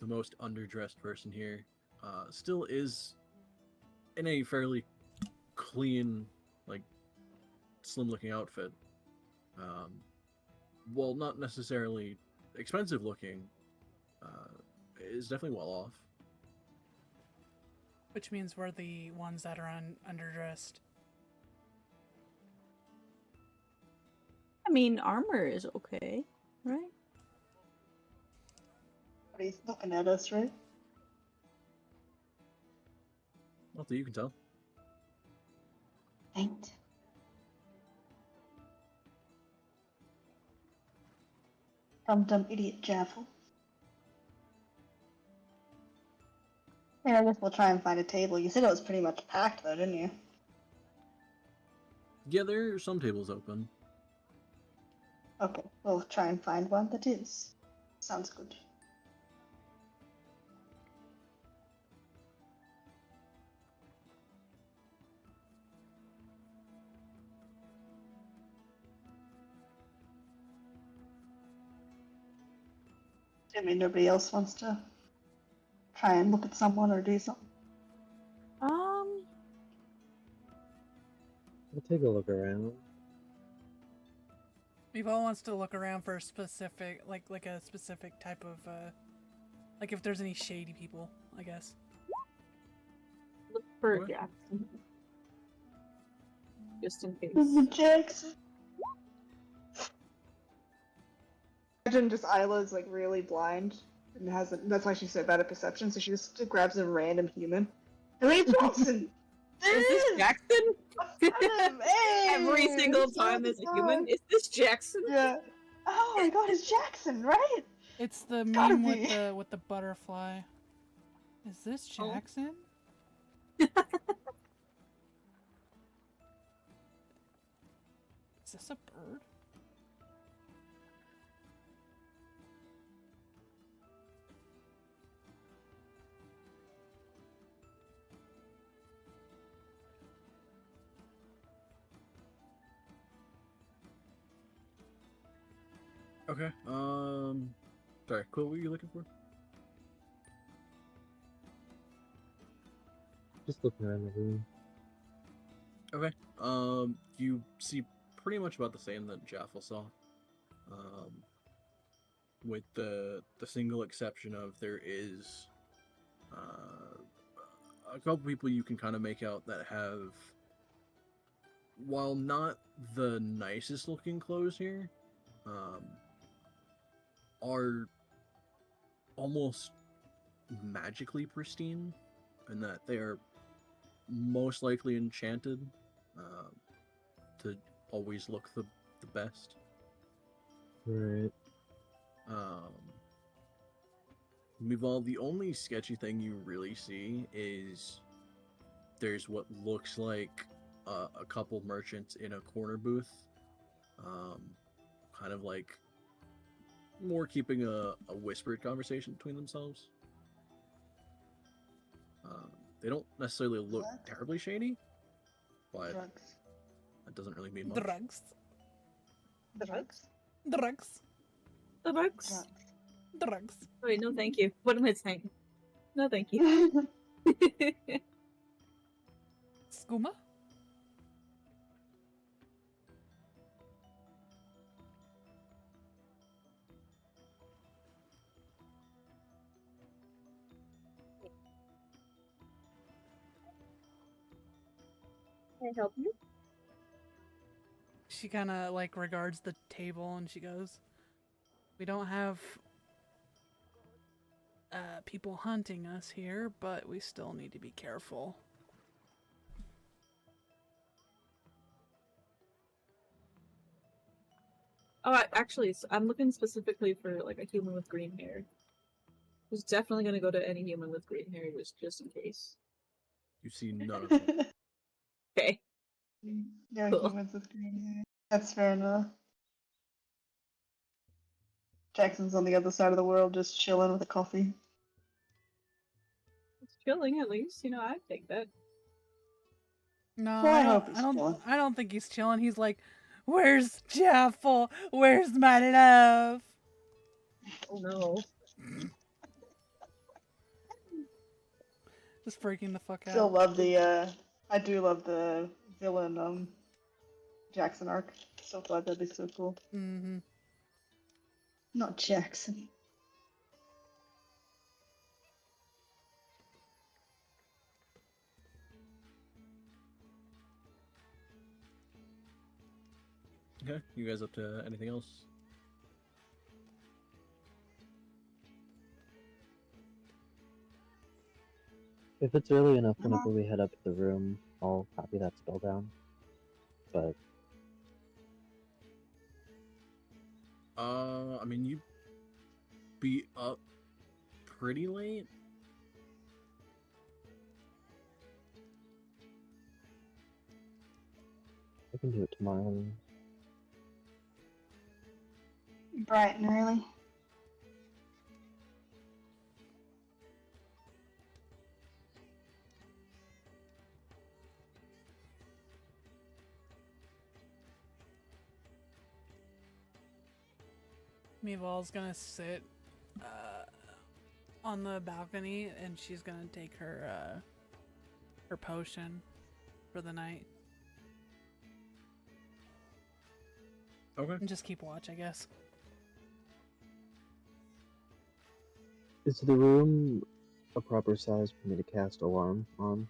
most underdressed person here still is in a fairly clean, like, slim looking outfit. While not necessarily expensive looking, is definitely well off. Which means we're the ones that are underdressed. I mean, armor is okay, right? But he's looking at us, right? Not that you can tell. Ain't. Dumb idiot Jaffel. Yeah, I guess we'll try and find a table. You said it was pretty much packed though, didn't you? Yeah, there are some tables open. Okay, we'll try and find one that is. Sounds good. I mean, nobody else wants to try and look at someone or do something. We'll take a look around. Evo wants to look around for a specific, like a specific type of, like if there's any shady people, I guess. Look for What? Jackson. Just in case. Jackson. Imagine just Isla's like really blind and hasn't. That's why she's so bad at perception. So she just grabs a random human. Hey, Jackson. There Is it this is! Jackson? Hey, Every single time what's there's a up? human. Is this Jackson? Yeah. Oh my God, it's Jackson, right? It's the Gotta meme be. with the butterfly. Is this Oh. Jackson? Is this a bird? Okay. Sorry. Cool. What were you looking for? Just looking around the room. Okay. You see pretty much about the same that Jaffel saw. With the single exception of there is a couple people you can kind of make out that have, while not the nicest looking clothes here, are almost magically pristine, and that they are most likely enchanted to always look the best. Right. Meanwhile, the only sketchy thing you really see is there's what looks like a couple merchants in a corner booth, kind of like more keeping a whispered conversation between themselves. They don't necessarily look terribly shady, but Drugs. that doesn't really mean much. Drugs. Drugs? Drugs. The bugs? Drugs. Oh, wait, no thank you. What am I saying? No thank you. Skooma? Can I help you? She kind of like regards the table and she goes, "We don't have people hunting us here, but we still need to be careful." Actually, I'm looking specifically for like a human with green hair. Who's definitely gonna go to any human with green hair, just in case. You see none of them. Okay. No Cool. humans with green hair. That's fair enough. Jackson's on the other side of the world, just chilling with a coffee. It's chilling at least. You know, I'd take that. No, Well, I I don't. hope he's I don't. chilling. I don't think he's chilling. He's like, "Where's Jaffel? Where's my love?" Oh no. Just freaking the fuck Still out. love the I do love the villain Jackson arc. So glad that'd be so cool. Mm-hmm. Not Jackson. Okay, you guys up to anything else? If it's early enough, whenever we head up to the room, I'll copy that spell down. But I mean, you'd be up pretty late. I can do it tomorrow. Bright and early. Meeval's gonna sit on the balcony, and she's gonna take her her potion for the night, Okay. and just keep watch, I guess. Is the room a proper size for me to cast alarm on?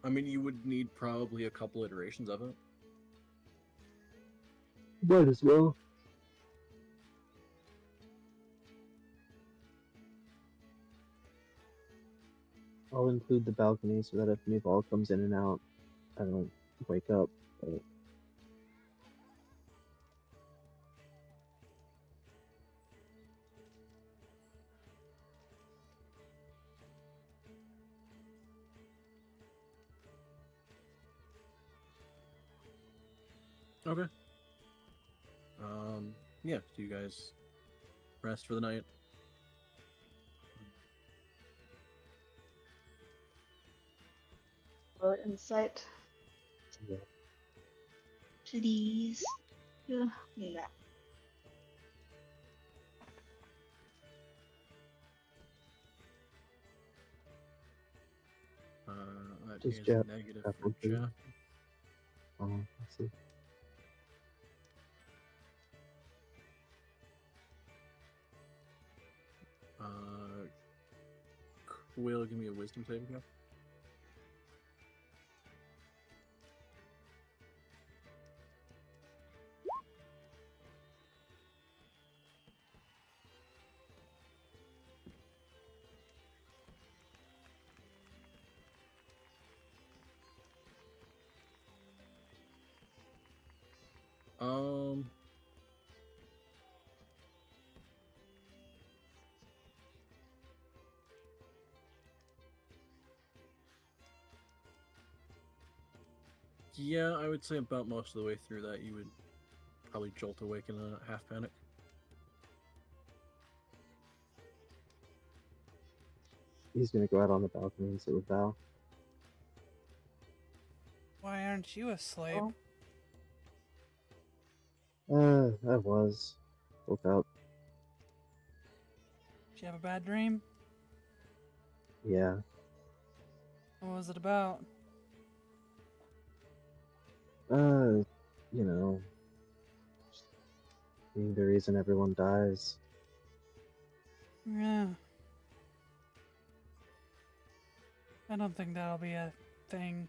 I mean, you would need probably a couple iterations of it. Might as well. I'll include the balcony so that if Meeval comes in and out, I don't wake up. But Okay. Yeah, so you guys rest for the night. Roll insight, yeah. please. Yeah. Nah. That Just is Jeff. negative Jeff for will do. Jeff. Let's see. Quill, give me a wisdom saving throw. Yeah, I would say about most of the way through that you would probably jolt awake in a half panic. He's gonna go out on the balcony and sit with Val. Why aren't you asleep? Oh. I was. Woke up. Did you have a bad dream? Yeah. What was it about? You know, being the reason everyone dies. Yeah. I don't think that'll be a thing.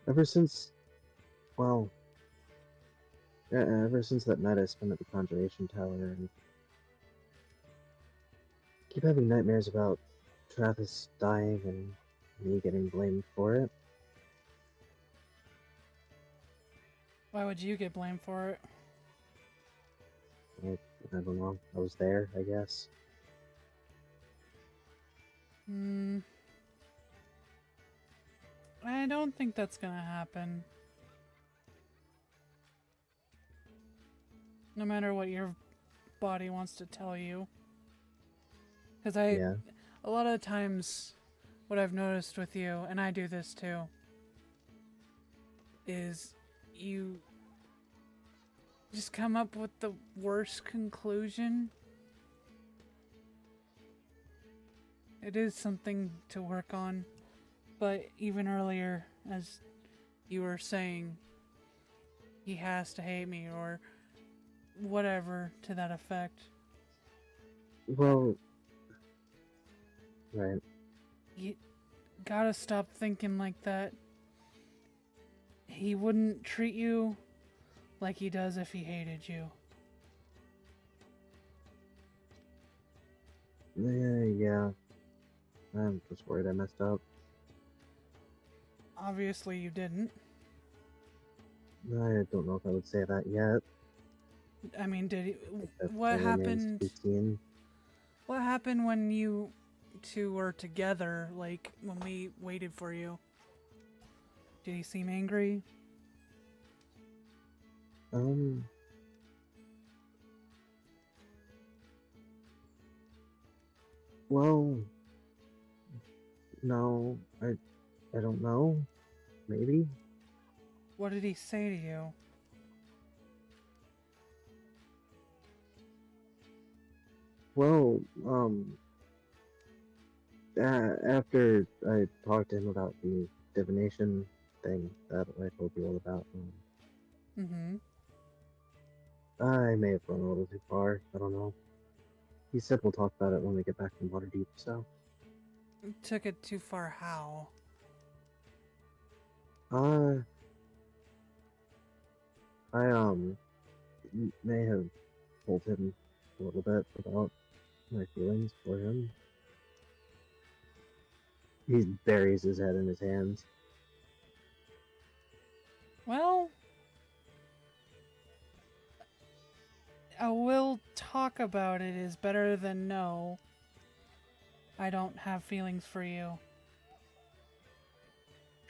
Ever since, well, Ever since that night I spent at the Conjuration Tower, and keep having nightmares about Trathis dying and me getting blamed for it. Why would you get blamed for it? I don't know. I was there, I guess. Hmm. I don't think that's gonna happen. No matter what your body wants to tell you. Because Yeah. a lot of times, what I've noticed with you, and I do this too, is you just come up with the worst conclusion. It is something to work on, but even earlier, as you were saying, he has to hate me, or whatever to that effect. Well, right. You gotta stop thinking like that. He wouldn't treat you like he does if he hated you. Yeah. I'm just worried I messed up. Obviously you didn't. I don't know if I would say that yet. I mean, did he, That what still remains to happened? be seen. What happened when you two were together, like when we waited for you? Did he seem angry? Well, no, I don't know. Maybe? What did he say to you? Well, after I talked to him about the divination thing that I told you all about, Mm-hmm. I may have gone a little too far. I don't know. He said we'll talk about it when we get back from Waterdeep, so. Took it too far how? Uh, I, may have told him a little bit about my feelings for him. He buries his head in his hands. Well, I will talk about it is better than no. I don't have feelings for you.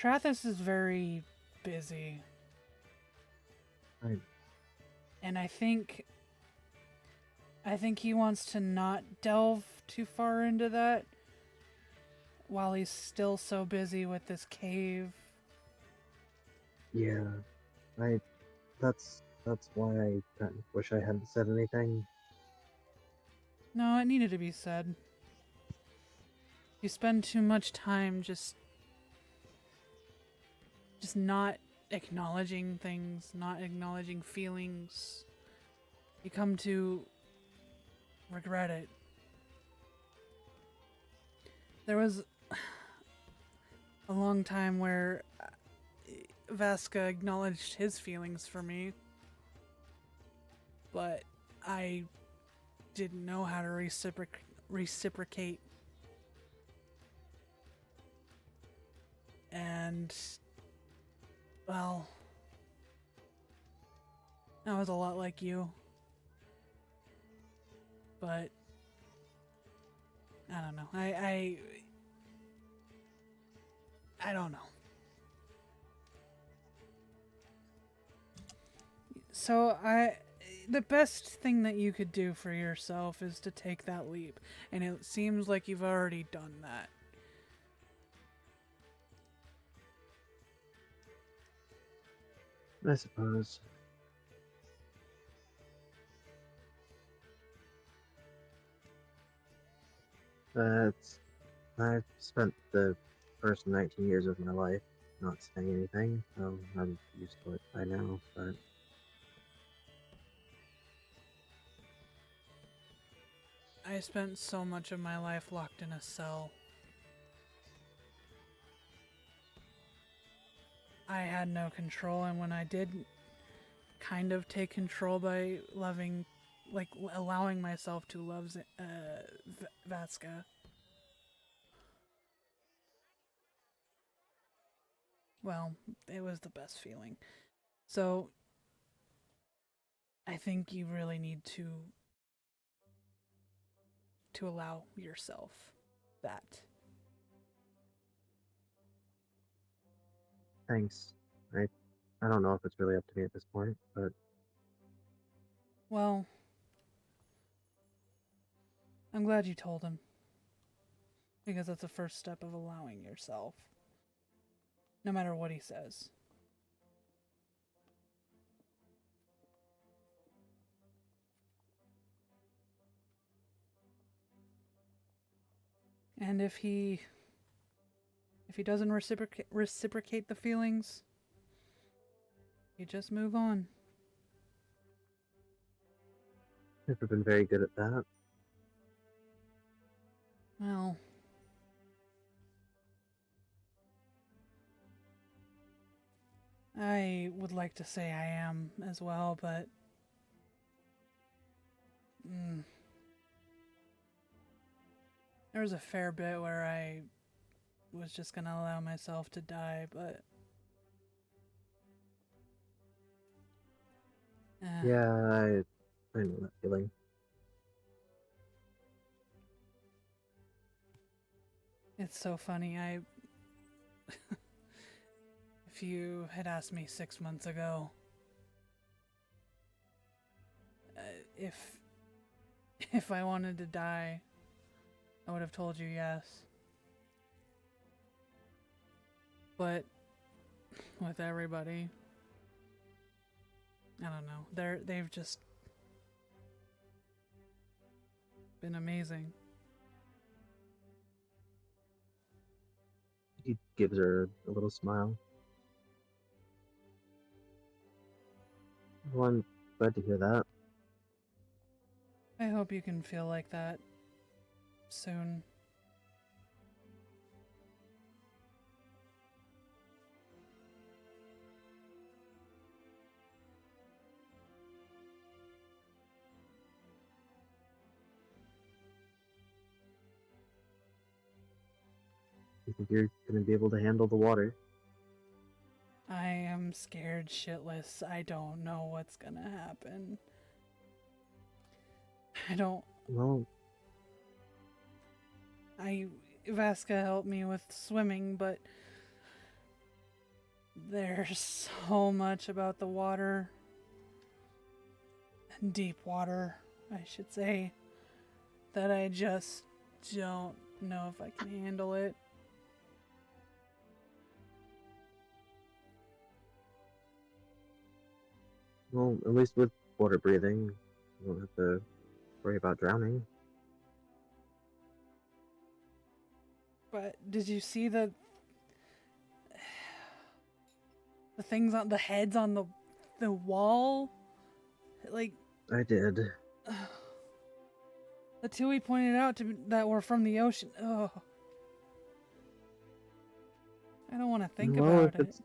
Trathis is very busy. And I think he wants to not delve too far into that while he's still so busy with this cave. Yeah, that's why I kind of wish I hadn't said anything. No, it needed to be said. You spend too much time just not acknowledging things, not acknowledging feelings. You come to regret it. There was a long time where Vasca acknowledged his feelings for me, but I didn't know how to reciprocate. And, well, I was a lot like you. But, I don't know. I don't know. So the best thing that you could do for yourself is to take that leap, and it seems like you've already done that. I suppose. I've spent the first 19 years of my life not saying anything, so I'm used to it by now, but I spent so much of my life locked in a cell. I had no control, and when I did kind of take control by allowing myself to love Vaska. Well, it was the best feeling. So, I think you really need to allow yourself that. Thanks. I don't know if it's really up to me at this point, but Well, I'm glad you told him. Because that's the first step of allowing yourself. No matter what he says. And if he doesn't reciprocate the feelings, you just move on. never been very good at that. Well, I would like to say I am as well, but there was a fair bit where I was just gonna allow myself to die, but Yeah, I know that feeling. it's so funny. If you had asked me 6 months ago, if I wanted to die, I would have told you yes. But with everybody, I don't know. They've just been amazing. He gives her a little smile. Well, I'm glad to hear that. I hope you can feel like that soon. You think you're gonna be able to handle the water? I am scared shitless. I don't know what's gonna happen. Well, Vaska helped me with swimming, but there's so much about the water, deep water, I should say, that I just don't know if I can handle it. well, at least with water breathing, you won't have to worry about drowning. But did you see the things on the heads on the wall? Like, I did. the two we pointed out that were from the ocean. Oh, I don't want to think Well, about it.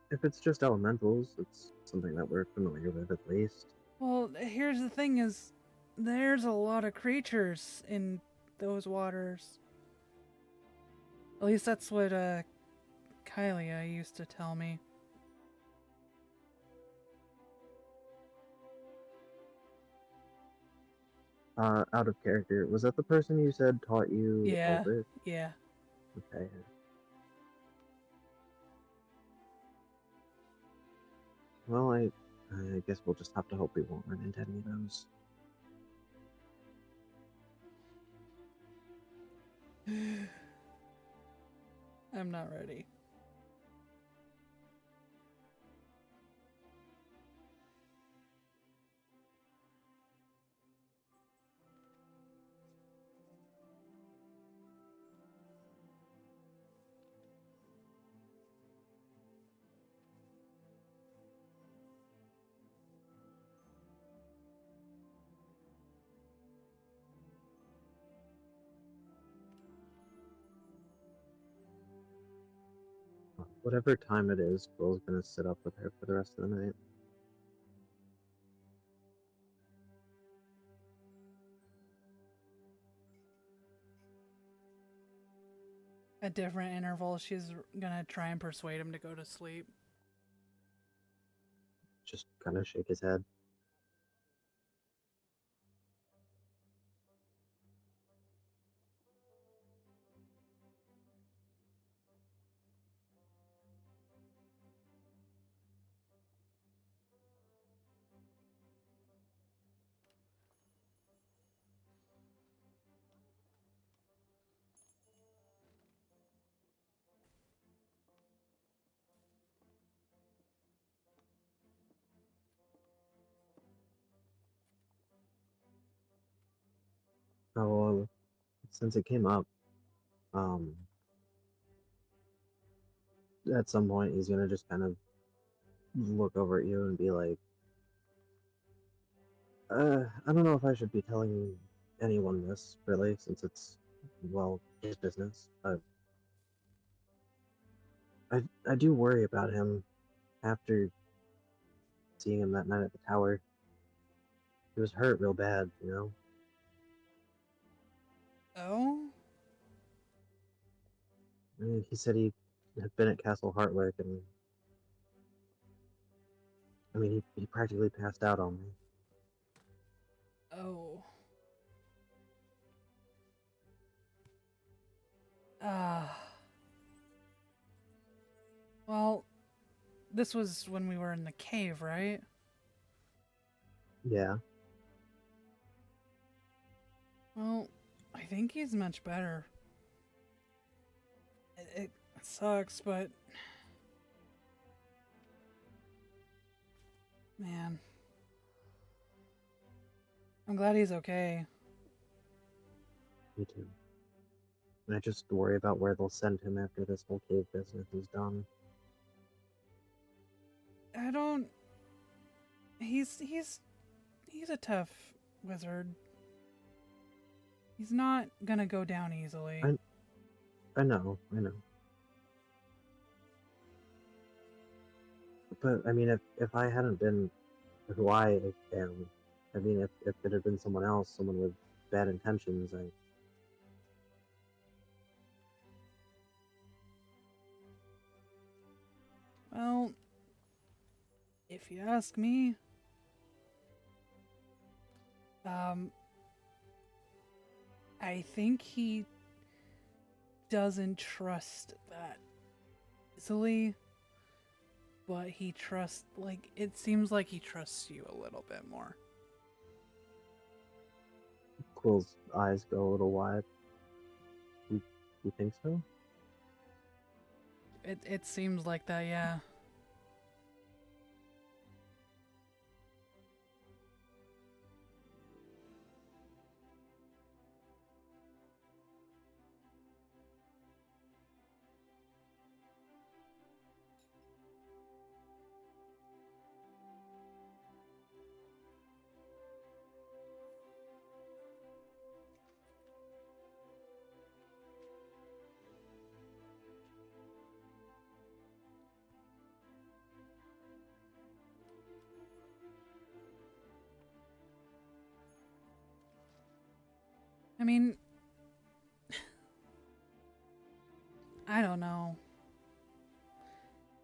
if it's just elementals, it's something that we're familiar with at least. Well, here's the thing: is there's a lot of creatures in those waters. At least that's what Kylia used to tell me. Out of character, was that the person you said taught you Yeah, Elvish? yeah. Okay. Well, I guess we'll just have to hope we won't run into any of those. I'm not ready. Whatever time it is, Quill's gonna sit up with her for the rest of the night. at different intervals, she's gonna try and persuade him to go to sleep. Just kind of shake his head. Oh, well, since it came up, um, at some point he's gonna just kind of look over at you and be like, I don't know if I should be telling anyone this, really, since it's, well, his business. I do worry about him after seeing him that night at the tower. He was hurt real bad, you know? Oh? I mean, he said he had been at Castle Heartwick, and I mean, he practically passed out on me. Oh. Ah. Well, this was when we were in the cave, right? Yeah. Well, I think he's much better. It sucks, but... Man. I'm glad he's okay. Me too. And I just worry about where they'll send him after this whole cave business is done. I don't... He's a tough wizard. He's not gonna go down easily. I know. But, I mean, if I hadn't been who I am, I mean, if it had been someone else, someone with bad intentions, Well, if you ask me, I think he doesn't trust that easily, but he trusts, like, it seems like he trusts you a little bit more. Quill's eyes go a little wide. You think so? It seems like that, yeah. I mean, I don't know.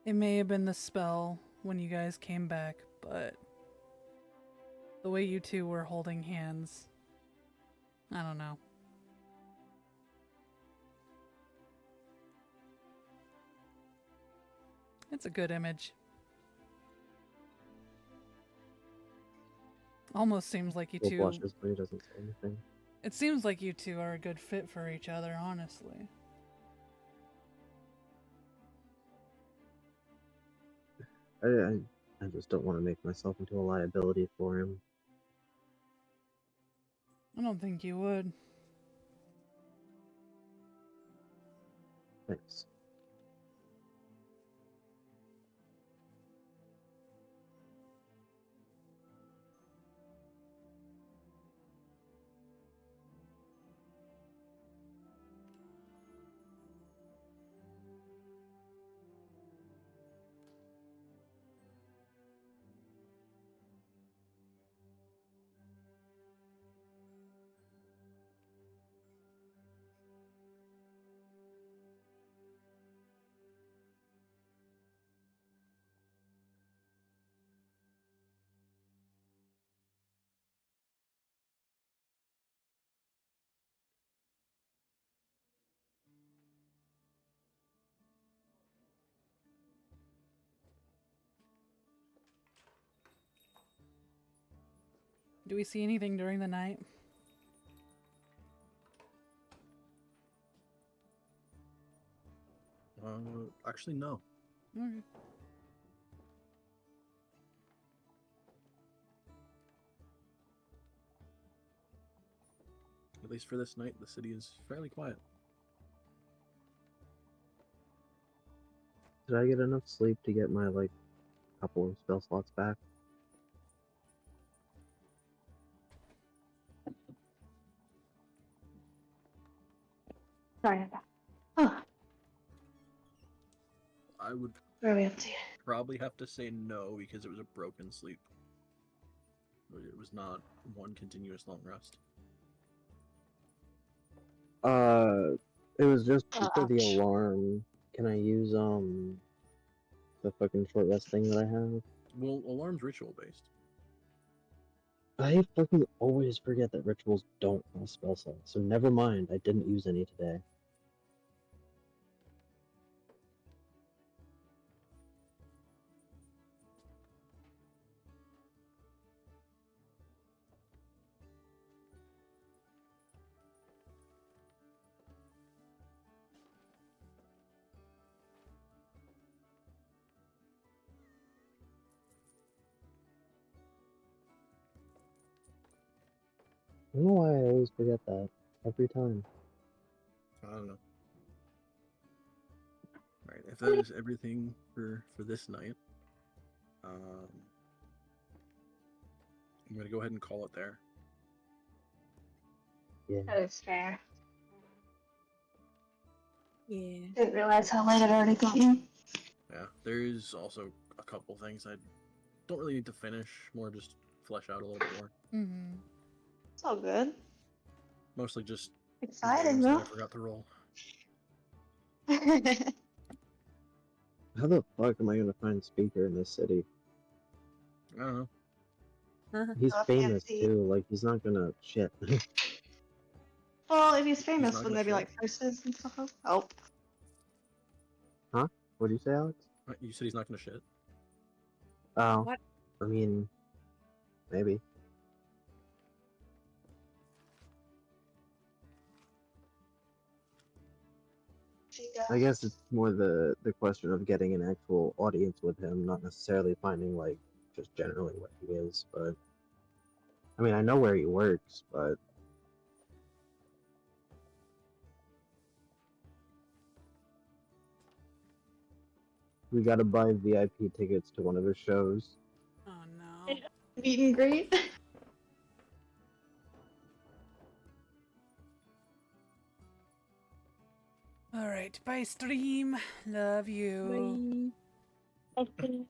It may have been the spell when you guys came back, but the way you two were holding hands, I don't know. It's a good image. Almost seems like you Quill two... blushes, but he doesn't say anything. It seems like you two are a good fit for each other, honestly. I just don't want to make myself into a liability for him. I don't think you would. Thanks. Do we see anything during the night? Actually, no. Okay. At least for this night, the city is fairly quiet. Did I get enough sleep to get my like couple of spell slots back? Sorry about that. Oh, I would where are we up to? probably have to say no because it was a broken sleep. It was not one continuous long rest. It was just for the Ouch. alarm. Can I use the fucking short rest thing that I have? Well, alarm's ritual based. I fucking always forget that rituals don't have spell slots, so never mind. I didn't use any today. I don't know why I always forget that every time. I don't know. All right, if that is everything for this night, I'm gonna go ahead and call it there. Yeah. That is fair. Yeah. Didn't realize how late it already gotten. Yeah, there's also a couple things I don't really need to finish, more just flesh out a little bit more. Mm-hmm. It's all good. Mostly just Exciting names that I though. forgot to roll. How the fuck am I gonna find Speaker in this city? I don't know. He's Oh, famous fancy. too. Like he's not gonna shit. Well, if he's famous, not wouldn't gonna there be shit? like curses and stuff? Oh, Huh? What'd you say, Alex? You said he's not gonna shit. Oh. What? I mean, maybe. I guess it's more the question of getting an actual audience with him, not necessarily finding like just generally where he is. But I mean, I know where he works, but we gotta buy VIP tickets to one of his shows. Oh no. meet and greet. All right. Bye, stream. Love you. Bye. Okay.